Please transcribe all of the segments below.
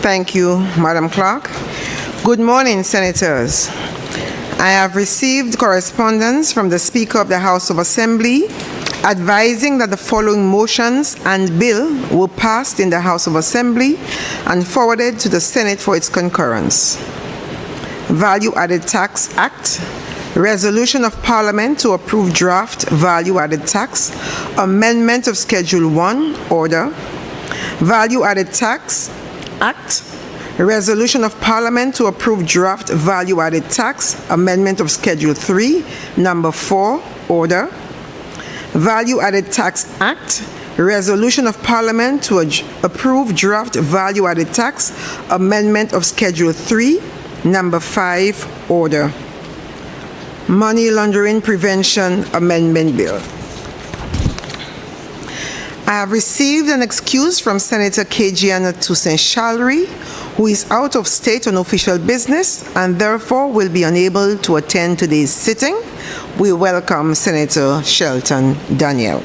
Thank you, Madam Clerk. Good morning, Senators. I have received correspondence from the Speaker of the House of Assembly advising that the following motions and bill were passed in the House of Assembly and forwarded to the Senate for its concurrence. Value-Added Tax Act, Resolution of Parliament to approve draft Value-Added Tax, Amendment of Schedule 1, Order. Value-Added Tax Act, Resolution of Parliament to approve draft Value-Added Tax, Amendment of Schedule 3, Number 4, Order. Value-Added Tax Act, Resolution of Parliament to approve draft Value-Added Tax, Amendment of Schedule 3, Number 5, Order. Money Laundering Prevention Amendment Bill. I have received an excuse from Senator Kejiana Toussaint-Challery, who is out of state on official business and therefore will be unable to attend today's sitting. We welcome Senator Shelton Daniel.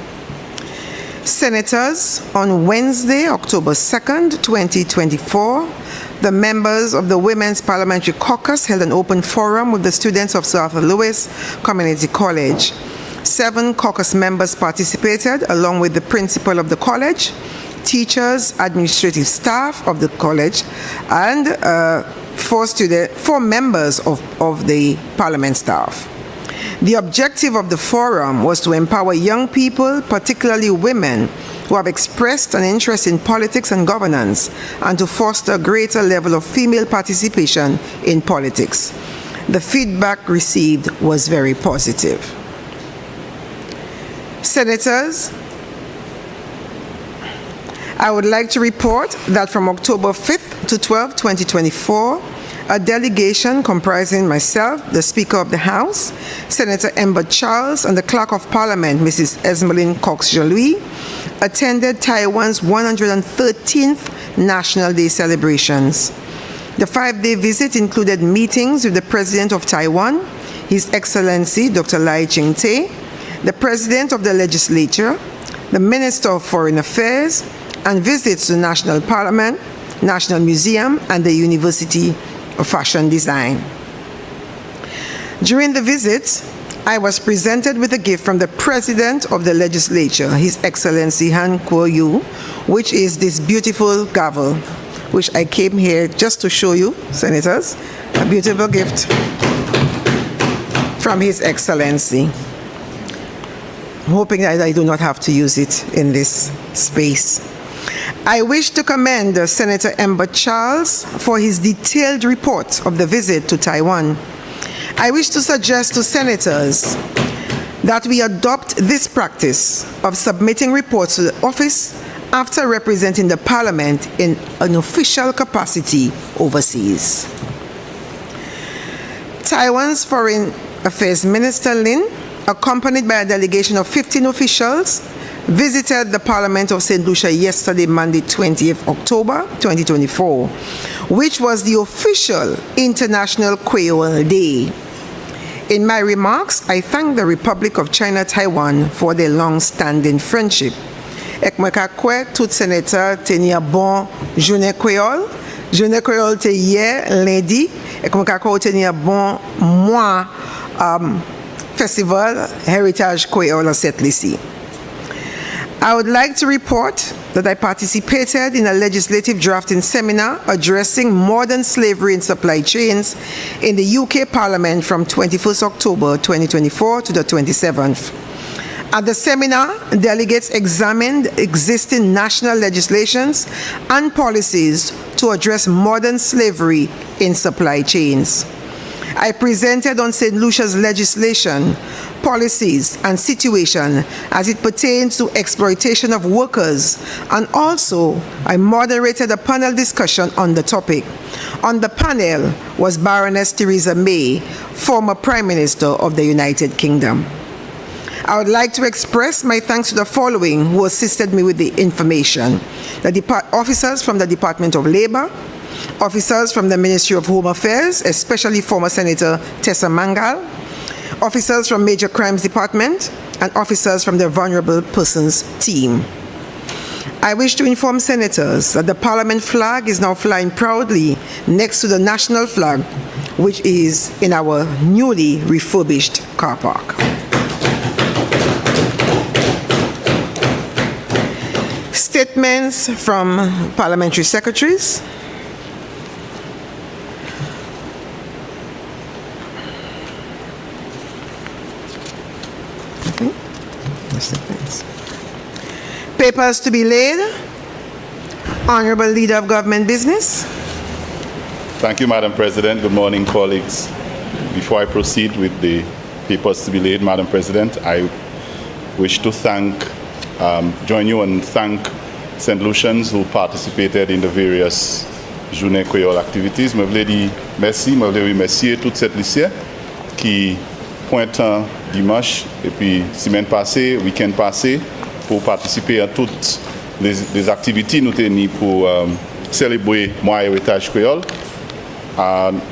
Senators, on Wednesday, October 2nd, 2024, the members of the Women's Parliamentary Caucus held an open forum with the students of Sir Arthur Lewis Community College. 7 caucus members participated, along with the principal of the college, teachers, administrative staff of the college, and 4 members of the parliament staff. The objective of the forum was to empower young people, particularly women, who have expressed an interest in politics and governance, and to foster a greater level of female participation in politics. The feedback received was very positive. Senators, I would like to report that from October 5th to 12th, 2024, a delegation comprising myself, the Speaker of the House, Senator Ember Charles, and the Clerk of Parliament, Mrs. Esmeline Cox-Jalouis, attended Taiwan's 113th National Day celebrations. The 5-day visit included meetings with the President of Taiwan, His Excellency Dr. Lai Ching-te, the President of the Legislature, the Minister of Foreign Affairs, and visits to the National Parliament, National Museum, and the University of Fashion Design. During the visit, I was presented with a gift from the President of the Legislature, His Excellency Han Kuo-yu, which is this beautiful gavel, which I came here just to show you, Senators, a beautiful gift from His Excellency. I'm hoping that I do not have to use it in this space. I wish to commend Senator Ember Charles for his detailed report of the visit to Taiwan. I wish to suggest to senators that we adopt this practice of submitting reports to the office after representing the Parliament in an official capacity overseas. Taiwan's Foreign Affairs Minister Lin, accompanied by a delegation of 15 officials, visited the Parliament of St. Lucia yesterday, Monday, 20th October 2024, which was the official International Creole Day. In my remarks, I thank the Republic of China-Taiwan for their long-standing friendship. Ekmekakwe, tout sénateur tenir bon journée créole. Journée créole te hier, lundi. Ekmekakwe tenir bon mois festival Heritage Creole cette lycée. I would like to report that I participated in a legislative drafting seminar addressing modern slavery in supply chains in the UK Parliament from 21st October 2024 to the 27th. At the seminar, delegates examined existing national legislations and policies to address modern slavery in supply chains. I presented on St. Lucia's legislation, policies, and situation as it pertains to exploitation of workers, and also I moderated a panel discussion on the topic. On the panel was Baroness Theresa May, former Prime Minister of the United Kingdom. I would like to express my thanks to the following who assisted me with the information: the officers from the Department of Labor, officers from the Ministry of Home Affairs, especially former Senator Tessa Mangal, officers from Major Crimes Department, and officers from the Vulnerable Persons Team. I wish to inform senators that the Parliament flag is now flying proudly next to the national flag, which is in our newly refurbished car park. Statements from parliamentary secretaries. Okay. Papers to be laid. Honorable Leader of Government Business. Thank you, Madam President. Good morning, colleagues. Before I proceed with the papers to be laid, Madam President, I wish to join you and thank St. Lucians who participated in the various Journée Créole activities. Je voulais dire merci, je voulais remercier toute cette Lucia qui pointe dimanche et puis semaine passée, week-end passé, pour participer à toutes les activités nous tenues pour célébrer mon héritage créole.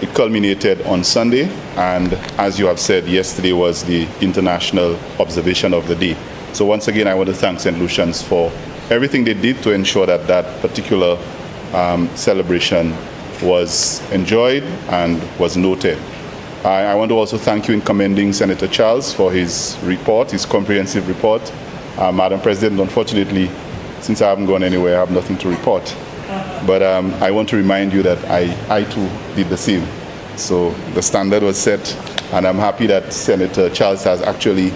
It culminated on Sunday, and as you have said, yesterday was the international observation of the day. So once again, I want to thank St. Lucians for everything they did to ensure that that particular celebration was enjoyed and was noted. I want to also thank you in commending Senator Charles for his report, his comprehensive report. Madam President, unfortunately, since I haven't gone anywhere, I have nothing to report. But I want to remind you that I too did the same. So the standard was set, and I'm happy that Senator Charles has actually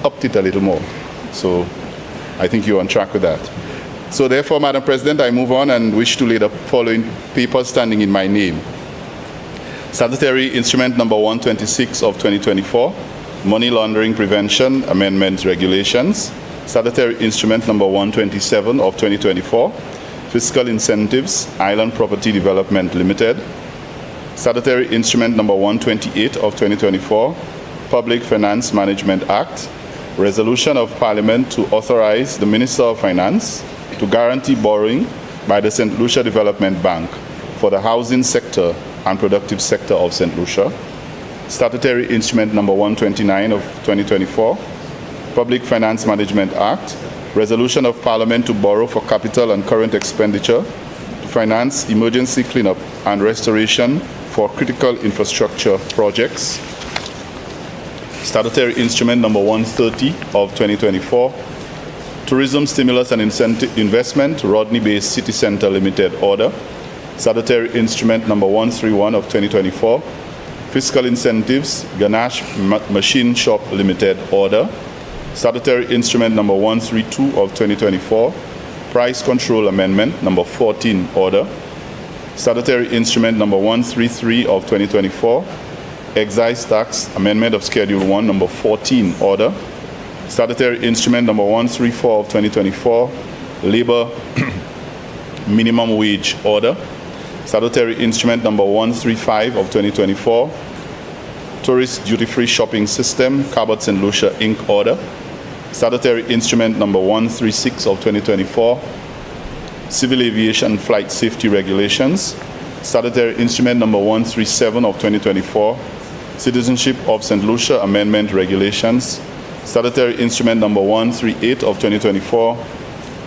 upped it a little more. So I think you're on track with that. So therefore, Madam President, I move on and wish to lay the following papers standing in my name. Statutory Instrument Number 126 of 2024, Money Laundering Prevention Amendments Regulations. Statutory Instrument Number 127 of 2024, Fiscal Incentives, Island Property Development Limited. Statutory Instrument Number 128 of 2024, Public Finance Management Act. Resolution of Parliament to authorize the Minister of Finance to guarantee borrowing by the St. Lucia Development Bank for the housing sector and productive sector of St. Lucia. Statutory Instrument Number 129 of 2024, Public Finance Management Act. Resolution of Parliament to borrow for capital and current expenditure to finance emergency cleanup and restoration for critical infrastructure projects. Statutory Instrument Number 130 of 2024, Tourism Stimulus and Incentive Investment, Rodney Bay City Centre Limited Order. Statutory Instrument Number 131 of 2024, Fiscal Incentives, Ganache Machine Shop Limited Order. Statutory Instrument Number 132 of 2024, Price Control Amendment Number 14 Order. Statutory Instrument Number 133 of 2024, Excise Tax Amendment of Schedule 1 Number 14 Order. Statutory Instrument Number 134 of 2024, Labor Minimum Wage Order. Statutory Instrument Number 135 of 2024, Tourist Duty-Free Shopping System, Cabot St. Lucia Inc. Order. Statutory Instrument Number 136 of 2024, Civil Aviation Flight Safety Regulations. Statutory Instrument Number 137 of 2024, Citizenship of St. Lucia Amendment Regulations. Statutory Instrument Number 138 of 2024,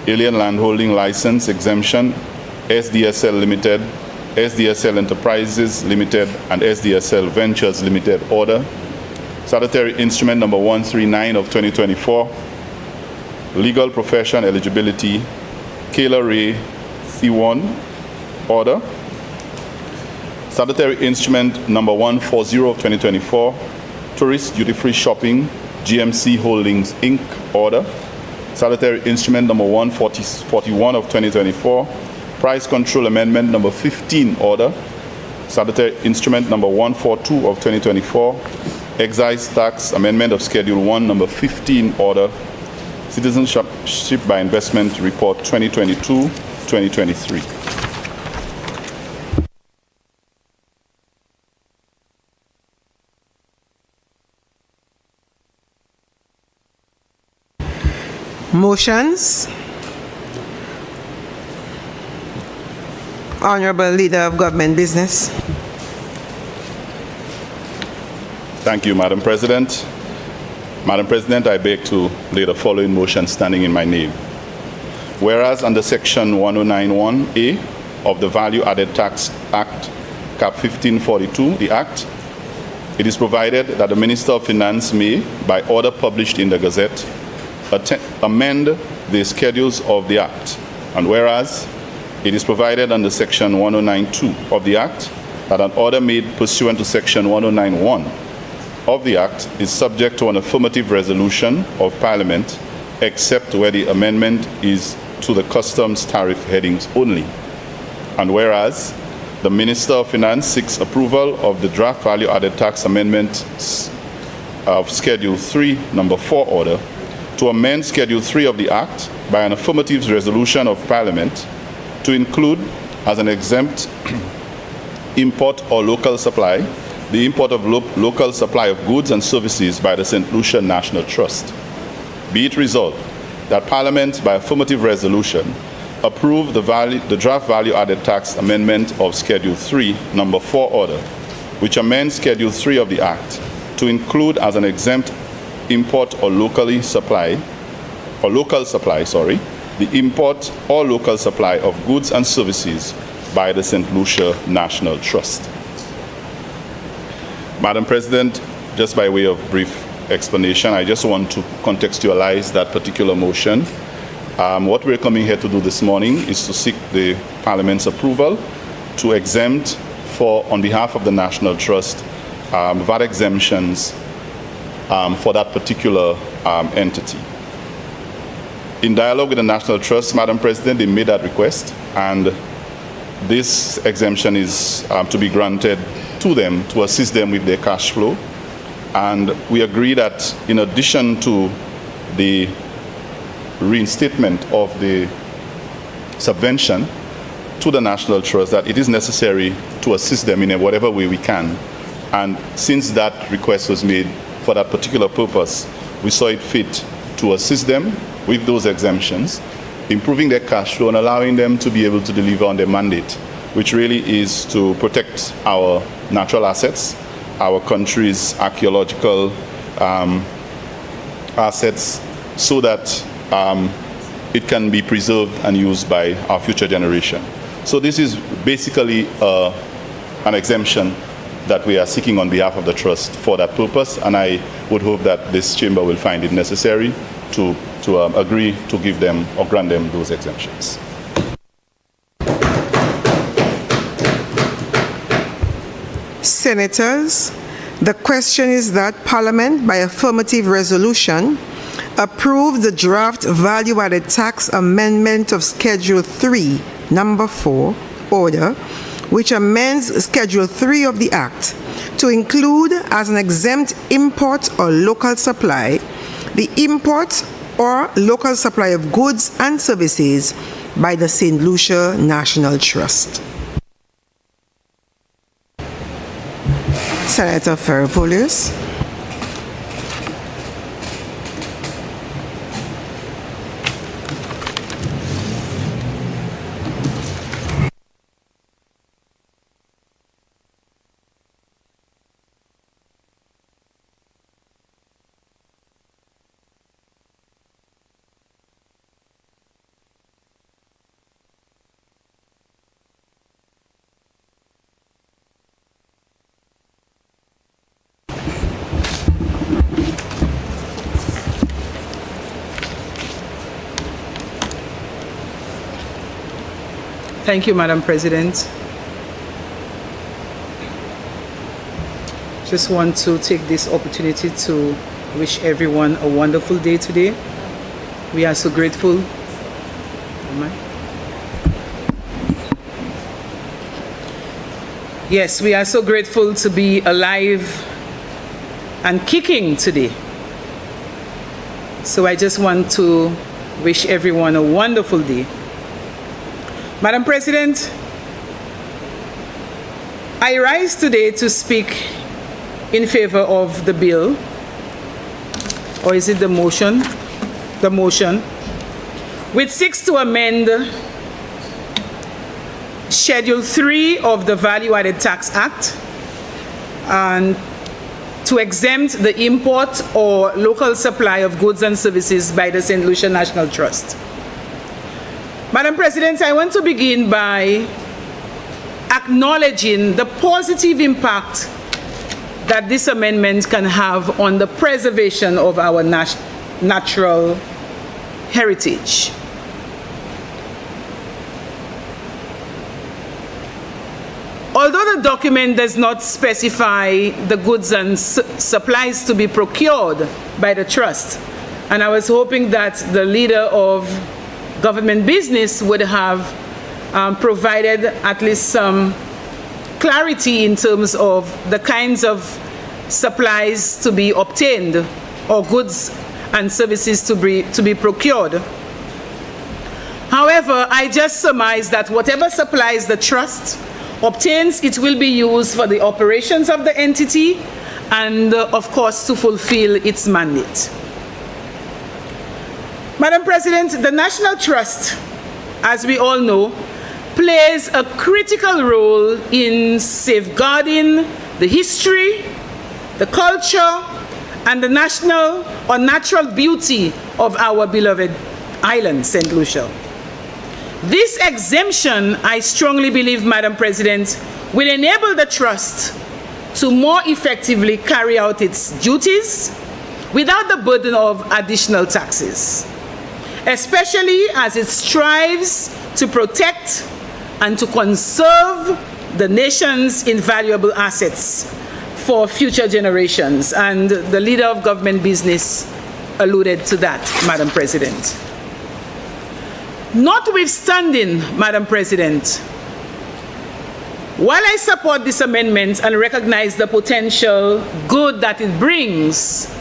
Alien Landholding License Exemption, SDSL Limited, SDSL Enterprises Limited, and SDSL Ventures Limited Order. Statutory Instrument Number 139 of 2024, Legal Profession Eligibility, Kayla Ray C1 Order. Statutory Instrument Number 140 of 2024, Tourist Duty-Free Shopping, GMC Holdings Inc. Order. Statutory Instrument Number 141 of 2024, Price Control Amendment Number 15 Order. Statutory Instrument Number 142 of 2024, Excise Tax Amendment of Schedule 1 Number 15 Order. Citizenship by Investment Report 2022-2023. Motions. Honorable Leader of Government Business. Thank you, Madam President. Madam President, I beg to lay the following motion standing in my name. Whereas under Section 1091A of the Value Added Tax Act, Cap 1542, the Act, it is provided that the Minister of Finance may, by order published in the Gazette, amend the schedules of the Act. And whereas it is provided under Section 1092 of the Act that an order made pursuant to Section 1091 of the Act is subject to an affirmative resolution of Parliament, except where the amendment is to the customs tariff headings only. And whereas the Minister of Finance seeks approval of the draft value-added tax amendment of Schedule 3, Number 4 order, to amend Schedule 3 of the Act by an affirmative resolution of Parliament to include as an exempt import or local supply, the import of local supply of goods and services by the St. Lucia National Trust. Be it resolved that Parliament, by affirmative resolution, approve the draft value-added tax amendment of Schedule 3, Number 4 order, which amends Schedule 3 of the Act to include as an exempt import or local supply, the import or local supply of goods and services by the St. Lucia National Trust. Madam President, just by way of brief explanation, I just want to contextualize that particular motion. What we're coming here to do this morning is to seek the Parliament's approval to exempt on behalf of the National Trust, VAT exemptions for that particular entity. In dialogue with the National Trust, Madam President, they made that request, and this exemption is to be granted to them to assist them with their cash flow. And we agree that in addition to the reinstatement of the subvention to the National Trust, that it is necessary to assist them in whatever way we can. And since that request was made for that particular purpose, we saw it fit to assist them with those exemptions, improving their cash flow and allowing them to be able to deliver on their mandate, which really is to protect our natural assets, our country's archaeological assets, so that it can be preserved and used by our future generation. So this is basically an exemption that we are seeking on behalf of the trust for that purpose, and I would hope that this chamber will find it necessary to agree to give them or grant them those exemptions. Senators, the question is that Parliament, by affirmative resolution, approve the draft value-added tax amendment of Schedule 3, Number 4, order, which amends Schedule 3 of the Act to include as an exempt import or local supply the import or local supply of goods and services by the St. Lucia National Trust. Senator Ferropoulos. Thank you, Madam President. Just want to take this opportunity to wish everyone a wonderful day today. We are so grateful. Yes, we are so grateful to be alive and kicking today. So I just want to wish everyone a wonderful day. Madam President, I rise today to speak in favor of the bill, or is it the motion? The motion, which seeks to amend Schedule 3 of the Value-Added Tax Act and to exempt the import or local supply of goods and services by the St. Lucia National Trust. Madam President, I want to begin by acknowledging the positive impact that this amendment can have on the preservation of our natural heritage. Although the document does not specify the goods and supplies to be procured by the trust, and I was hoping that the leader of government business would have provided at least some clarity in terms of the kinds of supplies to be obtained or goods and services to be procured. However, I just surmise that whatever supplies the trust obtains, it will be used for the operations of the entity and, of course, to fulfill its mandate. Madam President, the National Trust, as we all know, plays a critical role in safeguarding the history, the culture, and the national or natural beauty of our beloved island, St. Lucia. This exemption, I strongly believe, Madam President, will enable the trust to more effectively carry out its duties without the burden of additional taxes, especially as it strives to protect and to conserve the nation's invaluable assets for future generations. And the leader of government business alluded to that, Madam President. Notwithstanding, Madam President, while I support this amendment and recognize the potential good that it brings,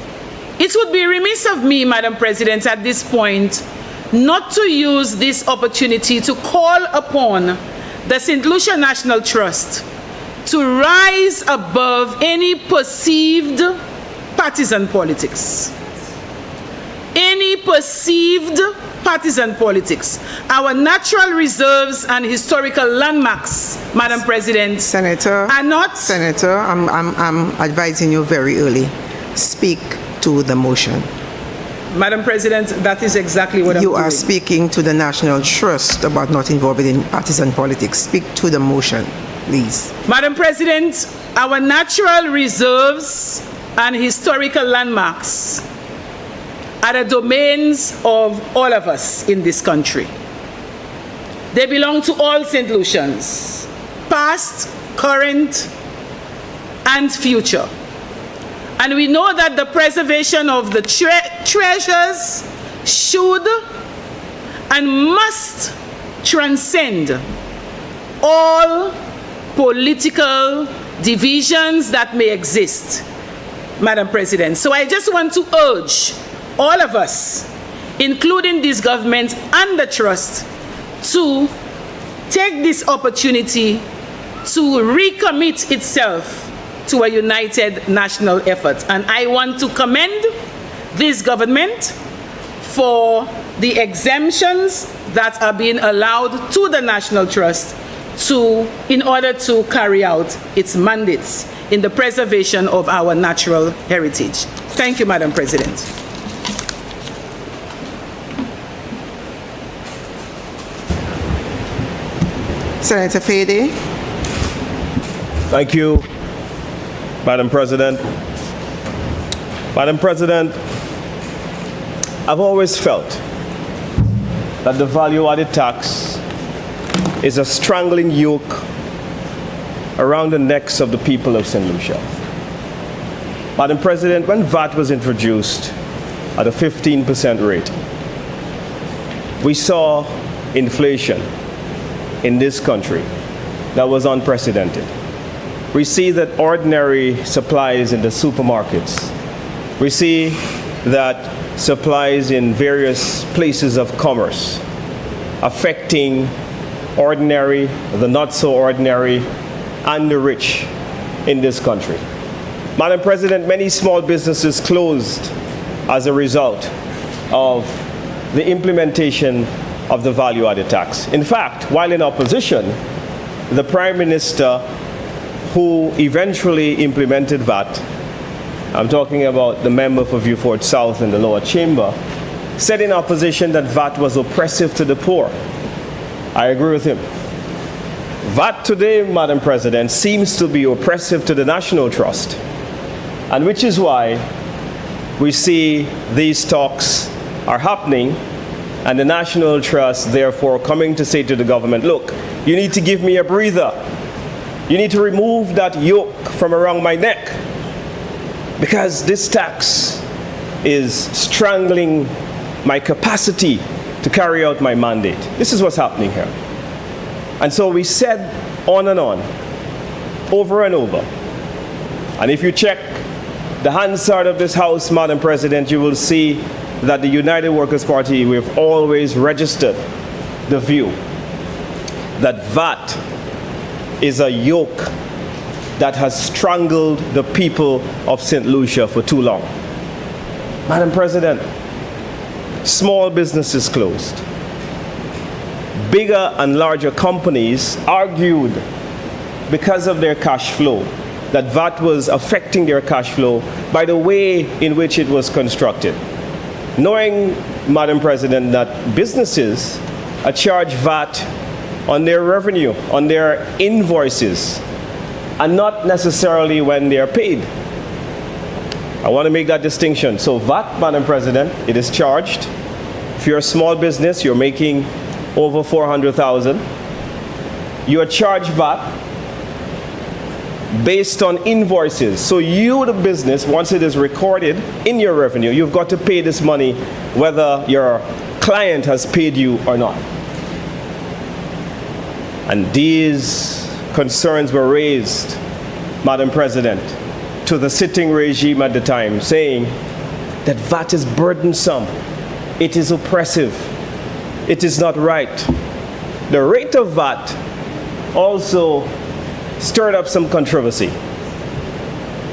it would be remiss of me, Madam President, at this point, not to use this opportunity to call upon the St. Lucia National Trust to rise above any perceived partisan politics. Any perceived partisan politics. Our natural reserves and historical landmarks, Madam President, Senator, are not... Senator, I'm advising you very early. Speak to the motion. Madam President, that is exactly what I'm doing. You are speaking to the National Trust about not involving in partisan politics. Speak to the motion, please. Madam President, our natural reserves and historical landmarks are the domains of all of us in this country. They belong to all St. Lucians, past, current, and future. And we know that the preservation of the treasures should and must transcend all political divisions that may exist, Madam President. So I just want to urge all of us, including this government and the trust, to take this opportunity to recommit itself to a united national effort. And I want to commend this government for the exemptions that are being allowed to the National Trust in order to carry out its mandates in the preservation of our natural heritage. Thank you, Madam President. Senator Fede. Thank you, Madam President. Madam President, I've always felt that the value-added tax is a strangling yoke around the necks of the people of St. Lucia. Madam President, when VAT was introduced at a 15% rate, we saw inflation in this country that was unprecedented. We see that ordinary supplies in the supermarkets, we see that supplies in various places of commerce affecting ordinary, the not so ordinary, and the rich in this country. Madam President, many small businesses closed as a result of the implementation of the value-added tax. In fact, while in opposition, the Prime Minister, who eventually implemented VAT, I'm talking about the member for Vieux South in the lower chamber, said in opposition that VAT was oppressive to the poor. I agree with him. VAT today, Madam President, seems to be oppressive to the National Trust, and which is why we see these talks are happening, and the National Trust therefore coming to say to the government, look, you need to give me a breather. You need to remove that yoke from around my neck, because this tax is strangling my capacity to carry out my mandate. This is what's happening here. And so we said on and on, over and over. And if you check the Hansard of this House, Madam President, you will see that the United Workers' Party, we've always registered the view that VAT is a yoke that has strangled the people of St. Lucia for too long. Madam President, small businesses closed. Bigger and larger companies argued because of their cash flow, that VAT was affecting their cash flow by the way in which it was constructed. Knowing, Madam President, that businesses are charged VAT on their revenue, on their invoices, and not necessarily when they are paid. I want to make that distinction. So VAT, Madam President, it is charged. If you're a small business, you're making over 400,000, you are charged VAT based on invoices. So you, the business, once it is recorded in your revenue, you've got to pay this money whether your client has paid you or not. And these concerns were raised, Madam President, to the sitting regime at the time, saying that VAT is burdensome, it is oppressive, it is not right. The rate of VAT also stirred up some controversy.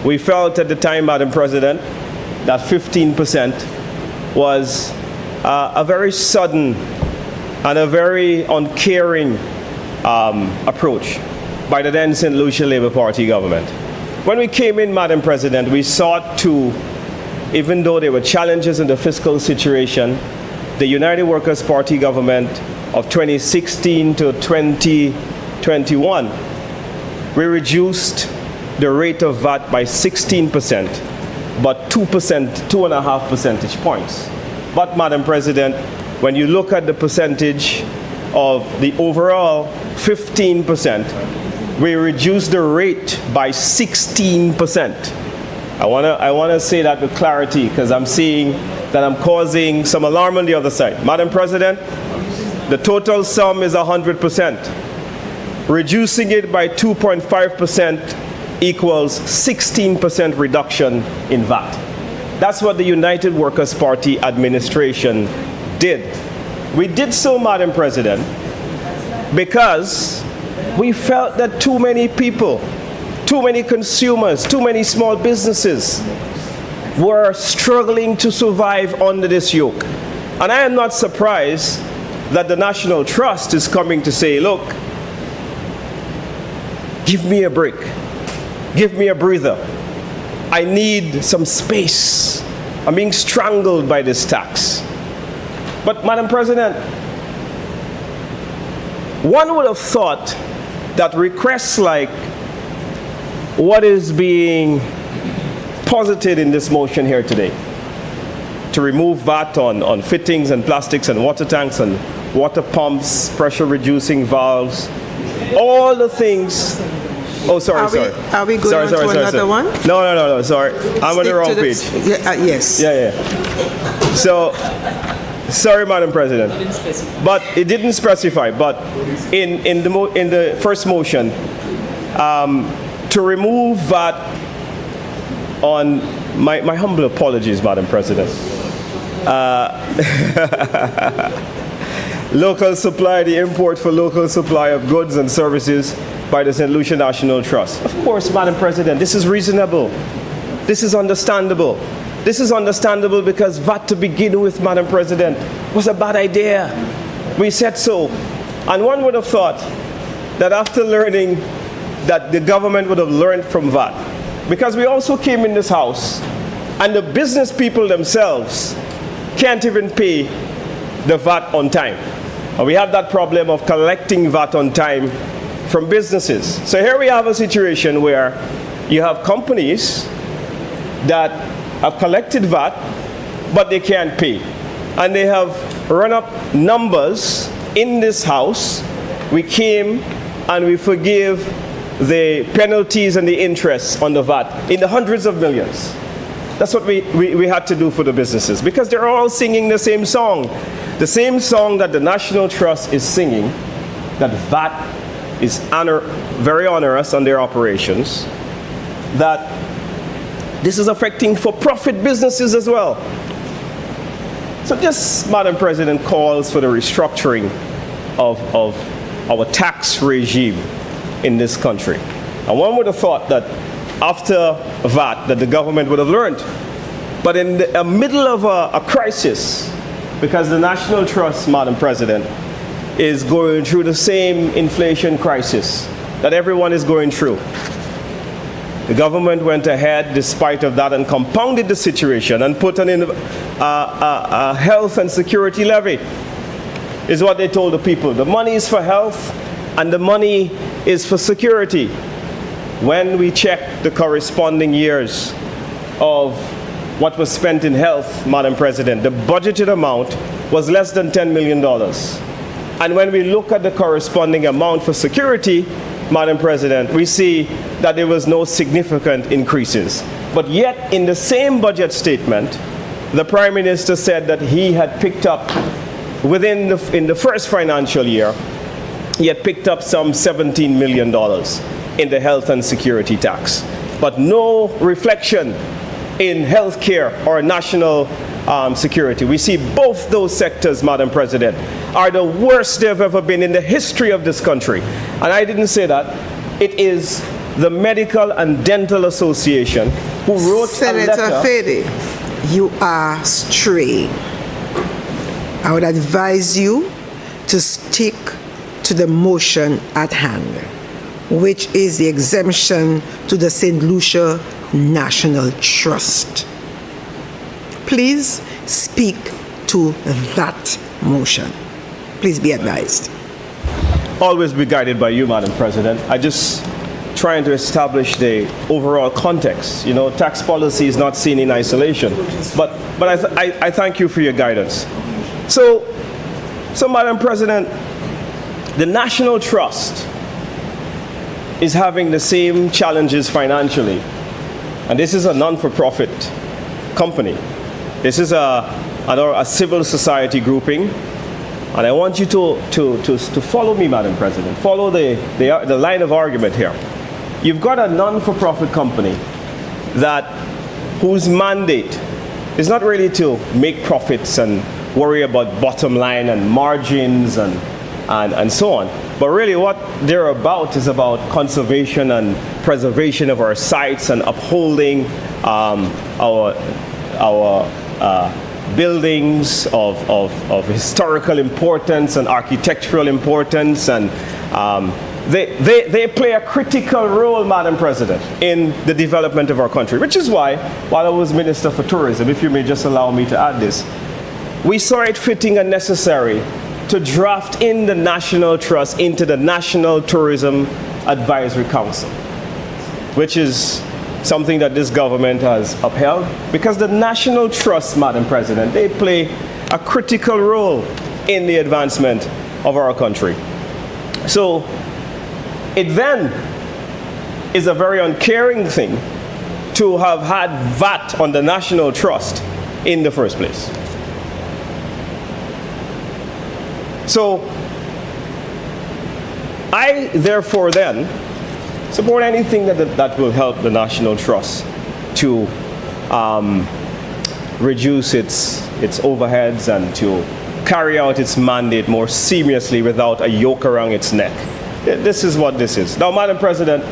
We felt at the time, Madam President, that 15% was a very sudden and a very uncaring approach by the then St. Lucia Labour Party government. When we came in, Madam President, we sought to, even though there were challenges in the fiscal situation, the United Workers' Party government of 2016 to 2021, we reduced the rate of VAT by 16%, but 2.5 percentage points. But, Madam President, when you look at the percentage of the overall 15%, we reduced the rate by 16%. I want to say that with clarity, because I'm seeing that I'm causing some alarm on the other side. Madam President, the total sum is 100%. Reducing it by 2.5% equals 16% reduction in VAT. That's what the United Workers' Party administration did. We did so, Madam President, because we felt that too many people, too many consumers, too many small businesses were struggling to survive under this yoke. And I am not surprised that the National Trust is coming to say, look, give me a break, give me a breather. I need some space. I'm being strangled by this tax. But, Madam President, one would have thought that requests like what is being posited in this motion here today, to remove VAT on fittings and plastics and water tanks and water pumps, pressure reducing valves, all the things. Oh, sorry. Are we going on to another one? No, sorry. I'm on the wrong page. Yes. Yeah. So, sorry, Madam President. But it didn't specify. But in the first motion, to remove VAT on my humble apologies, Madam President. Local supply, the import for local supply of goods and services by the St. Lucia National Trust. Of course, Madam President, this is reasonable. This is understandable. This is understandable because VAT to begin with, Madam President, was a bad idea. We said so. And one would have thought that after learning that the government would have learned from VAT, because we also came in this house and the business people themselves can't even pay the VAT on time. We have that problem of collecting VAT on time from businesses. So here we have a situation where you have companies that have collected VAT, but they can't pay. And they have run up numbers in this House. We came and we forgave the penalties and the interest on the VAT in the hundreds of millions. That's what we had to do for the businesses, because they're all singing the same song that the National Trust is singing, that VAT is very onerous on their operations, that this is affecting for-profit businesses as well. So this, Madam President, calls for the restructuring of our tax regime in this country. And one would have thought that after VAT that the government would have learned. But in the middle of a crisis, because the National Trust, Madam President, is going through the same inflation crisis that everyone is going through, the government went ahead despite of that and compounded the situation and put a health and security levy, is what they told the people. The money is for health and the money is for security. When we check the corresponding years of what was spent in health, Madam President, the budgeted amount was less than $10 million. And when we look at the corresponding amount for security, Madam President, we see that there was no significant increases. But yet, in the same budget statement, the Prime Minister said that he had picked up, in the first financial year, he had picked up some $17 million in the health and security tax. But no reflection in healthcare or national security. We see both those sectors, Madam President, are the worst they've ever been in the history of this country. And I didn't say that. It is the Medical and Dental Association who wrote Senator a letter. Fede, you are stray. I would advise you to stick to the motion at hand, which is the exemption to the St. Lucia National Trust. Please speak to that motion. Please be advised. Always be guided by you, Madam President. I just trying to establish the overall context. You know, tax policy is not seen in isolation. But I thank you for your guidance. So Madam President, the National Trust is having the same challenges financially. And this is a non-for-profit company. This is a civil society grouping. And I want you to follow me, Madam President. Follow the line of argument here. You've got a non-for-profit company whose mandate is not really to make profits and worry about bottom line and margins and so on. But really what they're about is about conservation and preservation of our sites and upholding our buildings of historical importance and architectural importance, and they play a critical role, Madam President, in the development of our country, which is why, while I was Minister for Tourism, if you may just allow me to add this, we saw it fitting and necessary to draft in the National Trust into the National Tourism Advisory Council, which is something that this government has upheld, because the National Trust, Madam President, they play a critical role in the advancement of our country. So it then is a very uncaring thing to have had VAT on the National Trust in the first place. So I therefore then support anything that will help the National Trust to reduce its overheads and to carry out its mandate more seamlessly without a yoke around its neck. This is what this is. Now, Madam President,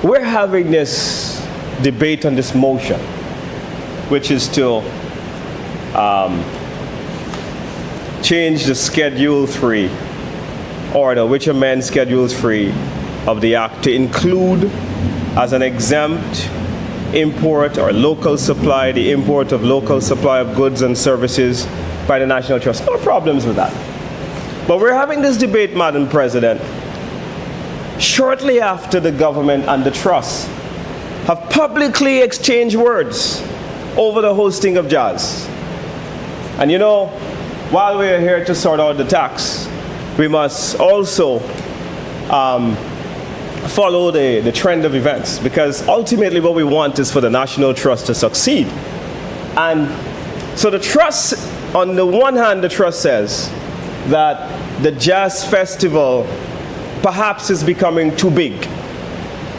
we're having this debate on this motion, which is to change the Schedule 3 order, which amends Schedule 3 of the Act to include as an exempt import or local supply, the import of local supply of goods and services by the National Trust. No problems with that. But we're having this debate, Madam President, shortly after the government and the trust have publicly exchanged words over the hosting of jazz. And you know, while we are here to sort out the tax, we must also follow the trend of events, because ultimately what we want is for the National Trust to succeed. And so the trust, on the one hand, the trust says that the jazz festival perhaps is becoming too big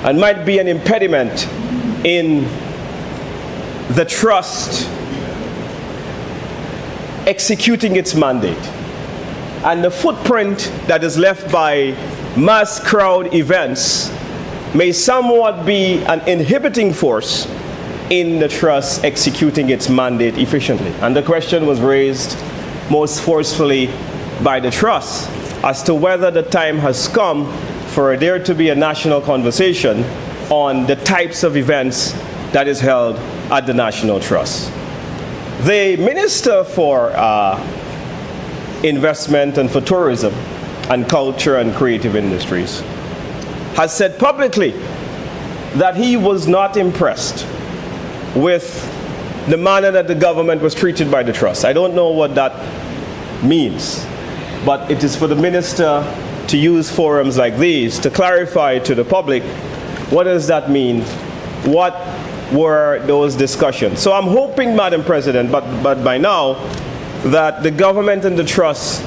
and might be an impediment in the trust executing its mandate. And the footprint that is left by mass crowd events may somewhat be an inhibiting force in the trust executing its mandate efficiently. And the question was raised most forcefully by the trust as to whether the time has come for there to be a national conversation on the types of events that is held at the National Trust. The Minister for Investment and for Tourism and Culture and Creative Industries has said publicly that he was not impressed with the manner that the government was treated by the trust. I don't know what that means, but it is for the minister to use forums like these to clarify to the public what does that mean, what were those discussions. So I'm hoping, Madam President, but by now, that the government and the trust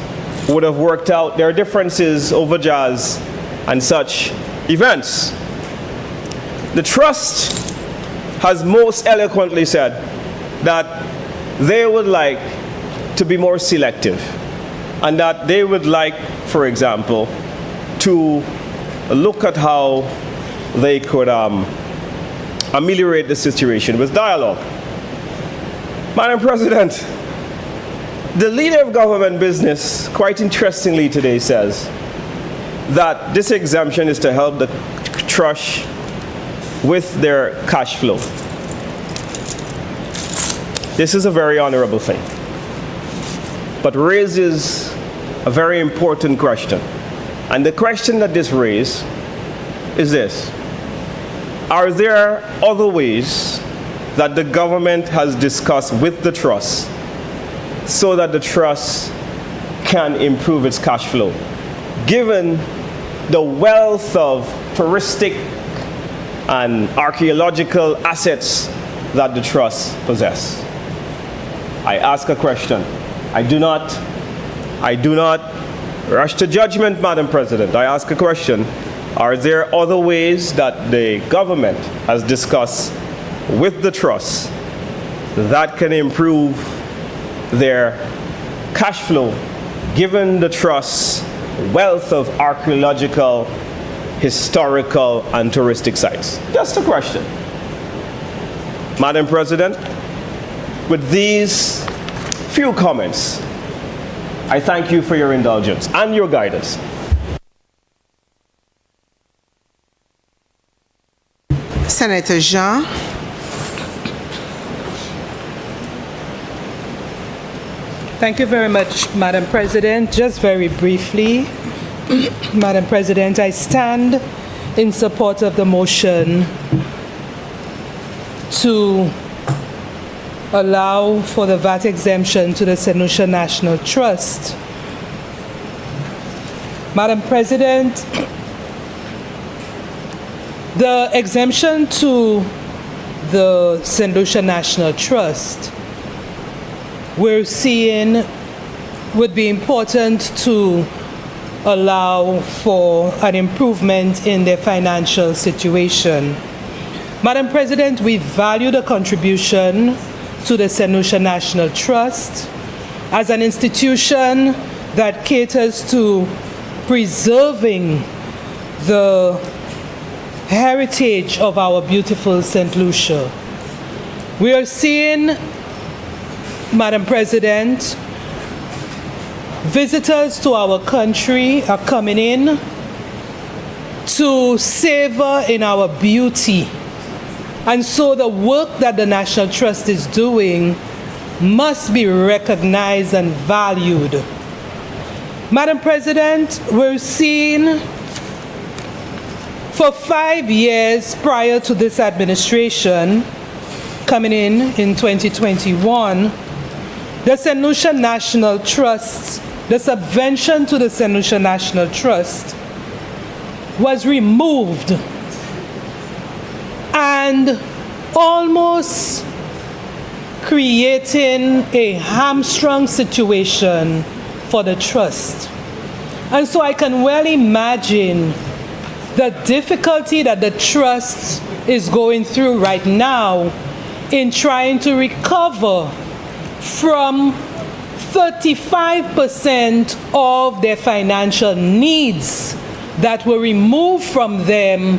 would have worked out their differences over jazz and such events. The trust has most eloquently said that they would like to be more selective, and that they would like, for example, to look at how they could ameliorate the situation with dialogue. Madam President, the leader of government business, quite interestingly today, says that this exemption is to help the trust with their cash flow. This is a very honorable thing, but raises a very important question. And the question that this raises is this: are there other ways that the government has discussed with the trust so that the trust can improve its cash flow, given the wealth of touristic and archaeological assets that the trust possess? I ask a question. I do not rush to judgment, Madam President. I ask a question. Are there other ways that the government has discussed with the trust that can improve their cash flow, given the trust's wealth of archaeological, historical, and touristic sites? Just a question. Madam President, with these few comments, I thank you for your indulgence and your guidance. Senator Jean. Thank you very much, Madam President. Just very briefly, Madam President, I stand in support of the motion to allow for the VAT exemption to the St. Lucia National Trust. Madam President, the exemption to the St. Lucia National Trust, we're seeing would be important to allow for an improvement in their financial situation. Madam President, we value the contribution to the St. Lucia National Trust as an institution that caters to preserving the heritage of our beautiful St. Lucia. We are seeing, Madam President, visitors to our country are coming in to savor in our beauty. And so the work that the National Trust is doing must be recognized and valued. Madam President, we're seeing for 5 years prior to this administration coming in 2021, the St. Lucia National Trust, the subvention to the St. Lucia National Trust was removed and almost creating a hamstrung situation for the trust. And so I can well imagine the difficulty that the trust is going through right now in trying to recover from 35% of their financial needs that were removed from them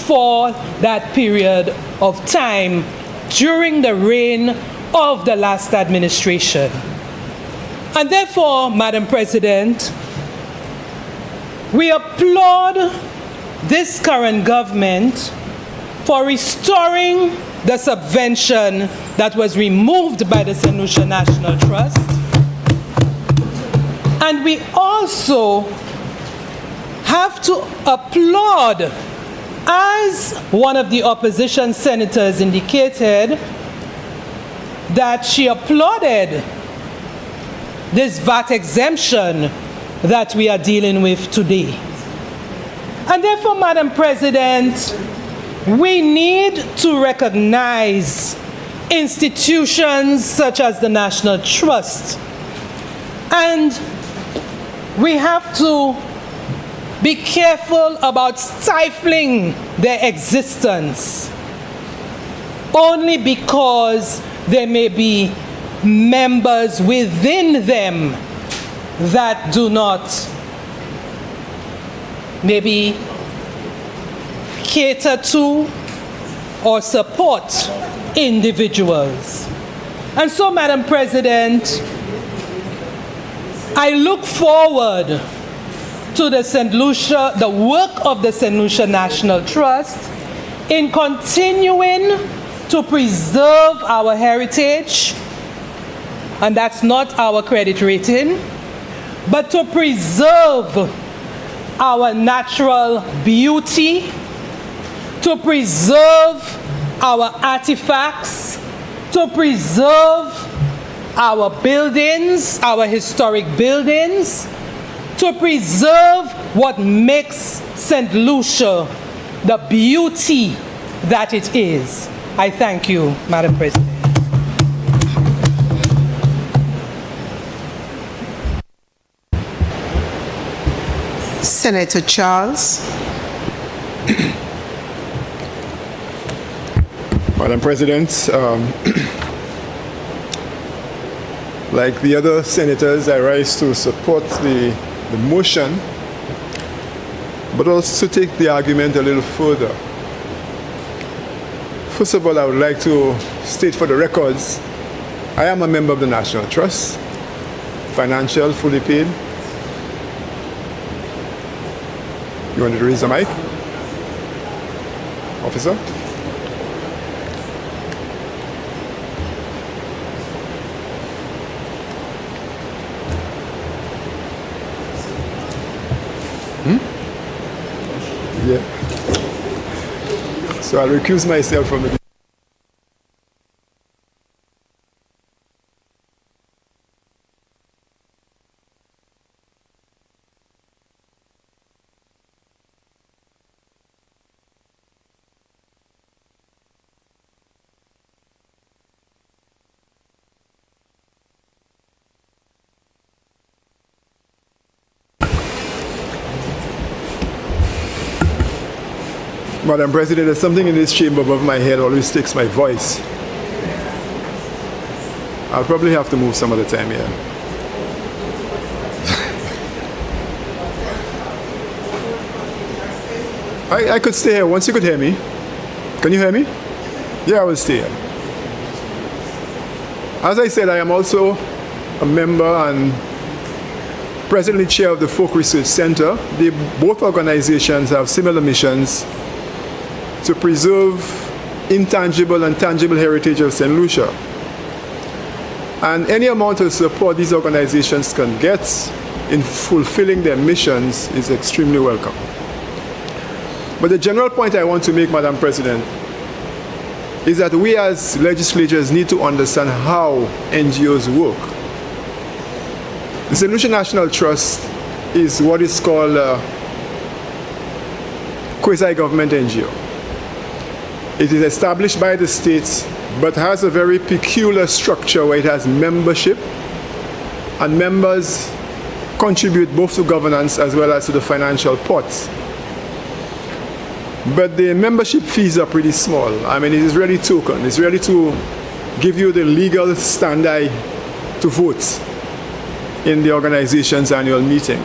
for that period of time during the reign of the last administration. And therefore, Madam President, we applaud this current government for restoring the subvention that was removed by the St. Lucia National Trust. And we also have to applaud, as one of the opposition senators indicated, that she applauded this VAT exemption that we are dealing with today. And therefore, Madam President, we need to recognize institutions such as the National Trust. And we have to be careful about stifling their existence only because there may be members within them that do not maybe cater to or support individuals. And so, Madam President, I look forward to the work of the St. Lucia National Trust in continuing to preserve our heritage, and that's not our credit rating, but to preserve our natural beauty, to preserve our artifacts, to preserve our buildings, our historic buildings, to preserve what makes St. Lucia the beauty that it is. I thank you, Madam President. Senator Charles. Madam President, like the other senators, I rise to support the motion, but also to take the argument a little further. First of all, I would like to state for the records, I am a member of the National Trust, financial, fully paid. You want to raise the mic? Officer? Yeah. So I'll recuse myself from the Madam President, there's something in this chamber above my head always takes my voice. I'll probably have to move some other time here. I could stay here once you could hear me. Can you hear me? Yeah, I will stay here. As I said, I am also a member and presently chair of the Folk Research Center. Both organizations have similar missions to preserve intangible and tangible heritage of St. Lucia. And any amount of support these organizations can get in fulfilling their missions is extremely welcome. But the general point I want to make, Madam President, is that we as legislators need to understand how NGOs work. The Solution National Trust is what is called a quasi-government NGO. It is established by the states, but has a very peculiar structure where it has membership, and members contribute both to governance as well as to the financial pots. But the membership fees are pretty small. I mean, it is really token. It's really to give you the legal standing to vote in the organization's annual meeting.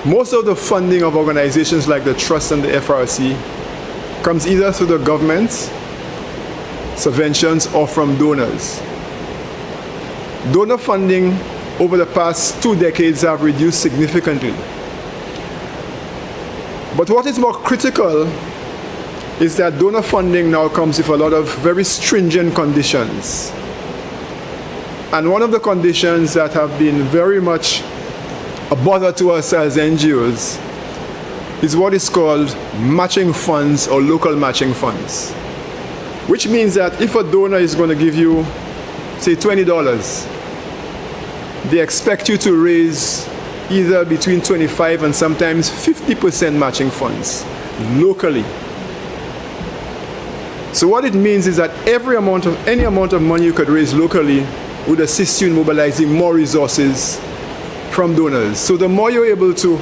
Most of the funding of organizations like the Trust and the FRC comes either through the government, subventions, or from donors. Donor funding over the past 2 decades have reduced significantly. But what is more critical is that donor funding now comes with a lot of very stringent conditions. And one of the conditions that have been very much a bother to us as NGOs is what is called matching funds or local matching funds. Which means that if a donor is going to give you, say, $20, they expect you to raise either between 25 and sometimes 50% matching funds locally. So what it means is that any amount of money you could raise locally would assist you in mobilizing more resources from donors. So the more you're able to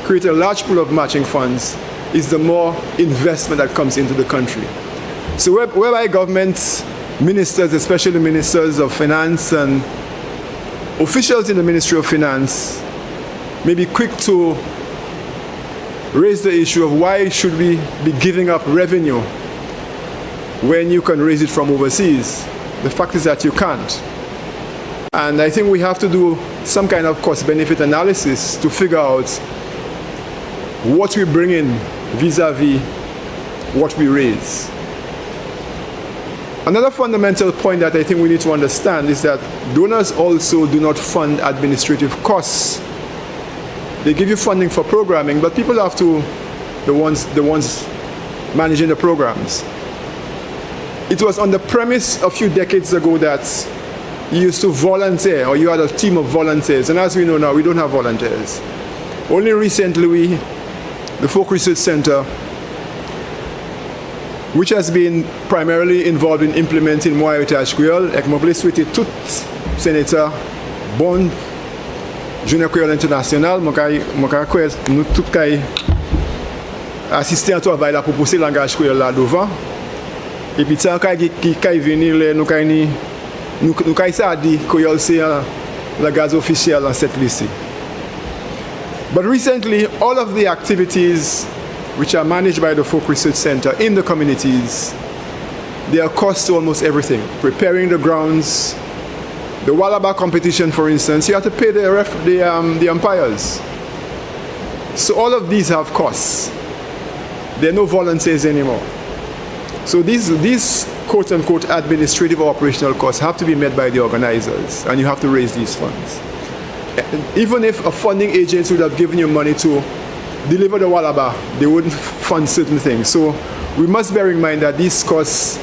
create a large pool of matching funds is the more investment that comes into the country. So whereby governments, ministers, especially ministers of finance and officials in the Ministry of Finance, may be quick to raise the issue of why should we be giving up revenue when you can raise it from overseas. The fact is that you can't. And I think we have to do some kind of cost-benefit analysis to figure out what we bring in vis-a-vis what we raise. Another fundamental point that I think we need to understand is that donors also do not fund administrative costs. They give you funding for programming, but people have to, the ones managing the programs. It was on the premise a few decades ago that you used to volunteer, or you had a team of volunteers, and as we know now, we don't have volunteers. Only recently, the Folk Research Center, which has been primarily involved in implementing Moi Heritage Creole, ek m'a souhaité tout sénateur bon Journée Creole International, nous tout kay assister à travail là pour pousser langage créole là devant. Et puis ça kay venir nous kay ça dit créole c'est la gaz officiel dans cette lycée. But recently, all of the activities which are managed by the Folk Research Center in the communities, they are cost to almost everything. Preparing the grounds, the Walaba competition, for instance, you have to pay the umpires. So all of these have costs. There are no volunteers anymore. So these quote-unquote administrative or operational costs have to be met by the organizers, and you have to raise these funds. Even if a funding agency would have given you money to deliver the Walaba, they wouldn't fund certain things. So we must bear in mind that these costs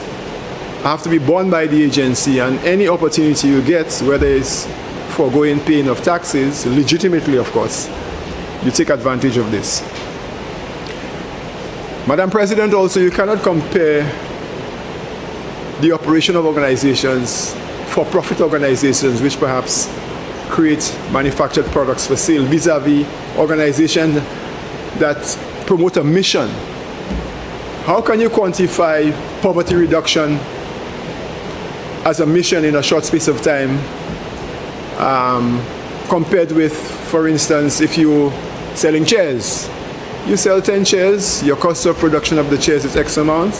have to be borne by the agency, and any opportunity you get, whether it's foregoing paying of taxes, legitimately of course, you take advantage of this. Madam President, also you cannot compare the operation of organizations, for-profit organizations, which perhaps create manufactured products for sale, vis-a-vis organizations that promote a mission. How can you quantify poverty reduction as a mission in a short space of time compared with, for instance, if you're selling chairs? You sell 10 chairs, your cost of production of the chairs is X amount,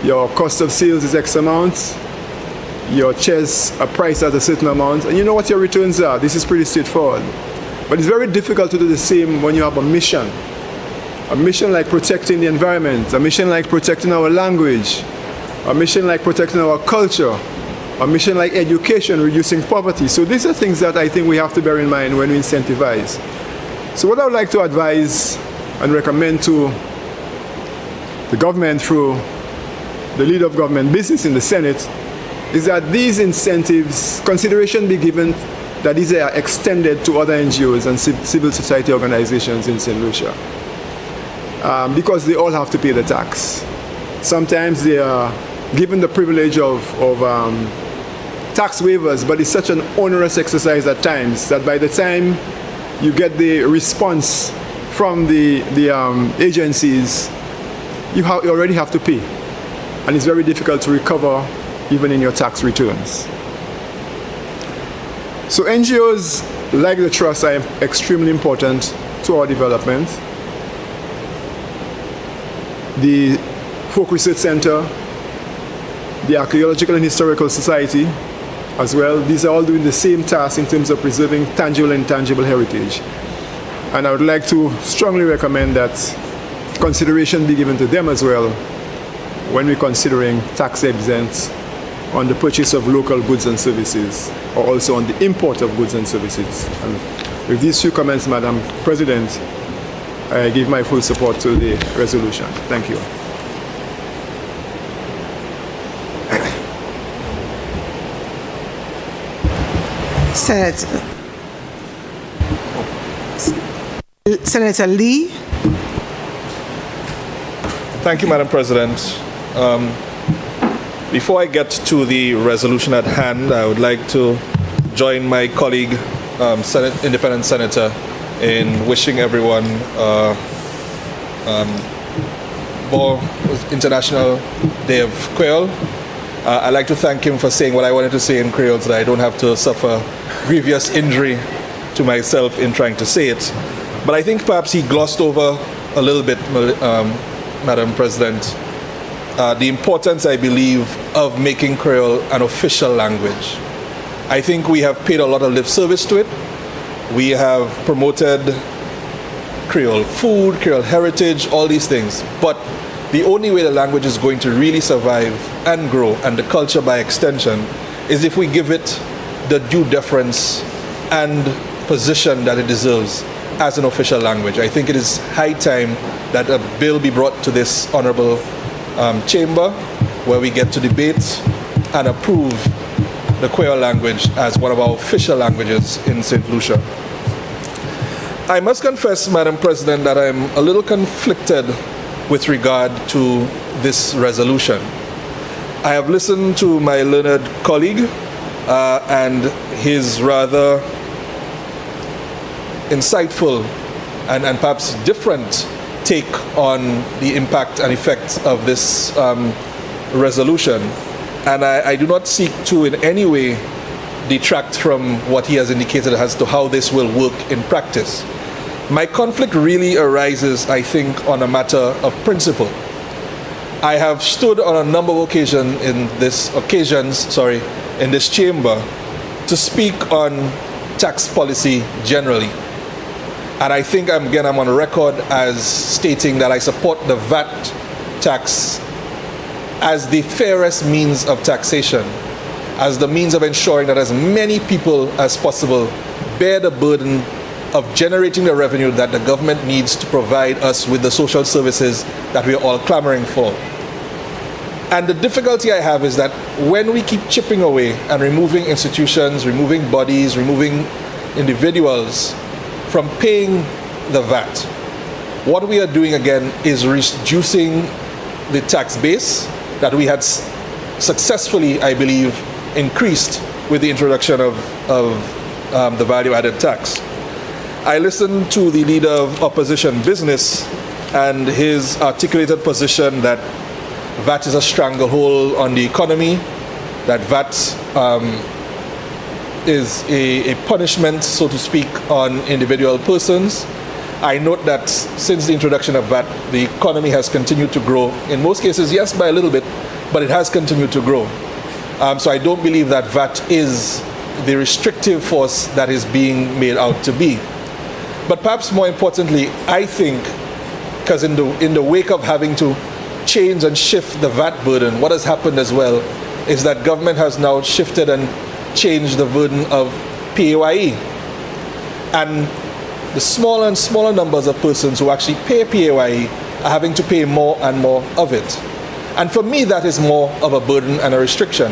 your cost of sales is X amount, your chairs are priced at a certain amount, and you know what your returns are. This is pretty straightforward. But it's very difficult to do the same when you have a mission like protecting the environment, a mission like protecting our language, a mission like protecting our culture, a mission like education, reducing poverty. So these are things that I think we have to bear in mind when we incentivize. So what I would like to advise and recommend to the government through the leader of government business in the Senate is that these incentives, consideration be given that these are extended to other NGOs and civil society organizations in St. Lucia. Because they all have to pay the tax. Sometimes they are given the privilege of tax waivers, but it's such an onerous exercise at times that by the time you get the response from the agencies, you already have to pay. And it's very difficult to recover even in your tax returns. So NGOs like the Trust are extremely important to our development. The Folk Research Center, the Archaeological and Historical Society as well, these are all doing the same task in terms of preserving tangible and intangible heritage. And I would like to strongly recommend that consideration be given to them as well when we're considering tax exempts on the purchase of local goods and services, or also on the import of goods and services. And with these few comments, Madam President, I give my full support to the resolution. Thank you. Senator Lee. Thank you, Madam President. Before I get to the resolution at hand, I would like to join my colleague, Independent Senator, in wishing everyone more International Day of Creole. I'd like to thank him for saying what I wanted to say in Creole so that I don't have to suffer grievous injury to myself in trying to say it. But I think perhaps he glossed over a little bit, Madam President, the importance, I believe, of making Creole an official language. I think we have paid a lot of lip service to it. We have promoted Creole food, Creole heritage, all these things. But the only way the language is going to really survive and grow, and the culture by extension, is if we give it the due deference and position that it deserves as an official language. I think it is high time that a bill be brought to this honorable chamber where we get to debate and approve the Creole language as one of our official languages in St. Lucia. I must confess, Madam President, that I'm a little conflicted with regard to this resolution. I have listened to my learned colleague and his rather insightful and perhaps different take on the impact and effects of this resolution. And I do not seek to in any way detract from what he has indicated as to how this will work in practice. My conflict really arises, I think, on a matter of principle. I have stood on a number of occasions in this chamber to speak on tax policy generally. And I think, I'm on record as stating that I support the VAT tax as the fairest means of taxation, as the means of ensuring that as many people as possible bear the burden of generating the revenue that the government needs to provide us with the social services that we are all clamoring for. And the difficulty I have is that when we keep chipping away and removing institutions, removing bodies, removing individuals from paying the VAT, what we are doing again is reducing the tax base that we had successfully, I believe, increased with the introduction of the value-added tax. I listened to the leader of opposition business and his articulated position that VAT is a stranglehold on the economy, that VAT is a punishment, so to speak, on individual persons. I note that since the introduction of VAT, the economy has continued to grow. In most cases, yes, by a little bit, but it has continued to grow. So I don't believe that VAT is the restrictive force that is being made out to be. But perhaps more importantly, I think, because in the wake of having to change and shift the VAT burden, what has happened as well is that government has now shifted and changed the burden of PAYE. And the smaller and smaller numbers of persons who actually pay PAYE are having to pay more and more of it. And for me, that is more of a burden and a restriction.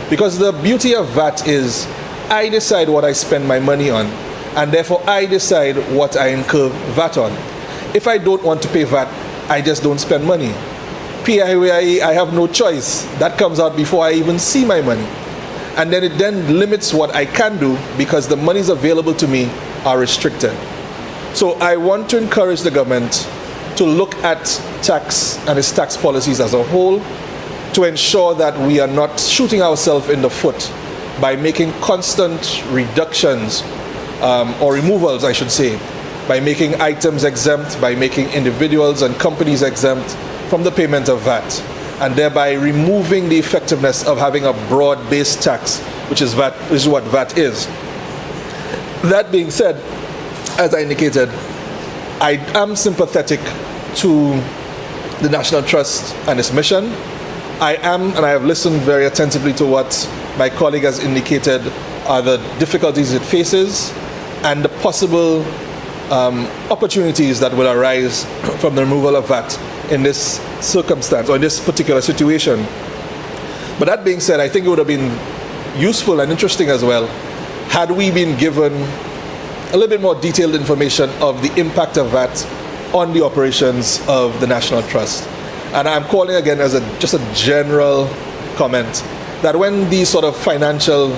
Because the beauty of VAT is I decide what I spend my money on, and therefore I decide what I incur VAT on. If I don't want to pay VAT, I just don't spend money. PAYE, I have no choice. That comes out before I even see my money. And then it then limits what I can do because the monies available to me are restricted. So I want to encourage the government to look at tax and its tax policies as a whole to ensure that we are not shooting ourselves in the foot by making constant reductions or removals, I should say, by making items exempt, by making individuals and companies exempt from the payment of VAT, and thereby removing the effectiveness of having a broad-based tax, which is VAT, which is what VAT is. That being said, as I indicated, I am sympathetic to the National Trust and its mission. I am, and I have listened very attentively to what my colleague has indicated are the difficulties it faces and the possible opportunities that will arise from the removal of VAT in this circumstance or in this particular situation. But that being said, I think it would have been useful and interesting as well had we been given a little bit more detailed information of the impact of VAT on the operations of the National Trust. And I'm calling again as just a general comment that when these sort of financial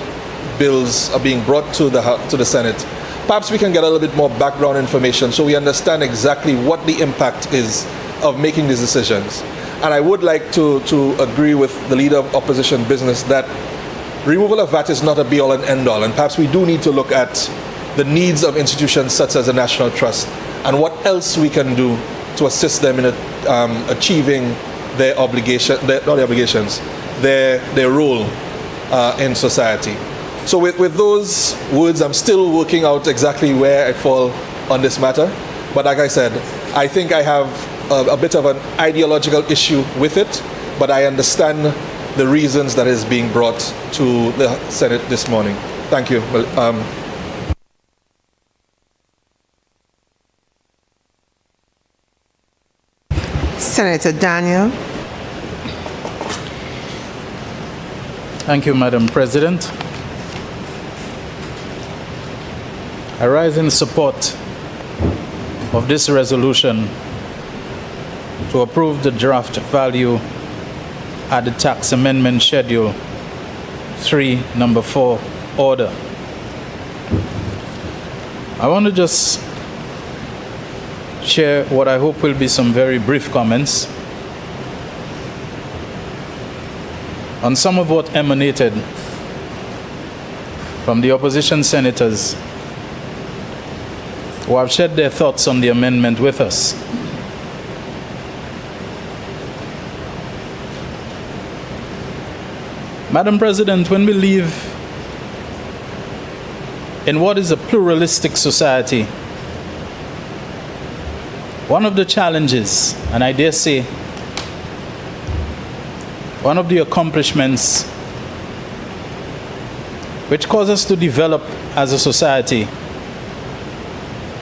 bills are being brought to the Senate, perhaps we can get a little bit more background information so we understand exactly what the impact is of making these decisions. And I would like to agree with the leader of opposition business that removal of VAT is not a be-all and end-all, and perhaps we do need to look at the needs of institutions such as the National Trust and what else we can do to assist them in achieving their their role in society. So with those words, I'm still working out exactly where I fall on this matter. But like I said, I think I have a bit of an ideological issue with it, but I understand the reasons that is being brought to the Senate this morning. Thank you. Senator Daniel. Thank you, Madam President. I rise in support of this resolution to approve the draft value added tax amendment schedule 3, number 4 order. I want to just share what I hope will be some very brief comments on some of what emanated from the opposition senators who have shared their thoughts on the amendment with us. Madam President, when we live in what is a pluralistic society, one of the challenges, and I dare say, one of the accomplishments which cause us to develop as a society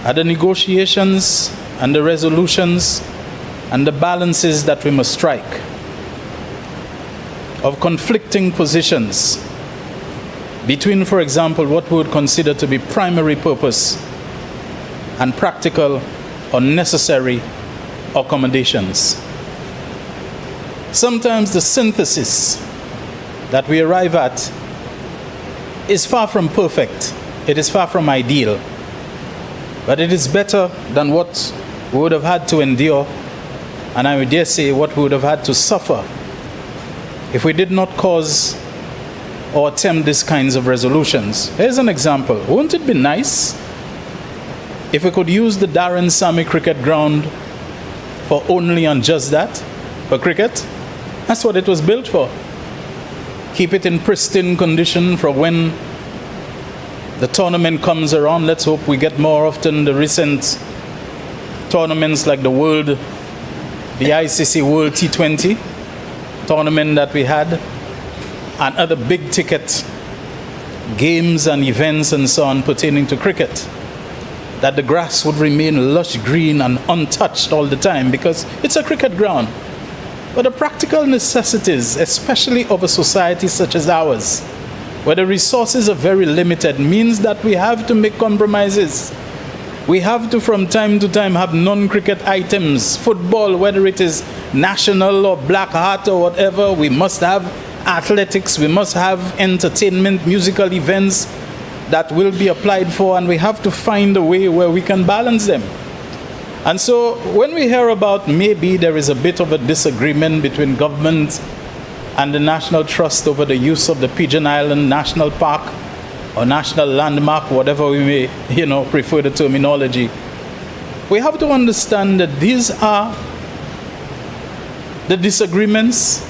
are the negotiations and the resolutions and the balances that we must strike of conflicting positions between, for example, what we would consider to be primary purpose and practical or necessary accommodations. Sometimes the synthesis that we arrive at is far from perfect. It is far from ideal. But it is better than what we would have had to endure, and I would dare say what we would have had to suffer if we did not cause or attempt these kinds of resolutions. Here's an example. Wouldn't it be nice if we could use the Darren Sammy cricket ground for only and just that, for cricket? That's what it was built for. Keep it in pristine condition for when the tournament comes around. Let's hope we get more often the recent tournaments like the ICC World T20 tournament that we had. and other big ticket games and events and so on pertaining to cricket, that the grass would remain lush green and untouched all the time because it's a cricket ground. But the practical necessities, especially of a society such as ours, where the resources are very limited, means that we have to make compromises. We have to, from time to time, have non-cricket items. Football, whether it is national or black heart or whatever, we must have athletics, we must have entertainment, musical events that will be applied for, and we have to find a way where we can balance them. And so when we hear about maybe there is a bit of a disagreement between government and the National Trust over the use of the Pigeon Island National Park or National Landmark, whatever we may, prefer the terminology, we have to understand that these are the disagreements,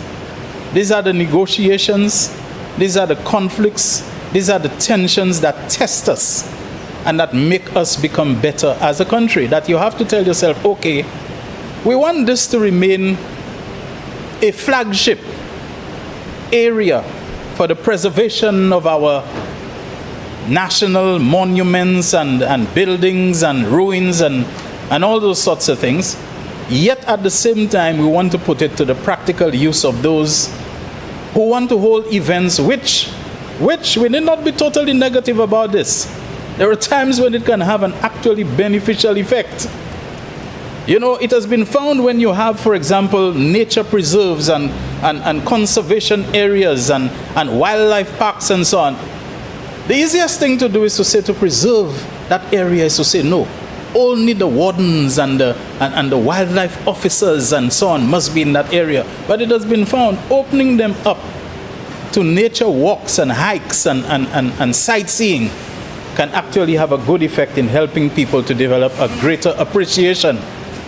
these are the negotiations, these are the conflicts, these are the tensions that test us and that make us become better as a country. That you have to tell yourself, okay, we want this to remain a flagship area for the preservation of our national monuments and buildings and ruins and all those sorts of things. Yet at the same time, we want to put it to the practical use of those who want to hold events which we need not be totally negative about this. There are times when it can have an actually beneficial effect. It has been found when you have, for example, nature preserves and conservation areas and wildlife parks and so on. The easiest thing to do is to say to preserve that area is to say no. Only the wardens and the wildlife officers and so on must be in that area. But it has been found opening them up to nature walks and hikes and sightseeing can actually have a good effect in helping people to develop a greater appreciation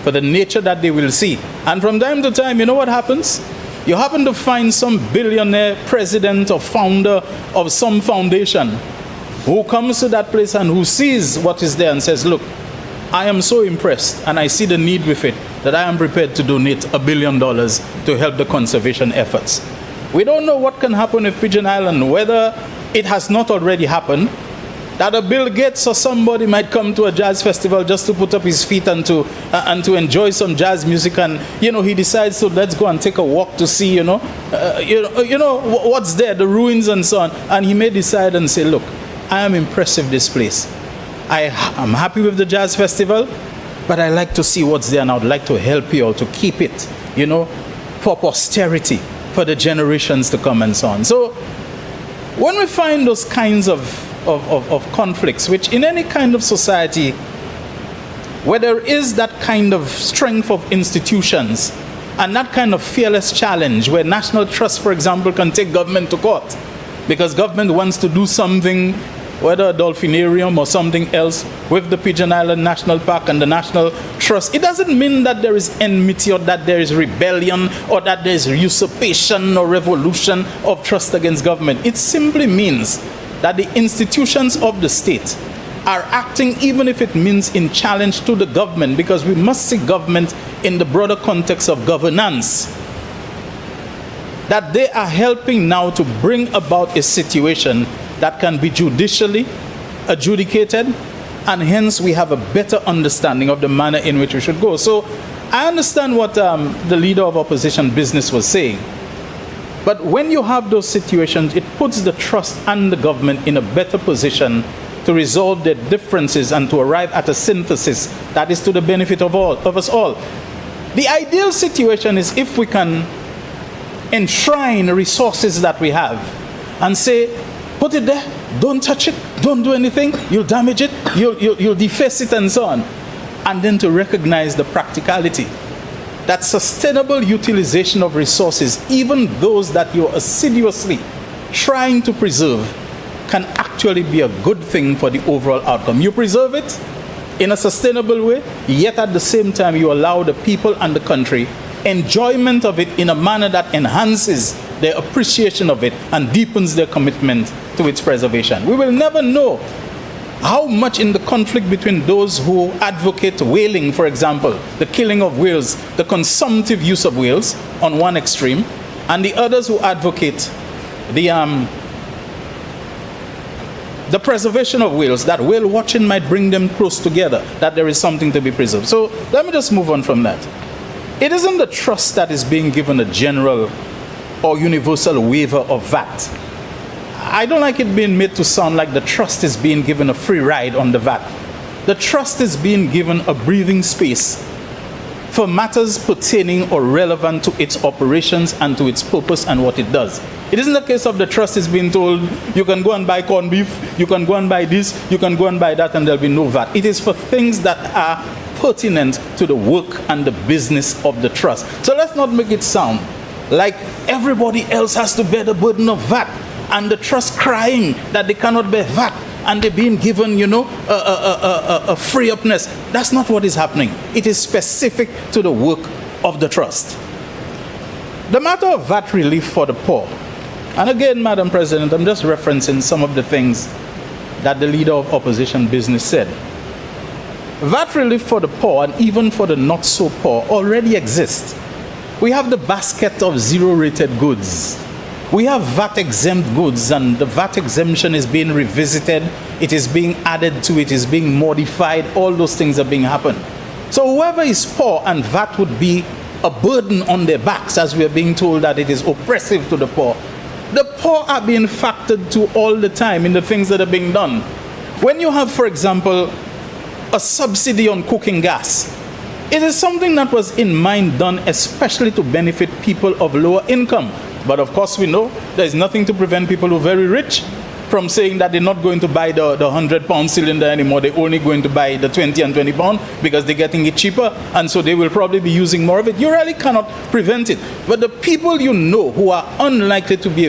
for the nature that they will see. And from time to time, you know what happens? You happen to find some billionaire president or founder of some foundation who comes to that place and who sees what is there and says, look, I am so impressed and I see the need with it that I am prepared to donate $1 billion to help the conservation efforts. We don't know what can happen with Pigeon Island, whether it has not already happened, that a Bill Gates or somebody might come to a jazz festival just to put up his feet and to enjoy some jazz music, and he decides, so let's go and take a walk to see what's there, the ruins and so on, and he may decide and say, look, I am impressed with this place. I'm happy with the jazz festival, but I like to see what's there, and I would like to help you all to keep it, for posterity, for the generations to come and so on. So when we find those kinds of conflicts, which in any kind of society, where there is that kind of strength of institutions and that kind of fearless challenge, where National Trust, for example, can take government to court because government wants to do something, whether a dolphinarium or something else, with the Pigeon Island National Park and the National Trust. It doesn't mean that there is enmity or that there is rebellion or that there is usurpation or revolution of trust against government. It simply means that the institutions of the state are acting, even if it means in challenge to the government, because we must see government in the broader context of governance, that they are helping now to bring about a situation that can be judicially adjudicated, and hence we have a better understanding of the manner in which we should go. So I understand what the leader of opposition business was saying. But when you have those situations, it puts the trust and the government in a better position to resolve their differences and to arrive at a synthesis that is to the benefit of us all. The ideal situation is if we can enshrine resources that we have and say, put it there, don't touch it, don't do anything, you'll damage it, you'll deface it and so on. And then to recognize the practicality, that sustainable utilization of resources, even those that you're assiduously trying to preserve, can actually be a good thing for the overall outcome. You preserve it in a sustainable way, yet at the same time you allow the people and the country enjoyment of it in a manner that enhances their appreciation of it and deepens their commitment to its preservation. We will never know how much in the conflict between those who advocate whaling, for example, the killing of whales, the consumptive use of whales on one extreme, and the others who advocate the preservation of whales, that whale watching might bring them close together, that there is something to be preserved. So let me just move on from that. It isn't the trust that is being given a general or universal waiver of VAT. I don't like it being made to sound like the trust is being given a free ride on the VAT. The trust is being given a breathing space for matters pertaining or relevant to its operations and to its purpose and what it does. It isn't the case of the trust is being told, you can go and buy corned beef, you can go and buy this, you can go and buy that, and there'll be no VAT. It is for things that are pertinent to the work and the business of the trust. So let's not make it sound like everybody else has to bear the burden of VAT, and the trust crying that they cannot bear VAT, and they're being given, a free upness. That's not what is happening. It is specific to the work of the trust. The matter of VAT relief for the poor. And again, Madam President, I'm just referencing some of the things that the leader of opposition business said. VAT relief for the poor and even for the not so poor already exists. We have the basket of zero-rated goods. We have VAT-exempt goods, and the VAT exemption is being revisited. It is being added to it, is being modified. All those things are being happened. So whoever is poor and VAT would be a burden on their backs, as we are being told that it is oppressive to the poor are being factored to all the time in the things that are being done. When you have, for example, a subsidy on cooking gas, it is something that was in mind done especially to benefit people of lower income. But of course we know there is nothing to prevent people who are very rich from saying that they're not going to buy the 100-pound cylinder anymore. They're only going to buy the 20 and 20 pound because they're getting it cheaper, and so they will probably be using more of it. You really cannot prevent it. But the people you know who are unlikely to be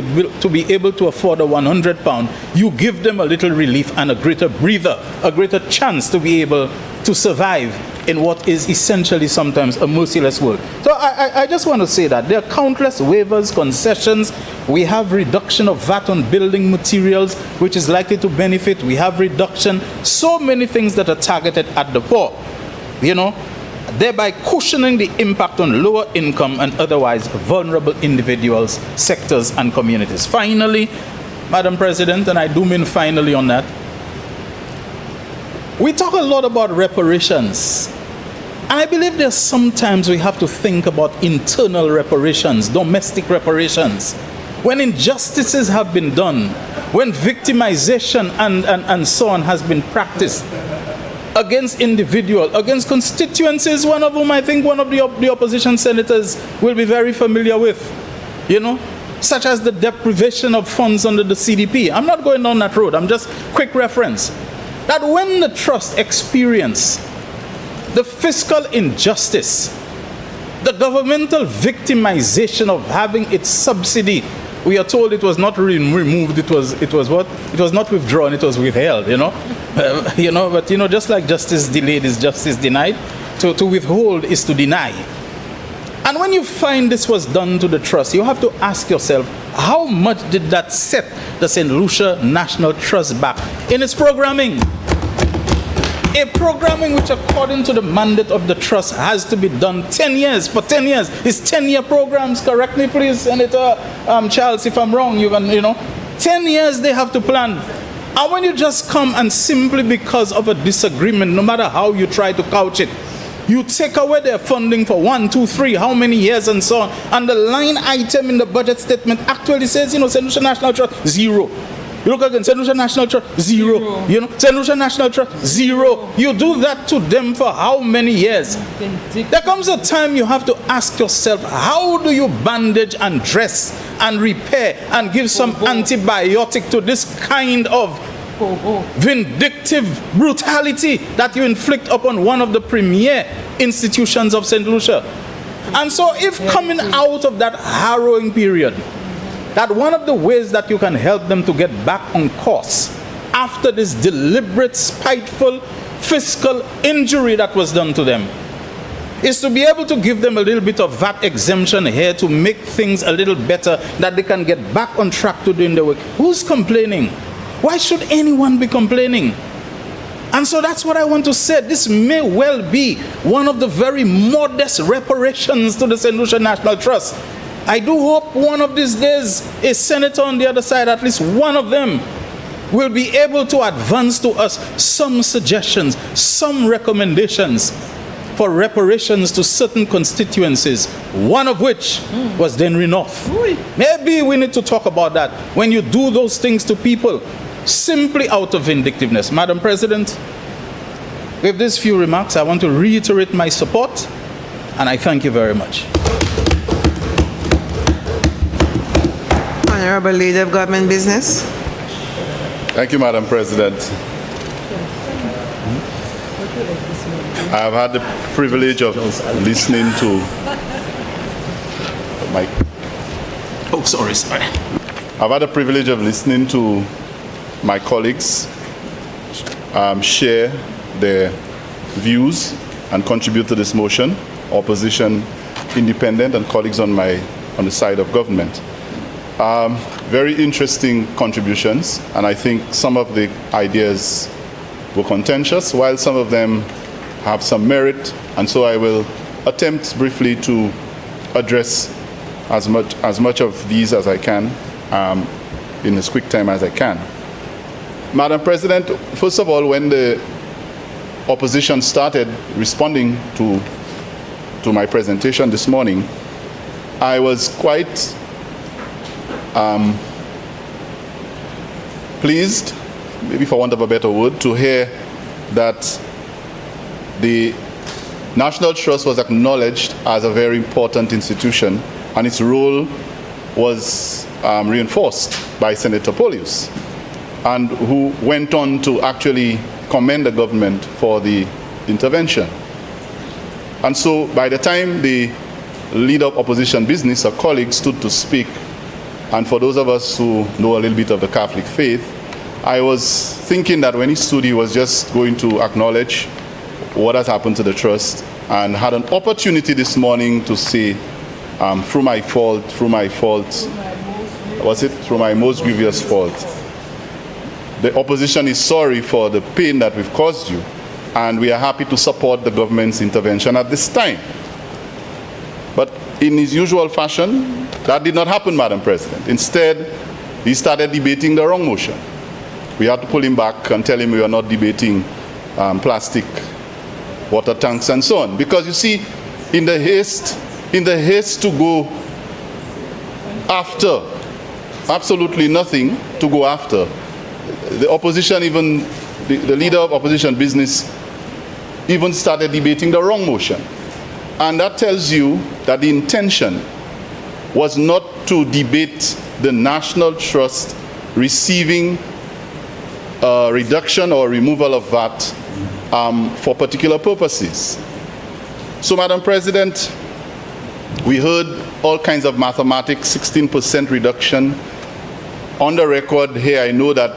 able to afford a 100 pound, you give them a little relief and a greater breather, a greater chance to be able to survive in what is essentially sometimes a merciless world. So I just want to say that there are countless waivers, concessions. We have reduction of VAT on building materials, which is likely to benefit. We have reduction, so many things that are targeted at the poor, thereby cushioning the impact on lower income and otherwise vulnerable individuals, sectors, and communities. Finally, Madam President, and I do mean finally on that, we talk a lot about reparations. And I believe there's sometimes we have to think about internal reparations, domestic reparations. When injustices have been done, when victimization and so on has been practiced against individuals, against constituencies, one of whom I think one of the opposition senators will be very familiar with, such as the deprivation of funds under the CDP. I'm not going down that road, I'm just quick reference. That when the trust experienced the fiscal injustice, the governmental victimization of having its subsidy, we are told it was not removed, it was what? It was not withdrawn, it was withheld, but just like justice delayed is justice denied, to withhold is to deny. And when you find this was done to the trust, you have to ask yourself, how much did that set the St. Lucia National Trust back in its programming? A programming which, according to the mandate of the trust, has to be done 10 years. For 10 years. It's 10-year programs. Correct me, please, Senator Charles, if I'm wrong. 10 years they have to plan. And when you just come and simply because of a disagreement, no matter how you try to couch it, you take away their funding for 1, 2, 3, how many years and so on. And the line item in the budget statement actually says, St. Lucia National Trust, 0. You look again, St. Lucia National Trust, 0. St. Lucia National Trust, 0. You do that to them for how many years? There comes a time you have to ask yourself, how do you bandage and dress and repair and give some antibiotic to this kind of vindictive brutality that you inflict upon one of the premier institutions of St. Lucia? And so if coming out of that harrowing period, that one of the ways that you can help them to get back on course after this deliberate, spiteful, fiscal injury that was done to them is to be able to give them a little bit of VAT exemption here to make things a little better, that they can get back on track to doing their work. Who's complaining? Why should anyone be complaining? And so that's what I want to say. This may well be one of the very modest reparations to the St. Lucia National Trust. I do hope one of these days a senator on the other side, at least one of them, will be able to advance to us some suggestions, some recommendations for reparations to certain constituencies, one of which was Denry North. Maybe we need to talk about that when you do those things to people simply out of vindictiveness. Madam President, with these few remarks, I want to reiterate my support, and I thank you very much. Honorable Leader of Government Business. Thank you, Madam President. I've had the privilege of listening to my... Oh, sorry. I've had the privilege of listening to my colleagues share their views and contribute to this motion, opposition, independent, and colleagues on the side of government. Very interesting contributions, and I think some of the ideas were contentious, while some of them have some merit, and so I will attempt briefly to address as much of these as I can in as quick time as I can. Madam President, first of all, when the opposition started responding to my presentation this morning, I was quite pleased, maybe for want of a better word, to hear that the National Trust was acknowledged as a very important institution, and its role was reinforced by Senator Polius, and who went on to actually commend the government for the intervention. And so by the time the leader of opposition business, a colleague, stood to speak, and for those of us who know a little bit of the Catholic faith, I was thinking that when he stood, he was just going to acknowledge what has happened to the trust, and had an opportunity this morning to say, through my most grievous fault, the opposition is sorry for the pain that we've caused you, and we are happy to support the government's intervention at this time. But in his usual fashion, that did not happen, Madam President. Instead, he started debating the wrong motion. We had to pull him back and tell him we are not debating plastic water tanks and so on. Because you see, in the haste to go after absolutely nothing to go after, the opposition, even the leader of opposition business, even started debating the wrong motion. And that tells you that the intention was not to debate the National Trust receiving a reduction or removal of VAT for particular purposes. So, Madam President, we heard all kinds of mathematics, 16% reduction. On the record here, I know that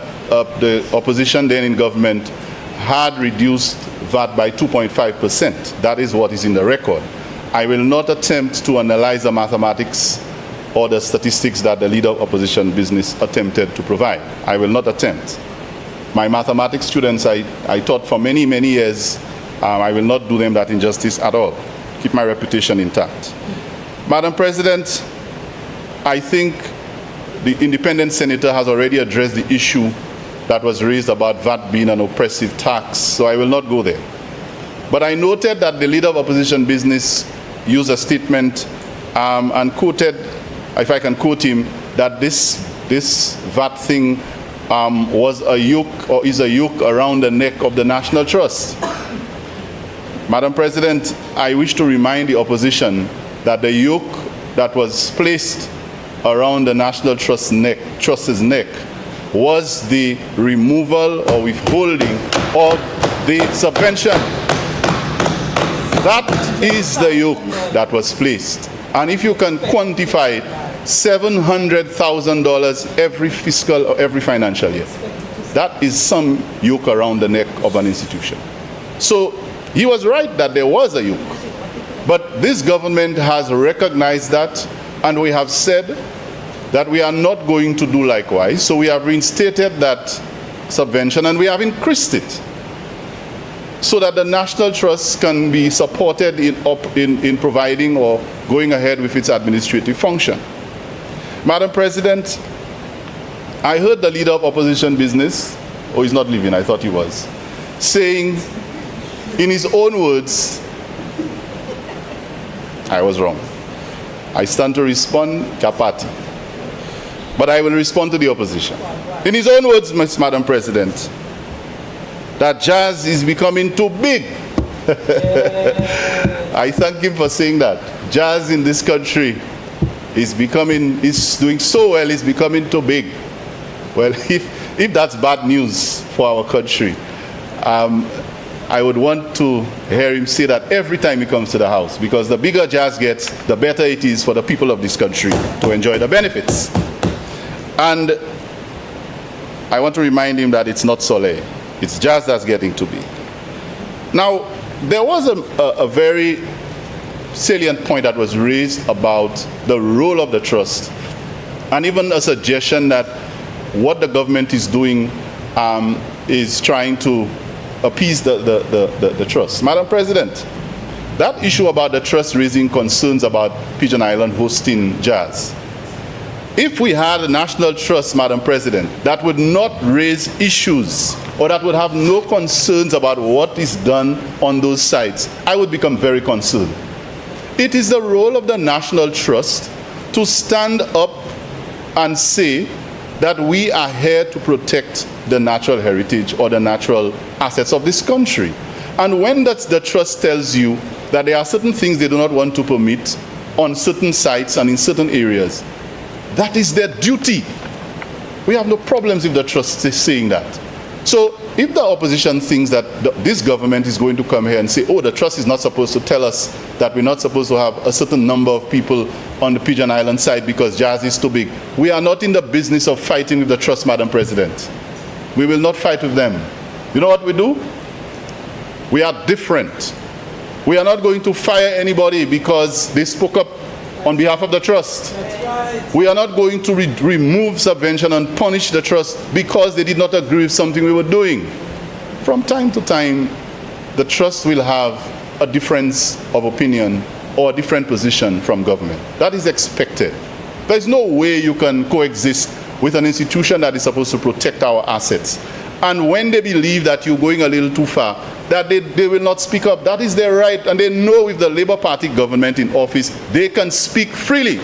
the opposition then in government had reduced VAT by 2.5%. That is what is in the record. I will not attempt to analyze the mathematics or the statistics that the leader of opposition business attempted to provide. I will not attempt. My mathematics students, I taught for many, many years. I will not do them that injustice at all. Keep my reputation intact. Madam President, I think the independent senator has already addressed the issue that was raised about VAT being an oppressive tax, so I will not go there. But I noted that the leader of opposition business used a statement and quoted, if I can quote him, that this VAT thing was a yoke, or is a yoke around the neck of the National Trust. Madam President, I wish to remind the opposition that the yoke that was placed around the National Trust's neck was the removal or withholding of the subvention. That is the yoke that was placed. And if you can quantify $700,000 every fiscal or every financial year, that is some yoke around the neck of an institution. So he was right that there was a yoke. But this government has recognized that, and we have said that we are not going to do likewise. So we have reinstated that subvention and we have increased it. so that the National Trust can be supported in providing or going ahead with its administrative function. Madam President, I heard the leader of opposition business, oh, he's not leaving, I thought he was, saying in his own words, I was wrong. I stand to respond, Kapati. But I will respond to the opposition. In his own words, Madam President, that jazz is becoming too big. I thank him for saying that. Jazz in this country is doing so well, it's becoming too big. Well, if that's bad news for our country, I would want to hear him say that every time he comes to the House, because the bigger jazz gets, the better it is for the people of this country to enjoy the benefits. And I want to remind him that it's not Soleil, it's jazz that's getting too big. Now, there was a very salient point that was raised about the role of the trust, and even a suggestion that what the government is doing is trying to appease the trust. Madam President, that issue about the trust raising concerns about Pigeon Island hosting jazz. If we had a national trust, Madam President, that would not raise issues or that would have no concerns about what is done on those sites, I would become very concerned. It is the role of the National Trust to stand up and say that we are here to protect the natural heritage or the natural assets of this country. And when the trust tells you that there are certain things they do not want to permit on certain sites and in certain areas, that is their duty. We have no problems if the trust is saying that. So if the opposition thinks that this government is going to come here and say, oh, the trust is not supposed to tell us that we're not supposed to have a certain number of people on the Pigeon Island side because jazz is too big. We are not in the business of fighting with the trust, Madam President. We will not fight with them. You know what we do? We are different. We are not going to fire anybody because they spoke up on behalf of the trust. We are not going to remove subvention and punish the trust because they did not agree with something we were doing. From time to time, the trust will have a difference of opinion or a different position from government. That is expected. There is no way you can coexist with an institution that is supposed to protect our assets. And when they believe that you're going a little too far, that they will not speak up. That is their right, and they know with the Labour Party government in office, they can speak freely.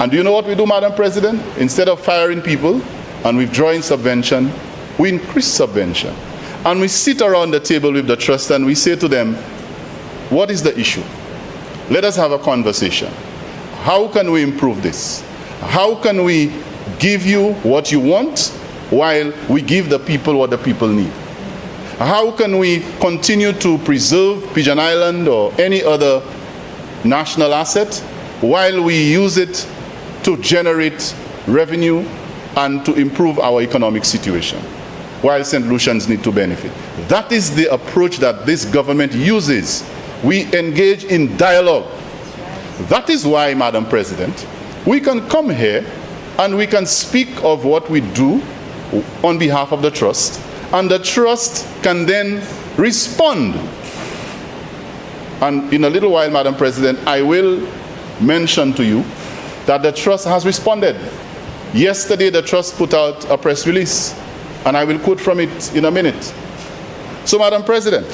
And do you know what we do, Madam President? Instead of firing people and withdrawing subvention, we increase subvention. And we sit around the table with the trust and we say to them, what is the issue? Let us have a conversation. How can we improve this? How can we give you what you want while we give the people what the people need? How can we continue to preserve Pigeon Island or any other national asset while we use it to generate revenue and to improve our economic situation, while St. Lucians need to benefit? That is the approach that this government uses. We engage in dialogue. That is why, Madam President, we can come here and we can speak of what we do on behalf of the trust, and the trust can then respond. And in a little while, Madam President, I will mention to you that the trust has responded. Yesterday, the trust put out a press release, and I will quote from it in a minute. So, Madam President,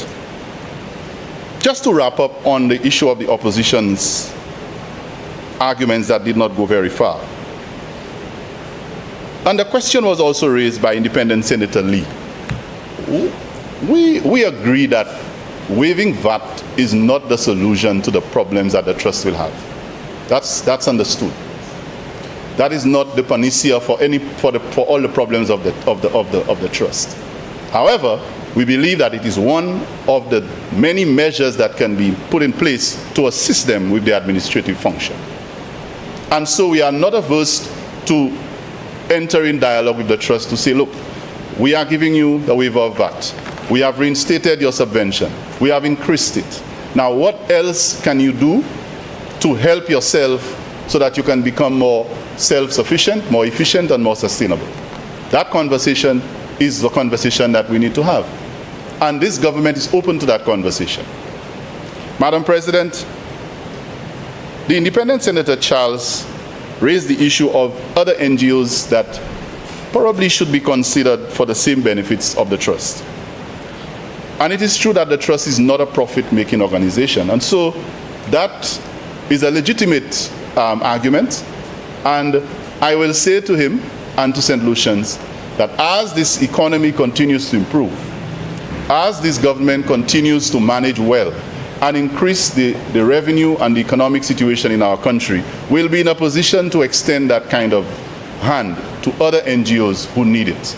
just to wrap up on the issue of the opposition's arguments that did not go very far. And the question was also raised by Independent Senator Lee. We agree that waiving VAT is not the solution to the problems that the trust will have. That's understood. That is not the panacea for all the problems of the trust. However, we believe that it is one of the many measures that can be put in place to assist them with their administrative function. And so we are not averse to enter in dialogue with the trust to say, look, we are giving you the waiver of VAT. We have reinstated your subvention. We have increased it. Now, what else can you do to help yourself so that you can become more self-sufficient, more efficient, and more sustainable? That conversation is the conversation that we need to have. And this government is open to that conversation. Madam President, the independent Senator Charles raised the issue of other NGOs that probably should be considered for the same benefits of the trust. And it is true that the trust is not a profit-making organization. And so that is a legitimate argument. And I will say to him and to St. Lucians that as this economy continues to improve, as this government continues to manage well and increase the revenue and the economic situation in our country, we'll be in a position to extend that kind of hand to other NGOs who need it.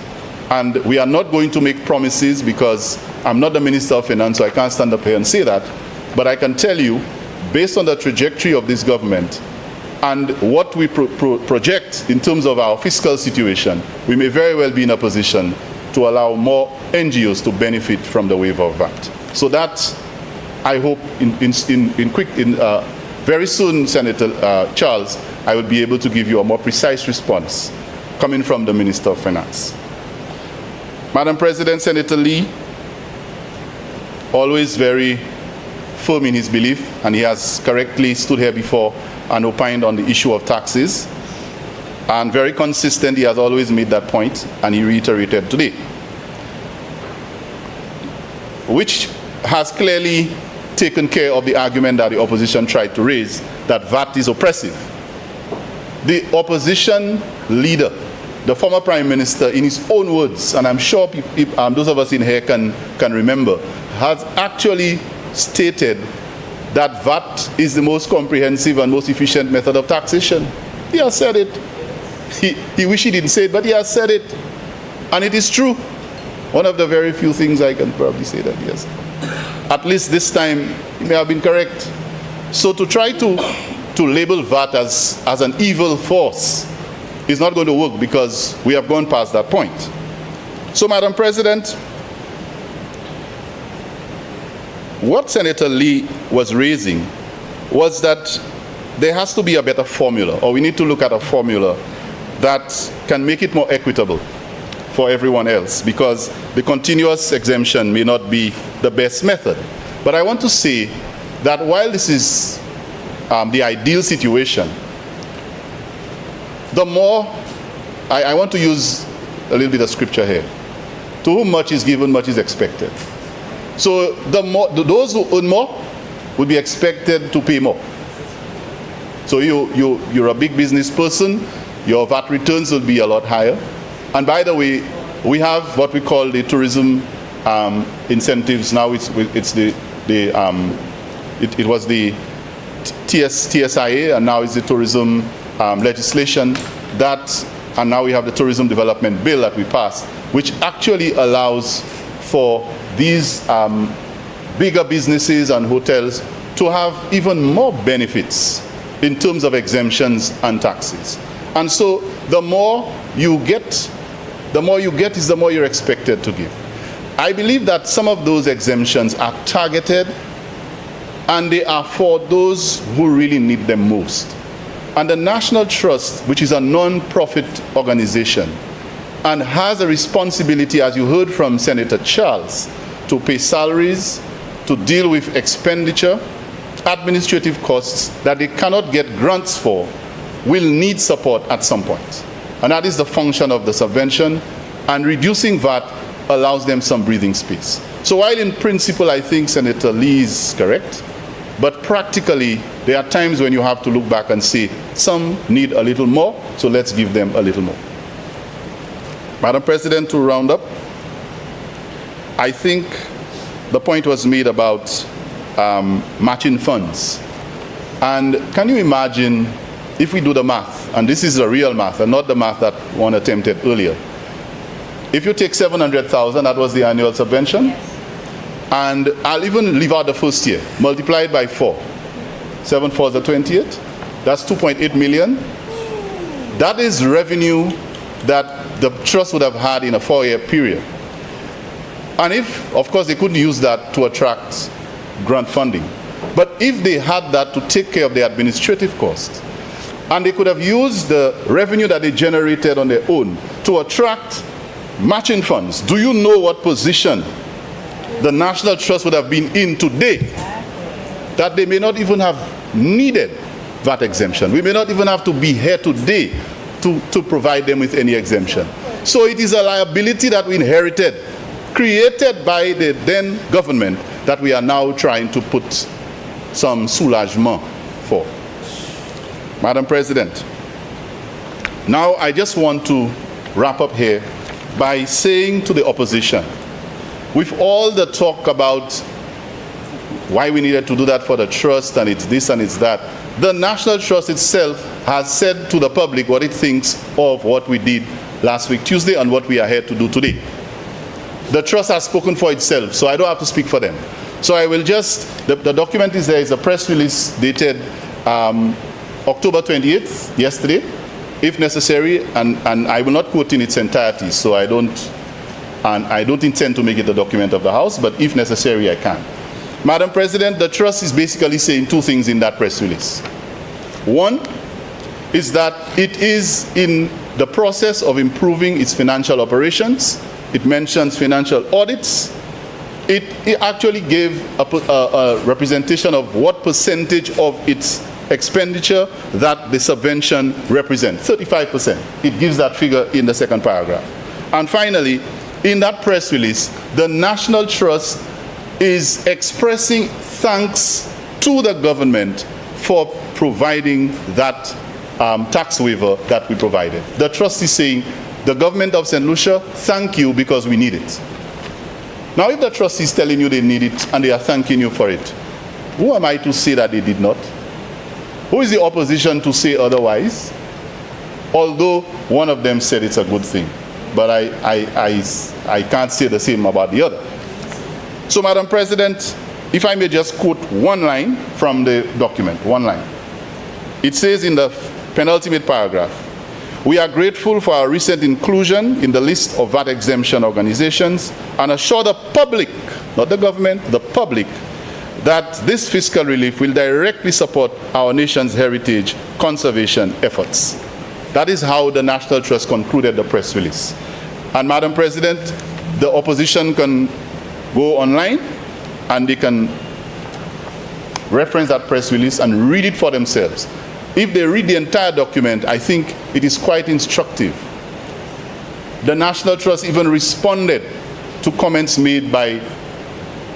And we are not going to make promises because I'm not the Minister of Finance, so I can't stand up here and say that. But I can tell you, based on the trajectory of this government and what we project in terms of our fiscal situation, we may very well be in a position to allow more NGOs to benefit from the waiver of VAT. So that, I hope, very soon, Senator Charles, I will be able to give you a more precise response coming from the Minister of Finance. Madam President, Senator Lee, always very firm in his belief, and he has correctly stood here before and opined on the issue of taxes. And very consistent, he has always made that point, and he reiterated today, which has clearly taken care of the argument that the opposition tried to raise, that VAT is oppressive. The opposition leader, the former Prime Minister, in his own words, and I'm sure those of us in here can remember, has actually stated that VAT is the most comprehensive and most efficient method of taxation. He has said it. He wished he didn't say it, but he has said it. And it is true. One of the very few things I can probably say that he has. At least this time, he may have been correct. So to try to label VAT as an evil force is not going to work because we have gone past that point. So, Madam President, what Senator Lee was raising was that there has to be a better formula, or we need to look at a formula that can make it more equitable for everyone else, because the continuous exemption may not be the best method. But I want to say that while this is the ideal situation, the more, I want to use a little bit of scripture here. To whom much is given, much is expected. So the more, those who earn more would be expected to pay more. So you're a big business person, your VAT returns will be a lot higher. And by the way, we have what we call the tourism incentives. Now it was the TSIA, and now it's the tourism legislation that, and now we have the tourism development bill that we passed, which actually allows for these bigger businesses and hotels to have even more benefits in terms of exemptions and taxes. And so the more you get is the more you're expected to give. I believe that some of those exemptions are targeted and they are for those who really need them most. And the National Trust, which is a non-profit organization and has a responsibility, as you heard from Senator Charles, to pay salaries, to deal with expenditure, administrative costs that they cannot get grants for, will need support at some point. And that is the function of the subvention, and reducing VAT allows them some breathing space. So while in principle I think Senator Lee is correct, but practically there are times when you have to look back and say, some need a little more, so let's give them a little more. Madam President, to round up, I think the point was made about matching funds. And can you imagine if we do the math, and this is the real math and not the math that one attempted earlier. If you take 700,000, that was the annual subvention, yes. And I'll even leave out the first year, multiply it by 4. 7 4s are 28. That's 2.8 million. That is revenue that the trust would have had in a 4-year period. And if, of course, they couldn't use that to attract grant funding. But if they had that to take care of the administrative costs, and they could have used the revenue that they generated on their own to attract matching funds, do you know what position the National Trust would have been in today? That they may not even have needed VAT exemption. We may not even have to be here today to provide them with any exemption. So it is a liability that we inherited, created by the then government, that we are now trying to put some soulagement for. Madam President, now I just want to wrap up here by saying to the opposition, with all the talk about why we needed to do that for the trust, and it's this and it's that, the National Trust itself has said to the public what it thinks of what we did last week Tuesday and what we are here to do today. The trust has spoken for itself, so I don't have to speak for them. So I will just, the document is there, is a press release dated October 28th, yesterday, if necessary, and I will not quote in its entirety, so I don't intend to make it the document of the House, but if necessary, I can. Madam President, the trust is basically saying two things in that press release. One is that it is in the process of improving its financial operations. It mentions financial audits. It actually gave a representation of what percentage of its expenditure that the subvention represents, 35%. It gives that figure in the second paragraph. And finally, in that press release, the National Trust is expressing thanks to the government for providing that tax waiver that we provided. The trust is saying, the government of St. Lucia, thank you because we need it. Now, if the trust is telling you they need it and they are thanking you for it, who am I to say that they did not? Who is the opposition to say otherwise? Although one of them said it's a good thing, but I can't say the same about the other. So, Madam President, if I may just quote one line from the document, one line. It says in the penultimate paragraph, we are grateful for our recent inclusion in the list of VAT exemption organizations and assure the public, not the government, the public, that this fiscal relief will directly support our nation's heritage conservation efforts. That is how the National Trust concluded the press release. And Madam President, the opposition can go online and they can reference that press release and read it for themselves. If they read the entire document, I think it is quite instructive. The National Trust even responded to comments made by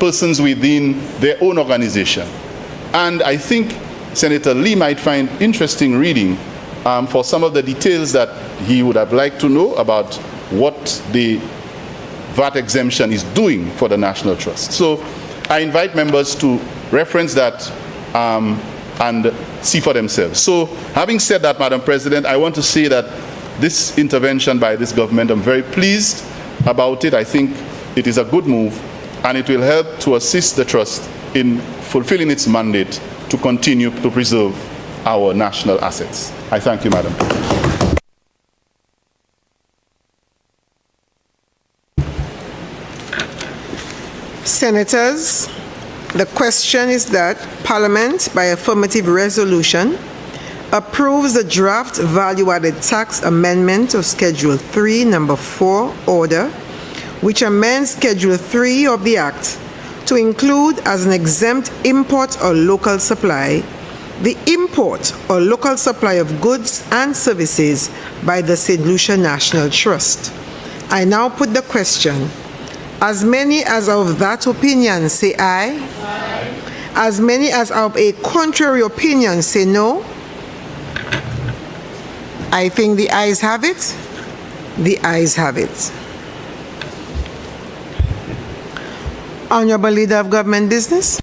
persons within their own organization. And I think Senator Lee might find interesting reading for some of the details that he would have liked to know about what the VAT exemption is doing for the National Trust. So I invite members to reference that and see for themselves. So having said that, Madam President, I want to say that this intervention by this government, I'm very pleased about it. I think it is a good move, and it will help to assist the trust in fulfilling its mandate to continue to preserve our national assets. I thank you, Madam. Senators, the question is that Parliament, by affirmative resolution, approves the draft value-added tax amendment of Schedule 3, Number 4, Order, which amends Schedule 3 of the Act to include as an exempt import or local supply the import or local supply of goods and services by the St. Lucia National Trust. I now put the question. As many as are of that opinion say aye. Aye. As many as are of a contrary opinion say no. I think the ayes have it. The ayes have it. Honorable Leader of Government Business.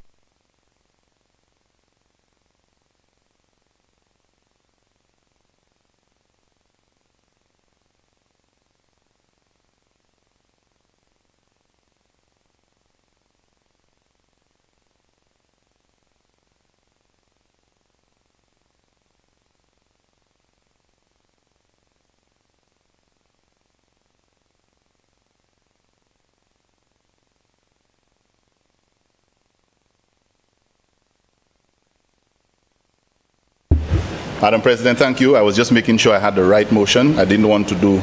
Madam President, thank you. I was just making sure I had the right motion. I didn't want to do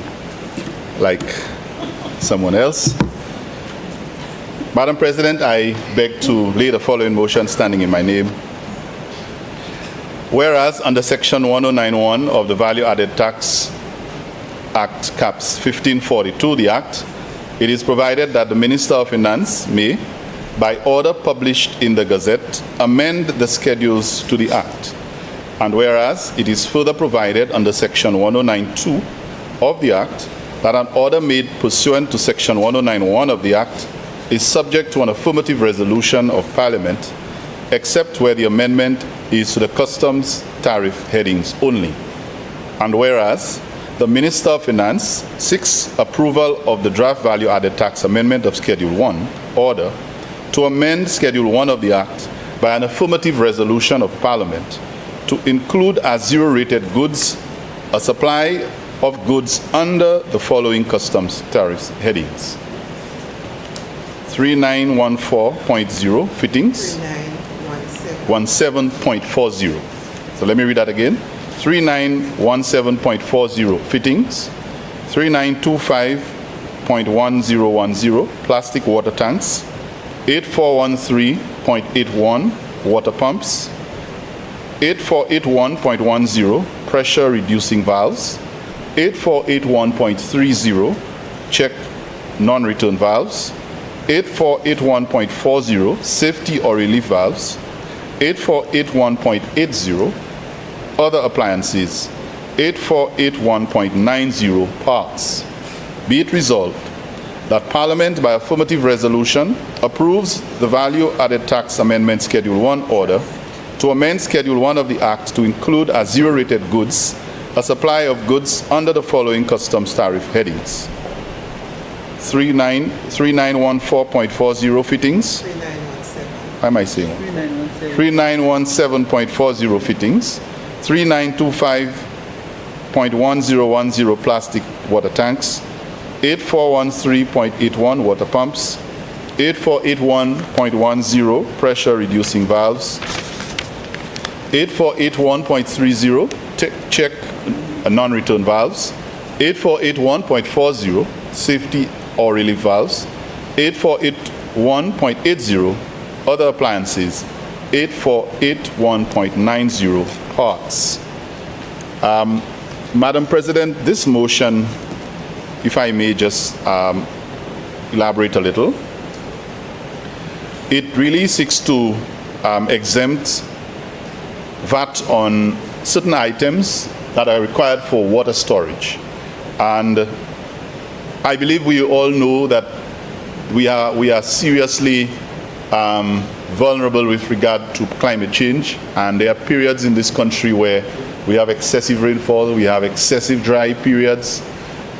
like someone else. Madam President, I beg to lay the following motion standing in my name. Whereas under Section 1091 of the Value Added Tax Act, Caps 1542, the Act, it is provided that the Minister of Finance may, by order published in the Gazette, amend the schedules to the Act. And whereas it is further provided under Section 1092 of the Act that an order made pursuant to Section 1091 of the Act is subject to an affirmative resolution of Parliament, except where the amendment is to the customs tariff headings only. And whereas the Minister of Finance seeks approval of the draft value added tax amendment of Schedule 1 order to amend Schedule 1 of the Act by an affirmative resolution of Parliament to include as zero-rated goods a supply of goods under the following customs tariffs headings: 3914.0 fittings, 17.40. So let me read that again. 3917.40 fittings, 3925.1010 plastic water tanks, 8413.81 water pumps, 8481.10 pressure reducing valves, 8481.30 check non-return valves, 8481.40 safety or relief valves, 8481.80 other appliances, 8481.90 parts. Be it resolved that Parliament by affirmative resolution approves the Value Added Tax Amendment Schedule 1 order to amend Schedule 1 of the Act to include as zero-rated goods a supply of goods under the following customs tariff headings: 3914.40 fittings. 3917. How am I saying? 3917.40 fittings. 3925.1010 plastic water tanks. 8413.81 water pumps. 8481.10 pressure reducing valves. 8481.30 check non-return valves. 8481.40 safety or relief valves. 8481.80 other appliances. 8481.90 parts. Madam President, this motion, if I may just elaborate a little, it really seeks to exempt VAT on certain items that are required for water storage. And I believe we all know that we are seriously vulnerable with regard to climate change, and there are periods in this country where we have excessive rainfall, we have excessive dry periods,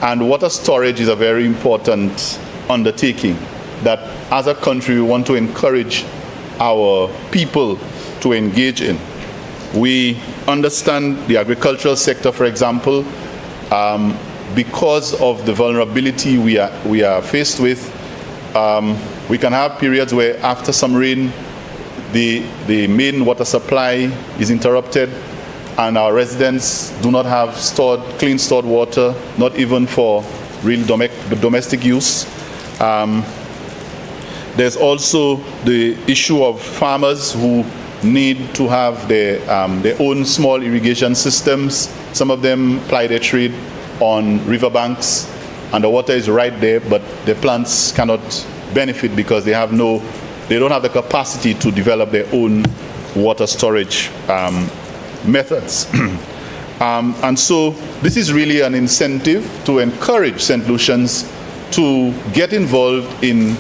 and water storage is a very important undertaking that as a country we want to encourage our people to engage in. We understand the agricultural sector, for example, because of the vulnerability we are faced with. We can have periods where after some rain, the main water supply is interrupted, and our residents do not have clean stored water, not even for real domestic use. There's also the issue of farmers who need to have their own small irrigation systems. Some of them ply their trade on riverbanks, and the water is right there, but the plants cannot benefit because they don't have the capacity to develop their own water storage methods. And so this is really an incentive to encourage St. Lucians to get involved in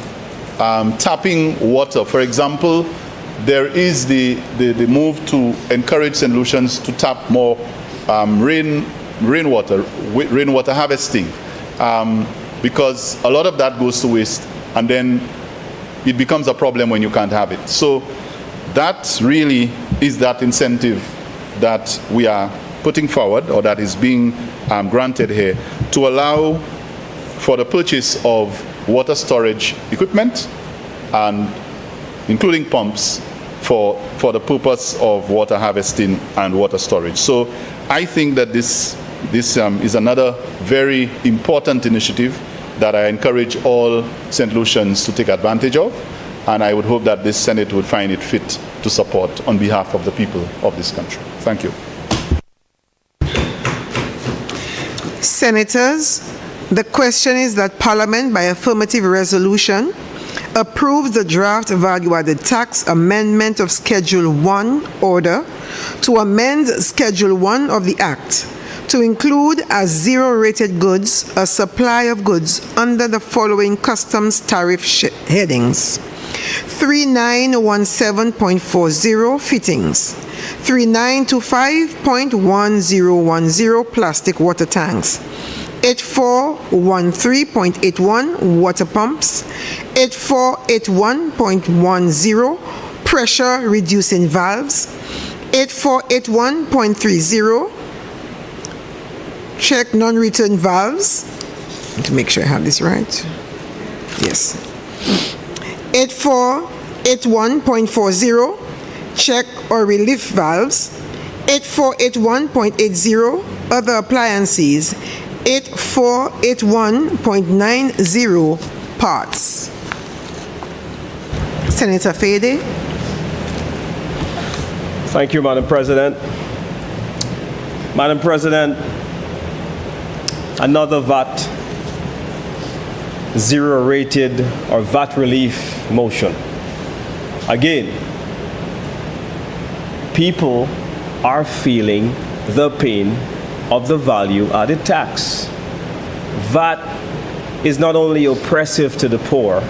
tapping water. For example, there is the move to encourage St. Lucians to tap more rainwater harvesting, because a lot of that goes to waste, and then it becomes a problem when you can't have it. So that really is that incentive that we are putting forward, or that is being granted here, to allow for the purchase of water storage equipment, and including pumps for the purpose of water harvesting and water storage. So I think that this is another very important initiative that I encourage all St. Lucians to take advantage of, and I would hope that this Senate would find it fit to support on behalf of the people of this country. Thank you. Senators, the question is that Parliament, by affirmative resolution, approves the draft value-added tax amendment of Schedule 1 order to amend Schedule 1 of the Act to include as zero-rated goods a supply of goods under the following customs tariff headings: 3917.40 fittings, 3925.1010 plastic water tanks, 8413.81 water pumps, 8481.10 pressure reducing valves, 8481.30 check non-return valves. To make sure I have this right. Yes. 8481.40 check or relief valves, 8481.80 other appliances, 8481.90 parts. Senator Fede. Thank you, Madam President. Madam President, another VAT zero-rated or VAT relief motion. Again, people are feeling the pain of the value-added tax. VAT is not only oppressive to the poor,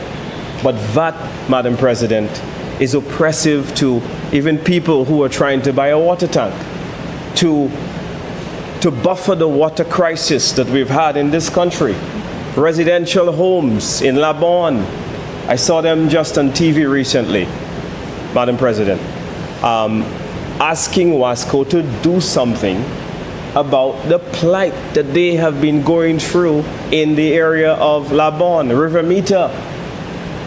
but VAT, Madam President, is oppressive to even people who are trying to buy a water tank, to buffer the water crisis that we've had in this country. Residential homes in Labon, I saw them just on TV recently, Madam President, asking WASCO to do something about the plight that they have been going through in the area of Labon, River Mita,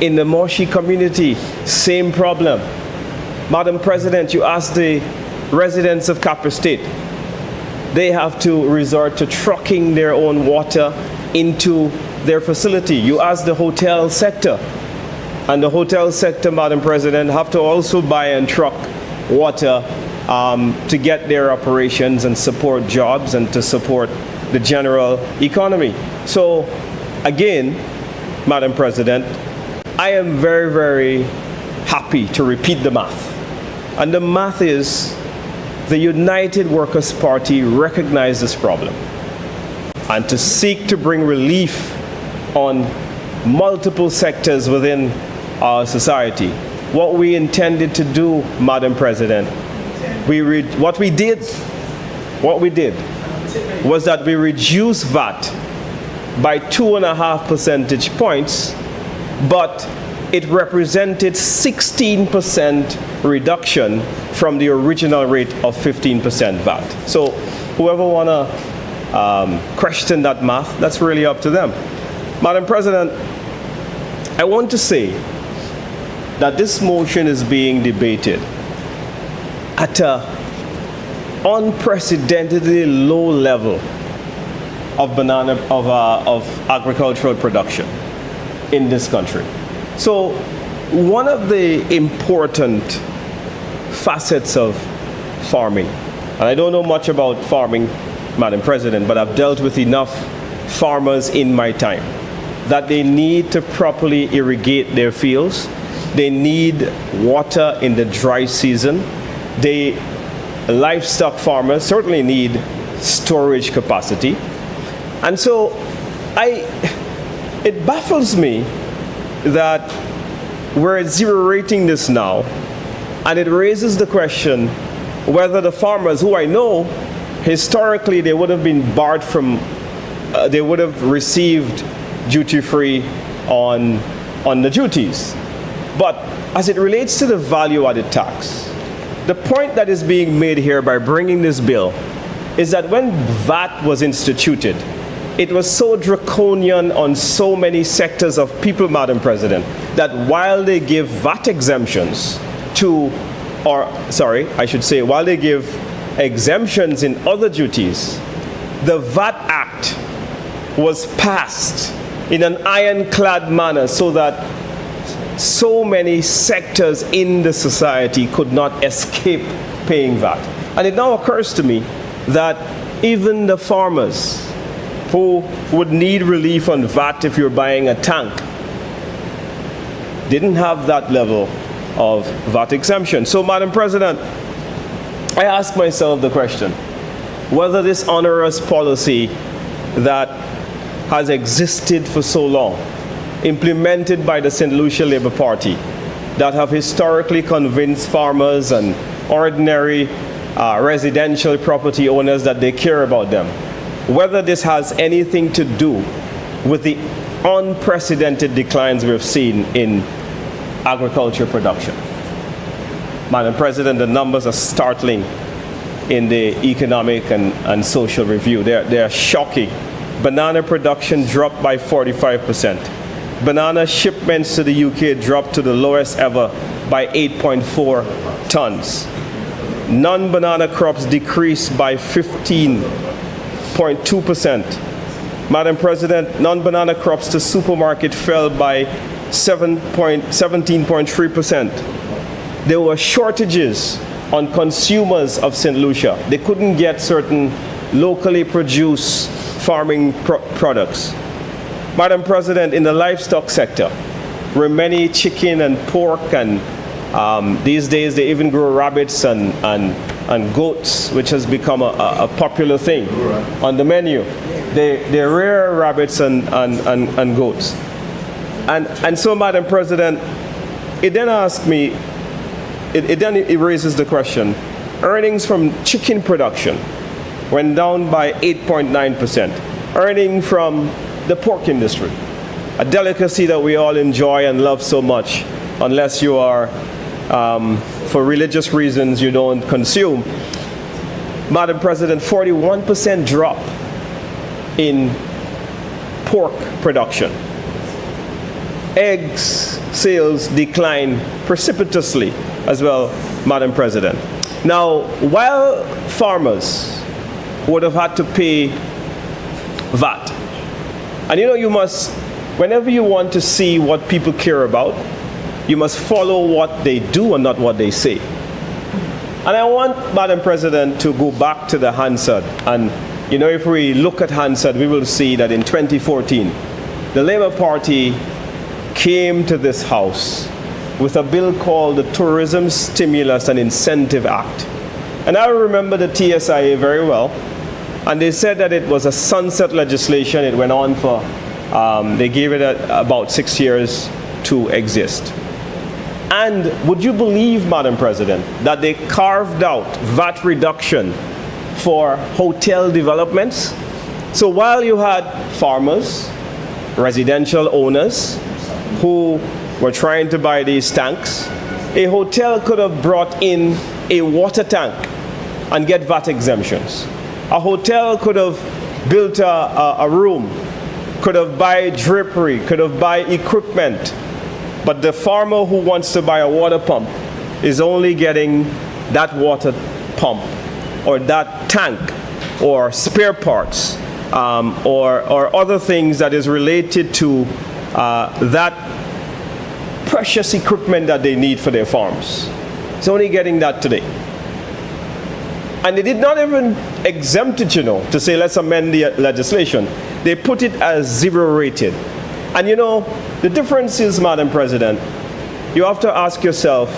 in the Moshi community, same problem. Madam President, you ask the residents of Copper State, they have to resort to trucking their own water into their facility. You ask the hotel sector, and the hotel sector, Madam President, have to also buy and truck water to get their operations and support jobs and to support the general economy. So again, Madam President, I am very, very happy to repeat the math. And the math is the United Workers' Party recognized this problem and to seek to bring relief on multiple sectors within our society. What we intended to do, Madam President, what we did was that we reduced VAT by 2.5 percentage points, but it represented 16% reduction from the original rate of 15% VAT. So whoever want to question that math, that's really up to them. Madam President, I want to say that this motion is being debated at an unprecedentedly low level of agricultural production in this country. So one of the important facets of farming, and I don't know much about farming, Madam President, but I've dealt with enough farmers in my time, that they need to properly irrigate their fields. They need water in the dry season. Livestock farmers certainly need storage capacity. And so it baffles me that we're zero rating this now, and it raises the question whether the farmers, who I know historically they would have been barred from, they would have received duty-free on the duties. But as it relates to the value-added tax, the point that is being made here by bringing this bill is that when VAT was instituted, it was so draconian on so many sectors of people, Madam President, that while they give VAT exemptions while they give exemptions in other duties, the VAT Act was passed in an ironclad manner so that so many sectors in the society could not escape paying VAT. And it now occurs to me that even the farmers who would need relief on VAT if you're buying a tank didn't have that level of VAT exemption. So, Madam President, I ask myself the question, whether this onerous policy that has existed for so long, implemented by the St. Lucia Labour Party, that have historically convinced farmers and ordinary residential property owners that they care about them, whether this has anything to do with the unprecedented declines we've seen in agriculture production. Madam President, the numbers are startling in the economic and social review. They are shocking. Banana production dropped by 45%. Banana shipments to the UK dropped to the lowest ever by 8.4 tons. Non-banana crops decreased by 15.2%. Madam President, non-banana crops to supermarket fell by 17.3%. There were shortages on consumers of St. Lucia. They couldn't get certain locally produced farming products. Madam President, in the livestock sector, where many chicken and pork and these days they even grow rabbits and goats, which has become a popular thing on the menu. They rear rabbits and goats. And so, Madam President, it then asks me, it raises the question, earnings from chicken production went down by 8.9%. Earning from the pork industry, a delicacy that we all enjoy and love so much, unless you are, for religious reasons, you don't consume. Madam President, 41% drop in pork production. Eggs sales declined precipitously as well, Madam President. Now, while farmers would have had to pay VAT, and you must, whenever you want to see what people care about, you must follow what they do and not what they say. And I want, Madam President, to go back to the Hansard. And, if we look at Hansard, we will see that in 2014, the Labour Party came to this House with a bill called the Tourism Stimulus and Incentive Act. And I remember the TSIA very well. And they said that it was a sunset legislation. It went on for, they gave it about 6 years to exist. And would you believe, Madam President, that they carved out VAT reduction for hotel developments? So while you had farmers, residential owners, who were trying to buy these tanks, a hotel could have brought in a water tank and get VAT exemptions. A hotel could have built a room, could have buy drapery, could have buy equipment. But the farmer who wants to buy a water pump is only getting that water pump or that tank or spare parts or other things that is related to that precious equipment that they need for their farms. It's only getting that today. And they did not even exempt it, to say let's amend the legislation. They put it as zero rated. And the difference is, Madam President, you have to ask yourself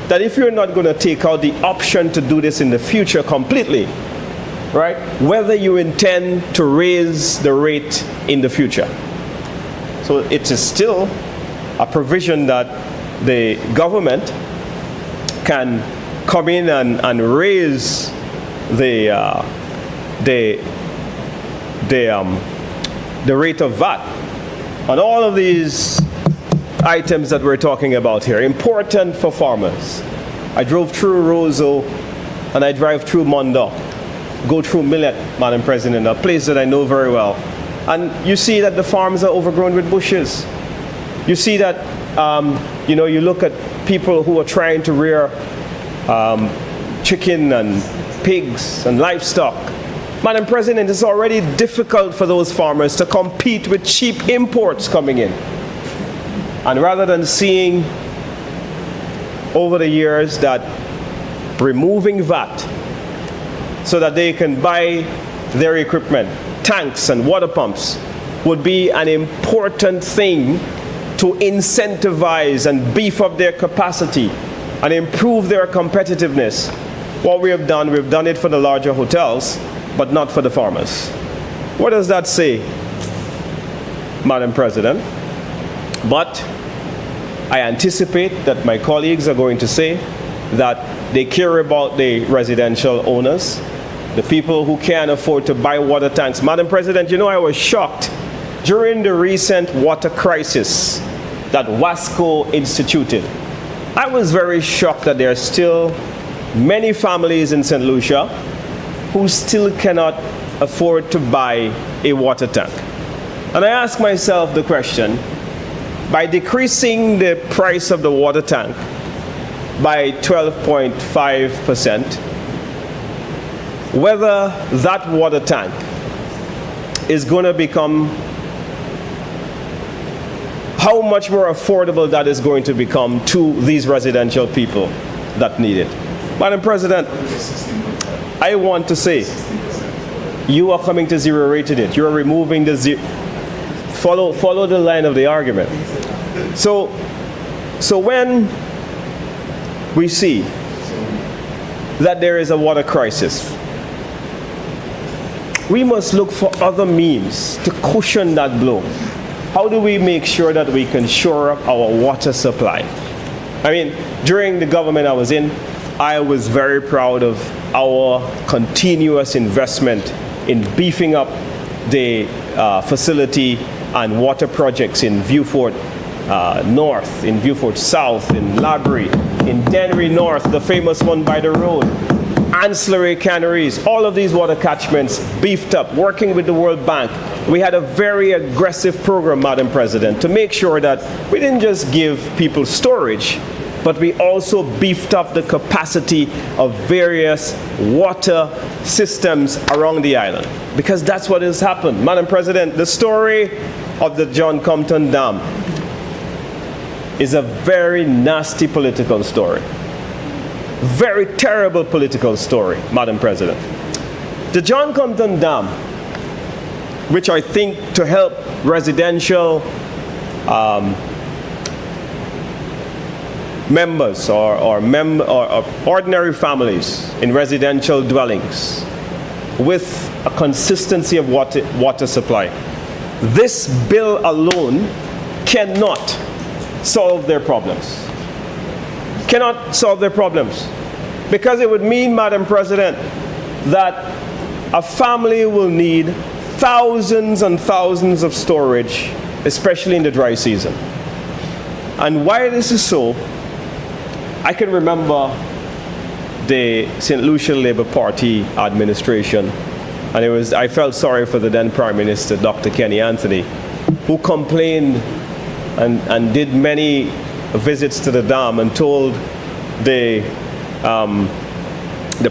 that if you're not going to take out the option to do this in the future completely, right, whether you intend to raise the rate in the future. So it is still a provision that the government can come in and raise the rate of VAT on all of these items that we're talking about here, important for farmers. I drove through Roseau and I drive through Mondo, go through Millet, Madam President, a place that I know very well. And you see that the farms are overgrown with bushes. You see that, you look at people who are trying to rear chicken and pigs and livestock, Madam President, it's already difficult for those farmers to compete with cheap imports coming in. And rather than seeing over the years that removing VAT so that they can buy their equipment, tanks and water pumps, would be an important thing to incentivize and beef up their capacity and improve their competitiveness. What we've done it for the larger hotels, but not for the farmers. What does that say, Madam President? But I anticipate that my colleagues are going to say that they care about the residential owners, the people who can't afford to buy water tanks. Madam President, you know, I was shocked during the recent water crisis that WASCO instituted. I was very shocked that there are still many families in St. Lucia who still cannot afford to buy a water tank. And I ask myself the question, by decreasing the price of the water tank by 12.5%, whether that water tank is going to become, how much more affordable that is going to become to these residential people that need it. Madam President, I want to say, you are coming to zero rated it. You are removing the zero. Follow the line of the argument. So when we see that there is a water crisis, we must look for other means to cushion that blow. How do we make sure that we can shore up our water supply? I mean, during the government I was in, I was very proud of our continuous investment in beefing up the facility and water projects in Viewfort North, in Viewfort South, in Labrie, in Dennery North, the famous one by the road, ancillary canneries, all of these water catchments beefed up, working with the World Bank. We had a very aggressive program, Madam President, to make sure that we didn't just give people storage, but we also beefed up the capacity of various water systems around the island. Because that's what has happened. Madam President, the story of the John Compton Dam is a very nasty political story. Very terrible political story, Madam President. The John Compton Dam, which I think to help residential members or ordinary families in residential dwellings with a consistency of water supply. This bill alone cannot solve their problems. Cannot solve their problems. Because it would mean, Madam President, that a family will need thousands and thousands of storage, especially in the dry season. And why this is so, I can remember the St. Lucia Labour Party administration, and I felt sorry for the then Prime Minister, Dr. Kenny Anthony, who complained and did many visits to the dam and told the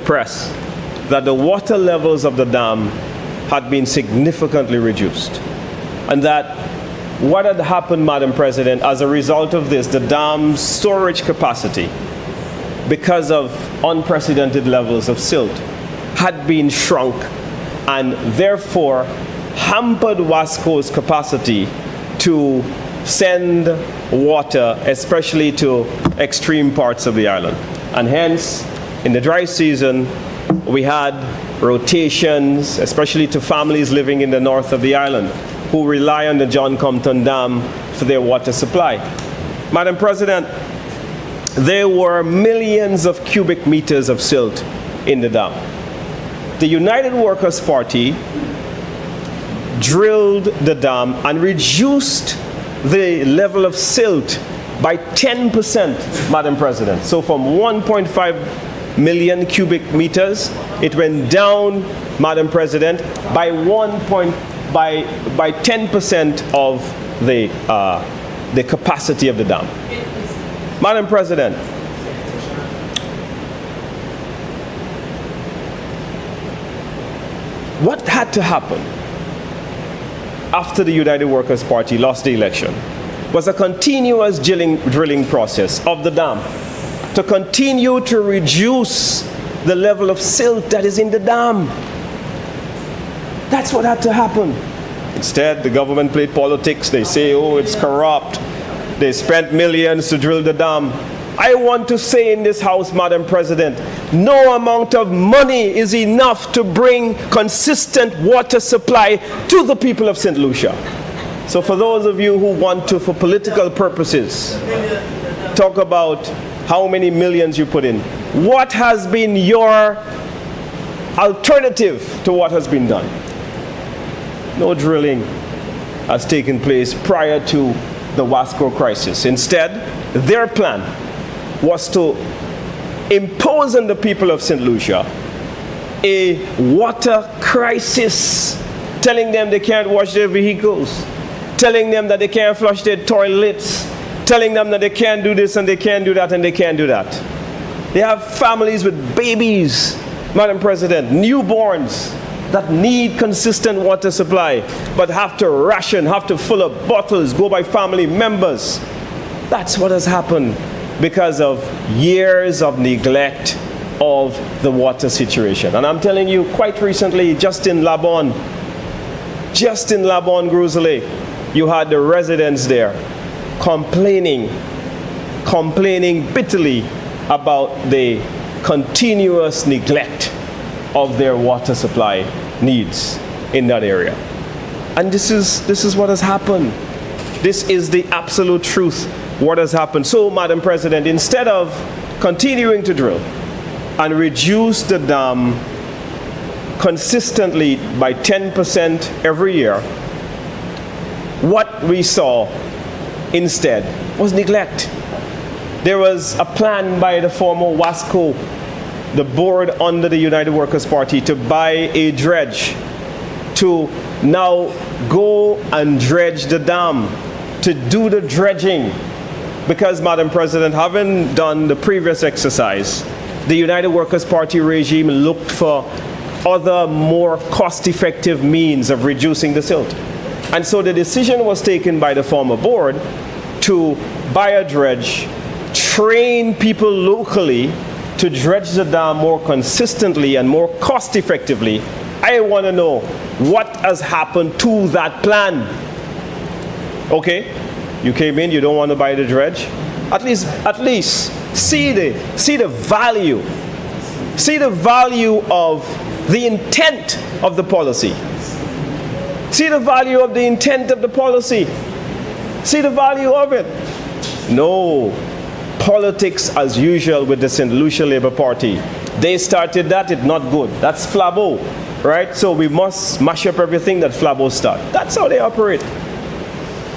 press that the water levels of the dam had been significantly reduced, and that what had happened, Madam President, as a result of this, the dam's storage capacity, because of unprecedented levels of silt, had been shrunk and therefore hampered WASCO's capacity to send water, especially to extreme parts of the island. And hence, in the dry season, we had rotations, especially to families living in the north of the island, who rely on the John Compton Dam for their water supply. Madam President, there were millions of cubic meters of silt in the dam. The United Workers' Party drilled the dam and reduced the level of silt by 10%, Madam President. So from 1.5 million cubic meters, it went down, Madam President, by 10% of the capacity of the dam. Madam President, What had to happen after the United Workers' Party lost the election was a continuous drilling process of the dam to continue to reduce the level of silt that is in the dam. That's what had to happen. Instead, the government played politics. They say, oh, it's corrupt. They spent millions to drill the dam. I want to say in this House, Madam President, no amount of money is enough to bring consistent water supply to the people of St. Lucia. So for those of you who want to, for political purposes, talk about how many millions you put in, what has been your alternative to what has been done? No drilling has taken place prior to the Wasco crisis. Instead, their plan was to impose on the people of St. Lucia a water crisis, telling them they can't wash their vehicles, telling them that they can't flush their toilets, telling them that they can't do this and they can't do that and they can't do that. They have families with babies, Madam President, newborns that need consistent water supply, but have to ration, have to fill up bottles, go by family members. That's what has happened because of years of neglect of the water situation. And I'm telling you, quite recently, just in Labon, Gruzele, you had the residents there complaining bitterly about the continuous neglect of their water supply needs in that area. And this is what has happened. This is the absolute truth, what has happened. So, Madam President, instead of continuing to drill and reduce the dam consistently by 10% every year, what we saw instead was neglect. There was a plan by the former Wasco, the board under the United Workers' Party, to buy a dredge, to now go and dredge the dam, to do the dredging. Because, Madam President, having done the previous exercise, the United Workers' Party regime looked for other more cost-effective means of reducing the silt. And so the decision was taken by the former board to buy a dredge, train people locally to dredge the dam more consistently and more cost-effectively. I want to know what has happened to that plan. Okay, you came in, you don't want to buy the dredge. At least see the value. See the value of the intent of the policy. See the value of the intent of the policy. See the value of it. No. Politics as usual with the St. Lucia Labour Party. They started that, it's not good. That's Flabo, right? So we must mash up everything that Flabo started. That's how they operate.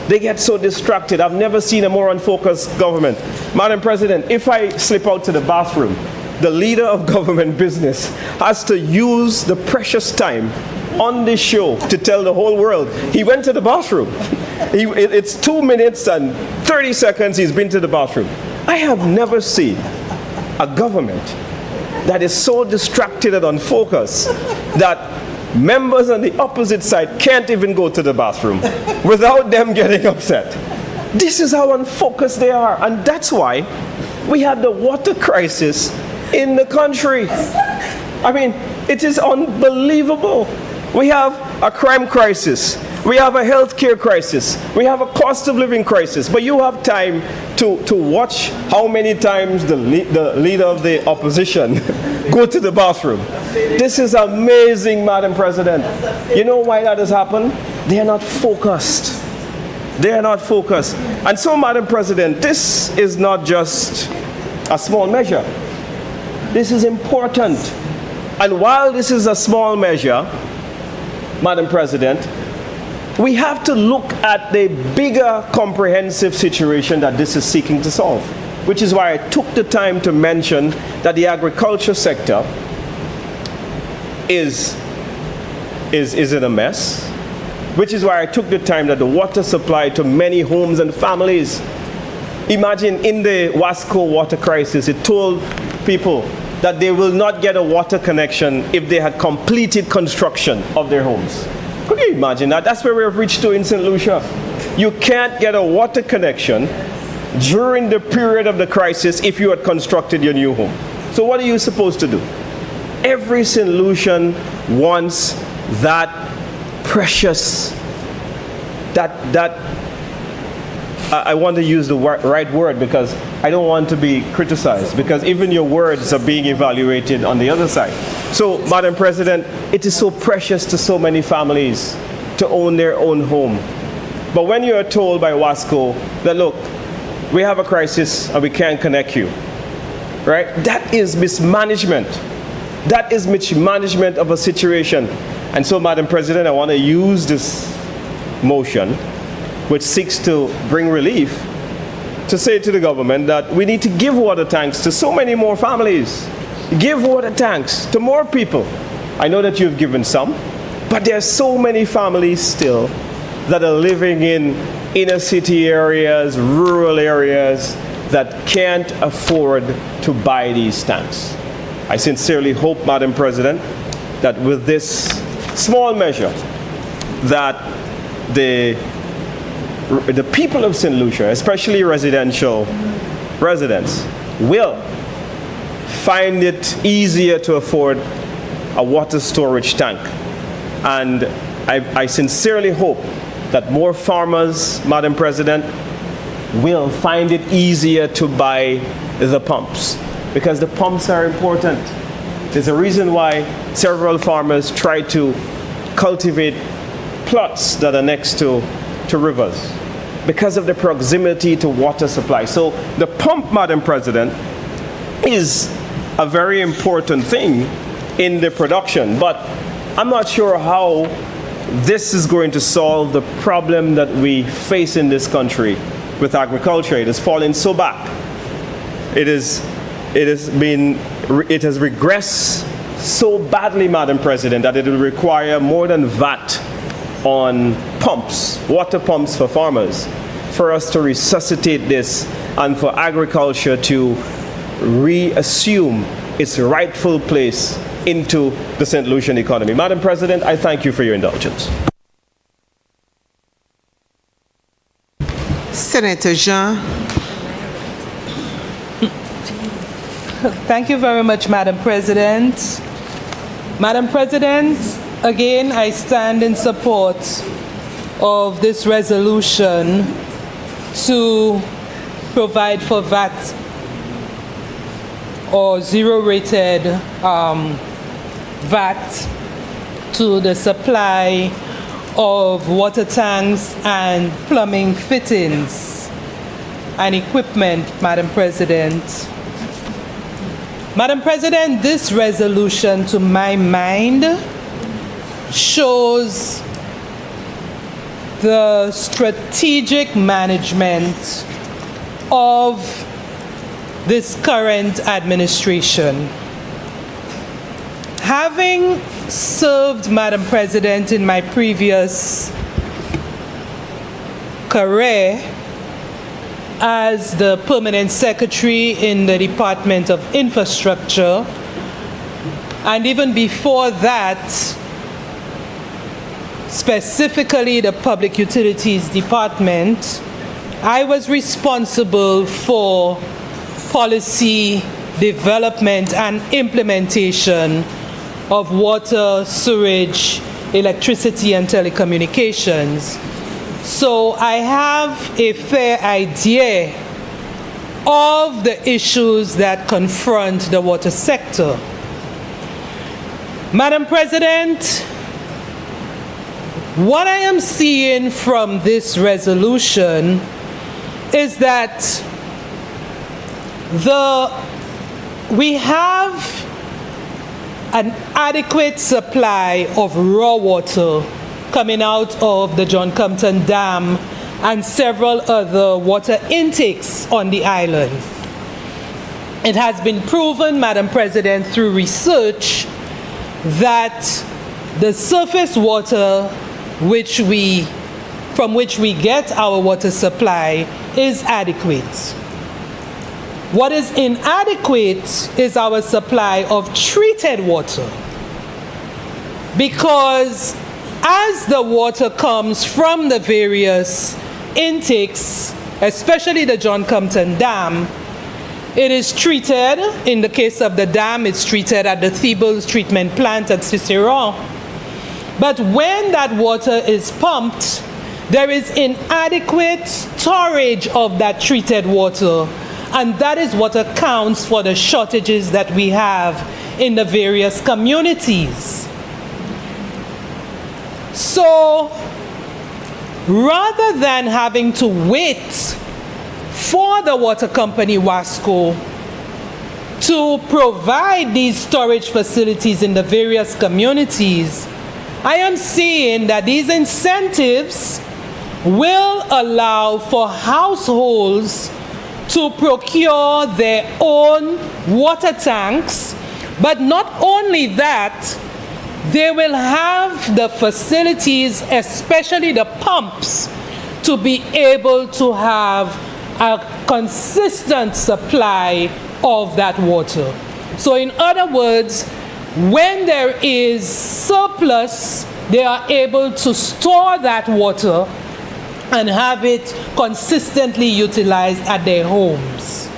They get so distracted. I've never seen a more unfocused government. Madam President, if I slip out to the bathroom, the leader of government business has to use the precious time on this show to tell the whole world he went to the bathroom. It's 2 minutes and 30 seconds he's been to the bathroom. I have never seen a government that is so distracted and unfocused that members on the opposite side can't even go to the bathroom without them getting upset. This is how unfocused they are, and that's why we had the water crisis in the country. I mean, it is unbelievable. We have a crime crisis. We have a healthcare crisis. We have a cost of living crisis. But you have time to watch how many times the leader of the opposition go to the bathroom. This is amazing, Madam President. You know why that has happened? They are not focused. They are not focused. And so, Madam President, this is not just a small measure. This is important. And while this is a small measure, Madam President, we have to look at the bigger comprehensive situation that this is seeking to solve, which is why I took the time to mention that the agriculture sector is in a mess, which is why I took the time that the water supply to many homes and families. Imagine in the Wasco water crisis, it told people that they will not get a water connection if they had completed construction of their homes. Could you imagine that? That's where we have reached to in St. Lucia. You can't get a water connection during the period of the crisis if you had constructed your new home. So what are you supposed to do? Every St. Lucian wants that precious, I want to use the right word because I don't want to be criticized, because even your words are being evaluated on the other side. So, Madam President, it is so precious to so many families to own their own home. But when you are told by WASCO that, look, we have a crisis and we can't connect you, right? That is mismanagement. That is mismanagement of a situation. And so, Madam President, I want to use this motion, which seeks to bring relief, to say to the government that we need to give water tanks to so many more families. Give water tanks to more people. I know that you've given some, but there are so many families still that are living in inner city areas, rural areas, that can't afford to buy these tanks. I sincerely hope, Madam President, that with this small measure, that the people of St. Lucia, especially residential residents, will find it easier to afford a water storage tank. And I sincerely hope that more farmers, Madam President, will find it easier to buy the pumps, because the pumps are important. There's a reason why several farmers try to cultivate plots that are next to rivers, because of the proximity to water supply. So the pump, Madam President, is a very important thing in the production, but I'm not sure how this is going to solve the problem that we face in this country with agriculture. It has fallen so back. It has regressed so badly, Madam President, that it will require more than VAT on pumps, water pumps for farmers, for us to resuscitate this and for agriculture to reassume its rightful place into the St. Lucian economy. Madam President, I thank you for your indulgence. Senator Jean. Thank you very much, Madam President. Madam President, again, I stand in support of this resolution to provide for VAT or zero-rated VAT to the supply of water tanks and plumbing fittings and equipment, Madam President. Madam President, this resolution, to my mind, shows the strategic management of this current administration. Having served, Madam President, in my previous career as the Permanent Secretary in the Department of Infrastructure, and even before that, specifically the Public Utilities Department, I was responsible for policy development and implementation of water, sewage, electricity, and telecommunications. So I have a fair idea of the issues that confront the water sector. Madam President, what I am seeing from this resolution is that we have an adequate supply of raw water coming out of the John Compton Dam and several other water intakes on the island. It has been proven, Madam President, through research that the surface water from which we get our water supply is adequate. What is inadequate is our supply of treated water. Because as the water comes from the various intakes, especially the John Compton Dam, it is treated. In the case of the dam, it's treated at the Thebes treatment plant at Ciceron. But when that water is pumped, there is inadequate storage of that treated water. And that is what accounts for the shortages that we have in the various communities. So, rather than having to wait for the water company Wasco to provide these storage facilities in the various communities, I am seeing that these incentives will allow for households to procure their own water tanks, but not only that, they will have the facilities, especially the pumps, to be able to have a consistent supply of that water. So in other words, when there is surplus, they are able to store that water and have it consistently utilized at their homes.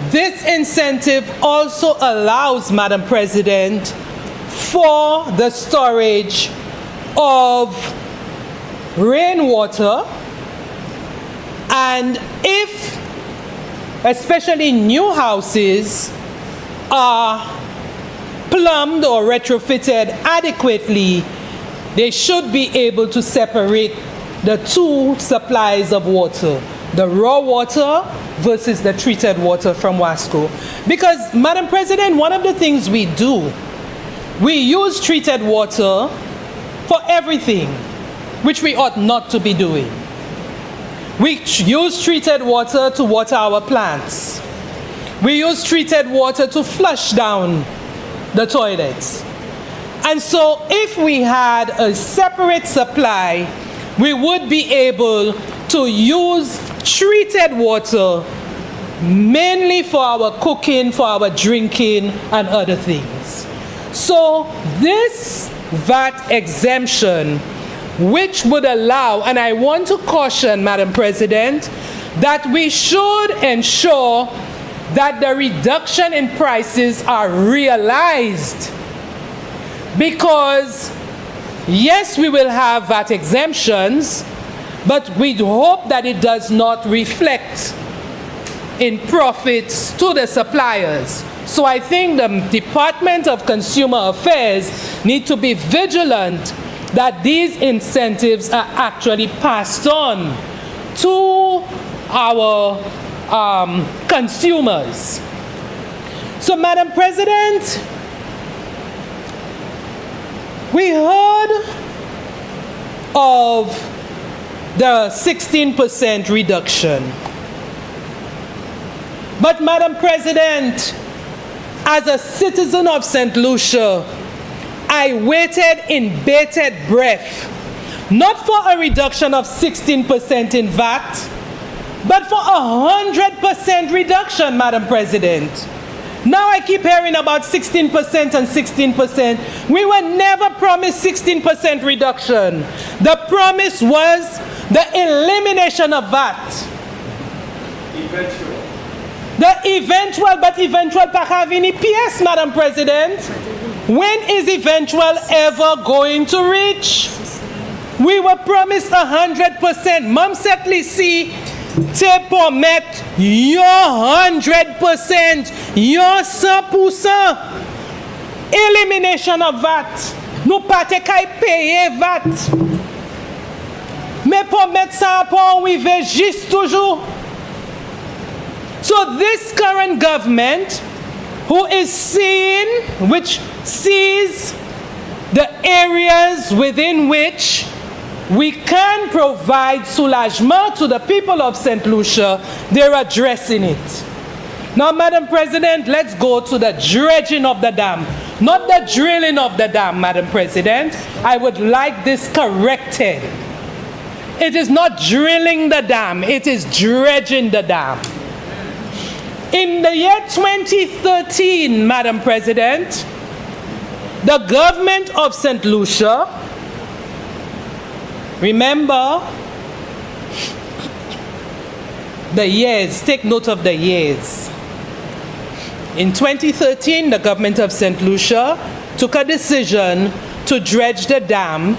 This incentive also allows, Madam President, for the storage of rainwater, and if especially new houses are plumbed or retrofitted adequately, they should be able to separate the two supplies of water, the raw water versus the treated water from Wasco. Because, Madam President, one of the things we do, we use treated water for everything, which we ought not to be doing. We use treated water to water our plants. We use treated water to flush down the toilets. And so if we had a separate supply, we would be able to use treated water mainly for our cooking, for our drinking, and other things. So this VAT exemption, which would allow, and I want to caution, Madam President, that we should ensure that the reduction in prices are realized. Because, yes, we will have VAT exemptions, but we hope that it does not reflect in profits to the suppliers. So I think the Department of Consumer Affairs need to be vigilant that these incentives are actually passed on to our consumers. So, Madam President, we heard of the 16% reduction. But, Madam President, as a citizen of St. Lucia, I waited in bated breath, not for a reduction of 16% in VAT, but for 100% reduction, Madam President. Now I keep hearing about 16% and 16%. We were never promised 16% reduction. The promise was the elimination of VAT. But eventual pa have any PS, Madam President. When is eventual ever going to reach? We were promised 100%. Mam setli si te promet yo 100%, yo 100%. Elimination of VAT. Nou pa te kay paye VAT. Me promet sa pou wive jist toujou. So this current government, who is which sees the areas within which we can provide soulagement to the people of St. Lucia, they're addressing it. Now, Madam President, let's go to the dredging of the dam. Not the drilling of the dam, Madam President. I would like this corrected. It is not drilling the dam, it is dredging the dam. In the year 2013, Madam President, the government of St. Lucia, remember the years, take note of the years. In 2013, the government of St. Lucia took a decision to dredge the dam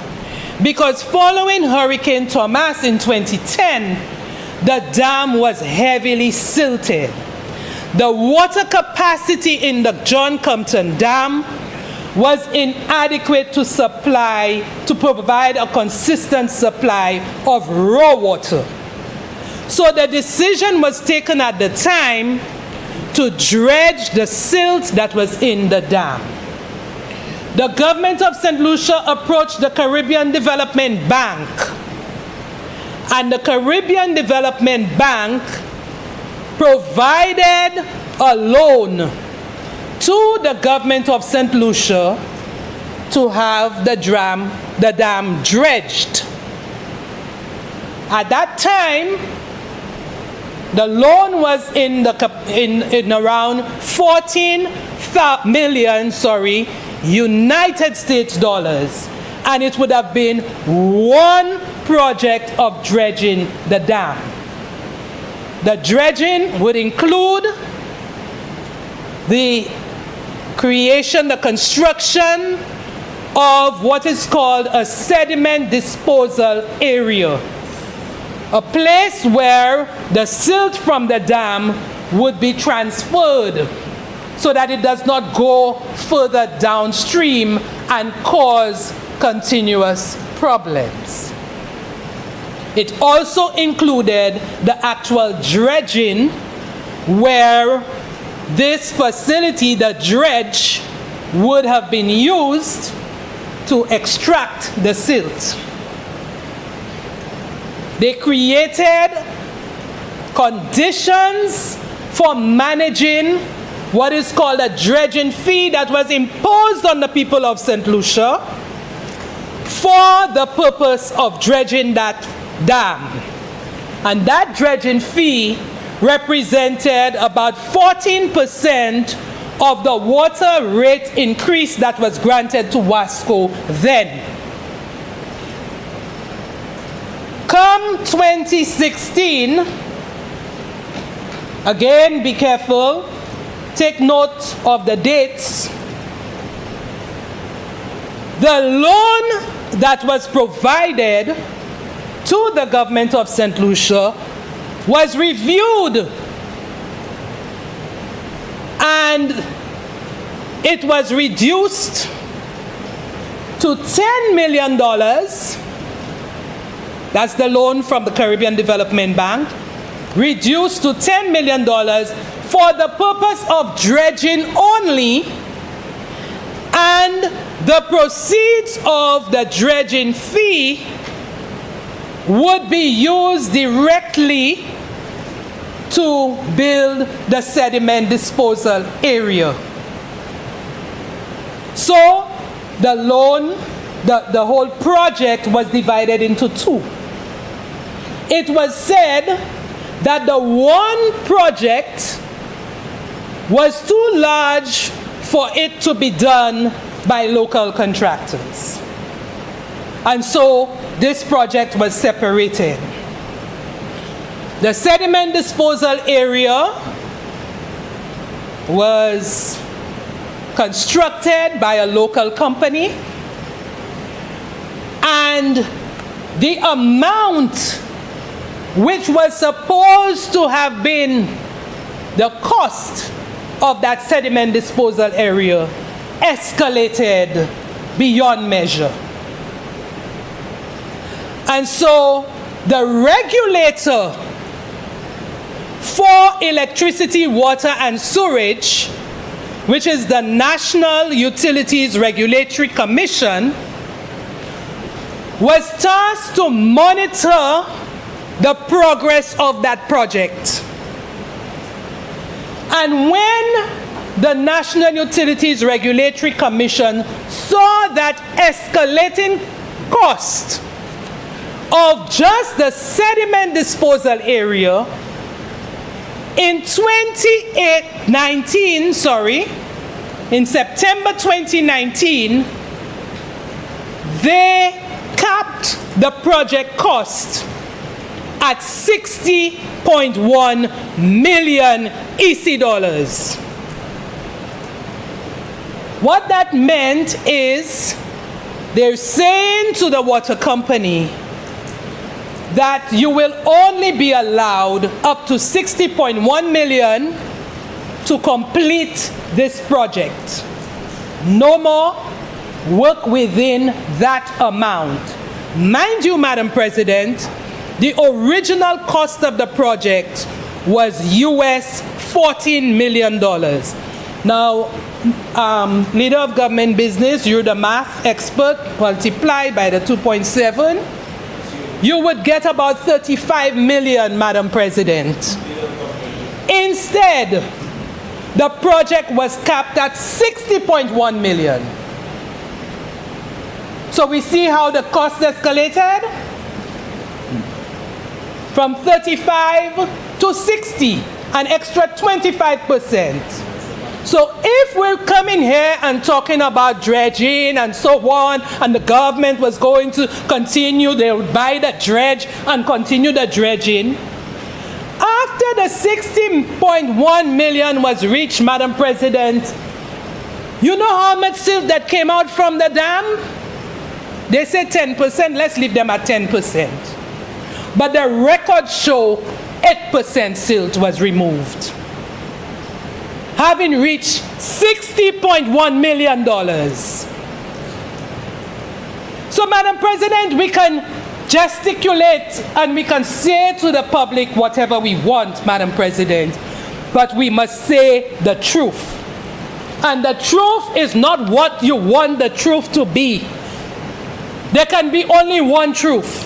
because following Hurricane Thomas in 2010, the dam was heavily silted. The water capacity in the John Compton Dam was inadequate to provide a consistent supply of raw water. So the decision was taken at the time to dredge the silt that was in the dam. The government of St. Lucia approached the Caribbean Development Bank, and the Caribbean Development Bank provided a loan to the government of St. Lucia to have the dam dredged. At that time, the loan was in around 14 million, United States dollars, and it would have been one project of dredging the dam. The dredging would include the construction of what is called a sediment disposal area, a place where the silt from the dam would be transferred so that it does not go further downstream and cause continuous problems. It also included the actual dredging, where this facility, the dredge, would have been used to extract the silt. They created conditions for managing what is called a dredging fee that was imposed on the people of St. Lucia for the purpose of dredging that dam. And that dredging fee represented about 14% of the water rate increase that was granted to Wasco then. Come 2016, again, be careful, take note of the dates. The loan that was provided to the government of St. Lucia was reviewed, and it was reduced to $10 million. That's the loan from the Caribbean Development Bank, reduced to $10 million for the purpose of dredging only, and the proceeds of the dredging fee would be used directly to build the sediment disposal area. So the loan, the whole project was divided into two. It was said that the one project was too large for it to be done by local contractors. And so this project was separated. The sediment disposal area was constructed by a local company, and the amount which was supposed to have been the cost of that sediment disposal area escalated beyond measure. And so the regulator for electricity, water, and sewerage, which is the National Utilities Regulatory Commission, was tasked to monitor the progress of that project. And when the National Utilities Regulatory Commission saw that escalating cost of just the sediment disposal area, In in September 2019, they capped the project cost at 60.1 million EC dollars. What that meant is they're saying to the water company that you will only be allowed up to 60.1 million to complete this project. No more, work within that amount. Mind you, Madam President, the original cost of the project was US $14 million. Now, leader of government business, you're the math expert, multiply by the 2.7, you would get about 35 million, Madam President. Instead, the project was capped at 60.1 million. So we see how the cost escalated from 35 to 60, an extra 25%. So if we're coming here and talking about dredging and so on, and the government was going to continue, they would buy the dredge and continue the dredging. After the 60.1 million was reached, Madam President, you know how much silt that came out from the dam? They said 10%, let's leave them at 10%. But the records show 8% silt was removed, having reached $60.1 million. So, Madam President, we can gesticulate and we can say to the public whatever we want, Madam President, but we must say the truth. And the truth is not what you want the truth to be. There can be only one truth.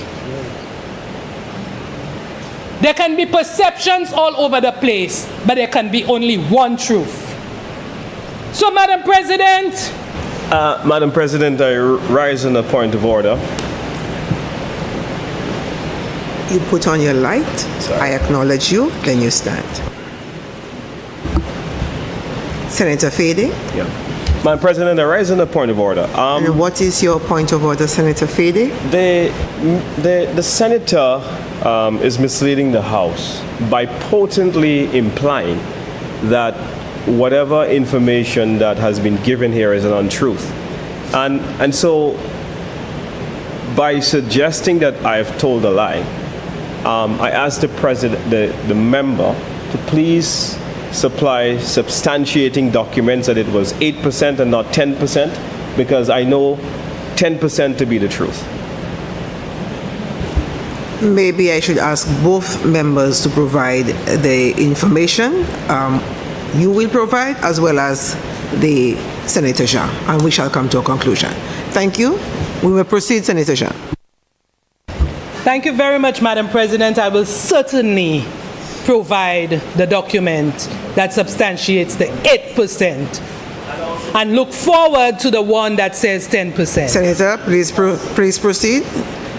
There can be perceptions all over the place, but there can be only one truth. So, Madam President. Madam President, I rise on a point of order. You put on your light. Sorry. I acknowledge you, then you stand. Senator Fede. Yeah. Madam President, I rise on a point of order. And what is your point of order, Senator Fede? The senator is misleading the House by potently implying that whatever information that has been given here is an untruth. And so by suggesting that I have told a lie, I asked the president, the member, to please supply substantiating documents that it was 8% and not 10%, because I know 10% to be the truth. Maybe I should ask both members to provide the information you will provide, as well as the Senator Jean, and we shall come to a conclusion. Thank you. We will proceed, Senator Jean. Thank you very much, Madam President. I will certainly provide the document that substantiates the 8% and look forward to the one that says 10%. Senator, please proceed.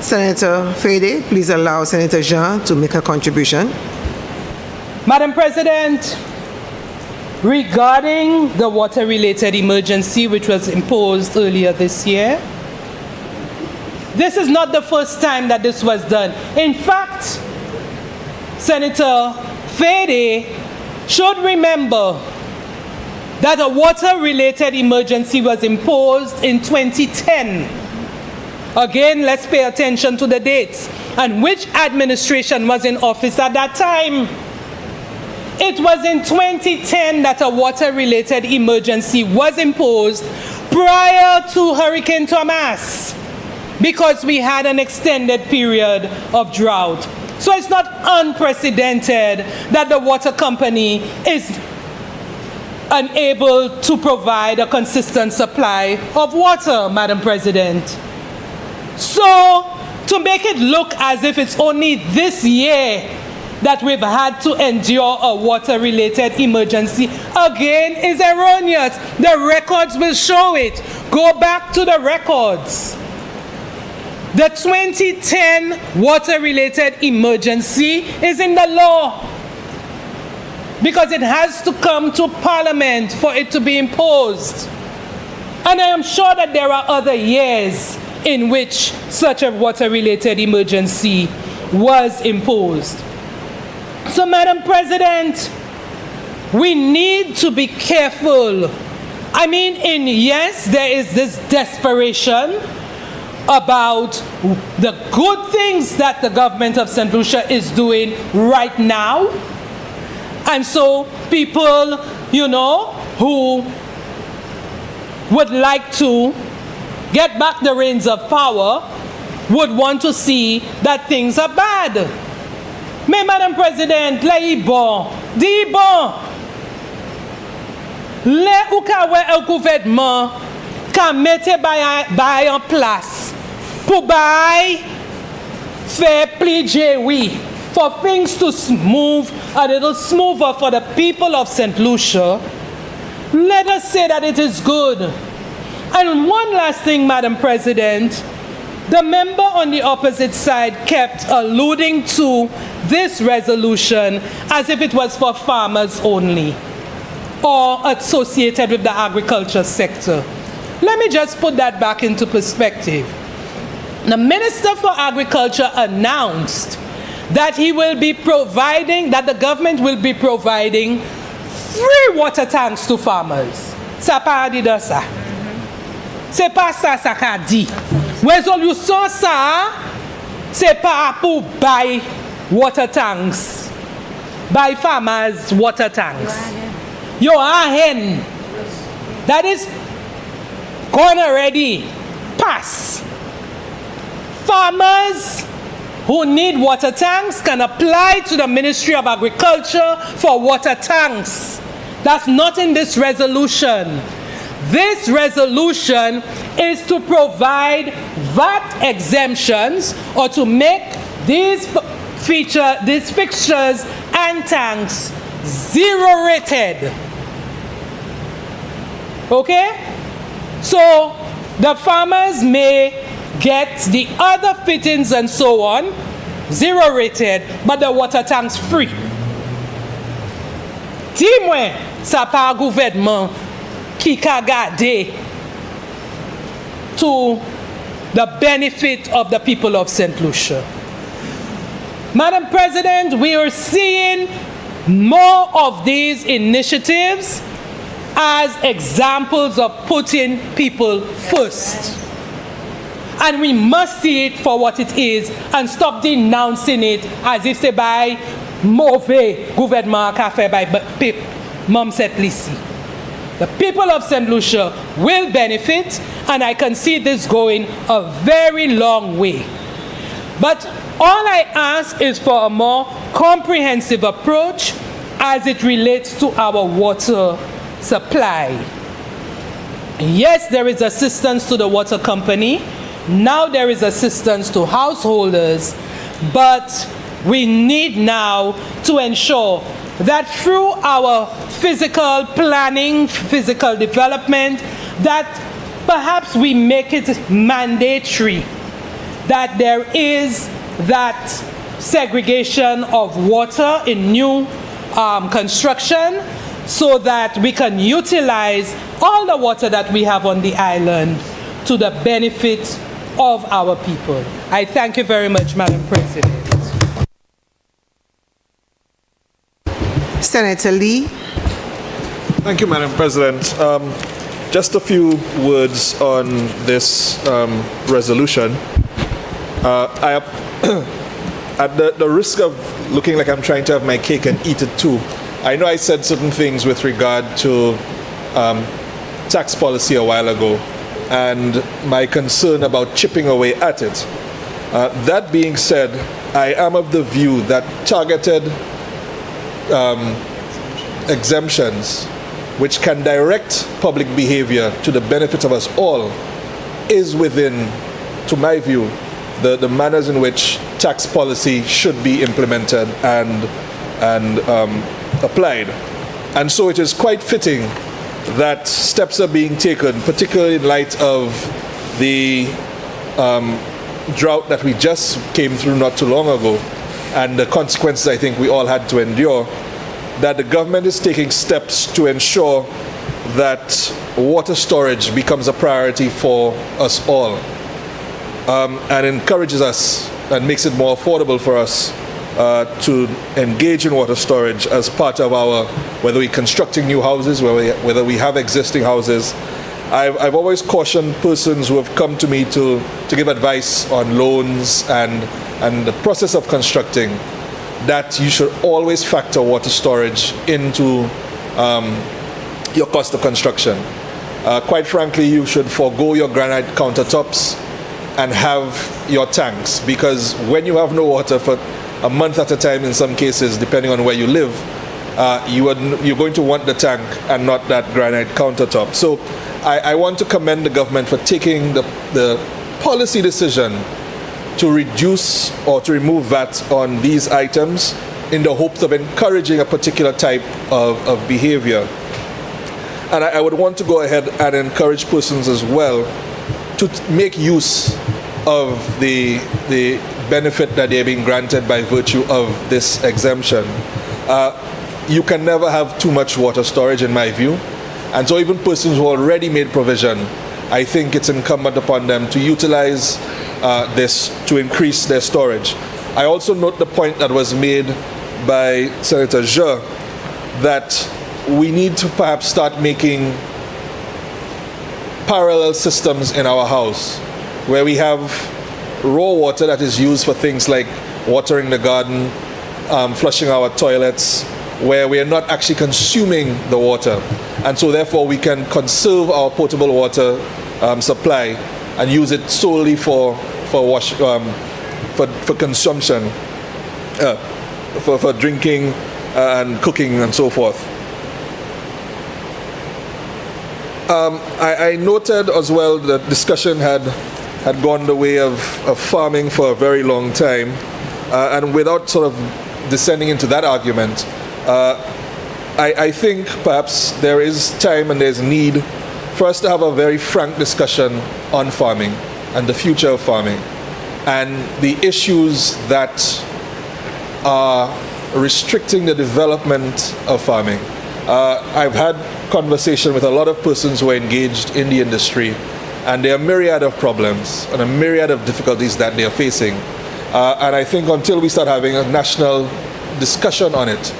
Senator Fede, please allow Senator Jean to make a contribution. Madam President, regarding the water-related emergency which was imposed earlier this year, this is not the first time that this was done. In fact, Senator Fede should remember that a water-related emergency was imposed in 2010. Again, let's pay attention to the dates and which administration was in office at that time. It was in 2010 that a water-related emergency was imposed prior to Hurricane Thomas, because we had an extended period of drought. So it's not unprecedented that the water company is unable to provide a consistent supply of water, Madam President. So to make it look as if it's only this year that we've had to endure a water-related emergency, again, is erroneous. The records will show it. Go back to the records. The 2010 water-related emergency is in the law. because it has to come to Parliament for it to be imposed. And I am sure that there are other years in which such a water-related emergency was imposed. So, Madam President, we need to be careful. I mean, yes, there is this desperation about the good things that the government of St. Lucia is doing right now. And so people, who would like to get back the reins of power would want to see that things are bad. Mais Madame President, là y bon, di bon. Le ou ka wè un gouvernement ka mette bay en place pour bay faire plie oui, for things to move a little smoother for the people of St. Lucia. Let us say that it is good. And one last thing, Madam President, the member on the opposite side kept alluding to this resolution as if it was for farmers only or associated with the agriculture sector. Let me just put that back into perspective. The Minister for Agriculture announced that he will be providing, that the government will be providing free water tanks to farmers. Ça pas dit de ça. C'est pas ça qu'a dit. Résolution ça, c'est pas pour buy water tanks. Buy farmers water tanks. Yo ahen. That is gone already. Pass. Farmers who need water tanks can apply to the Ministry of Agriculture for water tanks. That's not in this resolution. This resolution is to provide VAT exemptions or to make these fixtures and tanks zero rated. Okay? So the farmers may get the other fittings and so on, zero rated, but the water tanks free. Dis-moi, ça pas gouvernement qui ka gade to the benefit of the people of St. Lucia. Madam President, we are seeing more of these initiatives as examples of putting people first. And we must see it for what it is and stop denouncing it as if c'est by mauvais gouvernement qu'a fait by Mom St. Lucie. The people of St. Lucia will benefit, and I can see this going a very long way. But all I ask is for a more comprehensive approach as it relates to our water supply. Yes, there is assistance to the water company. Now there is assistance to householders, but we need now to ensure that through our physical planning, physical development, that perhaps we make it mandatory that there is that segregation of water in new construction so that we can utilize all the water that we have on the island to the benefit of our people. I thank you very much, Madam President. Senator Lee. Thank you, Madam President. Just a few words on this resolution. At the risk of looking like I'm trying to have my cake and eat it too, I know I said certain things with regard to tax policy a while ago and my concern about chipping away at it. That being said, I am of the view that targeted exemptions which can direct public behavior to the benefit of us all is within, to my view, the manners in which tax policy should be implemented and applied. And so it is quite fitting that steps are being taken, particularly in light of the drought that we just came through not too long ago and the consequences I think we all had to endure, that the government is taking steps to ensure that water storage becomes a priority for us all, and encourages us and makes it more affordable for us to engage in water storage as part of our, whether we're constructing new houses, whether we have existing houses. I've always cautioned persons who have come to me to give advice on loans and the process of constructing, that you should always factor water storage into your cost of construction. Quite frankly, you should forego your granite countertops and have your tanks, because when you have no water for a month at a time, in some cases, depending on where you live, you're going to want the tank and not that granite countertop. So I want to commend the government for taking the policy decision to reduce or to remove VAT on these items in the hopes of encouraging a particular type of behavior. And I would want to go ahead and encourage persons as well to make use of the benefit that they're being granted by virtue of this exemption. You can never have too much water storage, in my view. And so even persons who already made provision, I think it's incumbent upon them to utilize this to increase their storage. I also note the point that was made by Senator Je, that we need to perhaps start making parallel systems in our house, where we have raw water that is used for things like watering the garden, flushing our toilets, where we are not actually consuming the water. And so therefore we can conserve our potable water supply and use it solely for consumption, for drinking and cooking and so forth. I noted as well that discussion had gone the way of farming for a very long time, and without sort of descending into that argument, I think perhaps there is time and there's need for us to have a very frank discussion on farming and the future of farming and the issues that are restricting the development of farming. I've had conversation with a lot of persons who are engaged in the industry, and there are a myriad of problems and a myriad of difficulties that they are facing. And I think until we start having a national discussion on it,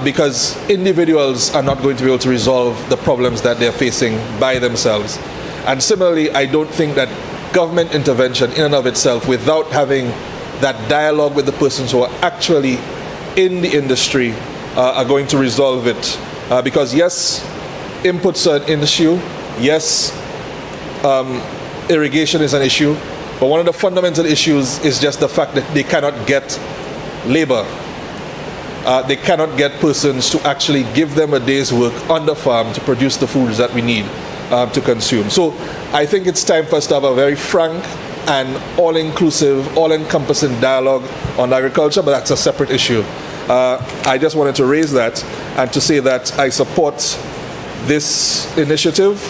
because individuals are not going to be able to resolve the problems that they're facing by themselves. And similarly, I don't think that government intervention in and of itself, without having that dialogue with the persons who are actually in the industry, are going to resolve it. Because yes, inputs are an issue. Yes, irrigation is an issue. But one of the fundamental issues is just the fact that they cannot get labor. They cannot get persons to actually give them a day's work on the farm to produce the foods that we need to consume. So I think it's time for us to have a very frank and all-inclusive, all-encompassing dialogue on agriculture, but that's a separate issue. I just wanted to raise that and to say that I support this initiative,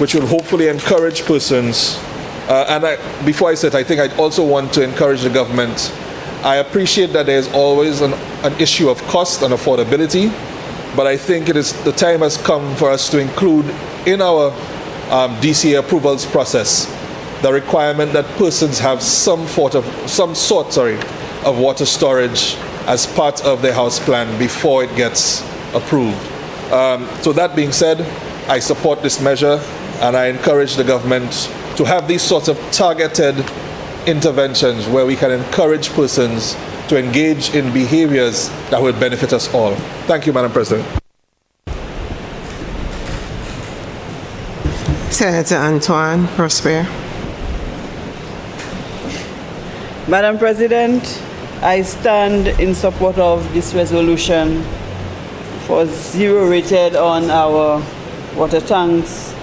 which will hopefully encourage persons. Before I said, I think I'd also want to encourage the government. I appreciate that there's always an issue of cost and affordability, but I think the time has come for us to include in our DCA approvals process the requirement that persons have some sort of water storage as part of their house plan before it gets approved. So that being said, I support this measure, and I encourage the government to have these sorts of targeted interventions where we can encourage persons to engage in behaviors that will benefit us all. Thank you, Madam President. Senator Antoine Prosper. Madam President, I stand in support of this resolution for zero rated on our water tanks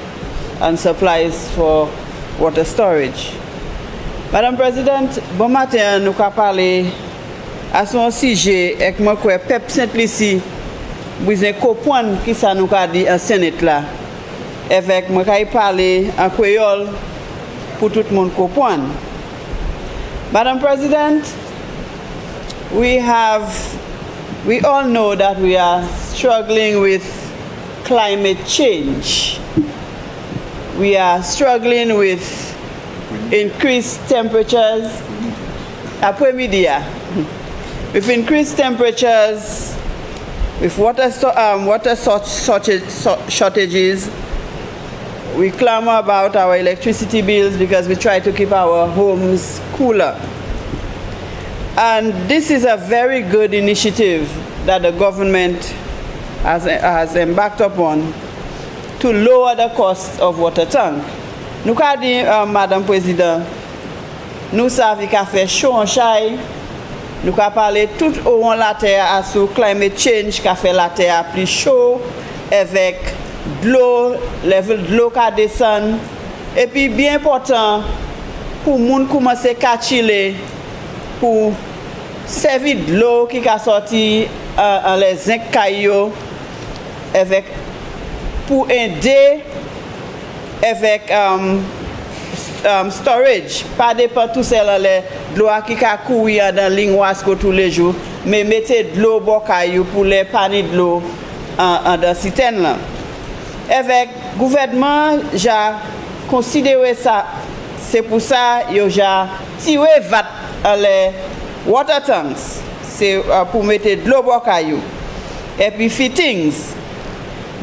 and supplies for water storage. Madam President, bon matin nous ka parler à son sujet ek moi kwe pep Saint-Lucie besoin comprendre qui ça nous ka dit en Sénat là. Avec moi ka parler en créole pour tout le monde comprendre. Madam President, we have We all know that we are struggling with climate change. We are struggling with increased temperatures. With increased temperatures, with water shortages. We clamor about our electricity bills because we try to keep our homes cooler. And this is a very good initiative that the government has embarked upon to lower the cost of water tank. Nous avons dit, Madame Président, nous savons qu'il a fait chaud en chai. Nous avons parlé tout au long de la terre sur climate change qui a fait la terre plus chaud avec de l'eau, level de l'eau qui descend. Et puis bien important pour les gens commencer à chiller pour servir de l'eau qui a sorti en les zinc cailloux avec pour aider avec storage, pas dépend tout seul de l'eau qui a couru dans l'Ingwasco tous les jours, mais mettez de l'eau bocaillou pour les paniers de l'eau dans la citerne. Avec le gouvernement, j'ai considéré ça, c'est pour ça que j'ai tiré les water tanks, c'est pour mettre de l'eau bocaillou. Et puis fittings.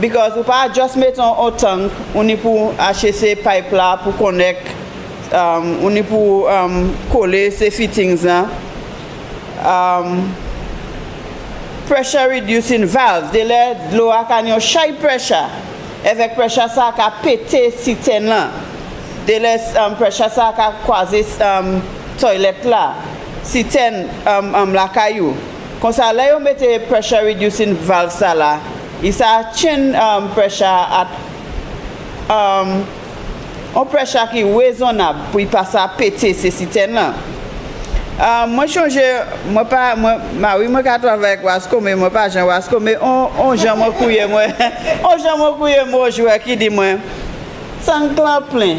Because we pas just mettre un tank, on est pour acheter ces pipes là pour connecter, on est pour coller ces fittings là. Pressure reducing valves, de l'eau à canyon high pressure, avec pressure ça qui a pété citerne là, de pressure ça qui a croisé toilette là, citerne la caillou. Comme ça là on mette pressure reducing valve ça là. Il change pressure at un pressure qui est raisonnable pour passer à péter ces citernes là. Moi changer moi pas moi oui moi travaille avec Wasco mais moi pas Jean Wasco mais on Jean moi couiller moi on Jean moi couiller moi joueur qui dit moi tank là plein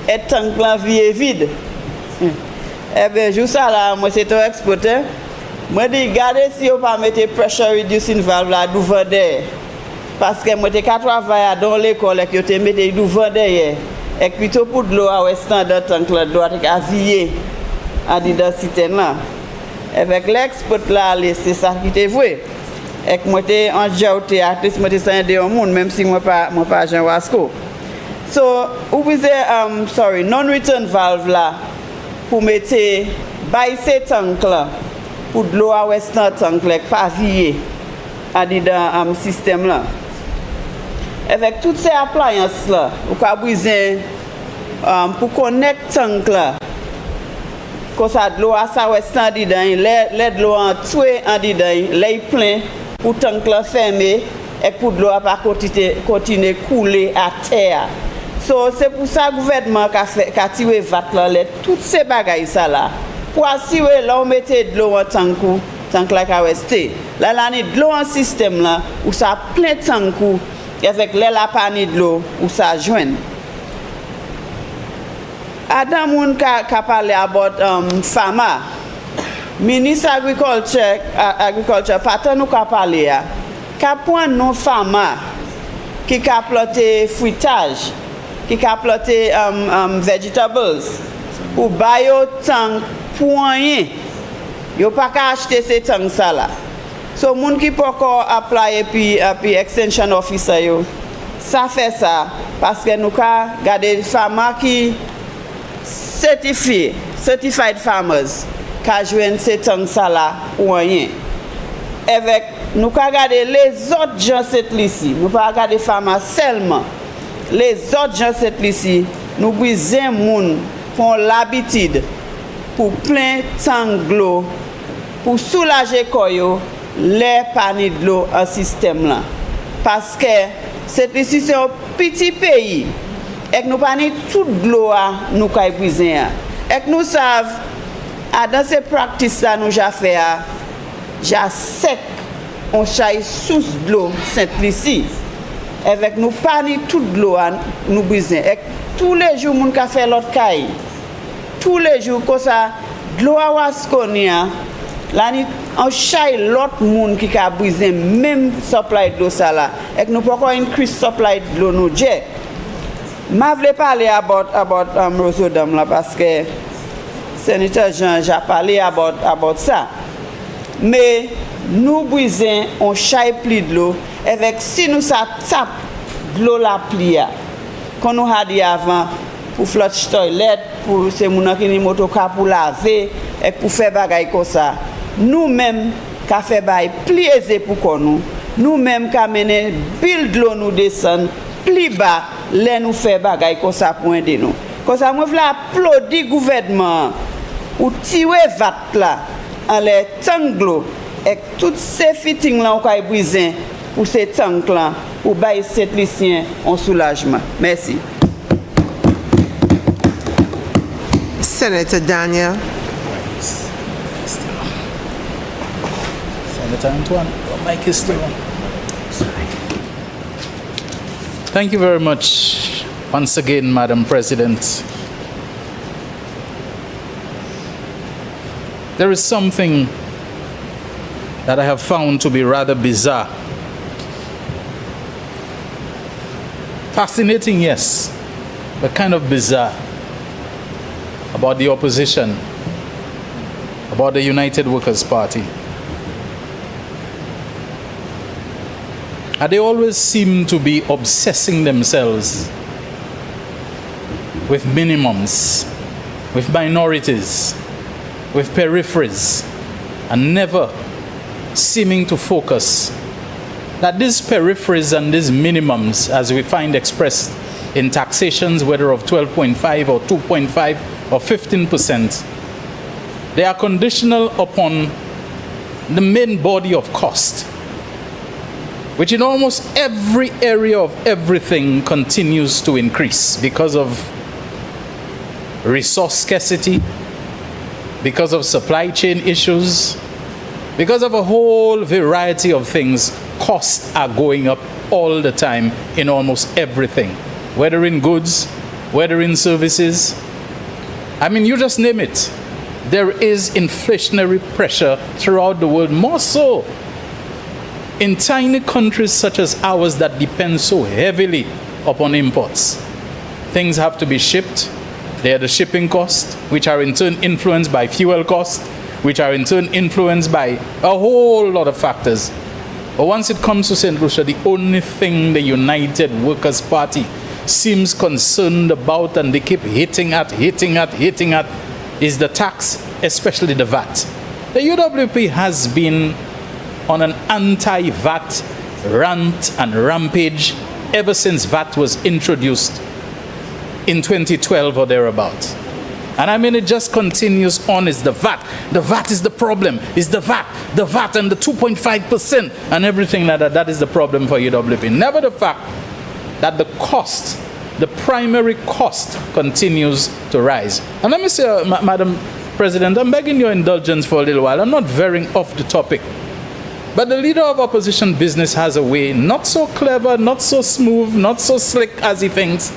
et tank là vide. Eh bien jour ça là moi c'est un exporteur. Moi dis regardez si on pas mettre pressure reducing valve là devant derrière parce que moi t'ai travailler dans l'école et que tu mettre devant derrière et plutôt pour de l'eau à standard tank là doit être avier à dans citerne là avec l'export là c'est ça qui t'est vrai et moi t'ai en jauté artiste moi t'ai sendé au monde même si moi pas Jean Wasco so ou vous sorry non return valve là pour mettre baisser tank là pour de l'eau à western tank là pas vier à dans système là avec toutes ces appliances là ou quoi besoin pour connecter tank là comme ça de l'eau à ça western dedans les de l'eau en tuer en dedans les plein pour tank là fermé et pour de l'eau à pas continuer couler à terre so c'est pour ça gouvernement qu'a tiré vat là toutes ces bagailles ça là pour assurer là on mettait de l'eau en tank là qu'a resté là l'année de l'eau en système là où ça plein tank avec la panne de l'eau où ça joine Adam moun ka parler about farmer ministre agriculture pattern nous ka parler ya ka point non farmer qui ka planter fruitage qui ka planter vegetables pour bayo tank pour rien yo pas ka acheter ces tank ça là so moun qui peut encore apply puis extension officer yo ça fait ça parce que nous ka garder farmer qui certified farmers qui joignent ces tank ça là pour rien avec nous ka garder les autres gens cette ici nous pas garder farmer seulement les autres gens cette ici nous besoin moun font l'habitude pour plein tank de l'eau pour soulager koyo les paniers de l'eau en système là parce que c'est ici c'est un petit pays et que nous pas ni toute l'eau nous kay besoin et que nous savons dans ces pratiques là nous ja fait ja sec on chaille source de l'eau cette ici avec nous pas ni toute l'eau nous besoin et tous les jours moun ka fait l'autre kay tous les jours comme ça de l'eau à Wasconia La ni an chay lot moun ki ka briser même supply de l'eau ça là et que nous pas encore increase supply de l'eau nous j'ai. Ma vle parler about Rosodam là parce que sénateur Jean j'ai parlé about ça. Mais nous brisons on chay pli de l'eau avec si nous ça tape de l'eau la pli qu'on nous a dit avant pour flush toilette pour ces moun qui ni motocar pour laver et pour faire bagay comme ça. Nous-mêmes qu'a fait bail plié pour nous-mêmes qu'a mené bill de l'eau nous descend plus bas les nous fait bagay comme ça pour aider nous. Comme ça moi v'la applaudir gouvernement ou tirer vat là en les tanglo et toutes ces fittings là on kay briser pour ces tanks là pour bail cette lycéen en soulagement. Merci. Senator Daniel. Senator Antoine, your mic is still on. Thank you very much once again, Madam President. There is something that I have found to be rather bizarre. Fascinating, yes, but kind of bizarre about the opposition, about the United Workers' Party. And they always seem to be obsessing themselves with minimums, with minorities, with peripheries, and never seeming to focus that these peripheries and these minimums, as we find expressed in taxations, whether of 12.5 or 2.5 or 15%, they are conditional upon the main body of cost, which in almost every area of everything continues to increase because of resource scarcity, because of supply chain issues, because of a whole variety of things. Costs are going up all the time in almost everything, whether in goods, whether in services. I mean, you just name it. There is inflationary pressure throughout the world, more so in tiny countries such as ours that depend so heavily upon imports. Things have to be shipped. They are the shipping costs, which are in turn influenced by fuel costs, which are in turn influenced by a whole lot of factors. But once it comes to St. Lucia, the only thing the United Workers' Party seems concerned about, and they keep hitting at, is the tax, especially the VAT. The UWP has been on an anti-VAT rant and rampage ever since VAT was introduced in 2012 or thereabout. And I mean, it just continues on. It's the VAT. The VAT is the problem. It's the VAT and the 2.5% and everything like that. That is the problem for UWP. Never the fact that the cost, the primary cost, continues to rise. And let me say, Madam President, I'm begging your indulgence for a little while. I'm not veering off the topic. But the leader of opposition business has a way, not so clever, not so smooth, not so slick as he thinks,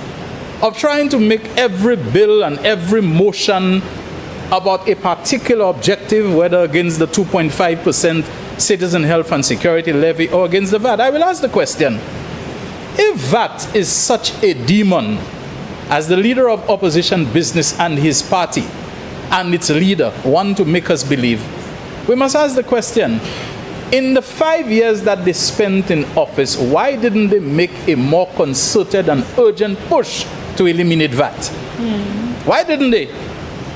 of trying to make every bill and every motion about a particular objective, whether against the 2.5% citizen health and security levy or against the VAT. I will ask the question, if VAT is such a demon as the leader of opposition business and his party and its leader want to make us believe, we must ask the question, in the 5 years that they spent in office, why didn't they make a more concerted and urgent push to eliminate VAT? Why didn't they?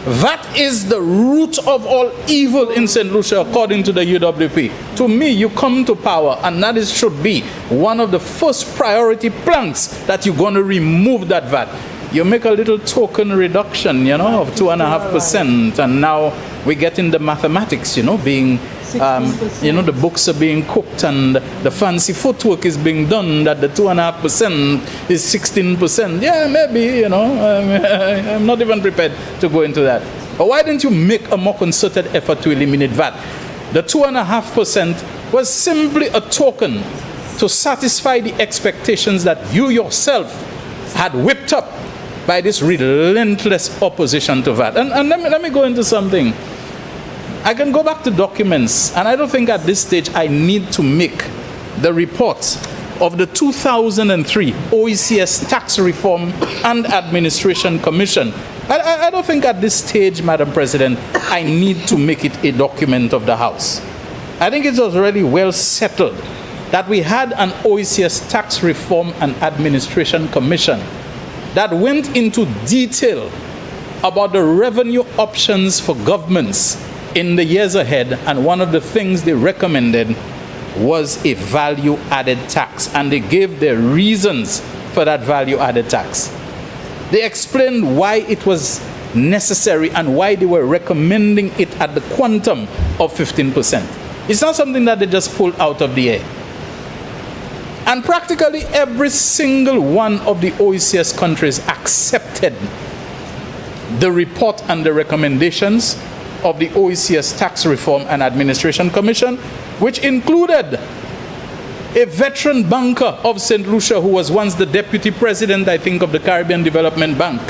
VAT is the root of all evil in St. Lucia, according to the UWP. To me, you come to power, and that should be one of the first priority planks that you're going to remove that VAT. You make a little token reduction, of 2.5%, and now we get in the mathematics, being, the books are being cooked and the fancy footwork is being done, that the 2.5% is 16%. Yeah, maybe, I'm not even prepared to go into that. But why didn't you make a more concerted effort to eliminate VAT? The 2.5% was simply a token to satisfy the expectations that you yourself had whipped up by this relentless opposition to VAT. And let me go into something. I can go back to documents, and I don't think at this stage I need to make the report of the 2003 OECS Tax Reform and Administration Commission. I don't think at this stage, Madam President, I need to make it a document of the House. I think it's already well settled that we had an OECS Tax Reform and Administration Commission that went into detail about the revenue options for governments in the years ahead, and one of the things they recommended was a value-added tax, and they gave their reasons for that value-added tax. They explained why it was necessary and why they were recommending it at the quantum of 15%. It's not something that they just pulled out of the air. And practically every single one of the OECS countries accepted the report and the recommendations of the OECS Tax Reform and Administration Commission, which included a veteran banker of St. Lucia who was once the deputy president, I think, of the Caribbean Development Bank,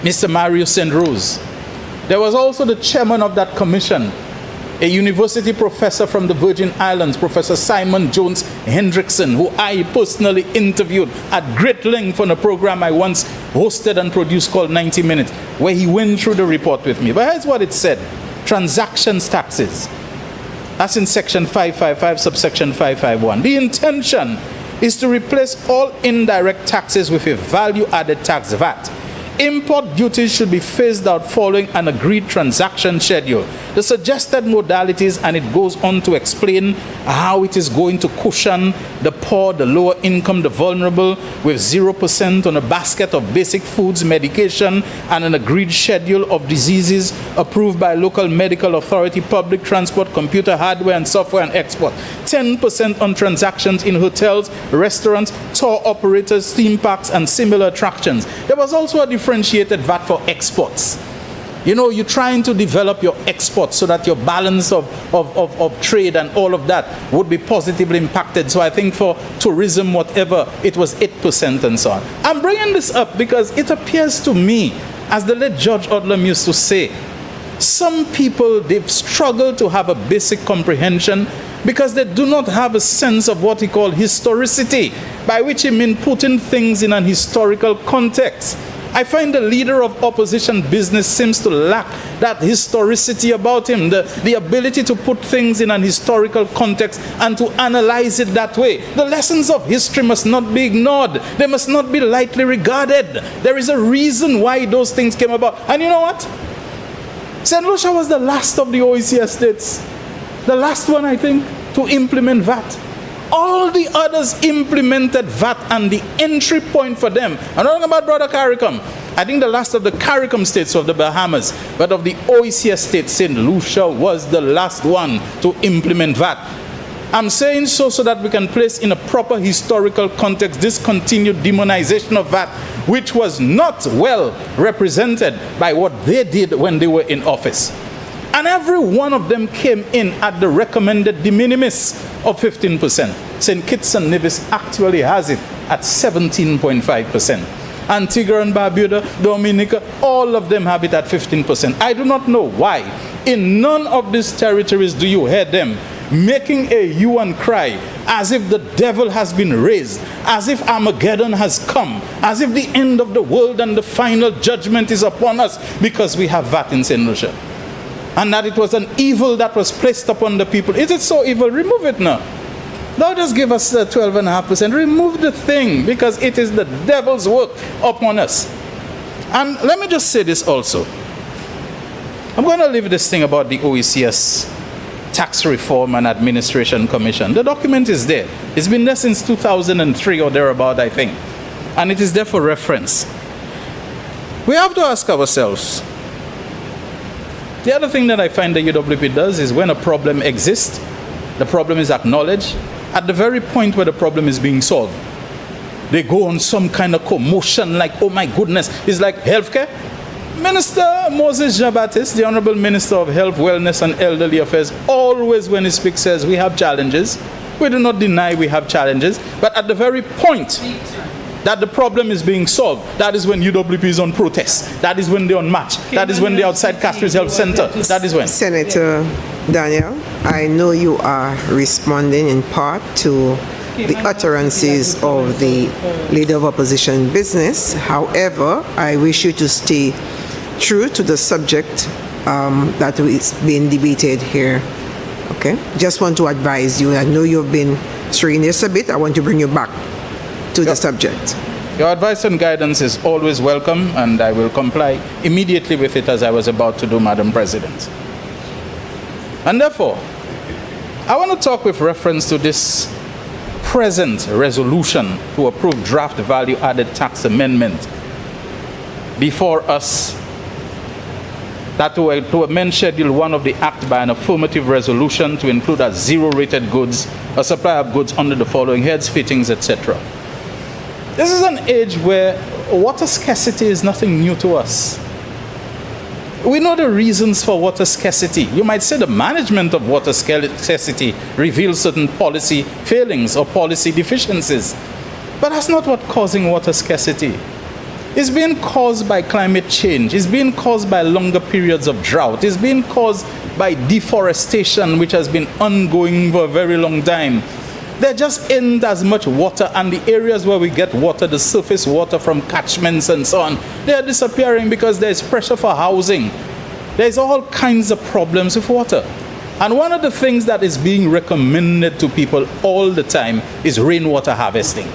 Mr. Mario St. Rose. There was also the chairman of that commission, a university professor from the Virgin Islands, Professor Simon Jones Hendrickson, who I personally interviewed at great length on a program I once hosted and produced called 90 Minutes, where he went through the report with me. But here's what it said. Transactions taxes. That's in section 555, subsection 551. The intention is to replace all indirect taxes with a value-added tax, VAT. Import duties should be phased out following an agreed transaction schedule. The suggested modalities, and it goes on to explain how it is going to cushion the poor, the lower income, the vulnerable, with 0% on a basket of basic foods, medication, and an agreed schedule of diseases approved by local medical authority, public transport, computer hardware and software, and export. 10% on transactions in hotels, restaurants, tour operators, theme parks, and similar attractions. There was also a differentiated VAT for exports. You know, you're trying to develop your exports so that your balance of trade and all of that would be positively impacted. So I think for tourism, whatever, it was 8% and so on. I'm bringing this up because it appears to me, as the late George Odlum used to say, some people, they've struggled to have a basic comprehension because they do not have a sense of what he called historicity, by which he means putting things in an historical context. I find the leader of opposition business seems to lack that historicity about him, the ability to put things in an historical context and to analyze it that way. The lessons of history must not be ignored. They must not be lightly regarded. There is a reason why those things came about. And you know what? St. Lucia was the last of the OECS states, the last one, I think, to implement VAT. All the others implemented VAT, and the entry point for them, I'm not talking about Brother CARICOM, I think the last of the CARICOM states of the Bahamas, but of the OECS states, St. Lucia was the last one to implement VAT. I'm saying so that we can place in a proper historical context this continued demonization of VAT, which was not well represented by what they did when they were in office. And every one of them came in at the recommended de minimis of 15%. St. Kitts and Nevis actually has it at 17.5%. Antigua and Barbuda, Dominica, all of them have it at 15%. I do not know why. In none of these territories do you hear them making a hue and cry as if the devil has been raised, as if Armageddon has come, as if the end of the world and the final judgment is upon us because we have VAT in St. Lucia. And that it was an evil that was placed upon the people. Is it so evil? Remove it now. Don't just give us 12.5%. Remove the thing, because it is the devil's work upon us. And let me just say this also. I'm going to leave this thing about the OECS Tax Reform and Administration Commission. The document is there. It's been there since 2003 or thereabout, I think. And it is there for reference. We have to ask ourselves, the other thing that I find the UWP does is when a problem exists, the problem is acknowledged, at the very point where the problem is being solved, they go on some kind of commotion like, oh my goodness, it's like healthcare. Minister Moses Jean-Baptiste, the Honorable Minister of Health, Wellness and Elderly Affairs, always when he speaks says we have challenges. We do not deny we have challenges, but at the very point that the problem is being solved, that is when UWP is on protest. That is when they're on march. That is when they're outside Castries Health Center. That is when. Senator Daniel, I know you are responding in part to the utterances of the Leader of Opposition Business. However, I wish you to stay true to the subject that is being debated here. Okay? Just want to advise you. I know you've been straying this a bit. I want to bring you back to the subject. Your advice and guidance is always welcome, and I will comply immediately with it, as I was about to do, Madam President. And therefore, I want to talk with reference to this present resolution to approve draft value-added tax amendment before us, that to amend Schedule 1 of the Act by an affirmative resolution to include as zero-rated goods, a supply of goods under the following heads, fittings, etc. This is an age where water scarcity is nothing new to us. We know the reasons for water scarcity. You might say the management of water scarcity reveals certain policy failings or policy deficiencies. But that's not what's causing water scarcity. It's being caused by climate change. It's being caused by longer periods of drought. It's being caused by deforestation, which has been ongoing for a very long time. There just isn't as much water, and the areas where we get water, the surface water from catchments and so on, they are disappearing because there's pressure for housing. There's all kinds of problems with water. And one of the things that is being recommended to people all the time is rainwater harvesting.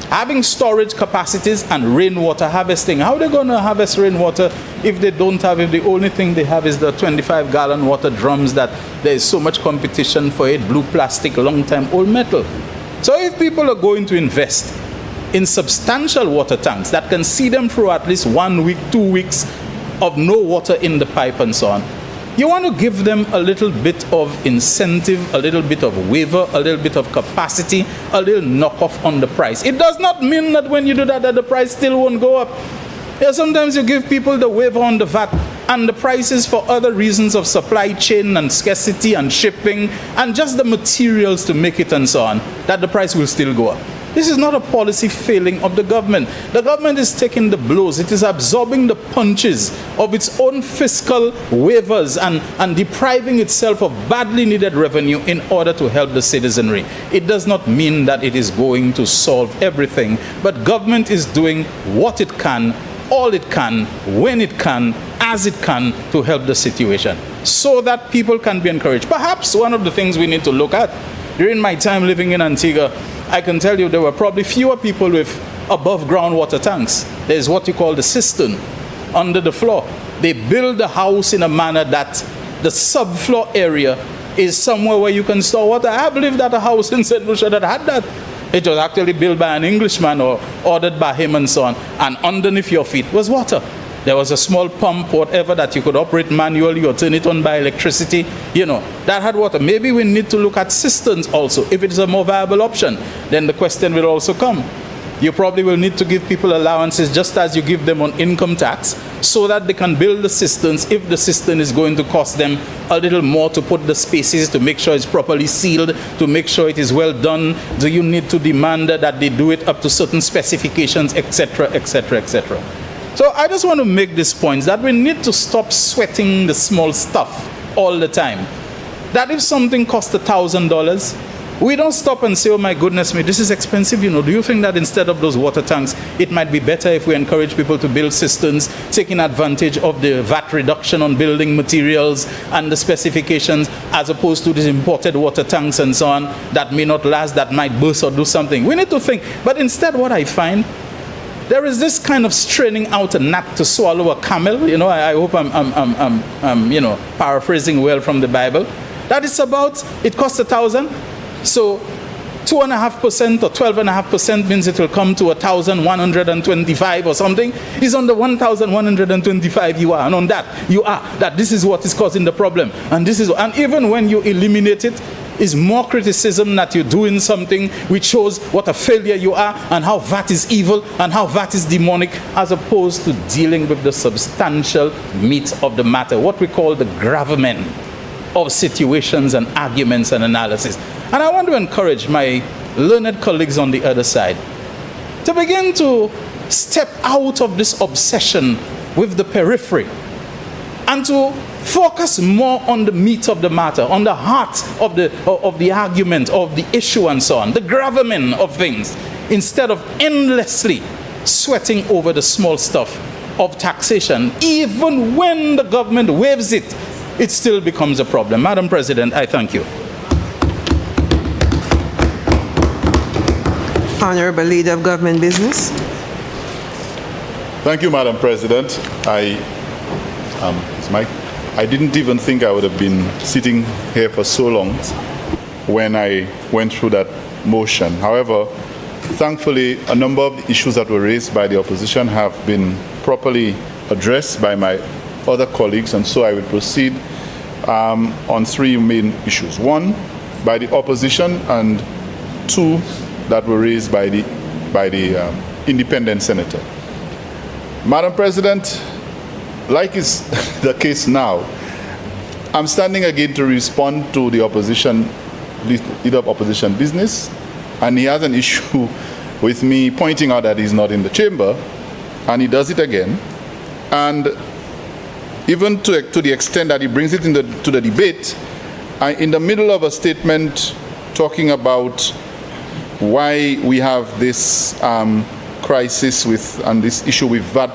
Having storage capacities and rainwater harvesting. How are they going to harvest rainwater if they don't have, if the only thing they have is the 25-gallon water drums that there is so much competition for it, blue plastic, long-time old metal. So if people are going to invest in substantial water tanks that can see them through at least 1 week, 2 weeks of no water in the pipe and so on, you want to give them a little bit of incentive, a little bit of waiver, a little bit of capacity, a little knockoff on the price. It does not mean that when you do that, that the price still won't go up. Yeah, sometimes you give people the waiver on the VAT and the prices for other reasons of supply chain and scarcity and shipping and just the materials to make it and so on, that the price will still go up. This is not a policy failing of the government. The government is taking the blows. It is absorbing the punches of its own fiscal waivers and depriving itself of badly needed revenue in order to help the citizenry. It does not mean that it is going to solve everything, but government is doing what it can, all it can, when it can, as it can, to help the situation so that people can be encouraged. Perhaps one of the things we need to look at, during my time living in Antigua, I can tell you there were probably fewer people with above ground water tanks. There's what you call the cistern under the floor. They build the house in a manner that the subfloor area is somewhere where you can store water. I believe that a house in St. Lucia that had that. It was actually built by an Englishman or ordered by him and so on. And underneath your feet was water. There was a small pump, whatever, that you could operate manually or turn it on by electricity. You know, that had water. Maybe we need to look at cisterns also. If it is a more viable option, then the question will also come. You probably will need to give people allowances just as you give them on income tax so that they can build the cisterns if the cistern is going to cost them a little more to put the spaces, to make sure it's properly sealed, to make sure it is well done. Do you need to demand that they do it up to certain specifications, etc., etc., etc.? So I just want to make this point that we need to stop sweating the small stuff all the time. That if something costs $1,000, we don't stop and say, oh my goodness me, this is expensive, you know. Do you think that instead of those water tanks, it might be better if we encourage people to build cisterns, taking advantage of the VAT reduction on building materials and the specifications, as opposed to these imported water tanks and so on, that may not last, that might burst or do something. We need to think. But instead what I find, there is this kind of straining out a gnat to swallow a camel. You know, I hope I'm you know, paraphrasing well from the Bible. That is about, it costs $1,000. So 2.5% or 12.5% means it will come to 1,125 or something. Is on the 1,125 you are, and on that you are, that this is what is causing the problem. And this is, and even when you eliminate it, is more criticism that you're doing something which shows what a failure you are and how VAT is evil and how VAT is demonic, as opposed to dealing with the substantial meat of the matter, what we call the gravamen of situations and arguments and analysis. And I want to encourage my learned colleagues on the other side. to begin to step out of this obsession with the periphery and to focus more on the meat of the matter, on the heart of the argument, of the issue and so on, the gravamen of things, instead of endlessly sweating over the small stuff of taxation. Even when the government waives it, it still becomes a problem. Madam President, I thank you. Honorable Leader of Government Business. Thank you, Madam President. I didn't even think I would have been sitting here for so long when I went through that motion. However, thankfully, a number of the issues that were raised by the opposition have been properly addressed by my other colleagues, and so I will proceed on three main issues. One, by the opposition, and two, that were raised by the independent senator. Madam President, like is the case now, I'm standing again to respond to the opposition, leader of opposition business, and he has an issue with me pointing out that he's not in the chamber, and he does it again. And even to the extent that he brings it to the debate, in the middle of a statement talking about why we have this crisis and this issue with VAT,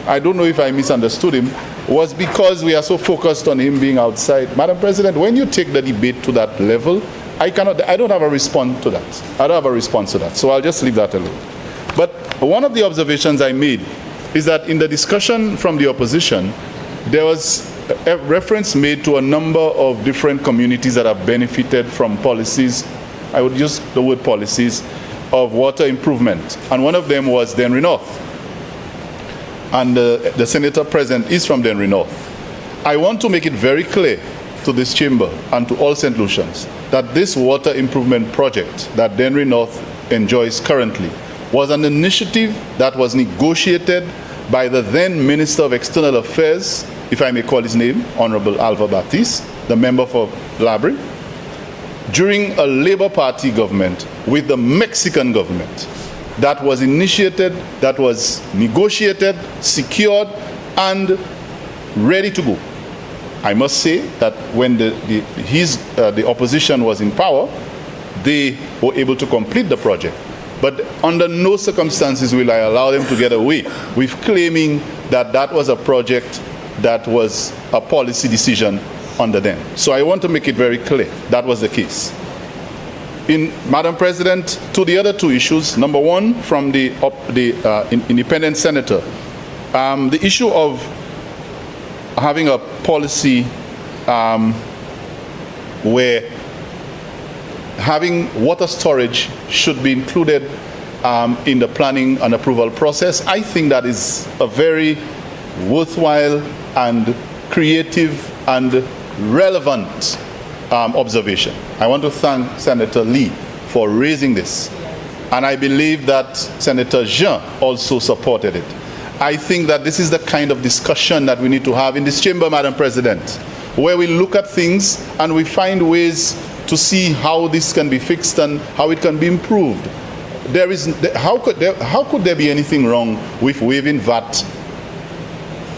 I don't know if I misunderstood him, was because we are so focused on him being outside. Madam President, when you take the debate to that level, I don't have a response to that. I don't have a response to that, so I'll just leave that alone. But one of the observations I made is that in the discussion from the opposition, there was a reference made to a number of different communities that have benefited from policies, I would use the word policies, of water improvement. And one of them was Denry North. And the senator present is from Denry North. I want to make it very clear to this chamber and to all St. Lucians that this water improvement project that Denry North enjoys currently was an initiative that was negotiated by the then Minister of External Affairs, if I may call his name, Honorable Alva Baptiste, the member for Labrie, during a Labour Party government with the Mexican government. That was initiated, that was negotiated, secured, and ready to go. I must say that when the opposition was in power, they were able to complete the project. But under no circumstances will I allow them to get away with claiming that that was a project that was a policy decision under them. So I want to make it very clear that was the case. Madam President, to the other two issues, number one, from the independent senator, the issue of having a policy where having water storage should be included in the planning and approval process, I think that is a very worthwhile and creative and relevant observation. I want to thank Senator Lee for raising this. And I believe that Senator Jean also supported it. I think that this is the kind of discussion that we need to have in this chamber, Madam President, where we look at things and we find ways to see how this can be fixed and how it can be improved. How could there be anything wrong with waiving VAT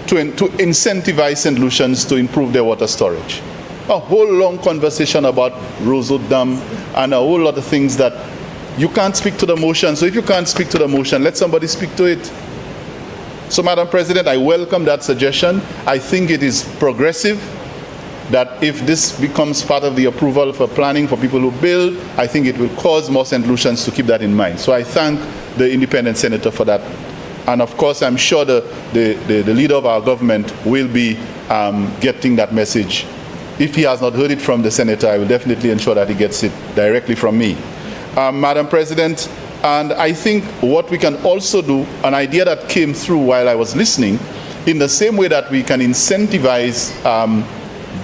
to incentivize St. Lucians to improve their water storage? A whole long conversation about Roseau Dam and a whole lot of things that you can't speak to the motion. So if you can't speak to the motion, let somebody speak to it. So, Madam President, I welcome that suggestion. I think it is progressive that if this becomes part of the approval for planning for people who build, I think it will cause more St. Lucians to keep that in mind. So I thank the independent senator for that. And of course, I'm sure the leader of our government will be getting that message. If he has not heard it from the senator, I will definitely ensure that he gets it directly from me. Madam President, and I think what we can also do, an idea that came through while I was listening, in the same way that we can incentivize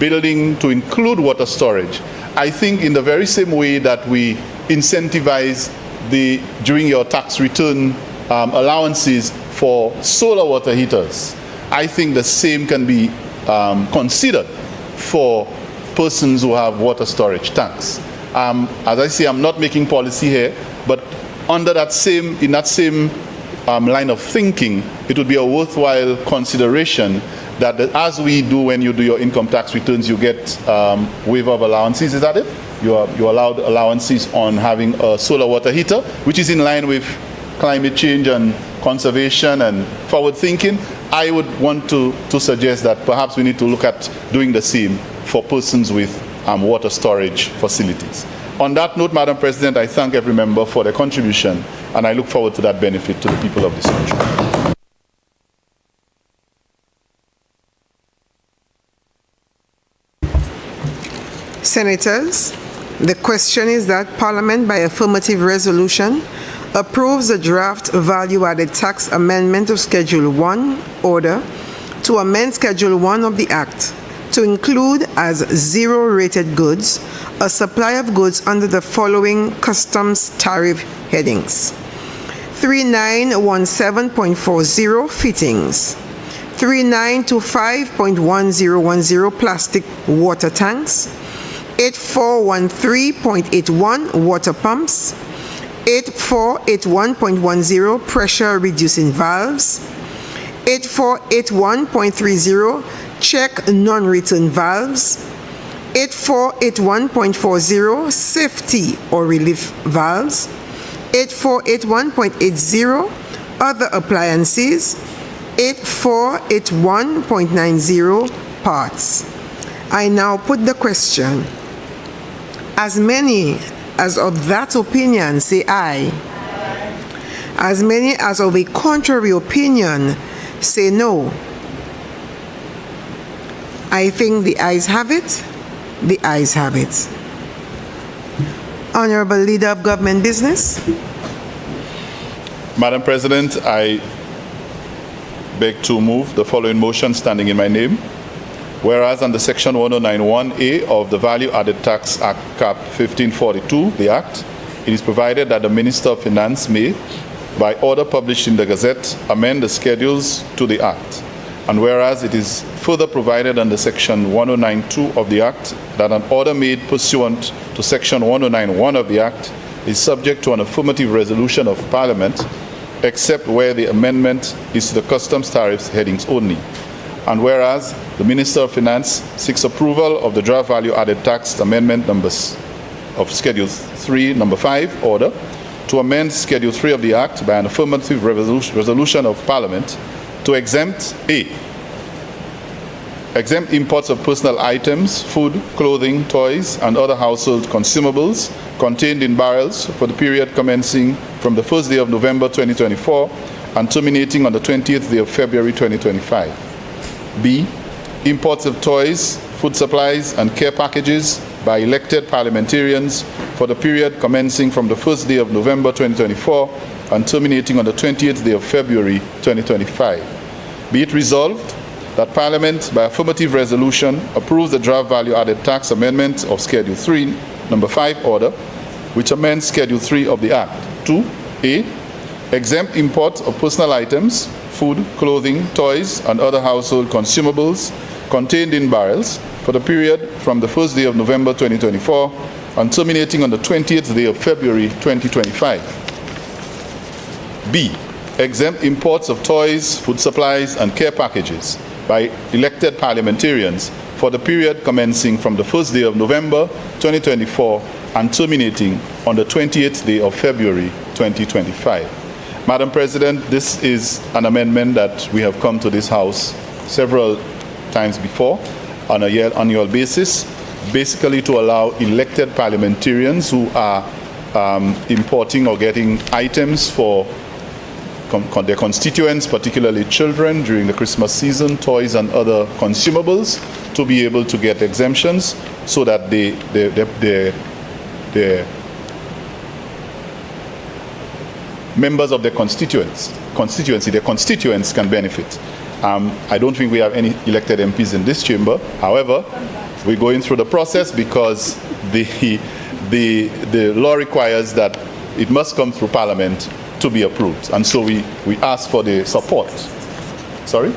building to include water storage, I think in the very same way that we incentivize during your tax return allowances for solar water heaters, I think the same can be considered for persons who have water storage tanks. As I say, I'm not making policy here, but in that same line of thinking, it would be a worthwhile consideration that as we do when you do your income tax returns, you get waiver of allowances. Is that it? You're allowed allowances on having a solar water heater, which is in line with climate change and conservation and forward thinking. I would want to suggest that perhaps we need to look at doing the same for persons with water storage facilities. On that note, Madam President, I thank every member for their contribution, and I look forward to that benefit to the people of this country. Senators, the question is that Parliament, by affirmative resolution, approves the draft value-added tax amendment of Schedule 1 order to amend Schedule 1 of the Act to include as zero-rated goods a supply of goods under the following customs tariff headings: 3917.40 fittings, 3925.1010 plastic water tanks, 8413.81 water pumps, 8481.10 pressure reducing valves, 8481.30 check non-return valves, 8481.40 safety or relief valves, 8481.80 other appliances, 8481.90 parts. I now put the question. As many as of that opinion say aye. As many as of a contrary opinion say no. I think the ayes have it. The ayes have it. Honorable Leader of Government Business. Madam President, I beg to move the following motion standing in my name. Whereas under Section 1091A of the Value-Added Tax Act, Cap 1542, the Act, it is provided that the Minister of Finance may, by order published in the Gazette, amend the schedules to the Act. And whereas it is further provided under Section 1092 of the Act that an order made pursuant to Section 1091 of the Act is subject to an affirmative resolution of Parliament, except where the amendment is to the customs tariffs headings only. And whereas the Minister of Finance seeks approval of the draft value-added tax amendment numbers of Schedule 3, number 5 order to amend Schedule 3 of the Act by an affirmative resolution of Parliament to exempt exempt imports of personal items, food, clothing, toys, and other household consumables contained in barrels for the period commencing from the first day of November 2024 and terminating on the 20th day of February 2025. B, imports of toys, food supplies, and care packages by elected parliamentarians for the period commencing from the first day of November 2024 and terminating on the 20th day of February 2025. Be it resolved that Parliament, by affirmative resolution, approves the draft value-added tax amendment of Schedule 3, number 5 order, which amends Schedule 3 of the Act. 2A, exempt imports of personal items, food, clothing, toys, and other household consumables contained in barrels for the period from the first day of November 2024 and terminating on the 20th day of February 2025. B, exempt imports of toys, food supplies, and care packages by elected parliamentarians for the period commencing from the first day of November 2024 and terminating on the 20th day of February 2025. Madam President, this is an amendment that we have come to this House several times before on an annual basis, basically to allow elected parliamentarians who are importing or getting items for their constituents, particularly children, during the Christmas season, toys and other consumables, to be able to get exemptions so that the members of their constituency, their constituents can benefit. I don't think we have any elected MPs in this chamber. However, we're going through the process because the law requires that it must come through Parliament to be approved. And so we ask for the support. Sorry?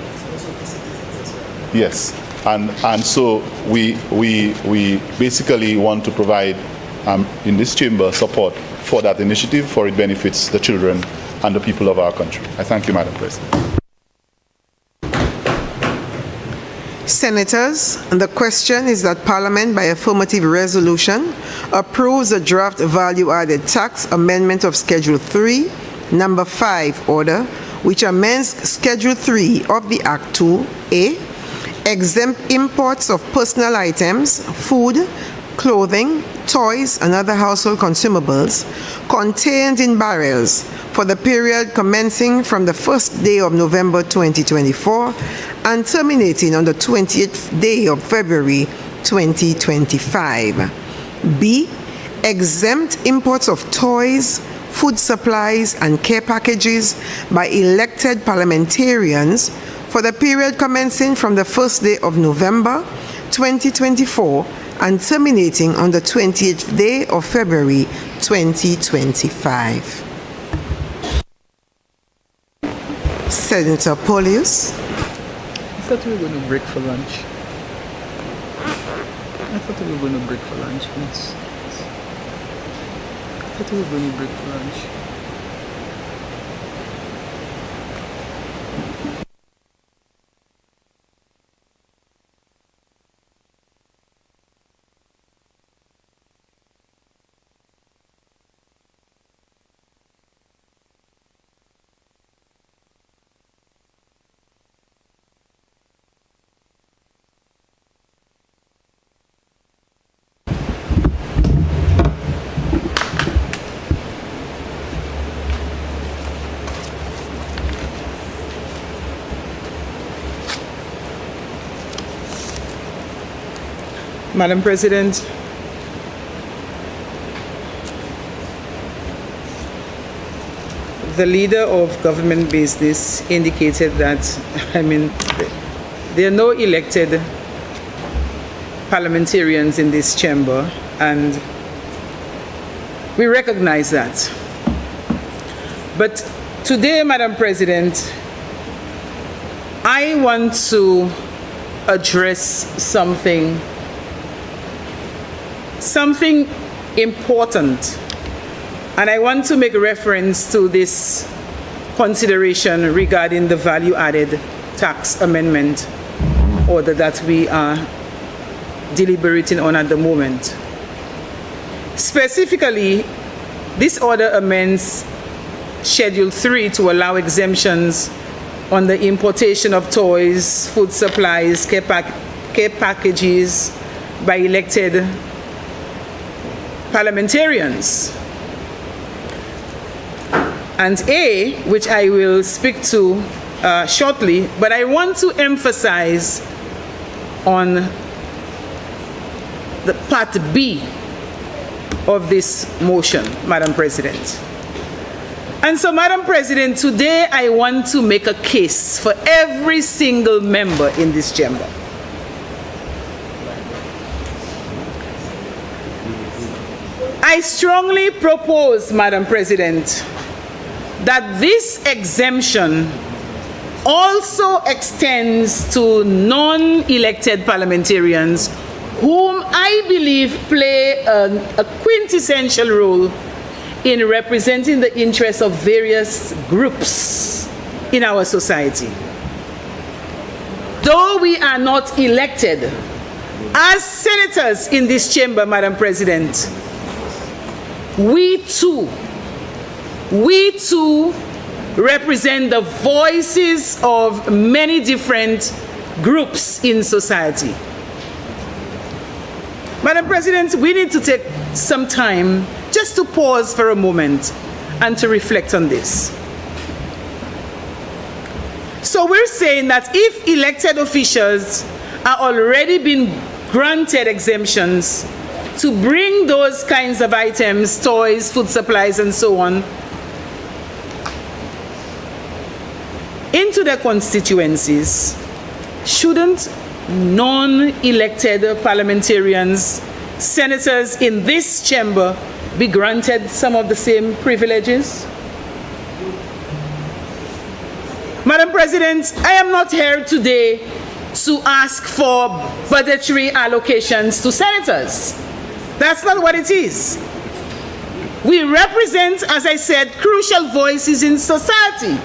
Yes. And so we basically want to provide in this chamber support for that initiative, for it benefits the children and the people of our country. I thank you, Madam President. Senators, the question is that Parliament, by affirmative resolution, approves the draft value-added tax amendment of Schedule 3, Number 5 order, which amends Schedule 3 of the Act 2A, exempt imports of personal items, food, clothing, toys, and other household consumables contained in barrels for the period commencing from the first day of November 2024 and terminating on the 20th day of February 2025. B, exempt imports of toys, food supplies, and care packages by elected parliamentarians for the period commencing from the first day of November 2024 and terminating on the 20th day of February 2025. Senator Paulius. I thought we were going to break for lunch. I thought we were going to break for lunch, please. I thought we were going to break for lunch. Madam President, the leader of government business indicated that, there are no elected parliamentarians in this chamber, and we recognize that. But today, Madam President, I want to address something important, and I want to make reference to this consideration regarding the value-added tax amendment order that we are deliberating on at the moment. Specifically, this order amends Schedule 3 to allow exemptions on the importation of toys, food supplies, care packages by elected parliamentarians. And A, which I will speak to shortly, but I want to emphasize on the part B of this motion, Madam President. And so, Madam President, today I want to make a case for every single member in this chamber. I strongly propose, Madam President, that this exemption also extends to non-elected parliamentarians whom I believe play a quintessential role in representing the interests of various groups in our society. Though we are not elected, as senators in this chamber, Madam President, we too represent the voices of many different groups in society. Madam President, we need to take some time just to pause for a moment and to reflect on this. So we're saying that if elected officials are already been granted exemptions to bring those kinds of items, toys, food supplies, and so on, into their constituencies, shouldn't non-elected parliamentarians, senators in this chamber, be granted some of the same privileges? Madam President, I am not here today to ask for budgetary allocations to senators. That's not what it is. We represent, as I said, crucial voices in society.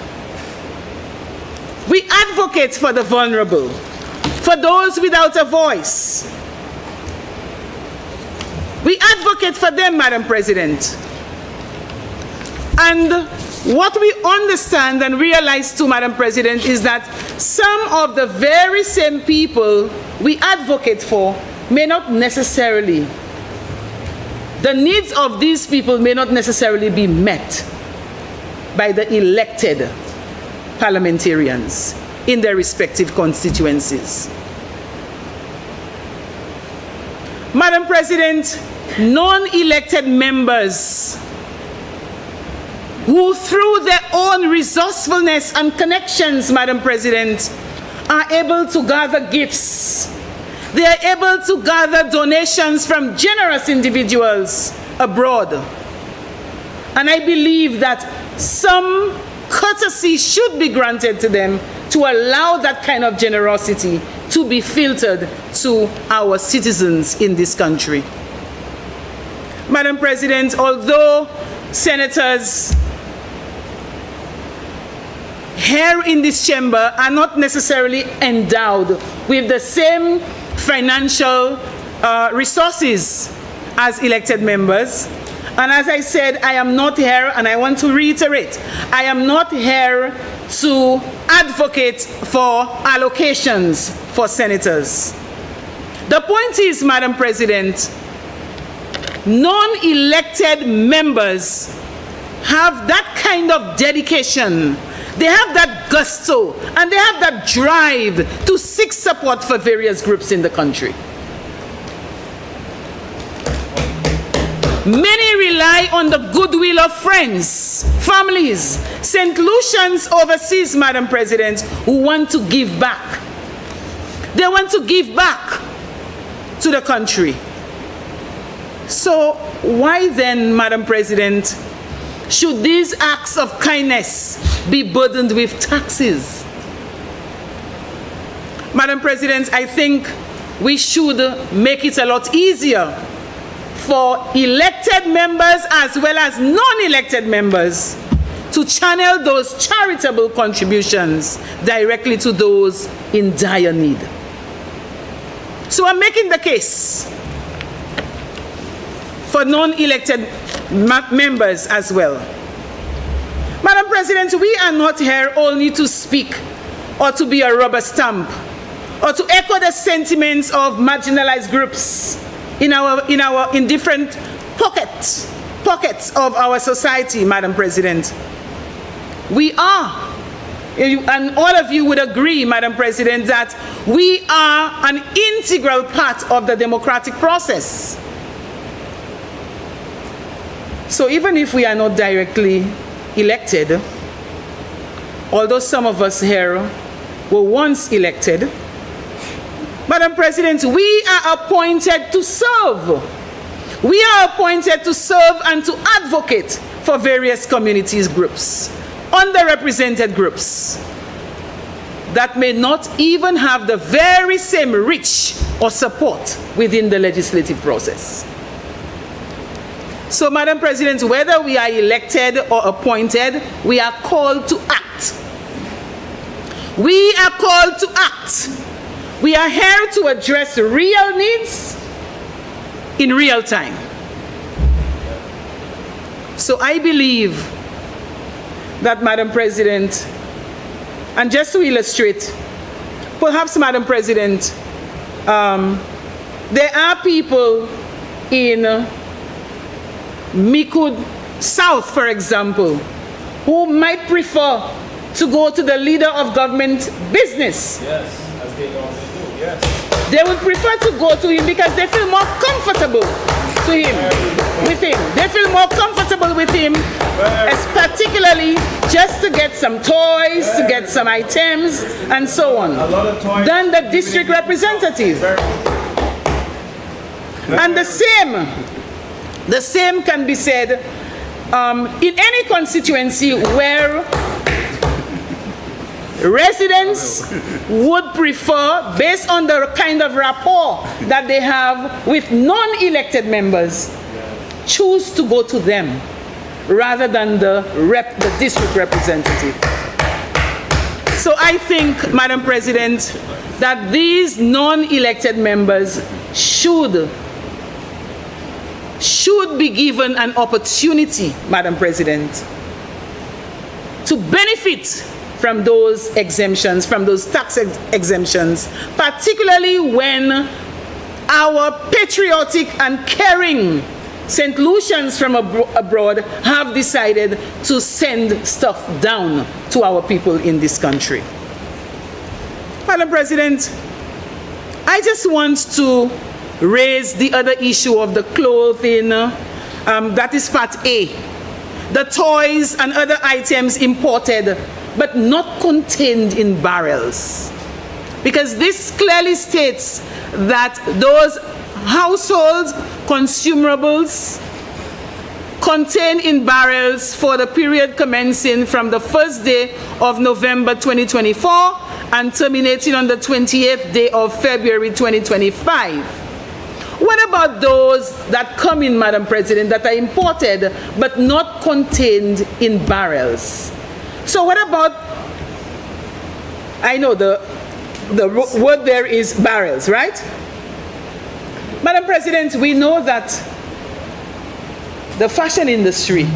We advocate for the vulnerable, for those without a voice. We advocate for them, Madam President. And what we understand and realize too, Madam President, is that some of the very same people we advocate for may not necessarily, the needs of these people may not necessarily be met by the elected parliamentarians in their respective constituencies. Madam President, non-elected members who through their own resourcefulness and connections, Madam President, are able to gather gifts. They are able to gather donations from generous individuals abroad. And I believe that some courtesy should be granted to them to allow that kind of generosity to be filtered to our citizens in this country. Madam President, although senators here in this chamber are not necessarily endowed with the same financial resources as elected members, and as I said, I am not here, and I want to reiterate, I am not here to advocate for allocations for senators. The point is, Madam President, non-elected members have that kind of dedication, they have that gusto, and they have that drive to seek support for various groups in the country. Many rely on the goodwill of friends, families, St. Lucians overseas, Madam President, who want to give back. They want to give back to the country. So why then, Madam President, should these acts of kindness be burdened with taxes? Madam President, I think we should make it a lot easier for elected members as well as non-elected members to channel those charitable contributions directly to those in dire need. So I'm making the case for non-elected members as well. Madam President, we are not here only to speak or to be a rubber stamp or to echo the sentiments of marginalized groups in different pockets of our society, Madam President. We are, and all of you would agree, Madam President, that we are an integral part of the democratic process. So even if we are not directly elected, although some of us here were once elected, Madam President, we are appointed to serve. We are appointed to serve and to advocate for various communities groups, underrepresented groups that may not even have the very same reach or support within the legislative process. So, Madam President, whether we are elected or appointed, we are called to act. We are called to act. We are here to address real needs in real time. So I believe that, Madam President, and just to illustrate, perhaps, Madam President, there are people in Mikud South, for example, who might prefer to go to the leader of government business. Yes, as they normally do, yes. They would prefer to go to him because they feel more comfortable with him. They feel more comfortable with him, particularly just to get some toys, to get some items, and so on, than the district representative. And the same can be said in any constituency where residents would prefer, based on the kind of rapport that they have with non-elected members, choose to go to them rather than the district representative. So I think, Madam President, that these non-elected members should be given an opportunity, Madam President, to benefit from those exemptions, from those tax exemptions, particularly when our patriotic and caring St. Lucians from abroad have decided to send stuff down to our people in this country. Madam President, I just want to raise the other issue of the clothing, that is part A, the toys and other items imported but not contained in barrels. Because this clearly states that those household consumables contained in barrels for the period commencing from the 1st day of November 2024 and terminating on the 28th day of February 2025. What about those that come in, Madam President, that are imported but not contained in barrels? So what about, I know the word there is barrels, right? Madam President, we know that the fashion industry,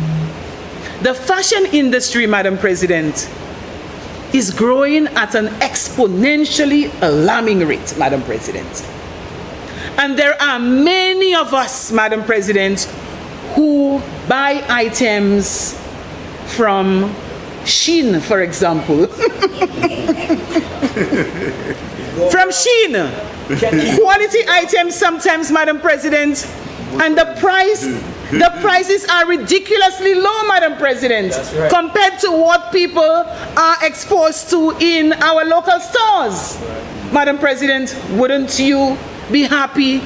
Madam President, is growing at an exponentially alarming rate, Madam President. And there are many of us, Madam President, who buy items from Shein, for example. From Shein. Quality items sometimes, Madam President, and the prices are ridiculously low, Madam President, right, compared to what people are exposed to in our local stores. Right. Madam President, wouldn't you be happy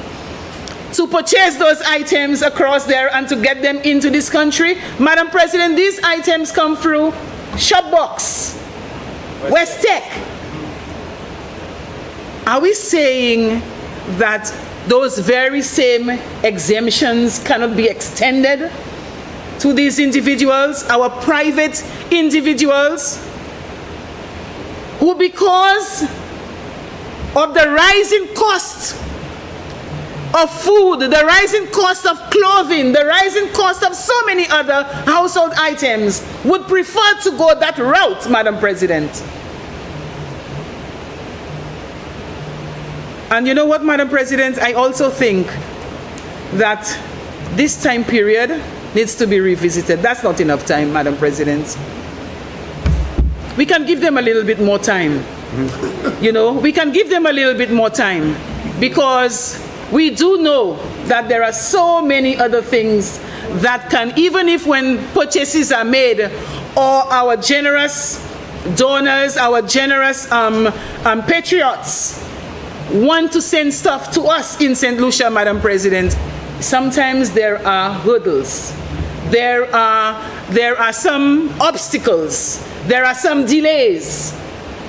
to purchase those items across there and to get them into this country? Madam President, these items come through Shopbox, Westech. Are we saying that those very same exemptions cannot be extended to these individuals, our private individuals, who because of the rising cost of food, the rising cost of clothing, the rising cost of so many other household items, would prefer to go that route, Madam President? And you know what, Madam President, I also think that this time period needs to be revisited. That's not enough time, Madam President. We can give them a little bit more time. You know, we can give them a little bit more time, because we do know that there are so many other things that can, even if when purchases are made, or our generous donors, our generous patriots want to send stuff to us in St. Lucia, Madam President, sometimes there are hurdles. There are some obstacles. There are some delays.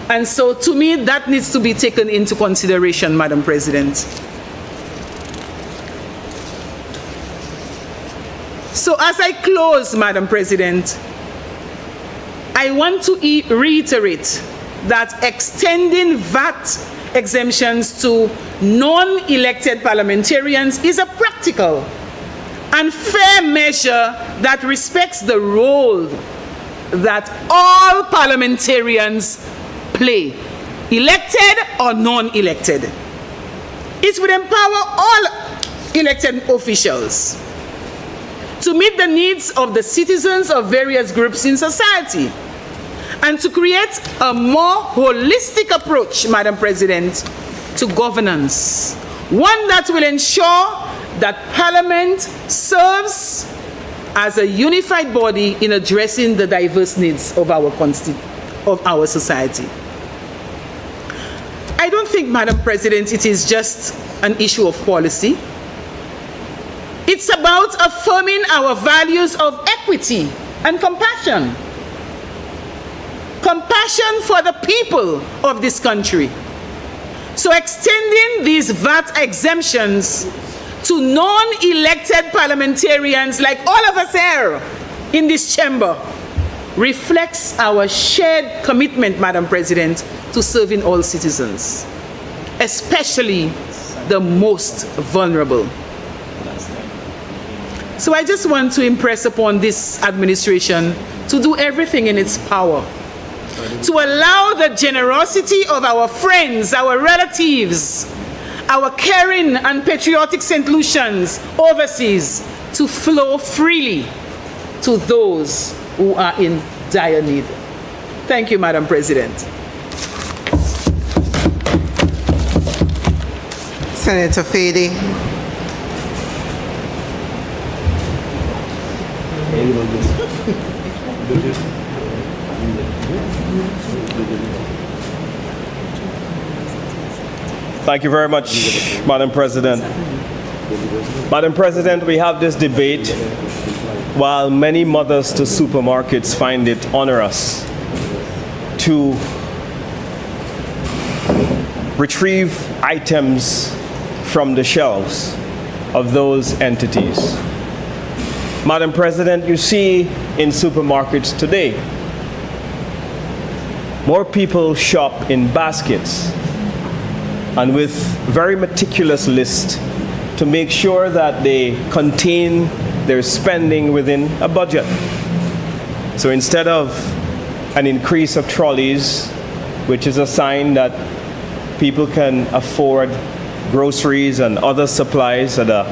And so to me, that needs to be taken into consideration, Madam President. So as I close, Madam President, I want to reiterate that extending VAT exemptions to non-elected parliamentarians is a practical and fair measure that respects the role that all parliamentarians play, elected or non-elected. It would empower all elected officials to meet the needs of the citizens of various groups in society, and to create a more holistic approach, Madam President, to governance. One that will ensure that Parliament serves as a unified body in addressing the diverse needs of our society. I don't think, Madam President, it is just an issue of policy. It's about affirming our values of equity and compassion. Compassion for the people of this country. So extending these VAT exemptions to non-elected parliamentarians like all of us here in this chamber reflects our shared commitment, Madam President, to serving all citizens, especially the most vulnerable. So I just want to impress upon this administration to do everything in its power to allow the generosity of our friends, our relatives, our caring and patriotic St. Lucians overseas to flow freely to those who are in dire need. Thank you, Madam President. Senator Fady. Thank you very much, Madam President. Madam President, we have this debate while many mothers to supermarkets find it onerous to retrieve items from the shelves of those entities. Madam President, you see in supermarkets today, more people shop in baskets and with very meticulous lists to make sure that they contain their spending within a budget. So instead of an increase of trolleys, which is a sign that people can afford groceries and other supplies at a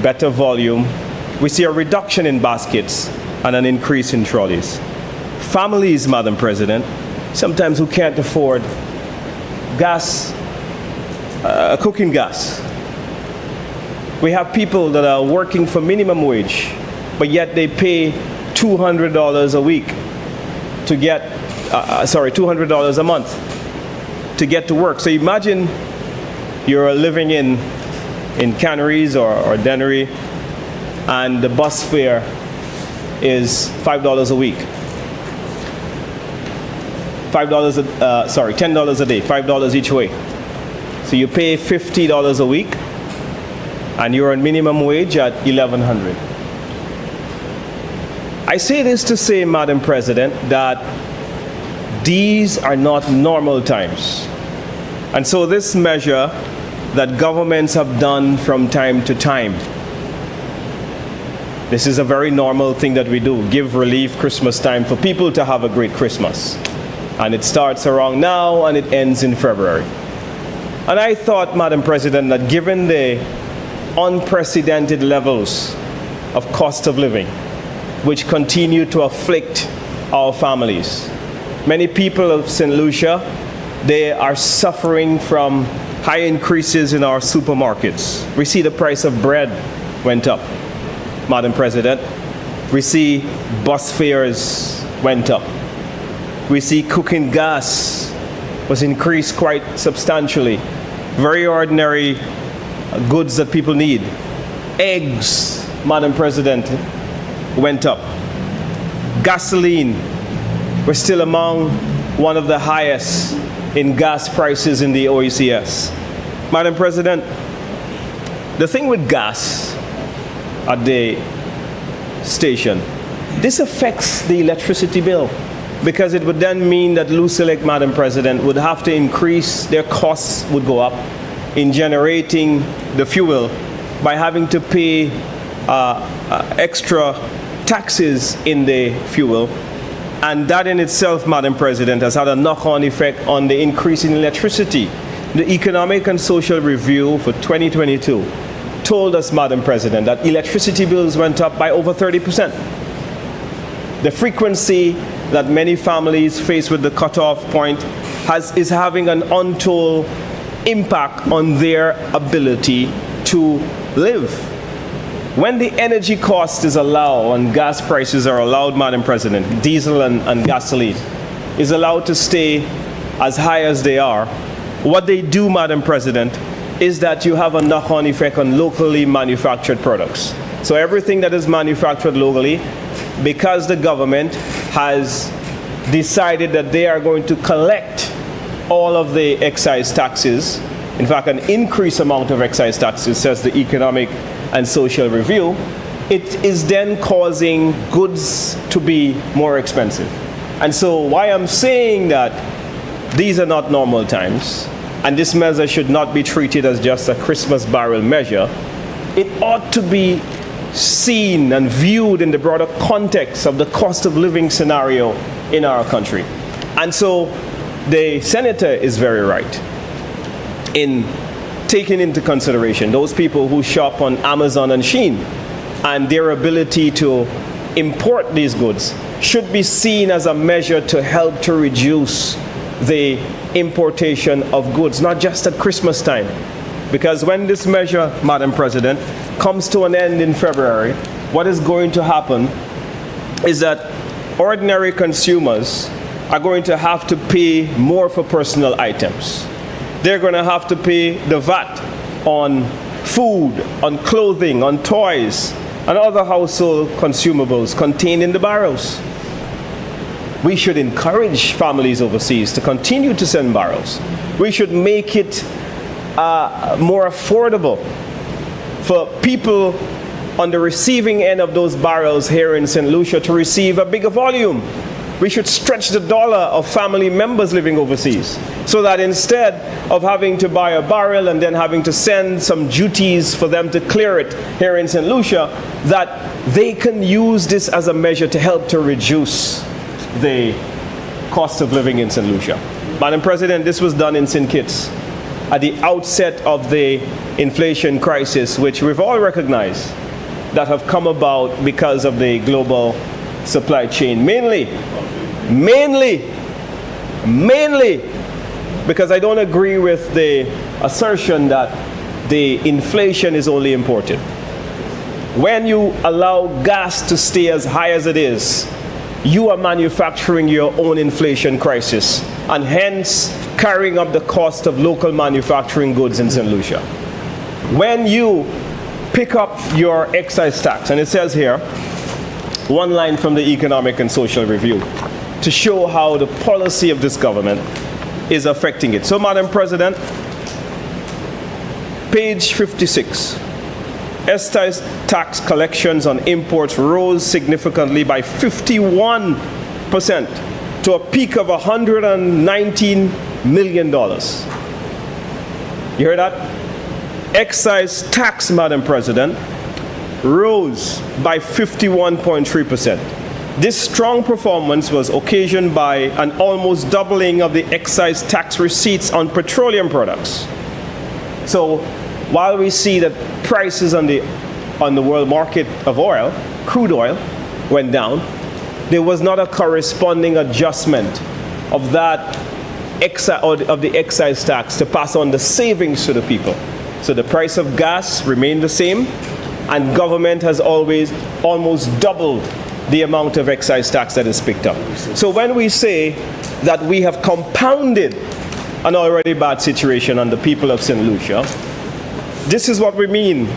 better volume, we see a reduction in baskets and an increase in trolleys. Families, Madam President, sometimes who can't afford gas, cooking gas. We have people that are working for minimum wage, but yet they pay $200 a week to get, $200 a month to get to work. So imagine you're living in Canneries or Dennery, and the bus fare is $5 a week. $10 a day, $5 each way. So you pay $50 a week, and you're on minimum wage at $1,100. I say this to say, Madam President, that these are not normal times. And so this measure that governments have done from time to time, this is a very normal thing that we do, give relief Christmas time for people to have a great Christmas. And it starts around now and it ends in February. And I thought, Madam President, that given the unprecedented levels of cost of living, which continue to afflict our families, many people of St. Lucia, they are suffering from high increases in our supermarkets. We see the price of bread went up, Madam President. We see bus fares went up. We see cooking gas was increased quite substantially. Very ordinary goods that people need. Eggs, Madam President, went up. Gasoline, we're still among one of the highest in gas prices in the OECS. Madam President, the thing with gas at the station, this affects the electricity bill, because it would then mean that Lucia, Madam President, would have to increase, their costs would go up in generating the fuel by having to pay extra taxes in the fuel. And that in itself, Madam President, has had a knock-on effect on the increase in electricity. The Economic and Social Review for 2022 told us, Madam President, that electricity bills went up by over 30%. The frequency that many families face with the cutoff point is having an untold impact on their ability to live. When the energy cost is allowed and gas prices are allowed, Madam President, diesel and gasoline is allowed to stay as high as they are, what they do, Madam President, is that you have a knock-on effect on locally manufactured products. So everything that is manufactured locally, because the government has decided that they are going to collect all of the excise taxes, in fact an increased amount of excise taxes, says the Economic and Social Review, it is then causing goods to be more expensive. And so why I'm saying that these are not normal times, and this measure should not be treated as just a Christmas barrel measure, it ought to be seen and viewed in the broader context of the cost of living scenario in our country. And so the senator is very right in taking into consideration those people who shop on Amazon and Shein, and their ability to import these goods should be seen as a measure to help to reduce the importation of goods, not just at Christmas time. Because when this measure, Madam President, comes to an end in February, what is going to happen is that ordinary consumers are going to have to pay more for personal items. They're going to have to pay the VAT on food, on clothing, on toys, and other household consumables contained in the barrels. We should encourage families overseas to continue to send barrels. We should make it more affordable for people on the receiving end of those barrels here in St. Lucia to receive a bigger volume. We should stretch the dollar of family members living overseas so that instead of having to buy a barrel and then having to send some duties for them to clear it here in St. Lucia, that they can use this as a measure to help to reduce the cost of living in St. Lucia. Madam President, this was done in St. Kitts at the outset of the inflation crisis, which we've all recognized that have come about because of the global supply chain, mainly because I don't agree with the assertion that the inflation is only imported. When you allow gas to stay as high as it is, you are manufacturing your own inflation crisis and hence carrying up the cost of local manufacturing goods in St. Lucia. When you pick up your excise tax, and it says here, one line from the Economic and Social Review, to show how the policy of this government is affecting it. So, Madam President, page 56, excise tax collections on imports rose significantly by 51% to a peak of $119 million. You heard that? Excise tax, Madam President, rose by 51.3%. This strong performance was occasioned by an almost doubling of the excise tax receipts on petroleum products. So while we see that prices on the world market of oil, crude oil, went down, there was not a corresponding adjustment of that of the excise tax to pass on the savings to the people. So the price of gas remained the same, and government has always almost doubled the amount of excise tax that is picked up. So when we say that we have compounded an already bad situation on the people of St. Lucia, this is what we mean.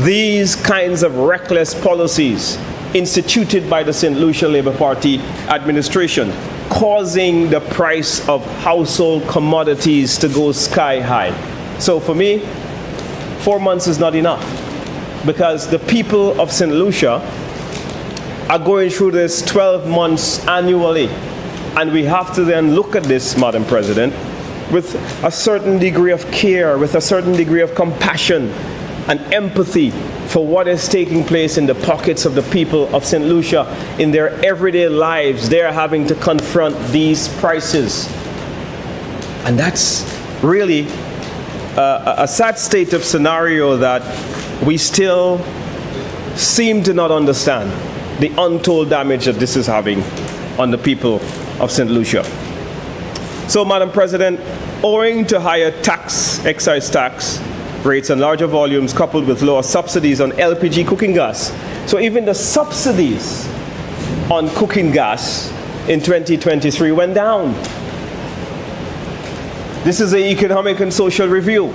These kinds of reckless policies instituted by the St. Lucia Labour Party administration, causing the price of household commodities to go sky high. So for me, 4 months is not enough, because the people of St. Lucia are going through this 12 months annually. And we have to then look at this, Madam President, with a certain degree of care, with a certain degree of compassion and empathy for what is taking place in the pockets of the people of St. Lucia in their everyday lives. They are having to confront these prices. And that's really a sad state of scenario that we still seem to not understand the untold damage that this is having on the people of St. Lucia. So, Madam President, owing to higher excise tax rates and larger volumes coupled with lower subsidies on LPG cooking gas, so even the subsidies on cooking gas in 2023 went down. This is the Economic and Social Review.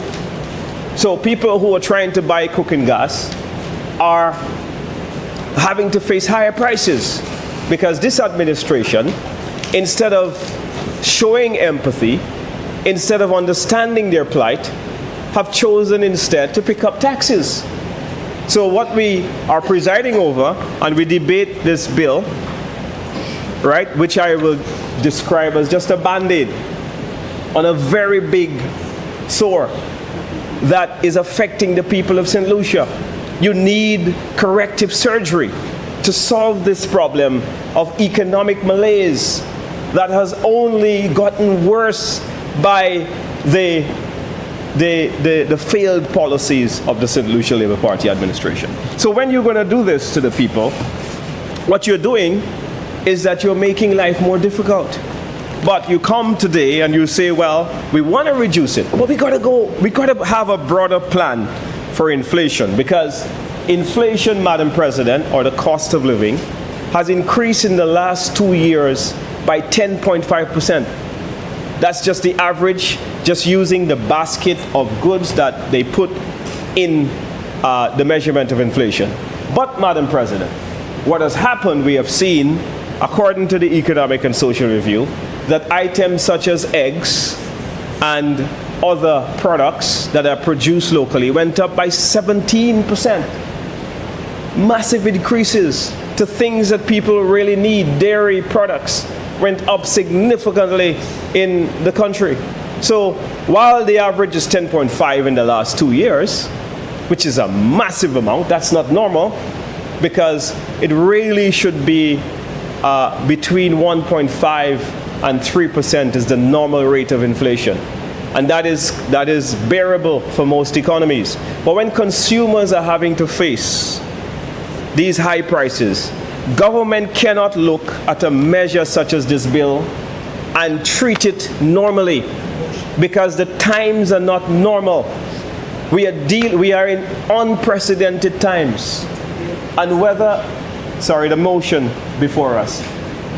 So people who are trying to buy cooking gas are having to face higher prices because this administration, instead of showing empathy, instead of understanding their plight, have chosen instead to pick up taxes. So what we are presiding over, and we debate this bill, right, which I will describe as just a Band-Aid on a very big sore that is affecting the people of St. Lucia. You need corrective surgery to solve this problem of economic malaise that has only gotten worse by the failed policies of the St. Lucia Labour Party administration. So when you're going to do this to the people, what you're doing is that you're making life more difficult. But you come today and you say, well, we want to reduce it, but we got to have a broader plan for inflation, because inflation, Madam President, or the cost of living, has increased in the last 2 years by 10.5%. That's just the average, just using the basket of goods that they put in the measurement of inflation. But, Madam President, what has happened, we have seen, according to the Economic and Social Review, that items such as eggs and other products that are produced locally went up by 17%. Massive increases to things that people really need. Dairy products went up significantly in the country. So while the average is 10.5 in the last 2 years, which is a massive amount, that's not normal, because it really should be between 1.5 and 3% is the normal rate of inflation. And that is bearable for most economies. But when consumers are having to face these high prices, government cannot look at a measure such as this bill and treat it normally, because the times are not normal. We are in unprecedented times. And the motion before us.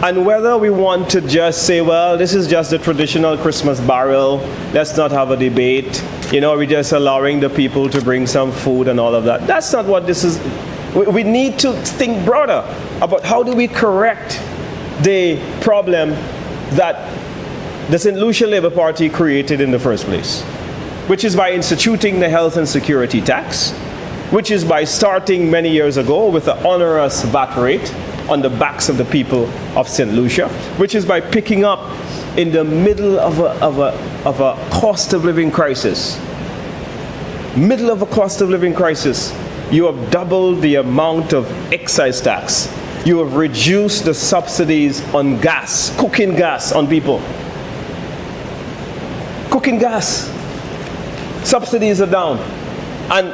And whether we want to just say, well, this is just the traditional Christmas barrel, let's not have a debate, we're just allowing the people to bring some food and all of that. That's not what this is. We need to think broader about how do we correct the problem that the St. Lucia Labour Party created in the first place, which is by instituting the health and security tax, which is by starting many years ago with the onerous VAT rate on the backs of the people of St. Lucia, which is by picking up in the middle of a cost of living crisis. Middle of a cost of living crisis, you have doubled the amount of excise tax. You have reduced the subsidies on gas, cooking gas on people. Cooking gas. Subsidies are down. And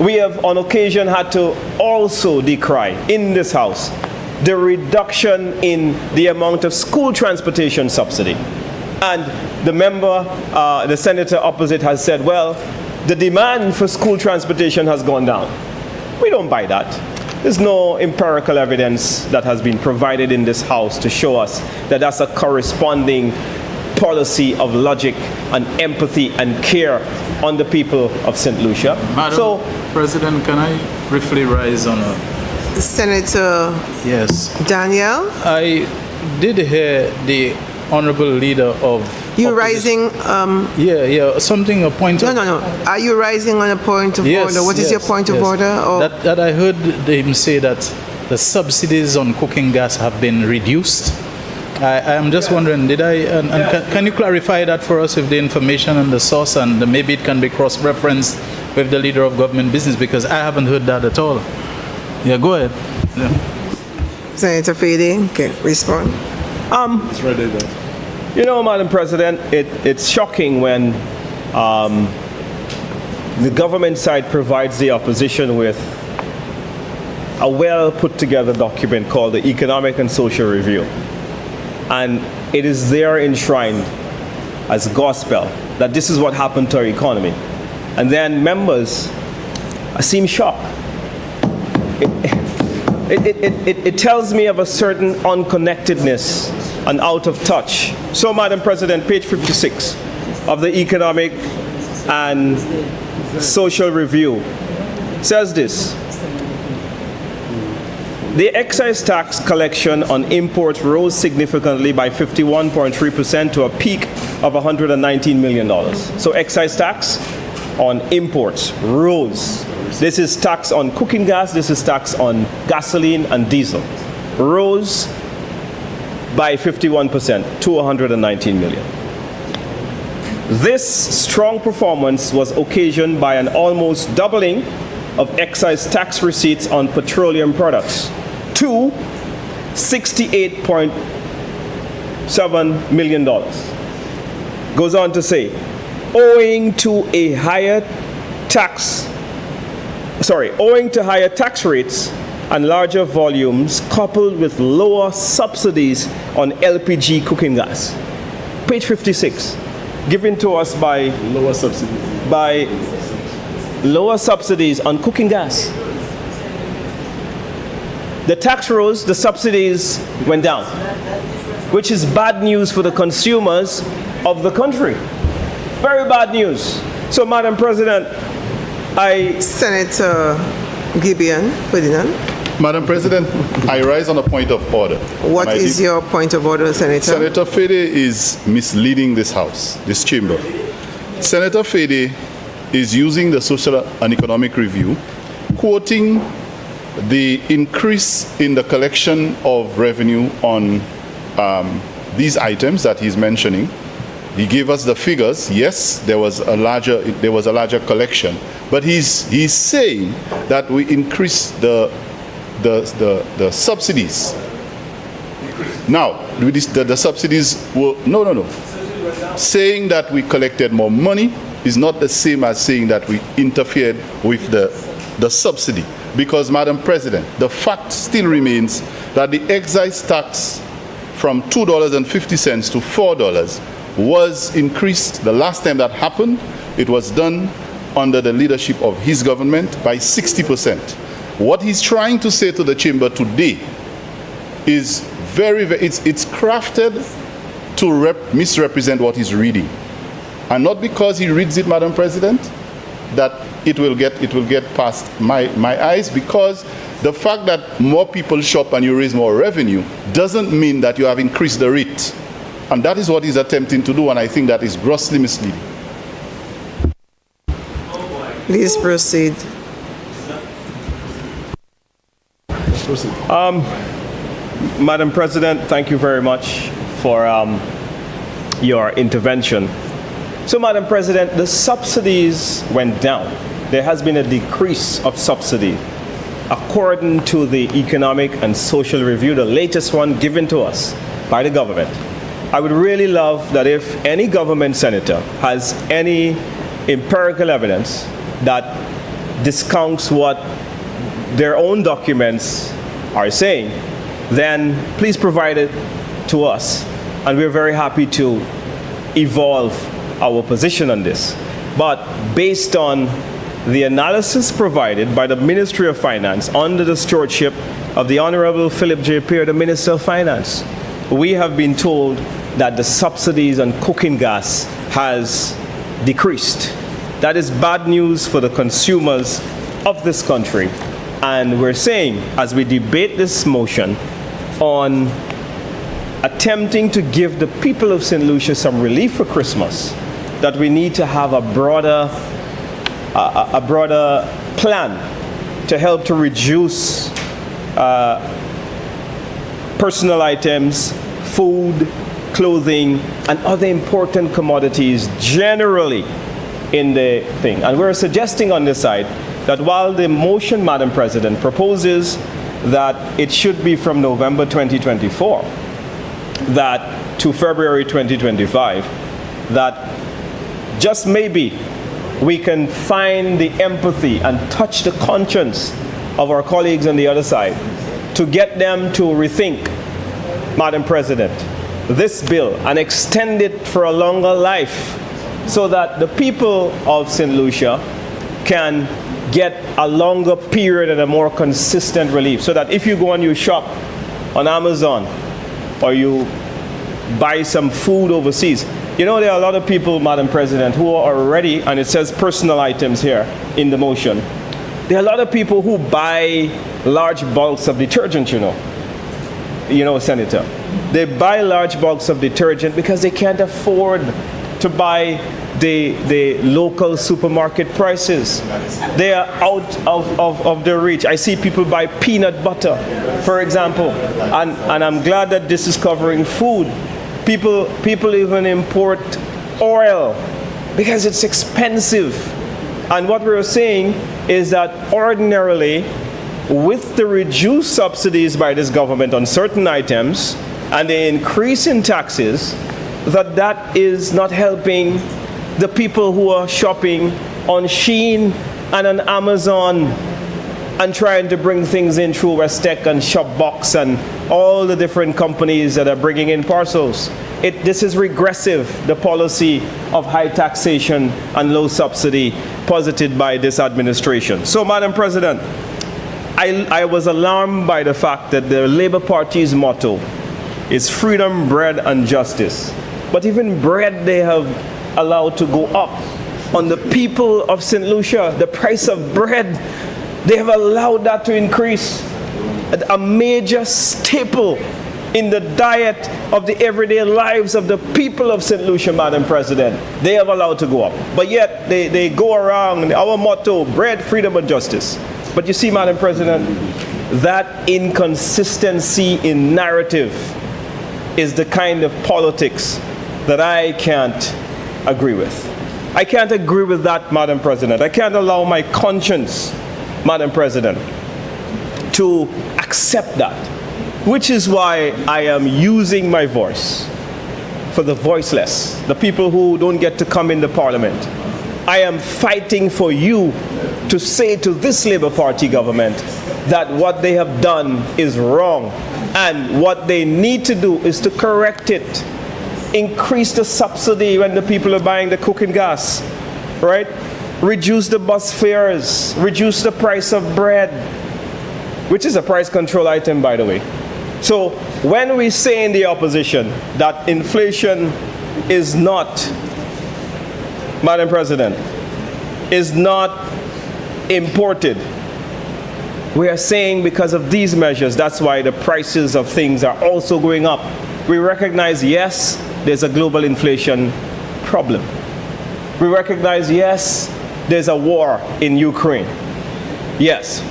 we have on occasion had to also decry in this House the reduction in the amount of school transportation subsidy. And the senator opposite has said, well, the demand for school transportation has gone down. We don't buy that. There's no empirical evidence that has been provided in this House to show us that that's a corresponding policy of logic and empathy and care on the people of St. Lucia. Madam President, can I briefly rise on a... Senator Daniel? I did hear the honorable leader of... You rising... something, a point of... No. Are you rising on a point of order? What is your point of order? Or? That I heard him say that the subsidies on cooking gas have been reduced. I am just wondering, can you clarify that for us with the information and the source, and maybe it can be cross-referenced with the leader of government business, because I haven't heard that at all. Yeah, go ahead. Yeah. Senator Fede, okay, respond. It's ready there. Madam President, it's shocking when the government side provides the opposition with a well put together document called the Economic and Social Review. And it is there enshrined as gospel that this is what happened to our economy. And then members seem shocked. It tells me of a certain unconnectedness and out of touch. So, Madam President, page 56 of the Economic and Social Review says this: the excise tax collection on imports rose significantly by 51.3% to a peak of $119 million. So excise tax on imports rose. This is tax on cooking gas, this is tax on gasoline and diesel. Rose by 51% to 119 million. This strong performance was occasioned by an almost doubling of excise tax receipts on petroleum products to $68.7 million. Goes on to say, owing to higher tax rates and larger volumes coupled with lower subsidies on LPG cooking gas. Page 56, given to us by lower subsidies on cooking gas. The tax rose, the subsidies went down, which is bad news for the consumers of the country. Very bad news. So, Madam President, Senator Gibeon Ferdinand. Madam President, I rise on a point of order. What is your point of order, Senator? Senator Fede is misleading this House, this chamber. Senator Fede is using the Social and Economic Review, quoting the increase in the collection of revenue on these items that he's mentioning. He gave us the figures. Yes, there was a larger collection, but he's saying that we increased the subsidies. Now, the subsidies were no. Saying that we collected more money is not the same as saying that we interfered with the subsidy. Because, Madam President, the fact still remains that the excise tax from $2.50 to $4 was increased. The last time that happened, it was done under the leadership of his government by 60%. What he's trying to say to the chamber today is it's crafted to misrepresent what he's reading. And not because he reads it, Madam President, that it will get past my eyes, because the fact that more people shop and you raise more revenue doesn't mean that you have increased the rate. And that is what he's attempting to do, and I think that is grossly misleading. Please proceed. Madam President, thank you very much for your intervention. So, Madam President, the subsidies went down. There has been a decrease of subsidy according to the Economic and Social Review, the latest one given to us by the government. I would really love that if any government senator has any empirical evidence that discounts what their own documents are saying, then please provide it to us. And we're very happy to evolve our position on this. But based on the analysis provided by the Ministry of Finance under the stewardship of the Honorable Philip J. Peer, the Minister of Finance, we have been told that the subsidies on cooking gas has decreased. That is bad news for the consumers of this country. And we're saying, as we debate this motion on attempting to give the people of St. Lucia some relief for Christmas, that we need to have a broader plan to help to reduce personal items, food, clothing, and other important commodities generally in the thing. And we're suggesting on this side that while the motion, Madam President, proposes that it should be from November 2024 that to February 2025, that just maybe we can find the empathy and touch the conscience of our colleagues on the other side to get them to rethink, Madam President, this bill and extend it for a longer life so that the people of St. Lucia can get a longer period and a more consistent relief. So that if you go and you shop on Amazon or you buy some food overseas, you know, there are a lot of people, Madam President, who are already, and it says personal items here in the motion, there are a lot of people who buy large bulks of detergent, you know, Senator. They buy large bulks of detergent because they can't afford to buy the local supermarket prices. They are out of their reach. I see people buy peanut butter, for example, and I'm glad that this is covering food. People even import oil because it's expensive. And what we're saying is that ordinarily, with the reduced subsidies by this government on certain items and the increase in taxes, that is not helping the people who are shopping on Shein and on Amazon and trying to bring things in through Westec and Shopbox and all the different companies that are bringing in parcels. This is regressive, the policy of high taxation and low subsidy posited by this administration. So, Madam President, I was alarmed by the fact that the Labour Party's motto is freedom, bread, and justice. But even bread they have allowed to go up. On the people of St. Lucia, the price of bread, they have allowed that to increase. A major staple in the diet of the everyday lives of the people of St. Lucia, Madam President, they have allowed to go up. But yet they go around our motto, bread, freedom, and justice. But you see, Madam President, that inconsistency in narrative is the kind of politics that I can't agree with. I can't agree with that, Madam President. I can't allow my conscience, Madam President, to accept that, which is why I am using my voice for the voiceless, the people who don't get to come in the parliament. I am fighting for you to say to this Labour Party government that what they have done is wrong, and what they need to do is to correct it. Increase the subsidy when the people are buying the cooking gas, right? Reduce the bus fares, reduce the price of bread, which is a price control item, by the way. So when we say in the opposition that inflation is not, Madam President, is not imported, we are saying because of these measures, that's why the prices of things are also going up. We recognize, yes, there's a global inflation problem. We recognize, yes, there's a war in Ukraine. Yes,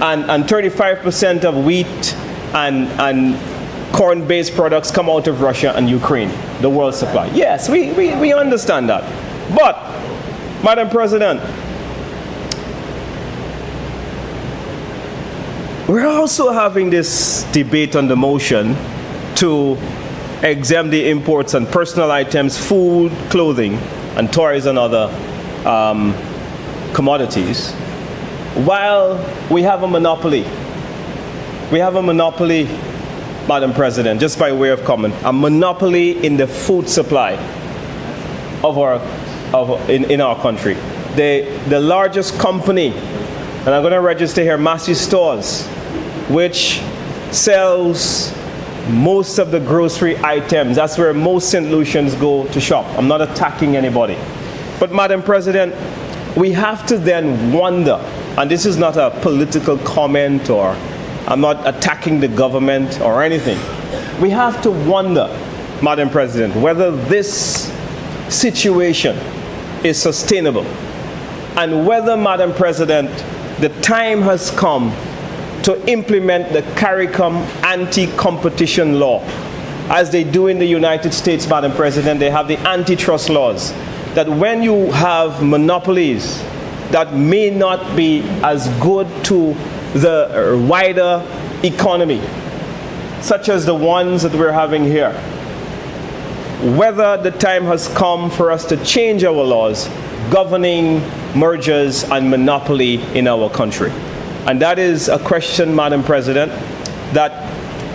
and 35% of wheat and corn-based products come out of Russia and Ukraine, the world supply. Yes, we understand that. But, Madam President, we're also having this debate on the motion to exempt the imports on personal items, food, clothing, and toys and other commodities, while we have a monopoly. We have a monopoly, Madam President, just by way of comment, a monopoly in the food supply in our country. The largest company, and I'm going to register here, Massey Stores, which sells most of the grocery items. That's where most St. Lucians go to shop. I'm not attacking anybody. But Madam President, we have to then wonder, and this is not a political comment, or I'm not attacking the government or anything. We have to wonder, Madam President, whether this situation is sustainable, and whether, Madam President, the time has come to implement the CARICOM anti-competition law. As they do in the United States, Madam President, they have the antitrust laws, that when you have monopolies that may not be as good to the wider economy, such as the ones that we're having here, whether the time has come for us to change our laws governing mergers and monopoly in our country. And that is a question, Madam President, that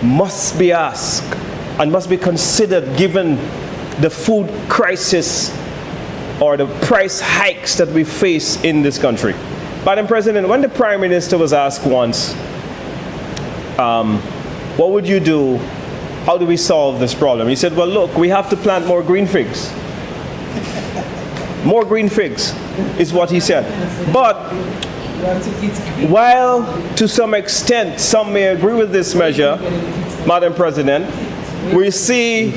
must be asked and must be considered given the food crisis or the price hikes that we face in this country. Madam President, when the Prime Minister was asked once, what would you do? How do we solve this problem? He said, well, look, we have to plant more green figs. More green figs is what he said. But while to some extent some may agree with this measure, Madam President, we see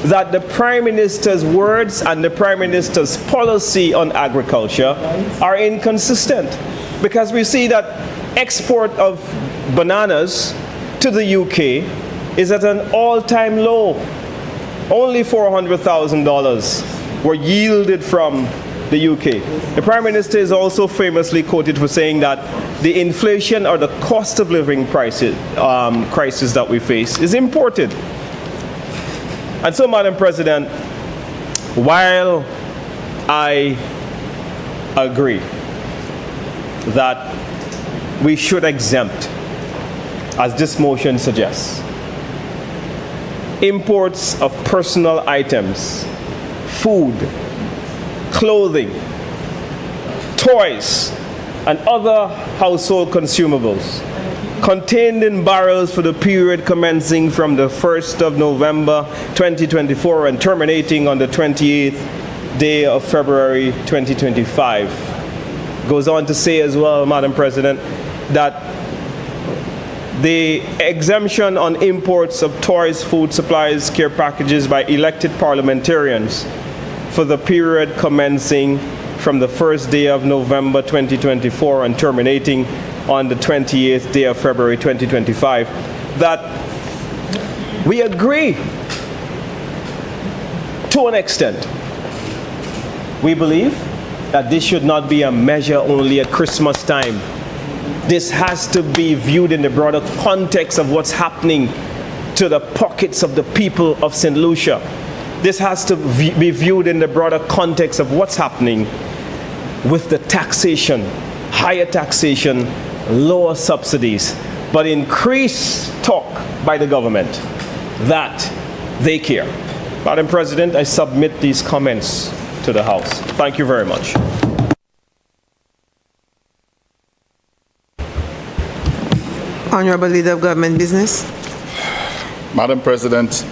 that the Prime Minister's words and the Prime Minister's policy on agriculture are inconsistent, because we see that export of bananas to the UK is at an all-time low. Only $400,000 were yielded from the UK. The Prime Minister is also famously quoted for saying that the inflation or the cost of living crisis that we face is imported. And so, Madam President, while I agree that we should exempt, as this motion suggests, imports of personal items, food, clothing, toys, and other household consumables contained in barrels for the period commencing from the 1st of November 2024 and terminating on the 28th day of February 2025. Goes on to say as well, Madam President, that the exemption on imports of toys, food, supplies, care packages by elected parliamentarians for the period commencing from the 1st day of November 2024 and terminating on the 28th day of February 2025, that we agree to an extent. We believe that this should not be a measure only at Christmas time. This has to be viewed in the broader context of what's happening to the pockets of the people of St. Lucia. This has to be viewed in the broader context of what's happening with the taxation, higher taxation, lower subsidies, but increased talk by the government that they care. Madam President, I submit these comments to the House. Thank you very much. Honorable Leader of Government Business. Madam President,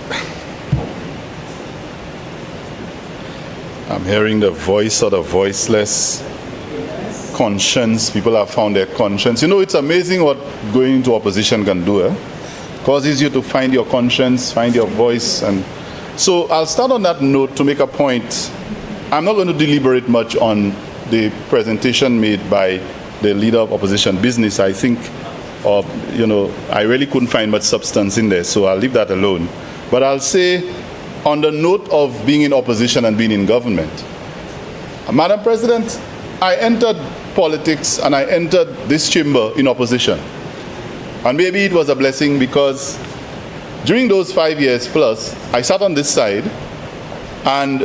I'm hearing the voice of the voiceless. Conscience, people have found their conscience. You know, it's amazing what going into opposition can do. Causes you to find your conscience, find your voice. And so I'll start on that note to make a point. I'm not going to deliberate much on the presentation made by the Leader of Opposition Business. I think, I really couldn't find much substance in there, so I'll leave that alone. But I'll say, on the note of being in opposition and being in government, Madam President, I entered politics and I entered this chamber in opposition. And maybe it was a blessing, because during those 5 years plus, I sat on this side, and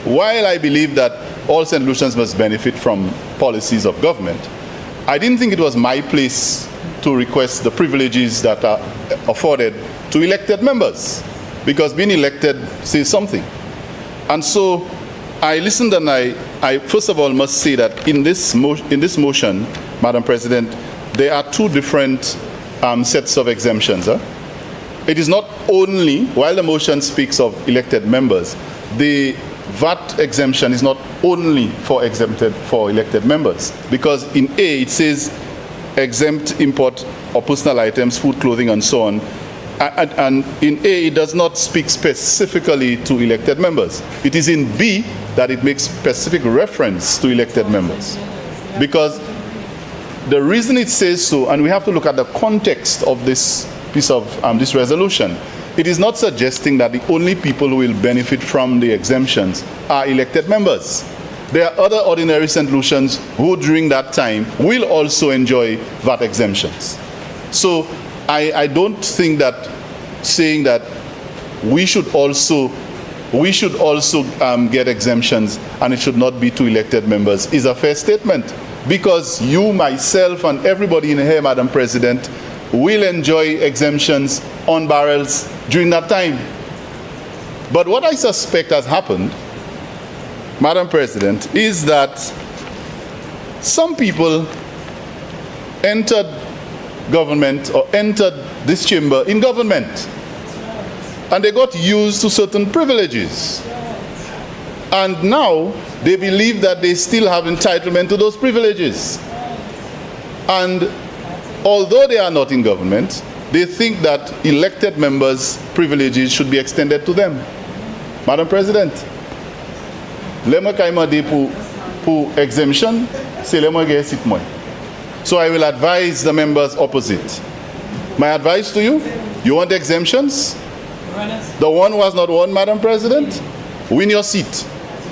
while I believe that all St. Lucians must benefit from policies of government, I didn't think it was my place to request the privileges that are afforded to elected members, because being elected says something. And so I listened, and I first of all must say that in this motion, Madam President, there are two different sets of exemptions. It is not only, while the motion speaks of elected members, the VAT exemption is not only for elected members, because in A it says exempt import of personal items, food, clothing, and so on. And in A, it does not speak specifically to elected members. It is in B that it makes specific reference to elected members. Because the reason it says so, and we have to look at the context of this piece of this resolution, it is not suggesting that the only people who will benefit from the exemptions are elected members. There are other ordinary St. Lucians who during that time will also enjoy VAT exemptions. So I don't think that saying that we should also get exemptions and it should not be to elected members is a fair statement, because you, myself, and everybody in here, Madam President, will enjoy exemptions on barrels during that time. But what I suspect has happened, Madam President, is that some people entered government or entered this chamber in government, and they got used to certain privileges, and now they believe that they still have entitlement to those privileges. And although they are not in government, they think that elected members' privileges should be extended to them. Madam President, lema kaima de pour exemption, c'est lema ge sit moi. So I will advise the members opposite. My advice to you, you want exemptions? The one who has not won, Madam President, win your seat.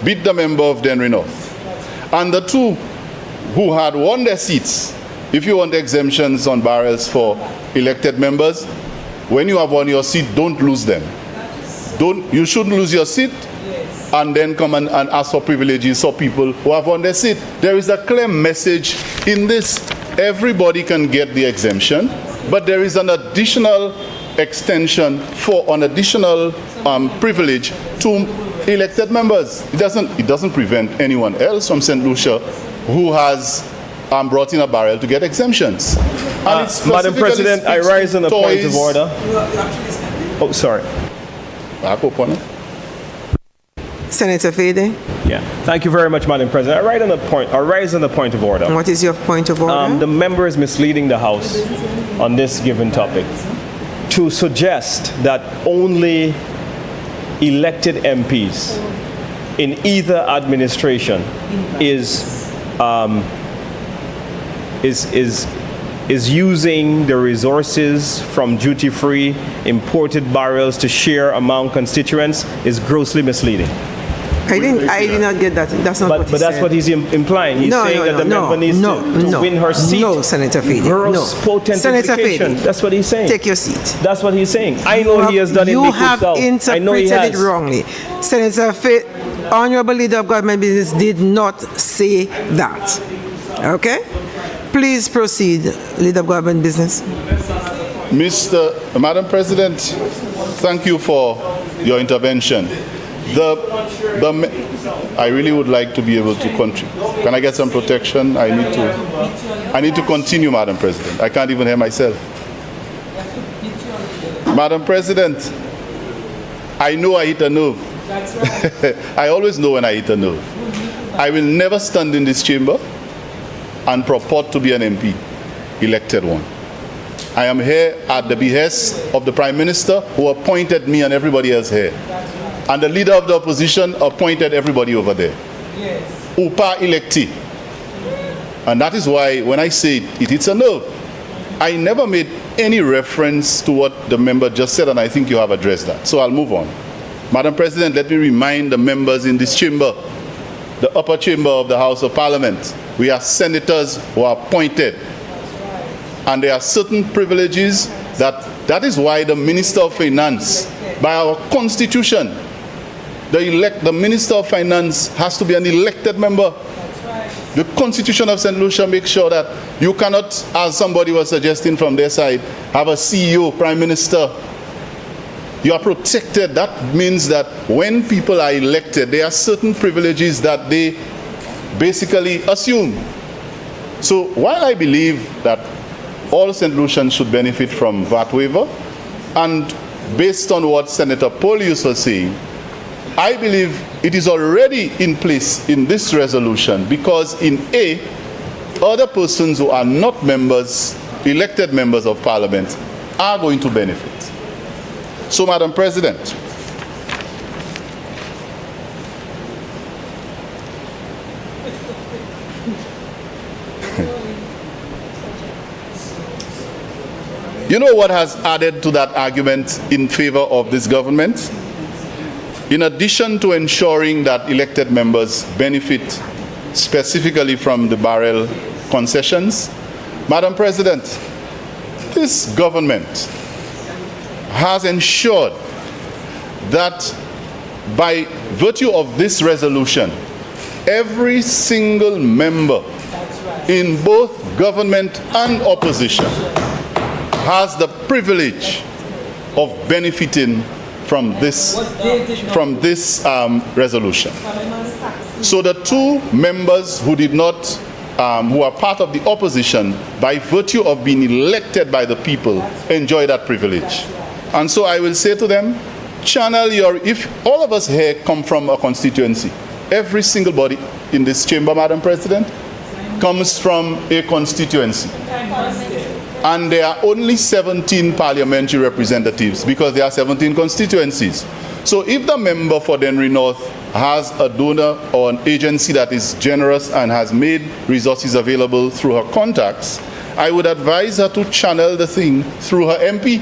Beat the member of Denry North. And the two who had won their seats, if you want exemptions on barrels for elected members, when you have won your seat, don't lose them. You shouldn't lose your seat and then come and ask for privileges for people who have won their seat. There is a clear message in this. Everybody can get the exemption, but there is an additional extension for an additional privilege to elected members. It doesn't prevent anyone else from St. Lucia who has brought in a barrel to get exemptions. Madam President, I rise on a point of order. Oh, sorry. Senator Fede. Yeah. Thank you very much, Madam President. I rise on the point of order. What is your point of order? The member is misleading the House on this given topic to suggest that only elected MPs in either administration is using the resources from duty-free imported barrels to share among constituents is grossly misleading. I did not get that. That's not what he said. But that's what he's implying. He's saying that the member needs to win her seat. No, Senator Fede. Gross potentification. That's what he's saying. Take your seat. That's what he's saying. I know he has done it. You have interpreted it wrongly. Senator Fede, Honorable Leader of Government Business did not say that. Okay? Please proceed, Leader of Government Business. Madam President, thank you for your intervention. I really would like to be able to contribute. Can I get some protection? I need to continue, Madam President. I can't even hear myself. Madam President, I know I hit a nerve. I always know when I hit a nerve. I will never stand in this chamber and purport to be an MP, elected one. I am here at the behest of the Prime Minister who appointed me and everybody else here. And the Leader of the Opposition appointed everybody over there. Yes. Upa electi. And that is why when I say it hits a nerve. I never made any reference to what the member just said, and I think you have addressed that. So I'll move on. Madam President, let me remind the members in this chamber, the upper chamber of the House of Parliament, we are senators who are appointed. And there are certain privileges that is why the Minister of Finance, by our Constitution, the Minister of Finance has to be an elected member. The Constitution of St. Lucia makes sure that you cannot, as somebody was suggesting from their side, have a CEO, Prime Minister. You are protected. That means that when people are elected, there are certain privileges that they basically assume. So while I believe that all St. Lucians should benefit from VAT waiver, and based on what Senator Polius was saying, I believe it is already in place in this resolution because in A, other persons who are not members, elected members of Parliament, are going to benefit. So, Madam President, you know what has added to that argument in favor of this government? In addition to ensuring that elected members benefit specifically from the barrel concessions, Madam President, this government has ensured that by virtue of this resolution, every single member in both government and opposition has the privilege of benefiting from this resolution. So the two members who did not, who are part of the opposition, by virtue of being elected by the people, enjoy that privilege. And so I will say to them, channel if all of us here come from a constituency, every single body in this chamber, Madam President, comes from a constituency. And there are only 17 parliamentary representatives because there are 17 constituencies. So if the member for Dennery North has a donor or an agency that is generous and has made resources available through her contacts, I would advise her to channel the thing through her MP.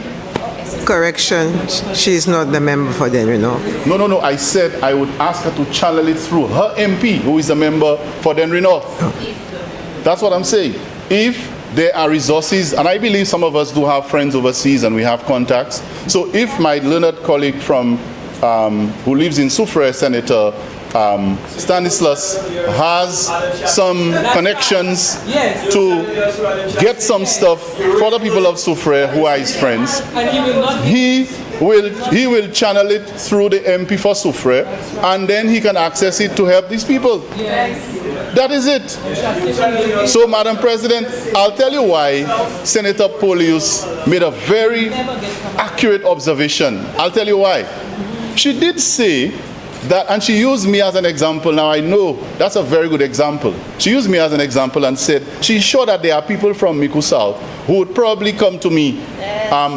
Correction, she is not the member for Dennery North. No. I said I would ask her to channel it through her MP, who is a member for Dennery North. That's what I'm saying. If there are resources, and I believe some of us do have friends overseas and we have contacts. So if my learned colleague from who lives in Soufrière, Senator Stanislas, has some connections to get some stuff for the people of Soufrière who are his friends, he will channel it through the MP for Soufrière, and then he can access it to help these people. That is it. So, Madam President, I'll tell you why Senator Polius made a very accurate observation. I'll tell you why. She did say that, and she used me as an example. Now, I know that's a very good example. She used me as an example and said she's sure that there are people from Miku South who would probably come to me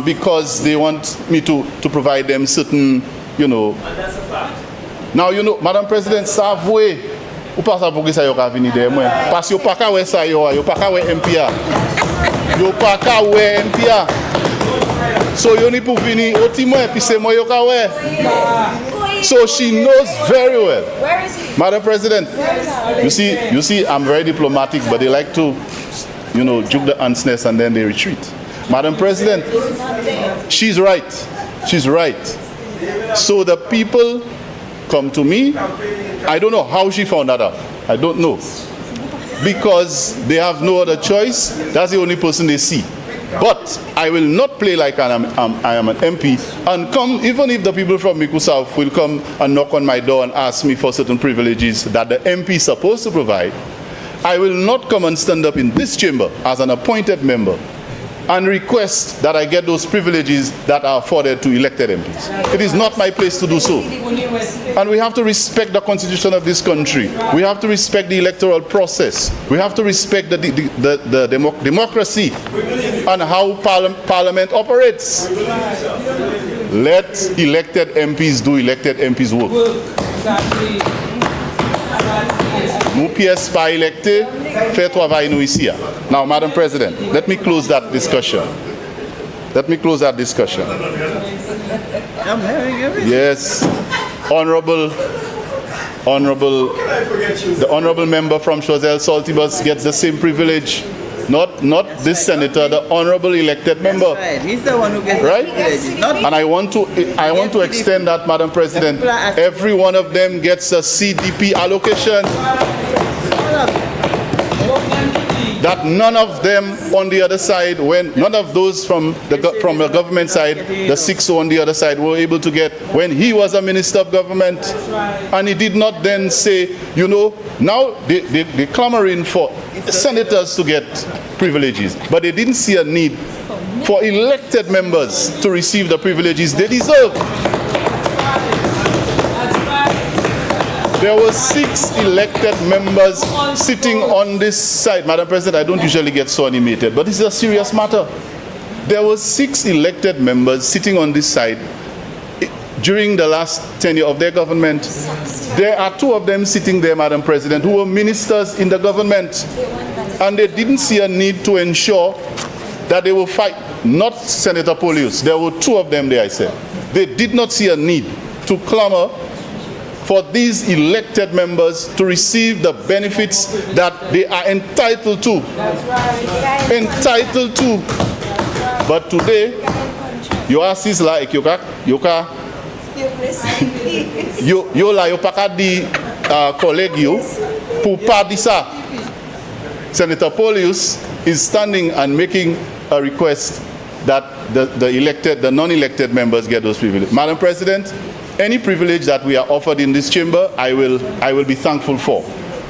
because they want me to provide them certain, And that's a fact. Now, Madam President, Savoué, ou pas ça pour que ça y a venu de moi. Parce que yo pas ka wè ça yo pas ka wè MPA. Yo pas ka wè MPA. So you need to venir au timon puis c'est moi yo ka wè. So she knows very well. Where is he? Madam President, you see, I'm very diplomatic, but they like to, juke the ants nest and then they retreat. Madam President, she's right. She's right. So the people come to me. I don't know how she found that out. I don't know. Because they have no other choice. That's the only person they see. But I will not play like I am an MP and come, even if the people from Miku South will come and knock on my door and ask me for certain privileges that the MP is supposed to provide, I will not come and stand up in this chamber as an appointed member and request that I get those privileges that are afforded to elected MPs. It is not my place to do so. And we have to respect the constitution of this country. We have to respect the electoral process. We have to respect the democracy and how parliament operates. Let elected MPs do elected MPs work. Nous pièces pas électées, fait travail nous ici. Now, Madam President, let me close that discussion. Let me close that discussion. Yes, the honorable member from Choiseul Saltibus gets the same privilege. Not this senator, the honorable elected member. Right. He's the one who gets right? the privilege. Not And I want to extend that, Madam President. Every one of them gets a CDP allocation. That none of them on the other side, none of those from the government side, the 6 on the other side, were able to get when he was a minister of government. And he did not then say, now they're clamoring for senators to get privileges, but they didn't see a need for elected members to receive the privileges they deserve. There were 6 elected members sitting on this side. Madam President, I don't usually get so animated, but this is a serious matter. There were 6 elected members sitting on this side during the last tenure of their government. There are 2 of them sitting there, Madam President, who were ministers in the government. And they didn't see a need to ensure that they will fight. Not Senator Polius. There were 2 of them there, I said. They did not see a need to clamor for these elected members to receive the benefits that they are entitled to. Entitled to. But today, you ask this like you la paka di colleague pour pas di ça. Senator Polius is standing and making a request that the non-elected members get those privileges. Madam President, any privilege that we are offered in this chamber, I will be thankful for.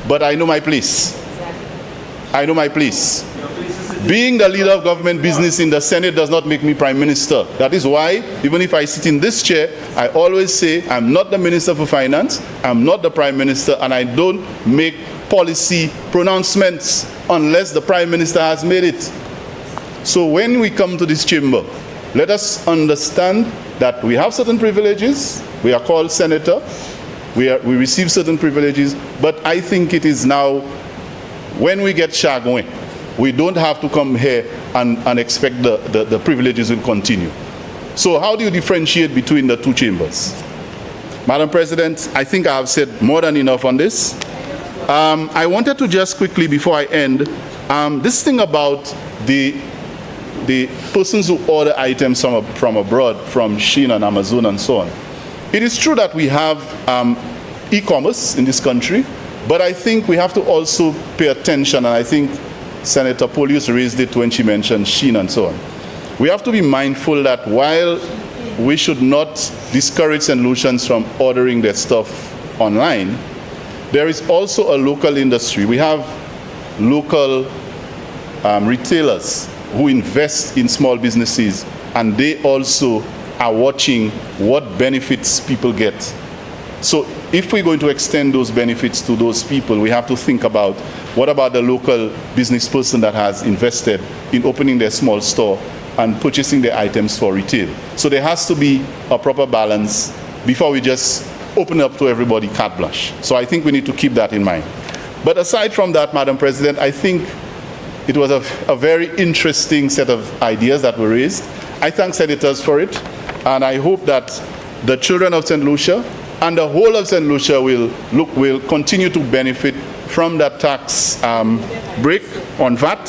But I know my place. I know my place. Being the leader of government business in the Senate does not make me Prime Minister. That is why, even if I sit in this chair, I always say I'm not the Minister for Finance, I'm not the Prime Minister, and I don't make policy pronouncements unless the Prime Minister has made it. So when we come to this chamber, let us understand that we have certain privileges. We are called senator. We receive certain privileges. But I think it is now, when we get going, we don't have to come here and expect the privileges will continue. So how do you differentiate between the two chambers? Madam President, I think I have said more than enough on this. I wanted to just quickly, before I end, this thing about the persons who order items from abroad, from Shein and Amazon and so on. It is true that we have e-commerce in this country, but I think we have to also pay attention, and I think Senator Polius raised it when she mentioned Shein and so on. We have to be mindful that while we should not discourage St. Lucians from ordering their stuff online, there is also a local industry. We have local retailers who invest in small businesses, and they also are watching what benefits people get. So if we're going to extend those benefits to those people, we have to think about what about the local business person that has invested in opening their small store and purchasing their items for retail. So there has to be a proper balance before we just open up to everybody carte blanche. So I think we need to keep that in mind. But aside from that, Madam President, I think it was a very interesting set of ideas that were raised. I thank senators for it, and I hope that the children of St. Lucia and the whole of St. Lucia will continue to benefit from that tax break on VAT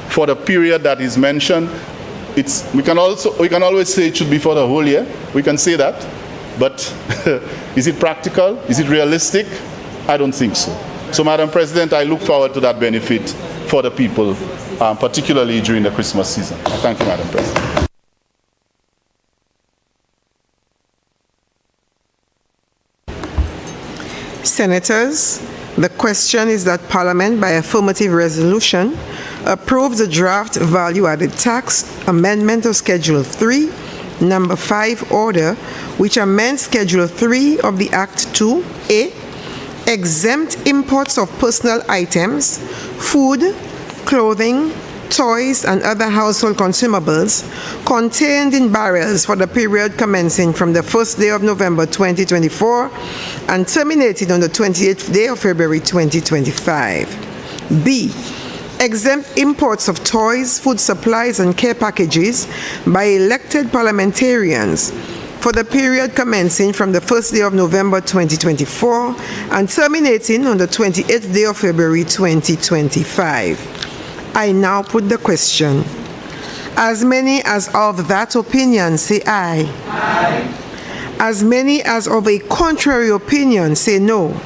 for the period that is mentioned. We can always say it should be for the whole year. We can say that, but is it practical? Is it realistic? I don't think so. So, Madam President, I look forward to that benefit for the people, particularly during the Christmas season. Thank you, Madam President. Senators, the question is that Parliament, by affirmative resolution, approves the draft value-added tax amendment of Schedule 3, Number 5 order, which amends Schedule 3 of the Act 2A, exempt imports of personal items, food, clothing, toys, and other household consumables contained in barrels for the period commencing from the 1st day of November 2024 and terminating on the 28th day of February 2025. B. Exempt imports of toys, food supplies, and care packages by elected parliamentarians for the period commencing from the 1st day of November 2024 and terminating on the 28th day of February 2025. I now put the question. As many as of that opinion say aye. Aye. As many as of a contrary opinion say no.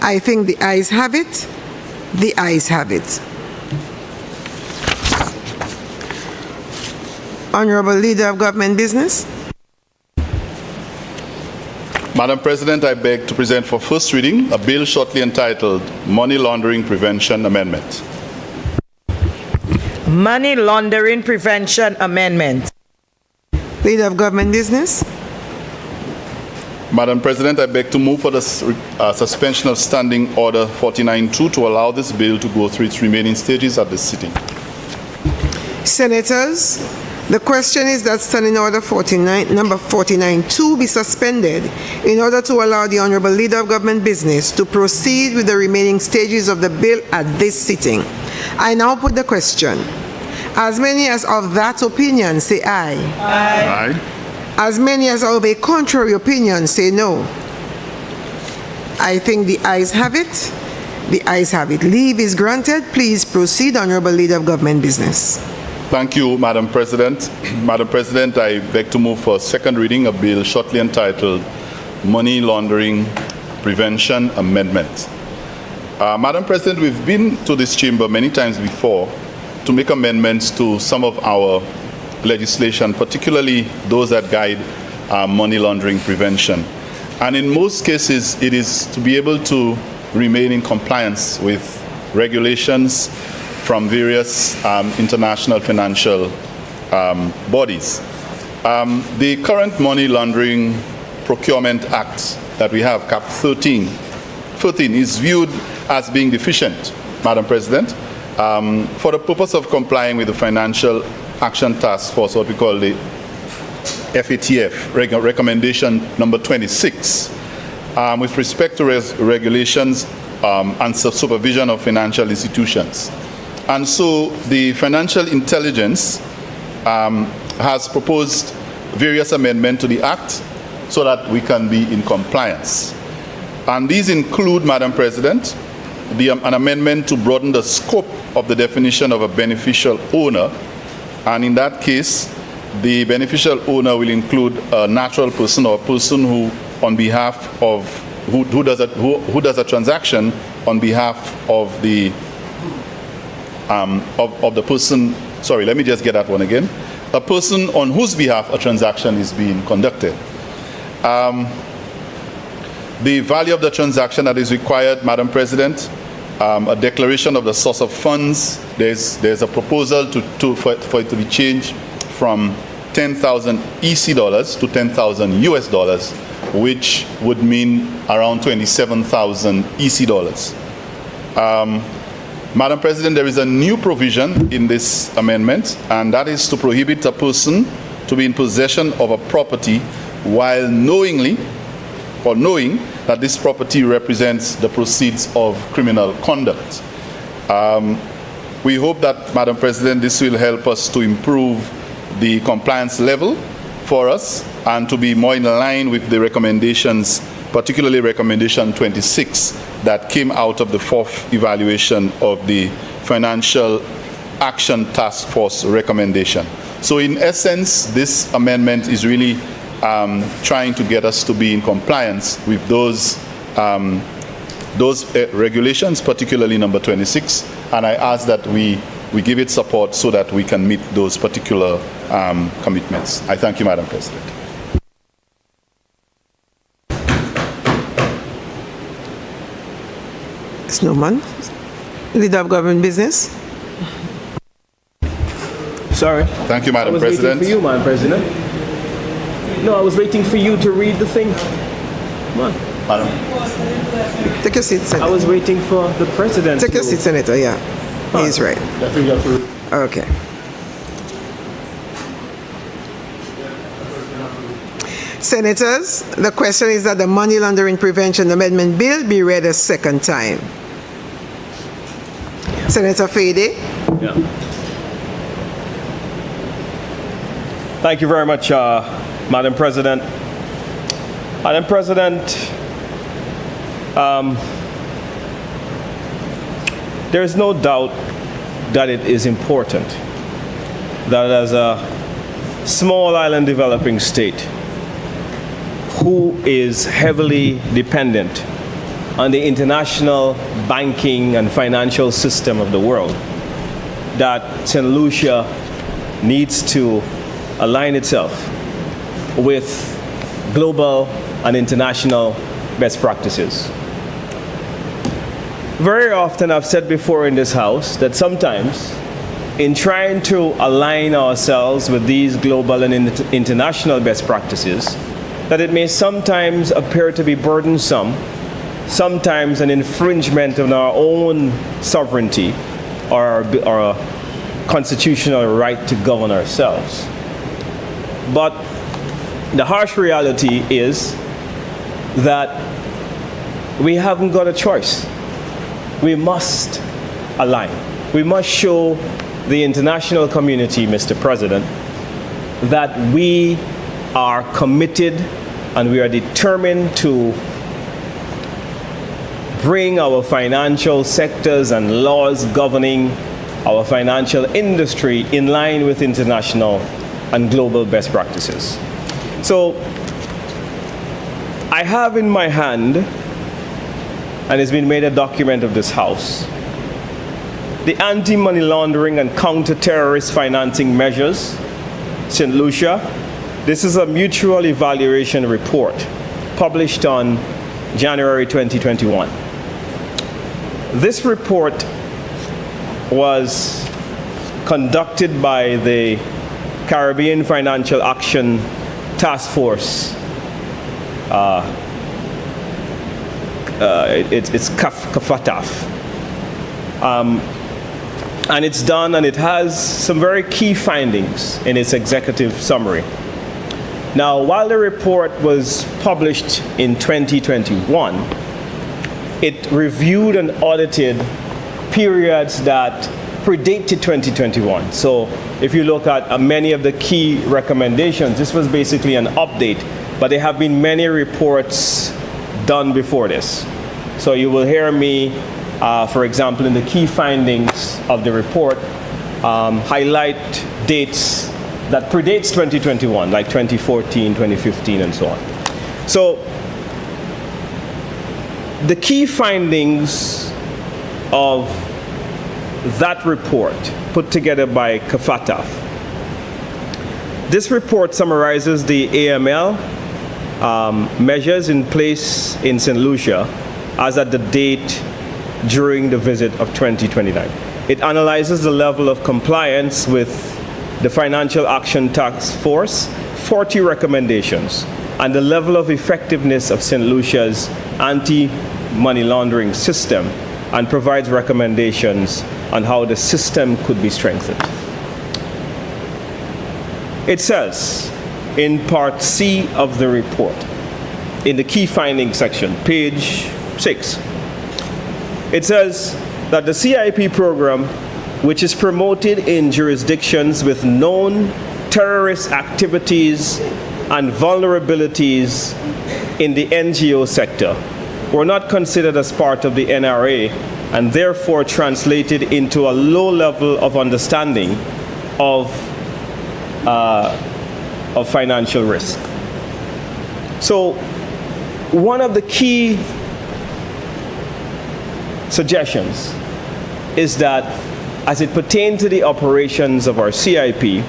I think the ayes have it. The ayes have it. Honorable Leader of Government Business. Madam President, I beg to present for first reading a bill shortly entitled Money Laundering Prevention Amendment. Money Laundering Prevention Amendment. Leader of Government Business. Madam President, I beg to move for the suspension of Standing Order 49-2 to allow this bill to go through its remaining stages at this sitting. Senators, the question is that Standing Order number 49-2 be suspended in order to allow the Honorable Leader of Government Business to proceed with the remaining stages of the bill at this sitting. I now put the question. As many as of that opinion say aye. Aye. As many as of a contrary opinion say no. I think the ayes have it. The ayes have it. Leave is granted. Please proceed, Honorable Leader of Government Business. Thank you, Madam President. Madam President, I beg to move for second reading a bill shortly entitled Money Laundering Prevention Amendment. Madam President, we've been to this chamber many times before to make amendments to some of our legislation, particularly those that guide money laundering prevention. And in most cases, it is to be able to remain in compliance with regulations from various international financial bodies. The current Money Laundering Procurement Act that we have, Cap 13, is viewed as being deficient, Madam President, For the purpose of complying with the Financial Action Task Force, what we call the FATF, recommendation number 26, with respect to regulations and supervision of financial institutions. And so the Financial Intelligence has proposed various amendments to the Act so that we can be in compliance. And these include, Madam President, an amendment to broaden the scope of the definition of a beneficial owner. And in that case, the beneficial owner will include a natural person or a person who, on behalf of, who does a transaction on behalf of the person. Sorry, let me just get that one again. A person on whose behalf a transaction is being conducted. The value of the transaction that is required, Madam President, a declaration of the source of funds. There's a proposal for it to be changed from 10,000 EC dollars to 10,000 US dollars, which would mean around 27,000 EC dollars. Madam President, there is a new provision in this amendment, and that is to prohibit a person to be in possession of a property while knowing that this property represents the proceeds of criminal conduct. We hope that, Madam President, this will help us to improve the compliance level for us and to be more in line with the recommendations, particularly recommendation 26 that came out of the fourth evaluation of the Financial Action Task Force recommendation. So in essence, this amendment is really trying to get us to be in compliance with those regulations, particularly number 26, and I ask that we give it support so that we can meet those particular commitments. I thank you, Madam President. Snowman, Leader of Government Business. Sorry. Thank you, Madam I was President. waiting for you, Madam President. No, I was waiting for you to read the thing. Come on. Madam. Take your seat, Senator. I was waiting for the President. Take your seat, Senator, yeah. He's right. Okay. Senators, the question is that the Money Laundering Prevention Amendment Bill be read a second time. Senator Fede. Yeah. Thank you very much, Madam President. Madam President, there is no doubt that it is important that as a small island developing state who is heavily dependent on the international banking and financial system of the world, that St. Lucia needs to align itself with global and international best practices. Very often I've said before in this House that sometimes in trying to align ourselves with these global and international best practices, that it may sometimes appear to be burdensome, sometimes an infringement on our own sovereignty or a constitutional right to govern ourselves. But the harsh reality is that we haven't got a choice. We must align. We must show the international community, Mr. President, that we are committed and we are determined to bring our financial sectors and laws governing our financial industry in line with international and global best practices. So I have in my hand, and it's been made a document of this House, the Anti-Money Laundering and Counter-Terrorist Financing Measures, St. Lucia. This is a mutual evaluation report published on January 2021. This report was conducted by the Caribbean Financial Action Task Force. It's CAFATAF. And it's done, and it has some very key findings in its executive summary. Now, while the report was published in 2021, it reviewed and audited periods that predated 2021. So if you look at many of the key recommendations, this was basically an update, but there have been many reports done before this. So you will hear me, for example, in the key findings of the report, highlight dates that predates 2021, like 2014, 2015, and so on. So the key findings of that report put together by Kafataf. This report summarizes the AML measures in place in St. Lucia as at the date during the visit of 2029. It analyzes the level of compliance with the Financial Action Task Force 40 recommendations and the level of effectiveness of St. Lucia's anti-money laundering system, and provides recommendations on how the system could be strengthened. It says in Part C of the report, in the key findings section, page 6, it says that the CIP program, which is promoted in jurisdictions with known terrorist activities and vulnerabilities in the NGO sector, were not considered as part of the NRA and therefore translated into a low level of understanding of financial risk. So one of the key suggestions is that as it pertains to the operations of our CIP,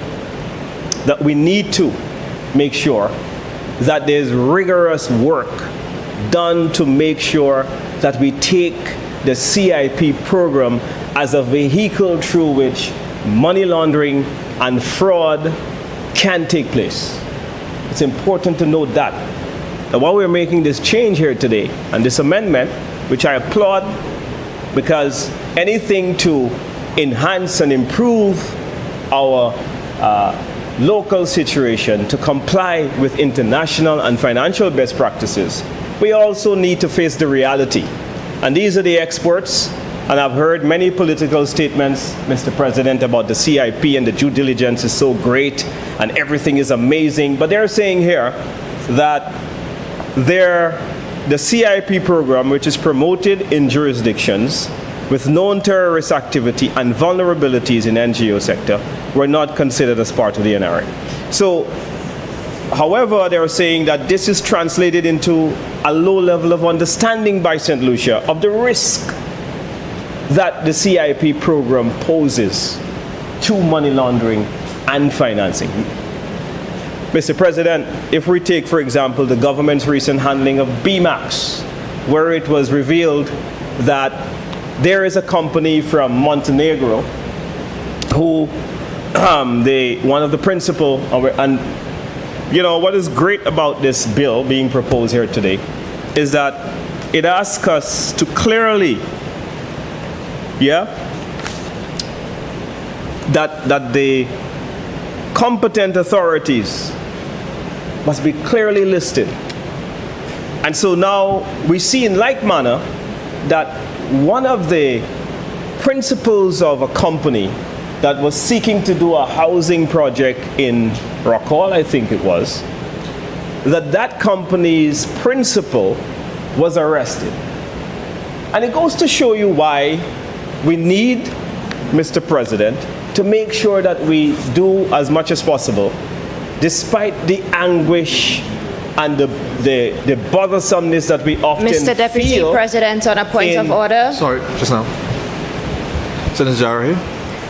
that we need to make sure that there's rigorous work done to make sure that we take the CIP program as a vehicle through which money laundering and fraud can take place. It's important to note that. And while we're making this change here today, and this amendment, which I applaud, because anything to enhance and improve our local situation to comply with international and financial best practices, we also need to face the reality. And these are the experts, and I've heard many political statements, Mr. President, about the CIP and the due diligence is so great and everything is amazing, but they're saying here that the CIP program, which is promoted in jurisdictions with known terrorist activity and vulnerabilities in NGO sector, were not considered as part of the NRA. So, however, they're saying that this is translated into a low level of understanding by St. Lucia of the risk that the CIP program poses to money laundering and financing. Mr. President, if we take, for example, the government's recent handling of BMAX, where it was revealed that there is a company from Montenegro who one of the principal, and you know what is great about this bill being proposed here today is that it asks us to clearly, that the competent authorities must be clearly listed. And so now we see in like manner that one of the principles of a company that was seeking to do a housing project in Rockall, I think it was, that company's principal was arrested. And it goes to show you why we need, Mr. President, to make sure that we do as much as possible, despite the anguish and the bothersomeness that we often feel. Mr. Deputy President, on a point of order. Sorry, just now. Senator Jara here.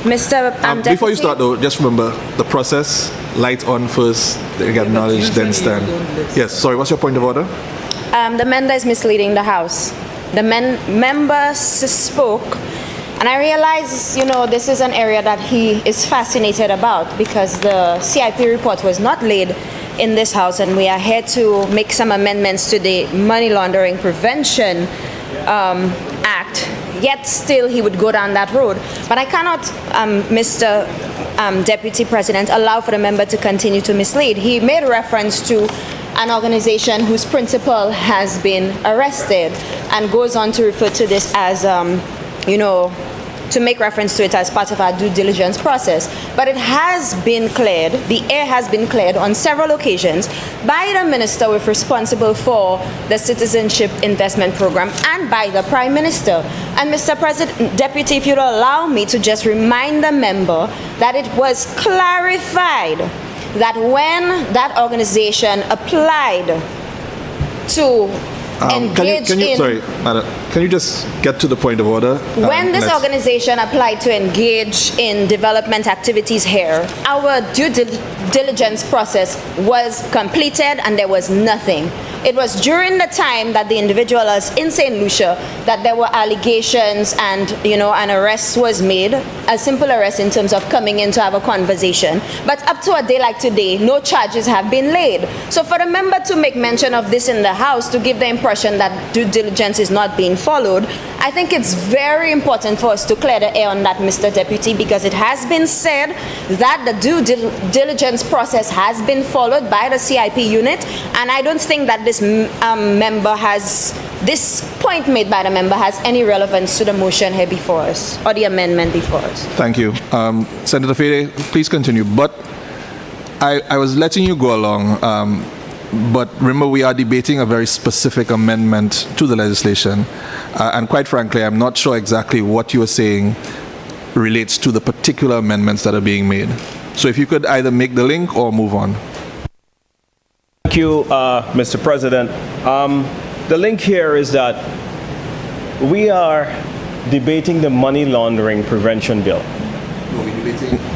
Mr. Before you start though, just remember the process, light on first, they get knowledge, then stand. Yes, sorry, what's your point of order? The member is misleading the House. The member spoke, and I realize, you know, this is an area that he is fascinated about because the CIP report was not laid in this House, and we are here to make some amendments to the Money Laundering Prevention Act yet still he would go down that road. But I cannot, Mr. Deputy President, allow for the member to continue to mislead. He made reference to an organization whose principal has been arrested and goes on to refer to this as, to make reference to it as part of our due diligence process. But it has been cleared, the air has been cleared on several occasions by the minister responsible for the Citizenship Investment Program and by the Prime Minister. And Mr. President, Deputy, if you'd allow me to just remind the member that it was clarified that when that organization applied to engage in... Sorry, Madam, can you just get to the point of order? When this organization applied to engage in development activities here, our due diligence process was completed and there was nothing. It was during the time that the individual was in St. Lucia that there were allegations and, an arrest was made, a simple arrest in terms of coming in to have a conversation. But up to a day like today, no charges have been laid. So for the member to make mention of this in the House, to give the impression that due diligence is not being followed, I think it's very important for us to clear the air on that, Mr. Deputy, because it has been said that the due diligence process has been followed by the CIP unit, and I don't think that this point made by the member has any relevance to the motion here before us, or the amendment before us. Thank you. Senator Fede, please continue. But I was letting you go along, but remember we are debating a very specific amendment to the legislation. And quite frankly, I'm not sure exactly what you are saying relates to the particular amendments that are being made. So if you could either make the link or move on. Thank you, Mr. President. The link here is that we are debating the money laundering prevention bill. No,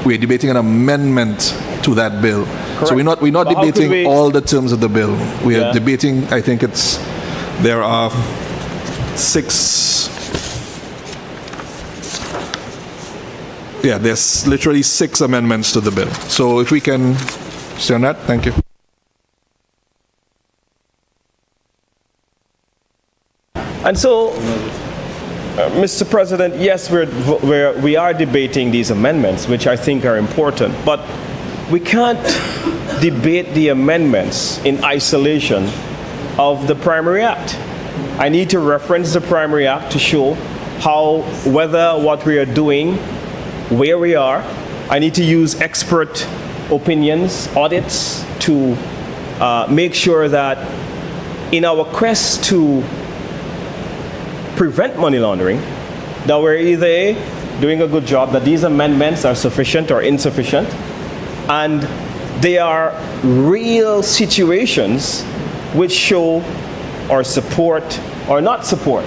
we're debating an amendment to that bill. Correct. So we're not debating all the terms of the bill. We are debating, I think there are 6. Yeah, there's literally 6 amendments to the bill. So if we can stay on that, thank you. And so, Mr. President, yes, we are debating these amendments, which I think are important, but we can't debate the amendments in isolation of the Primary Act. I need to reference the Primary Act to show whether what we are doing, where we are. I need to use expert opinions, audits, to make sure that in our quest to prevent money laundering, that we're either doing a good job, that these amendments are sufficient or insufficient, and they are real situations which show or support or not support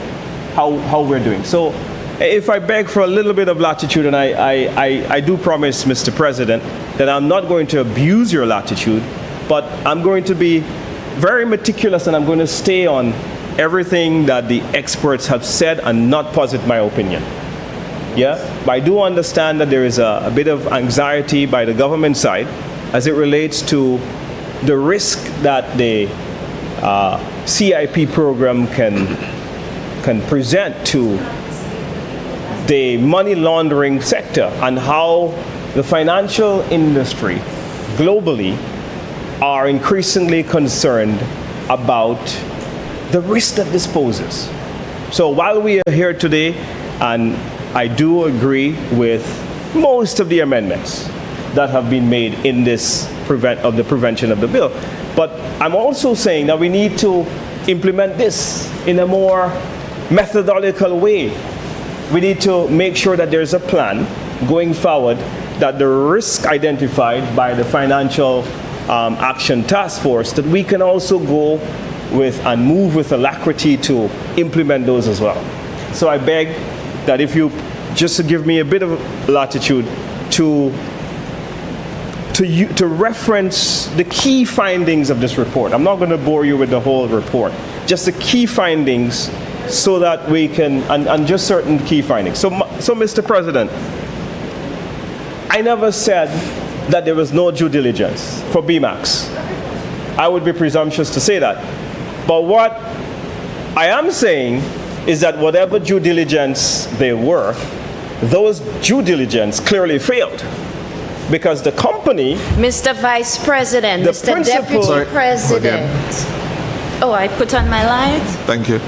how we're doing. So if I beg for a little bit of latitude, and I do promise, Mr. President, that I'm not going to abuse your latitude, but I'm going to be very meticulous and I'm going to stay on everything that the experts have said and not posit my opinion. Yeah, but I do understand that there is a bit of anxiety by the government side as it relates to the risk that the CIP program can present to the money laundering sector, and how the financial industry globally are increasingly concerned about the risk that this poses. So while we are here today, and I do agree with most of the amendments that have been made in this the prevention of the bill, but I'm also saying that we need to implement this in a more methodological way. We need to make sure that there's a plan going forward, that the risk identified by the Financial Action Task Force, that we can also go with and move with alacrity to implement those as well. So I beg that if you just to give me a bit of latitude to reference the key findings of this report. I'm not going to bore you with the whole report, just the key findings, so that we can, and just certain key findings. So Mr. President, I never said that there was no due diligence for BMAX. I would be presumptuous to say that. But what I am saying is that whatever due diligence they were, those due diligence clearly failed. Because the company... Mr. Vice President, The Mr. principal- Deputy Sorry, President. Oh, I put on my light? Thank you.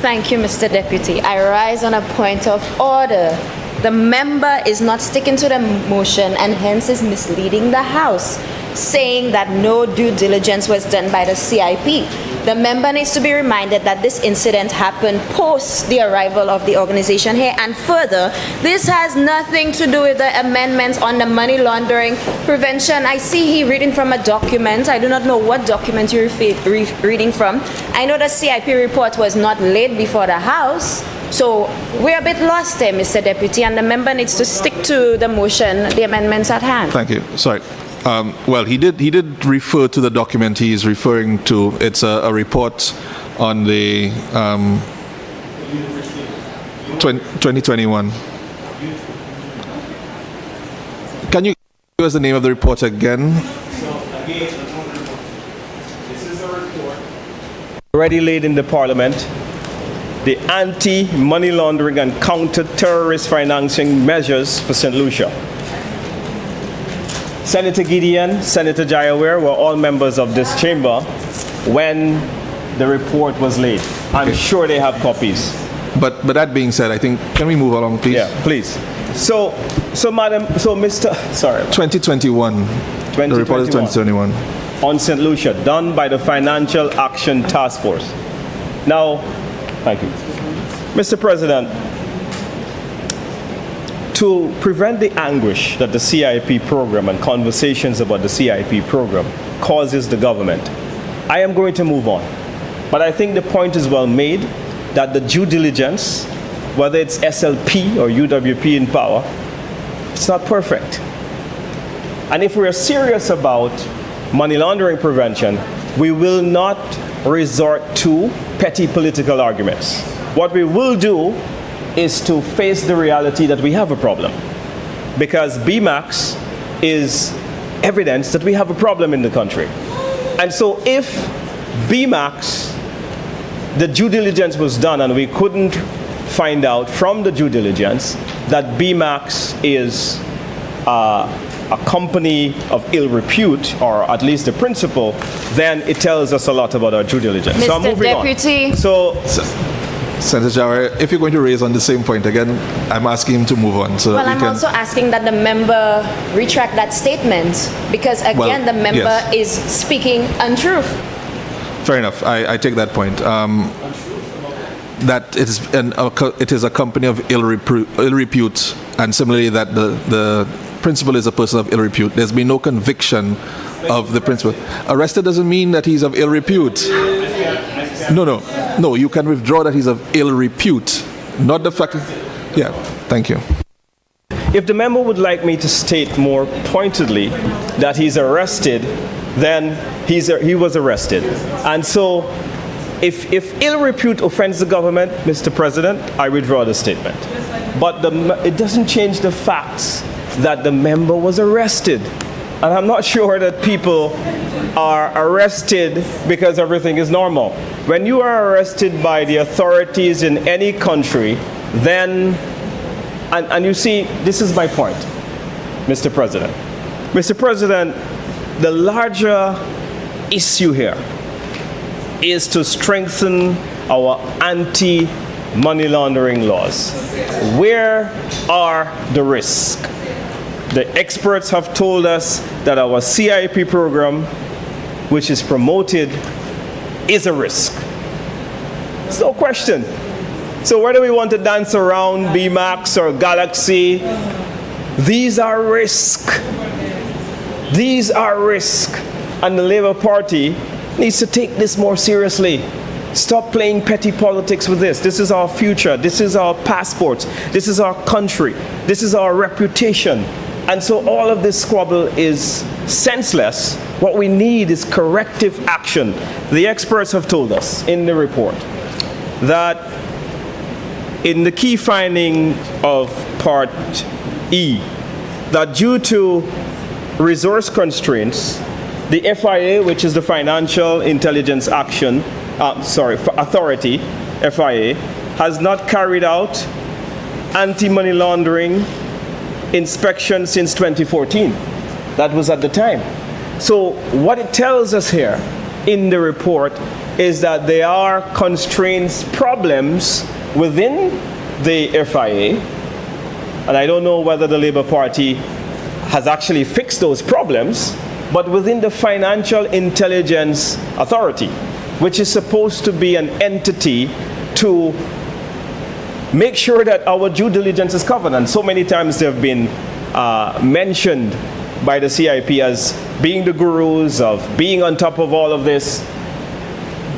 Thank you, Mr. Deputy. I rise on a point of order. The member is not sticking to the motion and hence is misleading the House, saying that no due diligence was done by the CIP. The member needs to be reminded that this incident happened post the arrival of the organization here. And further, this has nothing to do with the amendments on the money laundering prevention. I see he reading from a document. I do not know what document you're reading from. I know the CIP report was not laid before the House. So we're a bit lost there, Mr. Deputy, and the member needs to stick to the motion, the amendments at hand. Thank you. Sorry. Well, he did refer to the document he is referring to. It's a report on the 2021. Can you give us the name of the report again? Already laid in the Parliament, the anti-money laundering and counter-terrorist financing measures for St. Lucia. Senator Gideon, Senator Jayaware were all members of this chamber when the report was laid. I'm sure they have copies. But that being said, I think, can we move along, please? Yeah, please. So Mr. Sorry. 2021. The report is 2021. On St. Lucia, done by the Financial Action Task Force. Now, thank you. Mr. President, to prevent the anguish that the CIP program and conversations about the CIP program causes the government, I am going to move on. But I think the point is well made that the due diligence, whether it's SLP or UWP in power, it's not perfect. And if we are serious about money laundering prevention, we will not resort to petty political arguments. What we will do is to face the reality that we have a problem. Because BMAX is evidence that we have a problem in the country. And so if BMAX, the due diligence was done and we couldn't find out from the due diligence that BMAX is a company of ill repute, or at least the principal, then it tells us a lot about our due diligence. Mr. So I'm moving Deputy. on. So Senator Jawara, if you're going to raise on the same point again, I'm asking him to move on. So Well, we I'm can... also asking that the member retract that statement because, again, Well, the member yes. is speaking untruth. Fair enough. I take that point. That it is a company of ill repute, and similarly that the principal is a person of ill repute. There's been no conviction of the principal. Arrested doesn't mean that he's of ill repute. No, you can withdraw that he's of ill repute, not the fact. Yeah, thank you. if the member would like me to state more pointedly that he's arrested, then he was arrested. And so if ill repute offends the government, Mr. President, I withdraw the statement. But it doesn't change the facts that the member was arrested. And I'm not sure that people are arrested because everything is normal. When you are arrested by the authorities in any country, then, and you see, this is my point, Mr. President. Mr. President, the larger issue here is to strengthen our anti-money laundering laws. Where are the risks? The experts have told us that our CIP program, which is promoted, is a risk. It's no question. So whether we want to dance around BMAX or Galaxy, these are risks. These are risks. And the Labour Party needs to take this more seriously. Stop playing petty politics with this. This is our future. This is our passports. This is our country. This is our reputation. And so all of this squabble is senseless. What we need is corrective action. The experts have told us in the report that in the key finding of Part E, that due to resource constraints, the FIA, which is the Financial Intelligence Action, Authority, FIA, has not carried out anti-money laundering inspection since 2014. That was at the time. So what it tells us here in the report is that there are constraints, problems within the FIA, and I don't know whether the Labour Party has actually fixed those problems, but within the Financial Intelligence Authority, which is supposed to be an entity to make sure that our due diligence is covered. And so many times they've been mentioned by the CIP as being the gurus of being on top of all of this.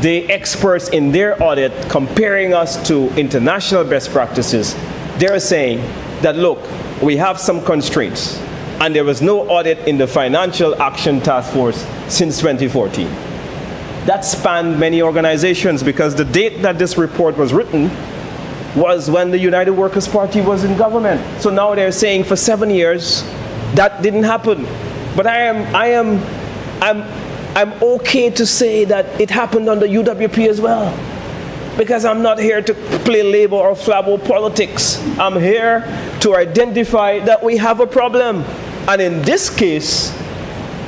The experts in their audit comparing us to international best practices, they're saying that, look, we have some constraints, and there was no audit in the Financial Action Task Force since 2014. That spanned many organizations, because the date that this report was written was when the United Workers' Party was in government. So now they're saying for 7 years that didn't happen. But I'm okay to say that it happened under UWP as well, because I'm not here to play labor or flabber politics. I'm here to identify that we have a problem. And in this case,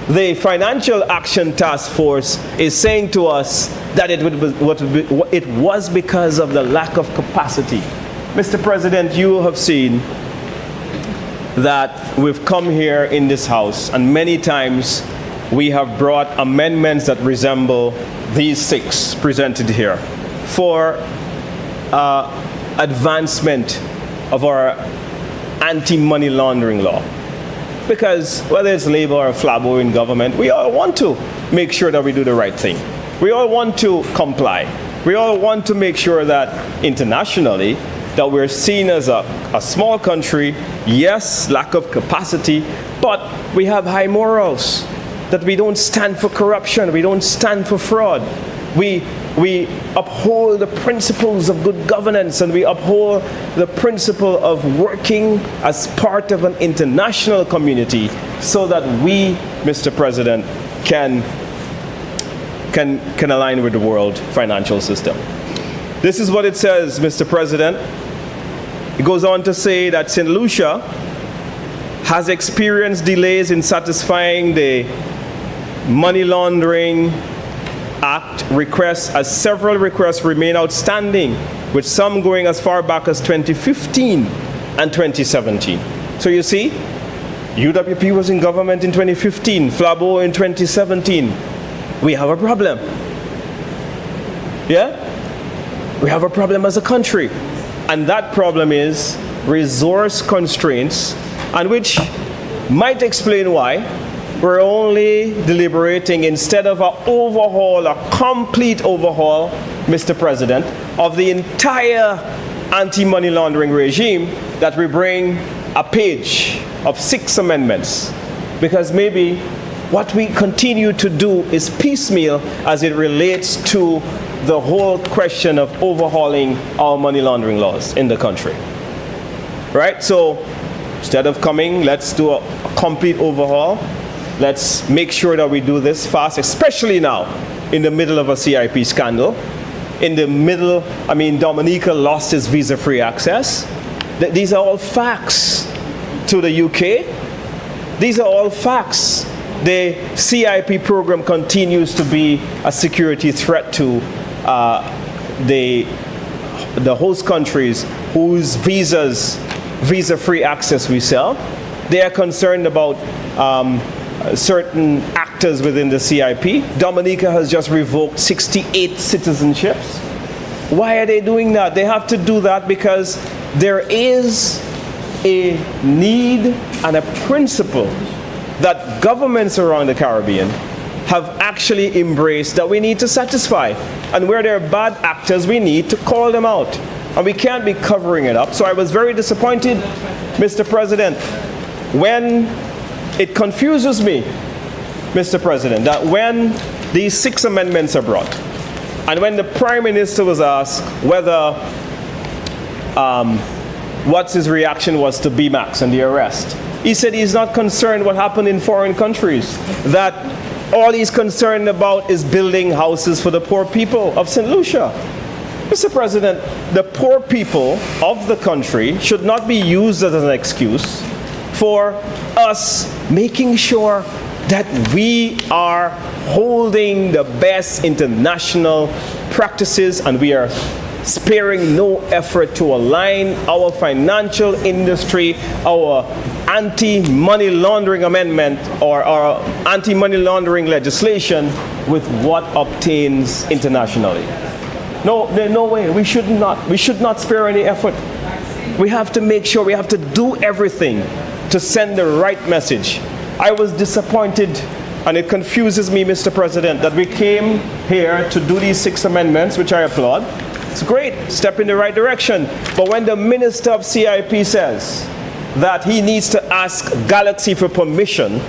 the Financial Action Task Force is saying to us that it was because of the lack of capacity. Mr. President, you have seen that we've come here in this House, and many times we have brought amendments that resemble these 6 presented here for advancement of our anti-money laundering law. Because whether it's Labour or Flabo in government, we all want to make sure that we do the right thing. We all want to comply. We all want to make sure that internationally that we're seen as a small country, yes, lack of capacity, but we have high morals, that we don't stand for corruption, we don't stand for fraud. We uphold the principles of good governance, and we uphold the principle of working as part of an international community so that we, Mr. President, can align with the world financial system. This is what it says, Mr. President. It goes on to say that St. Lucia has experienced delays in satisfying the Money Laundering Act requests, as several requests remain outstanding, with some going as far back as 2015 and 2017. So you see, UWP was in government in 2015, Flabo in 2017. We have a problem. Yeah? We have a problem as a country. And that problem is resource constraints, and which might explain why we're only deliberating, instead of a complete overhaul, Mr. President, of the entire anti-money laundering regime, that we bring a page of 6 amendments. Because maybe what we continue to do is piecemeal as it relates to the whole question of overhauling our money laundering laws in the country. Right? So instead of let's do a complete overhaul. Let's make sure that we do this fast, especially now in the middle of a CIP scandal. In the middle, Dominica lost his visa-free access. These are all facts to the UK. These are all facts. The CIP program continues to be a security threat to the host countries whose visa-free access we sell. They are concerned about certain actors within the CIP. Dominica has just revoked 68 citizenships. Why are they doing that? They have to do that because there is a need and a principle that governments around the Caribbean have actually embraced that we need to satisfy. And where there are bad actors, we need to call them out. And we can't be covering it up. So I was very disappointed, Mr. President, when it confuses me, Mr. President, that when these 6 amendments are brought, and when the Prime Minister was asked whether what his reaction was to BMAX and the arrest, he said he's not concerned what happened in foreign countries, that all he's concerned about is building houses for the poor people of St. Lucia. Mr. President, the poor people of the country should not be used as an excuse for us making sure that we are holding the best international practices, and we are sparing no effort to align our financial industry, our anti-money laundering amendment or our anti-money laundering legislation with what obtains internationally. No, there's no way. We should not spare any effort. We have to make sure, we have to do everything to send the right message. I was disappointed, and it confuses me, Mr. President, that we came here to do these 6 amendments, which I applaud. It's great, step in the right direction. But when the Minister of CIP says that he needs to ask Galaxy for permission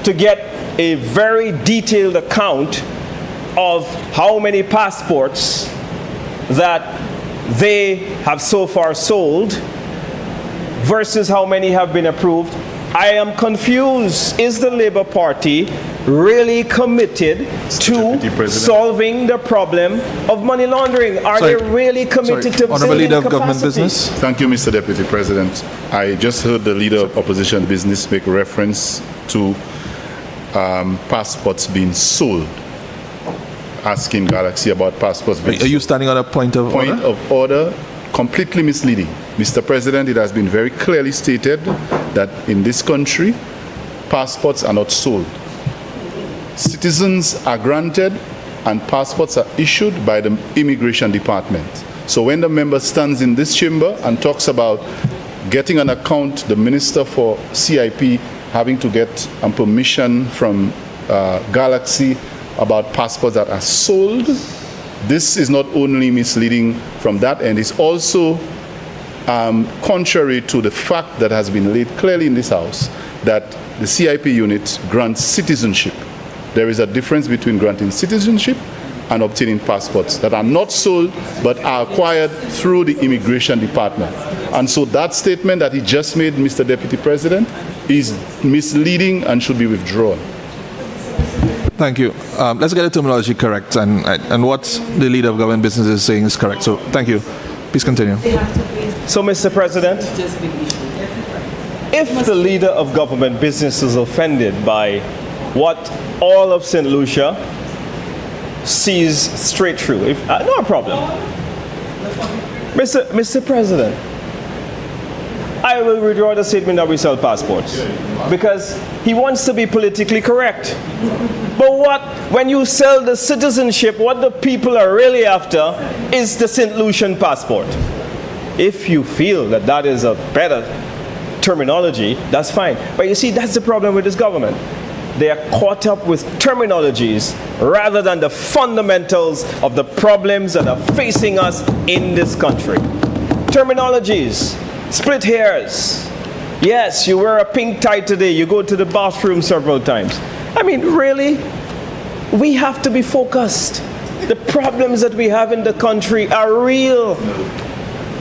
to get a very detailed account of how many passports that they have so far sold versus how many have been approved, I am confused. Is the Labour Party really committed to solving the problem of money laundering? Are they really committed to Honourable Leader of Government capacity? Business. Thank you, Mr. Deputy President. I just heard the Leader of Opposition Business make reference to passports being sold, asking Galaxy about passports being Are you standing on a point of order? Point of order, completely misleading. Mr. President, it has been very clearly stated that in this country, passports are not sold. Citizens are granted and passports are issued by the Immigration Department. So when the member stands in this chamber and talks about getting an account, the Minister for CIP having to get permission from Galaxy about passports that are sold, this is not only misleading from that end, it's also contrary to the fact that has been laid clearly in this House that the CIP unit grants citizenship. There is a difference between granting citizenship and obtaining passports that are not sold but are acquired through the Immigration Department. And so that statement that he just made, Mr. Deputy President, is misleading and should be withdrawn. Thank you. Let's get the terminology correct, and what the Leader of Government Business is saying is correct. So thank you. Please continue. So, Mr. President, if the Leader of Government Business is offended by what all of St. Lucia sees straight through, no problem. Mr. President, I will withdraw the statement that we sell passports because he wants to be politically correct. But when you sell the citizenship, what the people are really after is the St. Lucian passport. If you feel that that is a better terminology, that's fine. But you see, that's the problem with this government. They are caught up with terminologies rather than the fundamentals of the problems that are facing us in this country. Terminologies, split hairs. Yes, you wear a pink tie today, you go to the bathroom several times. I mean, really? We have to be focused. The problems that we have in the country are real.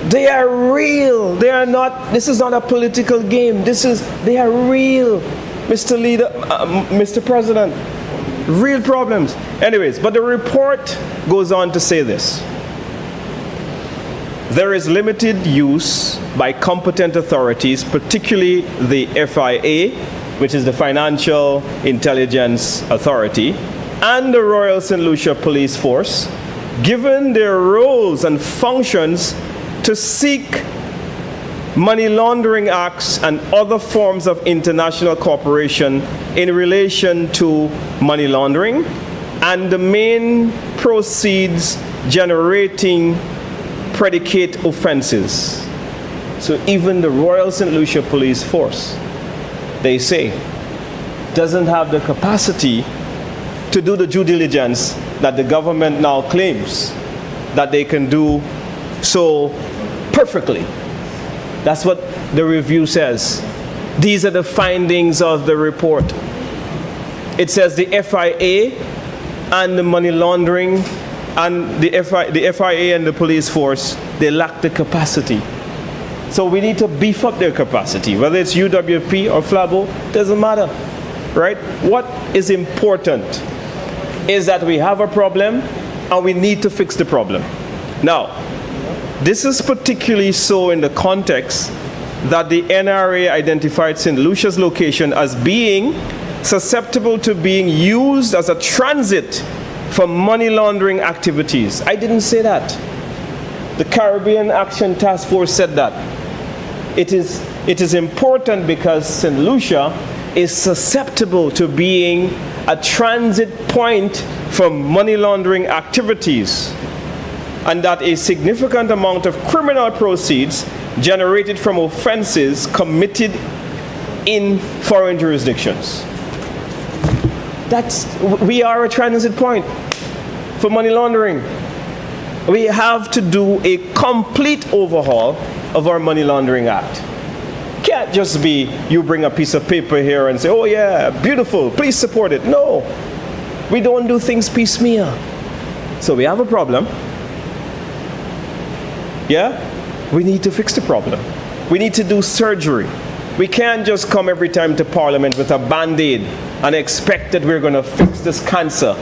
They are real. They are not, this is not a political game. They are real, Mr. Leader, Mr. President. Real problems. Anyways, but the report goes on to say this. There is limited use by competent authorities, particularly the FIA, which is the Financial Intelligence Authority, and the Royal St. Lucia Police Force, given their roles and functions to seek money laundering acts and other forms of international cooperation in relation to money laundering and the main proceeds generating predicate offenses. So even the Royal St. Lucia Police Force, they say, doesn't have the capacity to do the due diligence that the government now claims that they can do so perfectly. That's what the review says. These are the findings of the report. It says the FIA and the money laundering and the FIA and the police force, they lack the capacity. So we need to beef up their capacity, whether it's UWP or FLABO, doesn't matter. right? What is important is that we have a problem and we need to fix the problem. Now, this is particularly so in the context that the NRA identified St. Lucia's location as being susceptible to being used as a transit for money laundering activities. I didn't say that. The Caribbean Action Task Force said that. It is important because St. Lucia is susceptible to being a transit point for money laundering activities, and that a significant amount of criminal proceeds generated from offenses committed in foreign jurisdictions. We are a transit point for money laundering. We have to do a complete overhaul of our Money Laundering Act. Can't just be you bring a piece of paper here and say, oh yeah, beautiful, please support it. No, we don't do things piecemeal. So we have a problem. Yeah? We need to fix the problem. We need to do surgery. We can't just come every time to Parliament with a Band-Aid and expect that we're going to fix this cancer,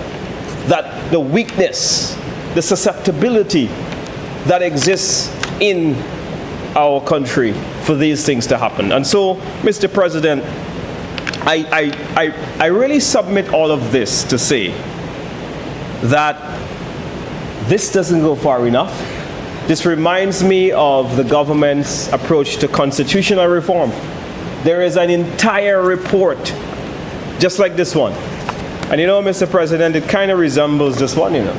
that the weakness, the susceptibility that exists in our country for these things to happen. And so, Mr. President, I really submit all of this to say that this doesn't go far enough. This reminds me of the government's approach to constitutional reform. There is an entire report, just like this one. And you know, Mr. President, it kind of resembles this one, you know.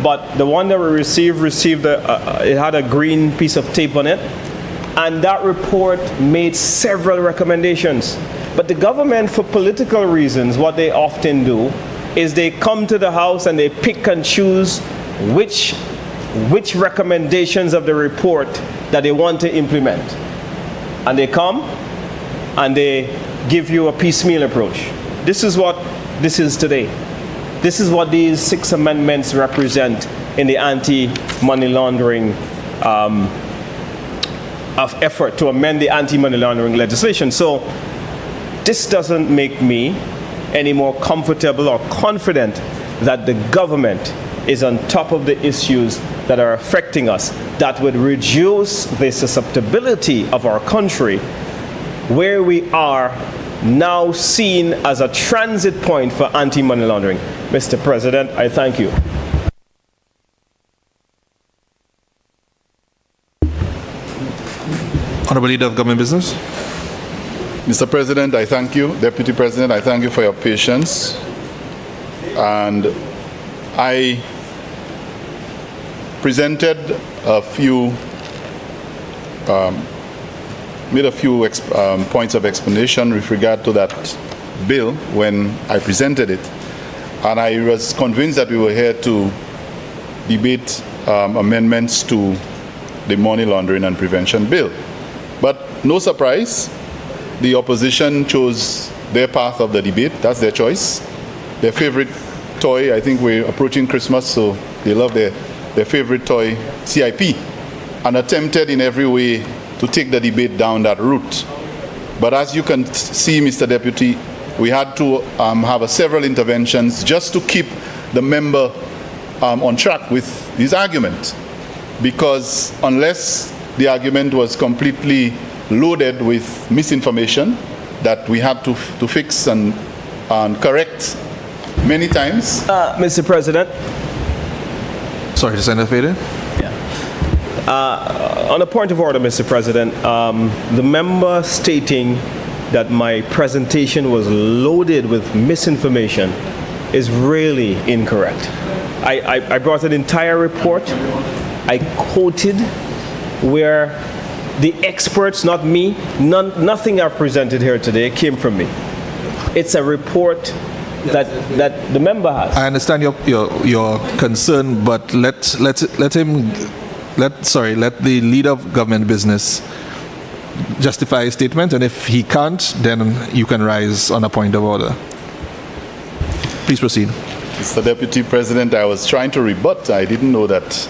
But the one that we received it had a green piece of tape on it. And that report made several recommendations. But the government, for political reasons, what they often do is they come to the House and they pick and choose which recommendations of the report that they want to implement. And they come and they give you a piecemeal approach. This is what this is today. This is what these 6 amendments represent in the anti-money laundering of effort to amend the anti-money laundering legislation. So this doesn't make me any more comfortable or confident that the government is on top of the issues that are affecting us, that would reduce the susceptibility of our country, where we are now seen as a transit point for anti-money laundering. Mr. President, I thank you. Honorable Leader of Government Business. Mr. President, I thank you. Deputy President, I thank you for your patience. And I presented a few, made a few points of explanation with regard to that bill when I presented it. And I was convinced that we were here to debate amendments to the Money Laundering and Prevention Bill. But no surprise, the opposition chose their path of the debate. That's their choice. Their favorite toy, I think we're approaching Christmas, so they love their favorite toy, CIP, and attempted in every way to take the debate down that route. But as you can see, Mr. Deputy, we had to have several interventions just to keep the member on track with his argument. Because unless the argument was completely loaded with misinformation that we had to fix and correct many times. Mr. President. Sorry, Senator Fader. Yeah. On a point of order, Mr. President, the member stating that my presentation was loaded with misinformation is really incorrect. I brought an entire report. I quoted where the experts, not me, nothing I've presented here today came from me. It's a report that the member has. I understand your concern, but let the Leader of Government Business justify his statement, and if he can't, then you can rise on a point of order. Please proceed. Mr. Deputy President, I was trying to rebut. I didn't know that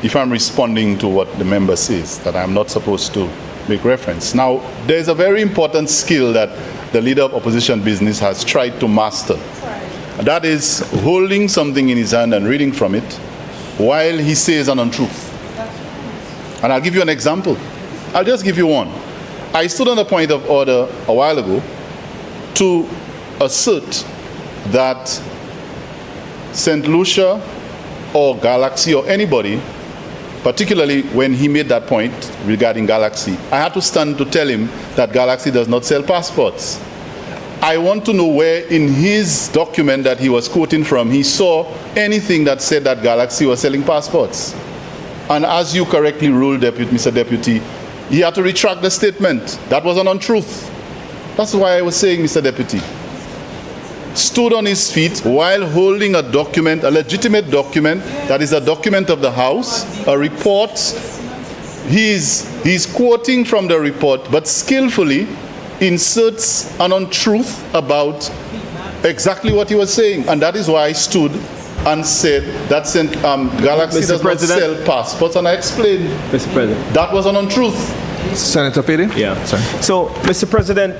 if I'm responding to what the member says, that I'm not supposed to make reference. Now, there's a very important skill that the leader of opposition business has tried to master. That is holding something in his hand and reading from it while he says an untruth. And I'll give you an example. I'll just give you one. I stood on a point of order a while ago to assert that St. Lucia or Galaxy or anybody, particularly when he made that point regarding Galaxy, I had to stand to tell him that Galaxy does not sell passports. I want to know where in his document that he was quoting from, he saw anything that said that Galaxy was selling passports. And as you correctly ruled, Mr. Deputy, he had to retract the statement. That was an untruth. That's why I was saying, Mr. Deputy, stood on his feet while holding a document, a legitimate document, that is a document of the House, a report. He's quoting from the report, but skillfully inserts an untruth about exactly what he was saying. And that is why I stood and said that Galaxy does not sell passports, and I explained Mr. President. that was an untruth. Senator Fede? Yeah. Sorry. So, Mr. President,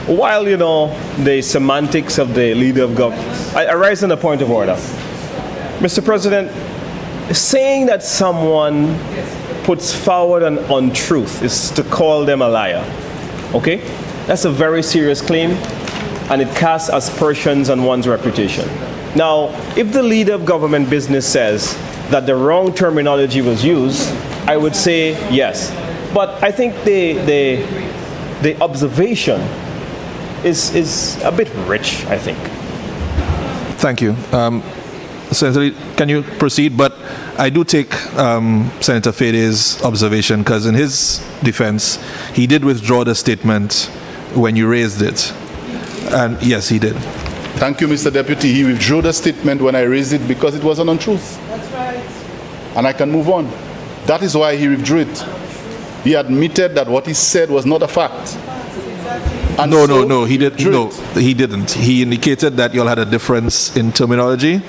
while, you know, the semantics of the leader of government, I rise on a point of order. Mr. President, saying that someone puts forward an untruth is to call them a liar. Okay? That's a very serious claim, and it casts aspersions on one's reputation. Now, if the leader of government business says that the wrong terminology was used, I would say yes. But I think the observation is a bit rich, I think. Thank you. Senator, can you proceed? But I do take Senator Fede's observation, because in his defense, he did withdraw the statement when you raised it. And yes, he did. Thank you, Mr. Deputy. He withdrew the statement when I raised it because it was an untruth. That's right. And I can move on. That is why he withdrew it. He admitted that what he said was not a fact. And No, he did. No, he didn't. He indicated that you all had a difference in terminology,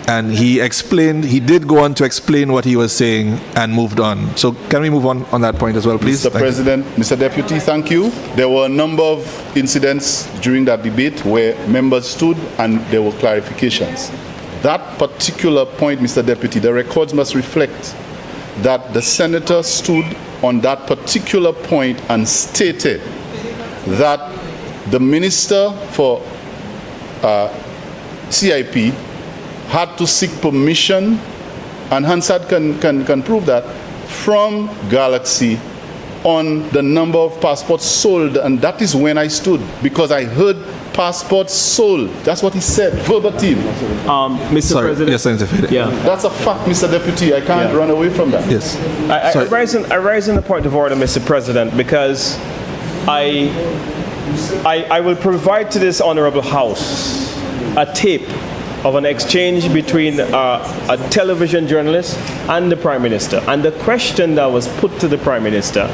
and he did go on to explain what he was saying and moved on. So can we move on that point as well, please? Mr. President, Mr. Deputy, thank you. There were a number of incidents during that debate where members stood and there were clarifications. That particular point, Mr. Deputy, the records must reflect that the senator stood on that particular point and stated that the minister for CIP had to seek permission, and Hansard can prove that, from Galaxy on the number of passports sold. And that is when I stood, because I heard passports sold. That's what he said, verbatim. Mr. President. Yes, Senator Fede. Yeah. That's a fact, Mr. Deputy. I can't run away from that. Yes. I rise in the point of order, Mr. President, because I will provide to this honorable House a tape of an exchange between a television journalist and the Prime Minister. And the question that was put to the Prime Minister,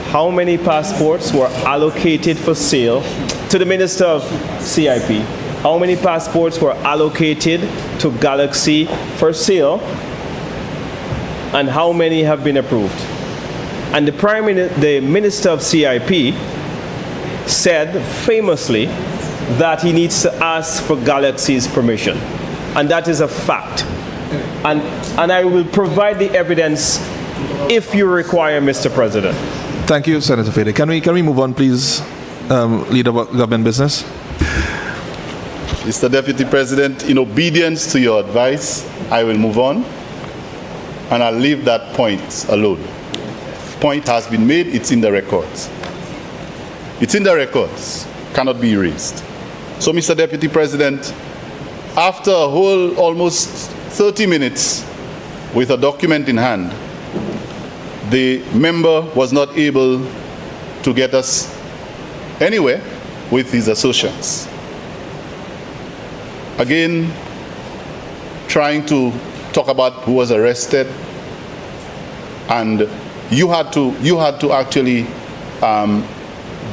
how many passports were allocated for sale to the Minister of CIP? How many passports were allocated to Galaxy for sale? And how many have been approved? And the Minister of CIP said famously that he needs to ask for Galaxy's permission. And that is a fact. And I will provide the evidence if you require, Mr. President. Thank you, Senator Fede. Can we move on, please, Leader of Government Business? Mr. Deputy President, in obedience to your advice, I will move on, and I'll leave that point alone. Point has been made, it's in the records. It's in the records, cannot be erased. So, Mr. Deputy President, after a whole almost 30 minutes with a document in hand, the member was not able to get us anywhere with his assertions. Again, trying to talk about who was arrested, and you had to actually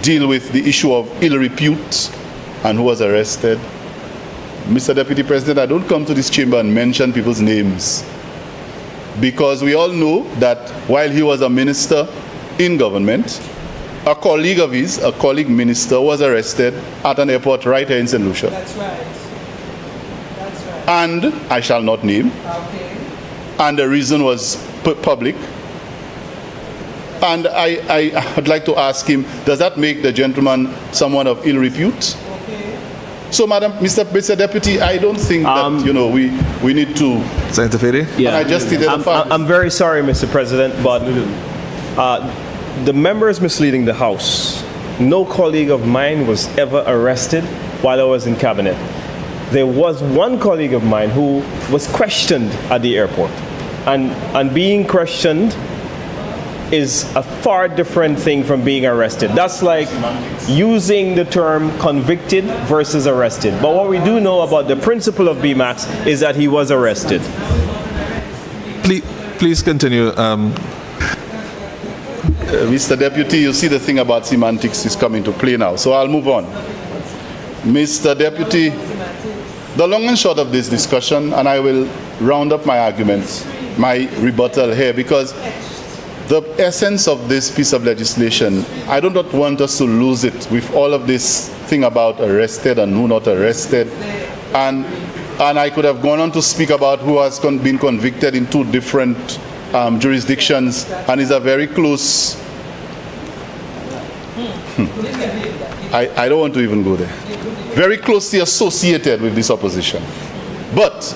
deal with the issue of ill repute and who was arrested. Mr. Deputy President, I don't come to this chamber and mention people's names, because we all know that while he was a minister, in government, a colleague of his, a colleague minister, was arrested at an airport right here in St. Lucia. That's right. That's right. And I shall not name. Okay. And the reason was public. And I'd like to ask him, does that make the gentleman someone of ill repute? Okay. So, Mr. Deputy, I don't think that, we need to... Senator Fede? Yeah. I just stated the fact. I'm very sorry, Mr. President, but the member is misleading the House. No colleague of mine was ever arrested while I was in cabinet. There was one colleague of mine who was questioned at the airport. And being questioned is a far different thing from being arrested. That's like using the term convicted versus arrested. But what we do know about the principle of BMAX is that he was arrested. Please continue. Mr. Deputy, you see the thing about semantics is coming to play now. So I'll move on. Mr. Deputy, the long and short of this discussion, and I will round up my arguments, my rebuttal here, because the essence of this piece of legislation, I do not want us to lose it with all of this thing about arrested and who not arrested. And I could have gone on to speak about who has been convicted in 2 different jurisdictions and is a very close... I don't want to even go there. Very closely associated with this opposition. But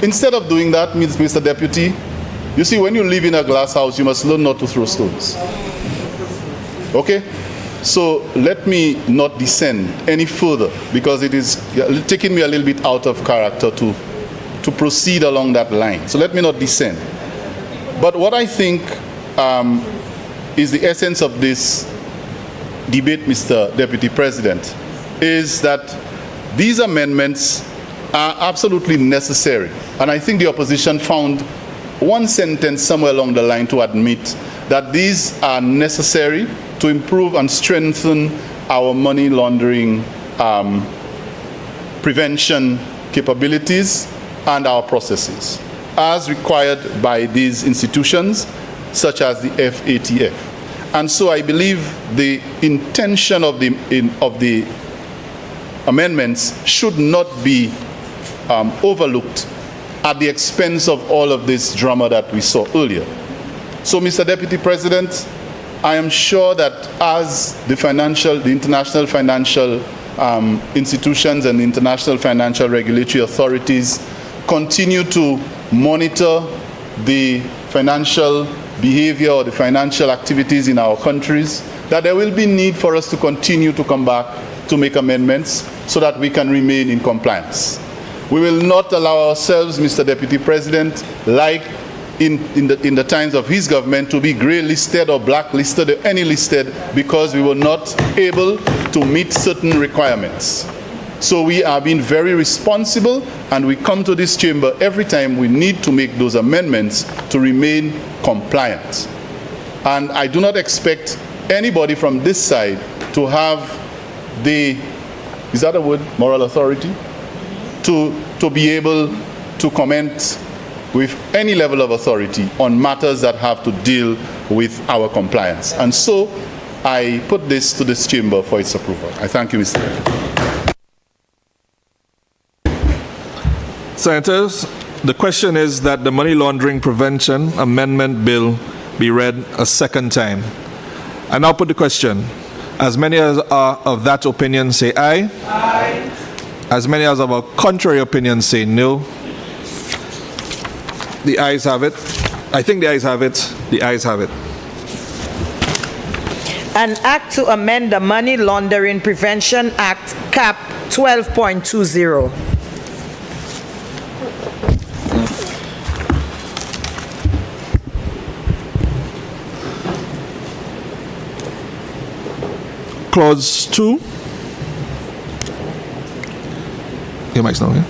instead of doing that, Mr. Deputy, you see, when you live in a glass house, you must learn not to throw stones. Okay? So let me not descend any further, because it is taking me a little bit out of character to proceed along that line. So let me not descend. But what I think is the essence of this debate, Mr. Deputy President, is that these amendments are absolutely necessary. And I think the opposition found one sentence somewhere along the line to admit that these are necessary to improve and strengthen our money laundering prevention capabilities and our processes, as required by these institutions, such as the FATF. And so I believe the intention of the amendments should not be overlooked at the expense of all of this drama that we saw earlier. So, Mr. Deputy President, I am sure that as the international financial institutions and international financial regulatory authorities continue to monitor the financial behavior or the financial activities in our countries, that there will be need for us to continue to come back to make amendments so that we can remain in compliance. We will not allow ourselves, Mr. Deputy President, like in the times of his government, to be grey listed or blacklisted or any listed because we were not able to meet certain requirements. So we are being very responsible, and we come to this chamber every time we need to make those amendments to remain compliant. And I do not expect anybody from this side to have the, is that a word, moral authority? To be able to comment with any level of authority on matters that have to deal with our compliance. And so I put this to this chamber for its approval. I thank you, Mr. President. Senators, the question is that the Money Laundering Prevention Amendment Bill be read a second time. I now put the question. As many as are of that opinion say aye. Aye. As many as of a contrary opinion say no. The ayes have it. I think the ayes have it. The ayes have it. An act to amend the Money Laundering Prevention Act, Cap 12.20. Clause 2. Your mic's not here.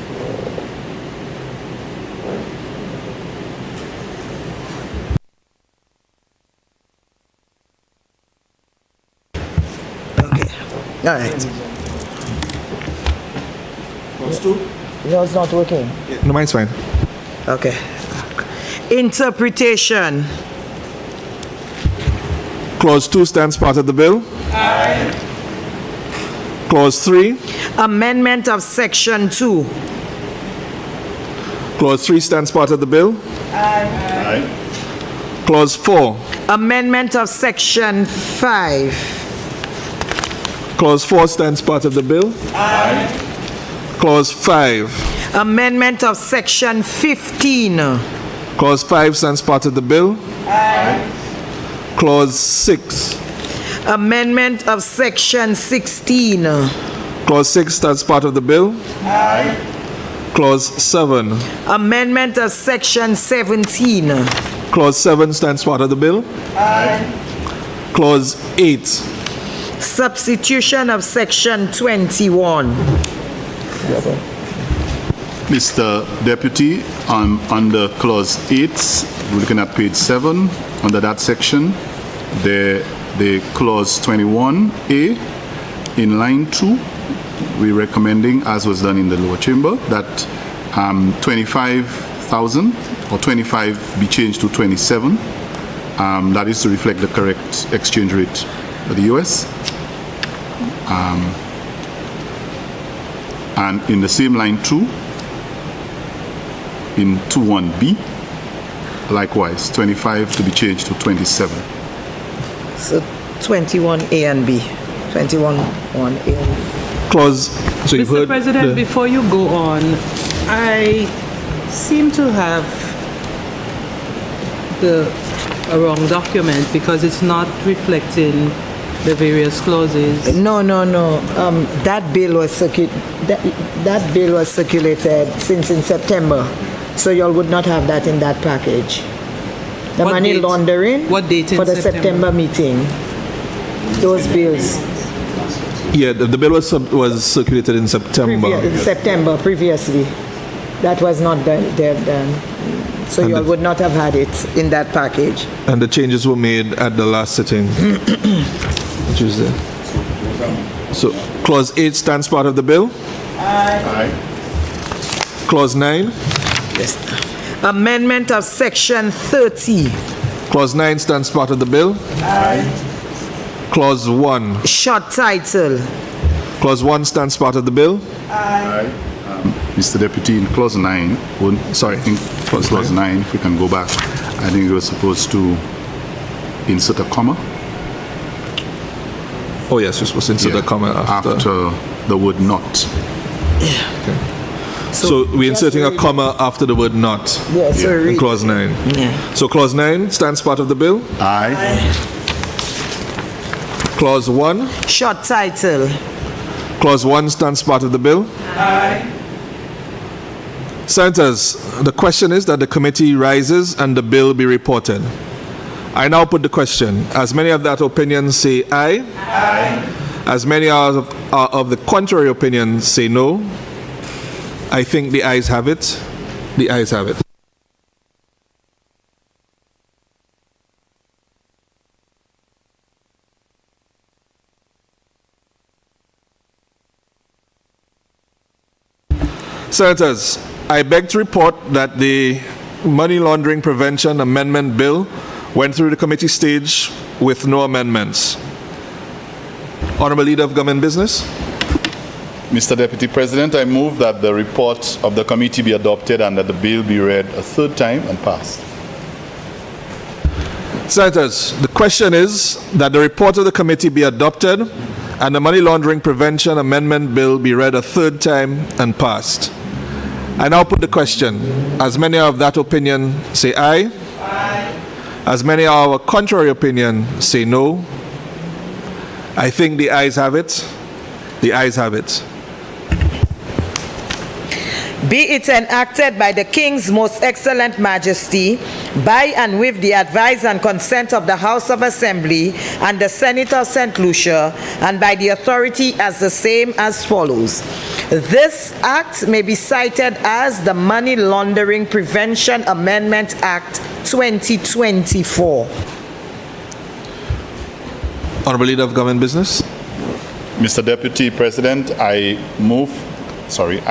Okay. All right. Clause 2? No, it's not working. No, mine's fine. Okay. Interpretation. Clause 2 stands part of the bill. Aye. Clause 3. Amendment of Section 2. Clause 3 stands part of the bill. Aye. Clause 4. Amendment of Section 5. Clause 4 stands part of the bill. Aye. Clause 5. Amendment of Section 15. Clause 5 stands part of the bill. Aye. Clause 6. Amendment of Section 16. Clause 6 stands part of the bill. Aye. Clause 7. Amendment of Section 17. Clause 7 stands part of the bill. Aye. Clause 8. Substitution of Section 21. Mr. Deputy, under Clause 8, we're looking at page 7, under that section, the Clause 21A, in line 2, we're recommending, as was done in the lower chamber, that 25,000 or 25 be changed to 27. That is to reflect the correct exchange rate of the US. And in the same line 2, in 21B, likewise, 25 to be changed to 27. So 21A and B. 21A and B. Clause. So you've Mr. heard President, before you go on, I seem to have a wrong document because it's not reflecting the various clauses. No. That bill was that bill was circulated since in September. So y'all would not have that in that package. The What money date? laundering. What date in for the September? September meeting. Those bills. Yeah, the bill was circulated in September. Previously. That was not done. So And y'all would not have had it in that package. And the changes were made at the last sitting. Tuesday. So Clause 8 stands part of the bill. Aye. Clause 9. Yes. Amendment of Section 30. Clause 9 stands part of the bill. Aye. Clause 1. Short title. Clause 1 stands part of the bill. Aye. Mr. Deputy, in Clause 9, I think Clause 9, if we can go back, I think we were supposed to insert a comma. Oh yes, we're supposed to insert a comma after the word not. Okay. So we're inserting a comma after the word not in Clause 9. Yeah. So Clause 9 stands part of the bill. Aye. Clause 1. Short title. Clause 1 stands part of the bill. Aye. Senators, the question is that the committee rises and the bill be reported. I now put the question. As many of that opinion say aye. Aye. As many of the contrary opinion say no. I think the ayes have it. The ayes have it. Senators, I beg to report that the Money Laundering Prevention Amendment Bill went through the committee stage with no amendments. Honorable Leader of Government Business. Mr. Deputy President, I move that the report of the committee be adopted and that the bill be read a third time and passed. Senators, the question is that the report of the committee be adopted and the Money Laundering Prevention Amendment Bill be read a third time and passed. I now put the question. As many of that opinion say aye. Aye. As many of our contrary opinion say no. I think the ayes have it. The ayes have it. Be it enacted by the King's Most Excellent Majesty, by and with the advice and consent of the House of Assembly and the Senate of St. Lucia, and by the authority as the same as follows. This act may be cited as the Money Laundering Prevention Amendment Act 2024. Honorable Leader of Government Business. Mr. Deputy President, I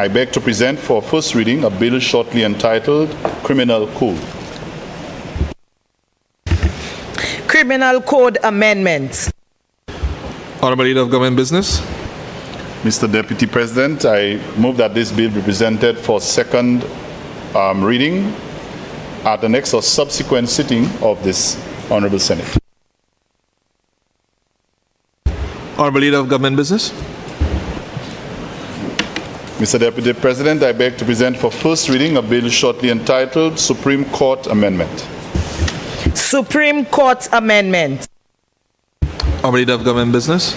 beg to present for first reading a bill shortly entitled Criminal Code. Criminal Code Amendment. Honorable Leader of Government Business. Mr. Deputy President, I move that this bill be presented for second reading at the next or subsequent sitting of this Honorable Senate. Honorable Leader of Government Business. Mr. Deputy President, I beg to present for first reading a bill shortly entitled Supreme Court Amendment. Supreme Court Amendment. Honorable Leader of Government Business.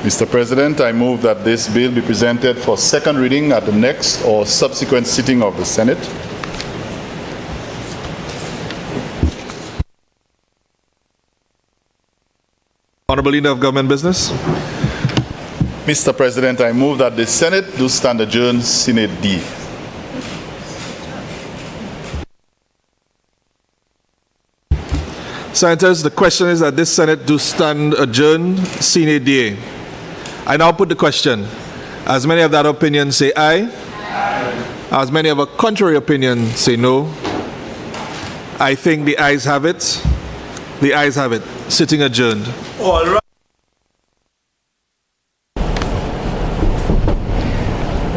Mr. President, I move that this bill be presented for second reading at the next or subsequent sitting of the Senate. Honorable Leader of Government Business. Mr. President, I move that the Senate do stand adjourned sine die. Senators, the question is that this Senate do stand adjourned sine die. I now put the question. As many of that opinion say aye. As many of a contrary opinion say no. I think the ayes have it. The ayes have it. Sitting adjourned. All right.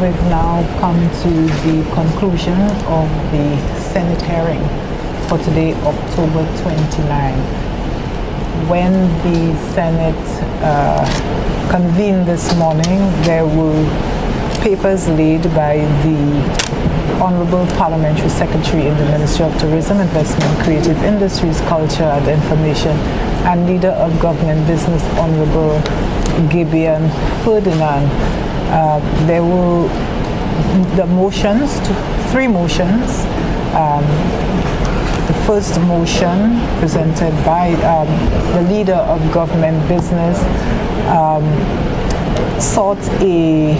We've now come to the conclusion of the Senate hearing for today, October 29. When the Senate convened this morning, there were papers laid by the Honorable Parliamentary Secretary in the Ministry of Tourism, Investment, Creative Industries, Culture and Information, and Leader of Government Business, Honorable Gibeon Ferdinand. There were the motions, three motions. The first motion presented by the Leader of Government Business sought a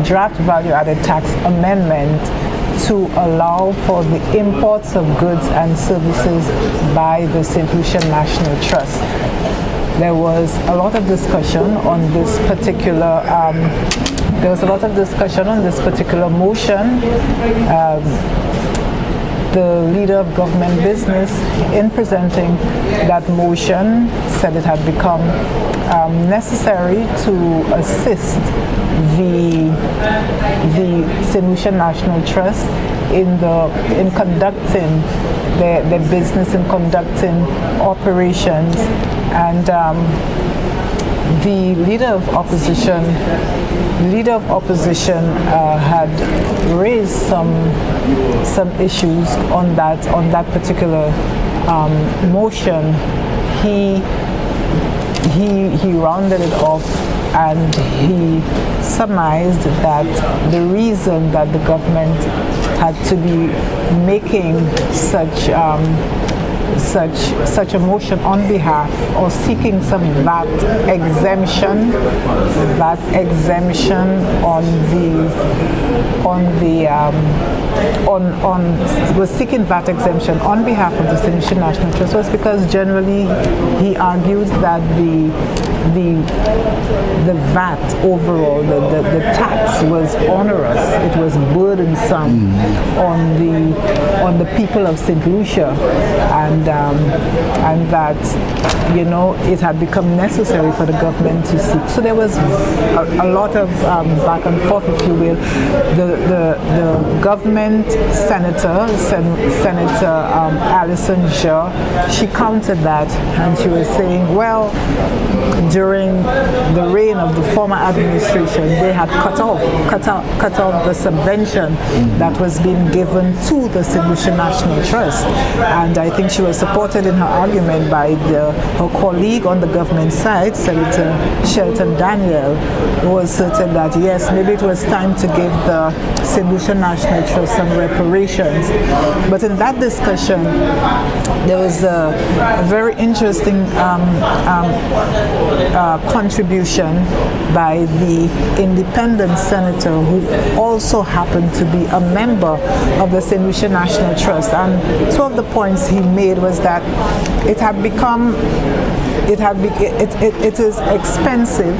draft value-added tax amendment to allow for the imports of goods and services by the St. Lucia National Trust. There was a lot of discussion on this particular motion. The Leader of Government Business, in presenting that motion, said it had become necessary to assist the St. Lucia National Trust in conducting their business, in conducting operations, and the Leader of Opposition had raised some issues on that particular motion. He rounded it off and he surmised that the reason that the government had to be making such a motion on behalf, or seeking some VAT exemption was seeking VAT exemption on behalf of the St. Lucia National Trust was because generally he argued that the VAT overall, the tax was onerous, it was burdensome on the people of St. Lucia, and that it had become necessary for the government to seek. So there was a lot of back and forth, if you will. The government senator Alison Shaw, she countered that, and she was saying, well, during the reign of the former administration, they had cut off the subvention that was being given to the St. Lucia National Trust, and I think she was supported in her argument by her colleague on the government side, Senator Shelton Daniel, who was certain that yes, maybe it was time to give the St. Lucia National Trust some reparations. But in that discussion, there was a very interesting contribution by the independent senator, who also happened to be a member of the St. Lucia National Trust. And two of the points he made was that it had become it is expensive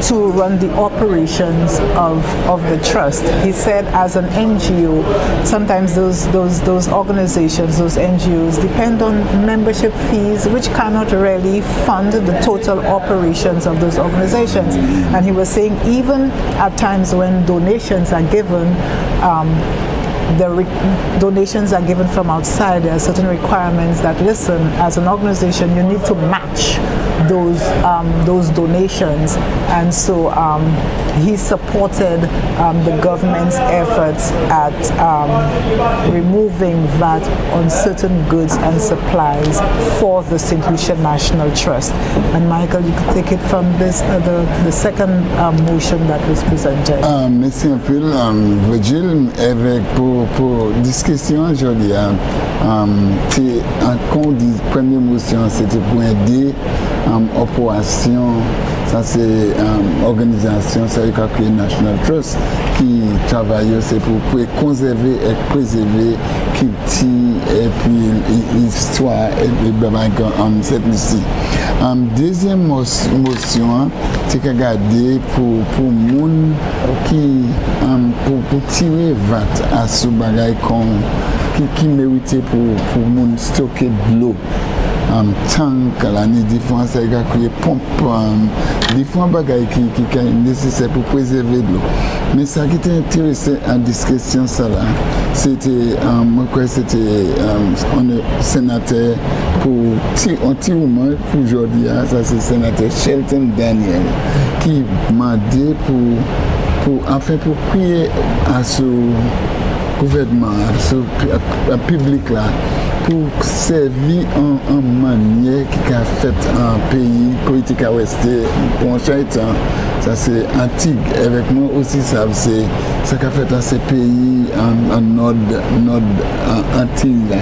to run the operations of the trust. He said, as an NGO, sometimes those organizations, those NGOs, depend on membership fees, which cannot really fund the total operations of those organizations. And he was saying, even at times when donations are given, donations are given from outside, there are certain requirements that, listen, as an organization, you need to match those donations. And so he supported the government's efforts at removing VAT on certain goods and supplies for the St. Lucia National Trust. And Michael, you could take it from this, the second motion that was presented. Merci un peu, Virgile, avec pour discussion aujourd'hui. C'est encore la première motion, c'était pour aider opération, ça c'est organisation, ça y créé National Trust qui travaille c'est pour conserver et préserver culture et puis l'histoire et le cette ici. Deuxième motion, c'est qu'à garder pour monde qui pour tirer VAT à ce bagage qui mérite pour monde stocker de l'eau. Tank, l'année différente, ça a créé pompe, différents bagages qui sont nécessaires pour préserver de l'eau. Mais ça qui était intéressant en discussion, ça là, c'était, moi quoi, c'était un sénateur pour un petit moment pour aujourd'hui, ça c'est le sénateur Shelton Daniel qui m'a dit pour crier à ce gouvernement, à ce public là, pour servir en manière qui a fait un pays politique à rester pour un temps. Ça c'est antique. Avec moi aussi ça c'est ça qu'a fait dans ces pays en nord Antilles là.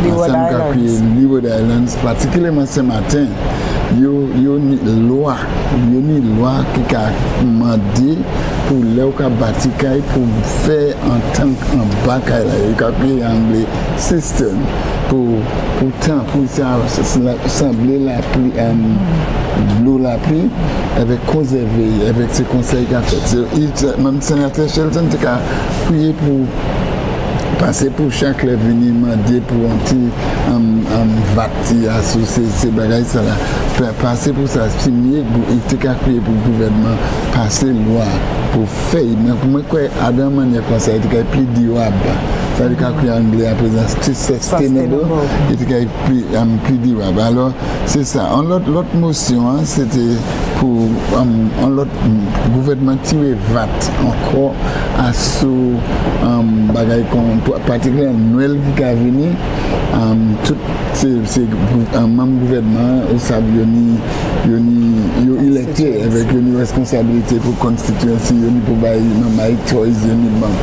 Leeward Islands, particulièrement ce matin. Il y a une loi qui a demandé pour les bâtiments pour faire un tank en bac à la anglais système pour sembler la pluie l'eau la pluie avec conserver avec ce conseil qu'a fait. Même sénateur Shelton a prié pour passer pour chaque venir demander pour un bâti associé ces bagages ça là passer pour ça signer il t'a crié pour le gouvernement passer loi pour faire mais pour moi quoi Adam manière comme ça il t'a plus durable ça veut dire qu'en anglais à présent sustainable il t'a plus durable alors c'est ça l'autre motion c'était pour l'autre gouvernement tirer VAT encore à ce bagages particulièrement Noël qui a venu tout ces membres gouvernement au savent ils électé avec une responsabilité pour constituency pour bailler toys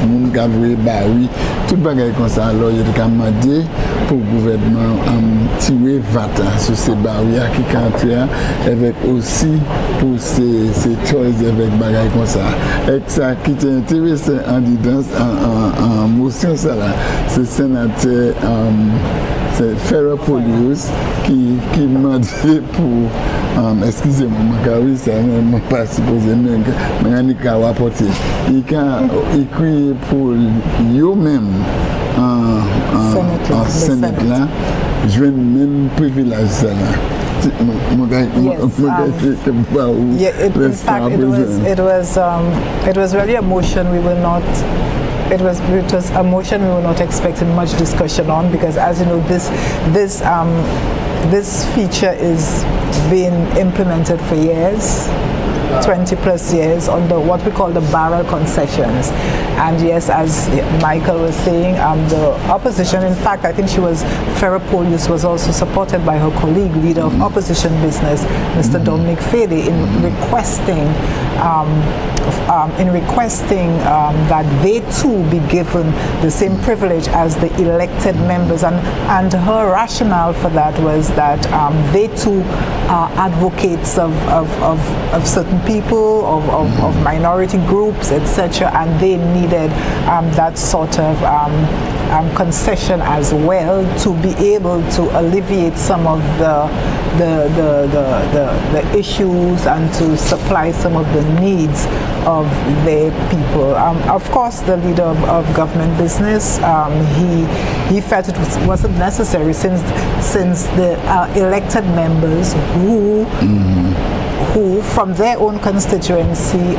monde qui a oui tout bagages comme ça alors il a demandé pour le gouvernement tirer VAT sur ces barrières qui cantent avec aussi pour ces toys avec bagages comme ça et ça qui est intéressant en motion ça là c'est sénateur c'est Ferropolius qui m'a dit pour excusez-moi Macari ça m'a pas supposé mais il a rapporté il a écrit pour eux-mêmes en Sénat là je vais même privilège ça là. It was really a motion we were not. It was a motion we were not expecting much discussion on because, as you know, this feature is being implemented for years. 20 plus years under what we call the barrel concessions. And yes, as Michael was saying, the opposition, in fact, I think Ferropolius was also supported by her colleague, leader of opposition business, Mr. Dominic Fede, in requesting that they too be given the same privilege as the elected members. And her rationale for that was that they too are advocates of certain working people, of minority groups, etc., and they needed that sort of concession as well to be able to alleviate some of the issues and to supply some of the needs of their people. Of course, the leader of government business, he felt it wasn't necessary since the elected members who from their own constituency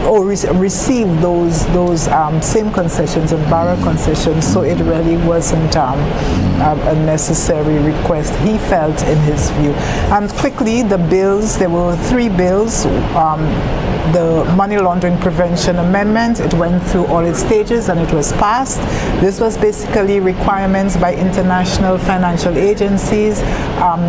or receive those same concessions and borrow concessions, so it really wasn't a necessary request, he felt, in his view. And quickly, the bills, there were 3 bills. The Money Laundering Prevention Amendment, it went through all its stages and it was passed. This was basically requirements by international financial agencies,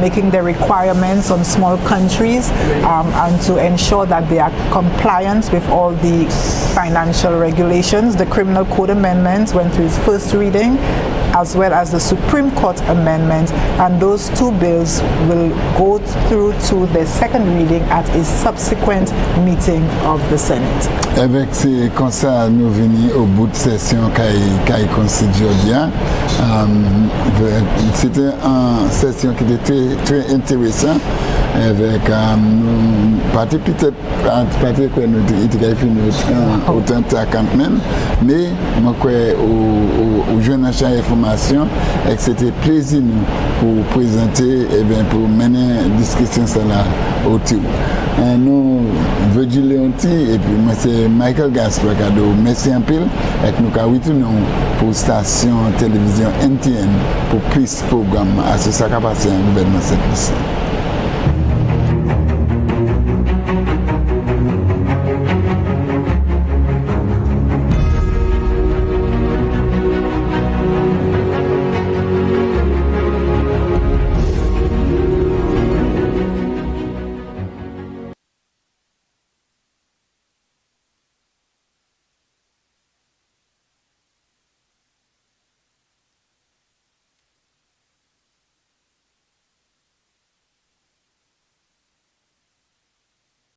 making the requirements on small countries and to ensure that they are compliant with all the financial regulations. The Criminal Code Amendment went through its first reading, as well as the Supreme Court Amendment, and those 2 bills will go through to the second reading at a subsequent meeting of the Senate. Avec ces constats, nous venons au bout de session qui constitue aujourd'hui. C'était une session qui était très intéressante. Avec parti peut-être que nous avons fini autant de même, mais moi crois aux jeunes achats d'informations et que c'était plaisir pour présenter et bien pour mener une discussion sur la autour. Nous Virgil Leonti et puis moi c'est Michael Gaspar Cadeau. Merci un peu et nous retournons pour station télévision NTN pour plus de programmes à ce qui passe dans le gouvernement.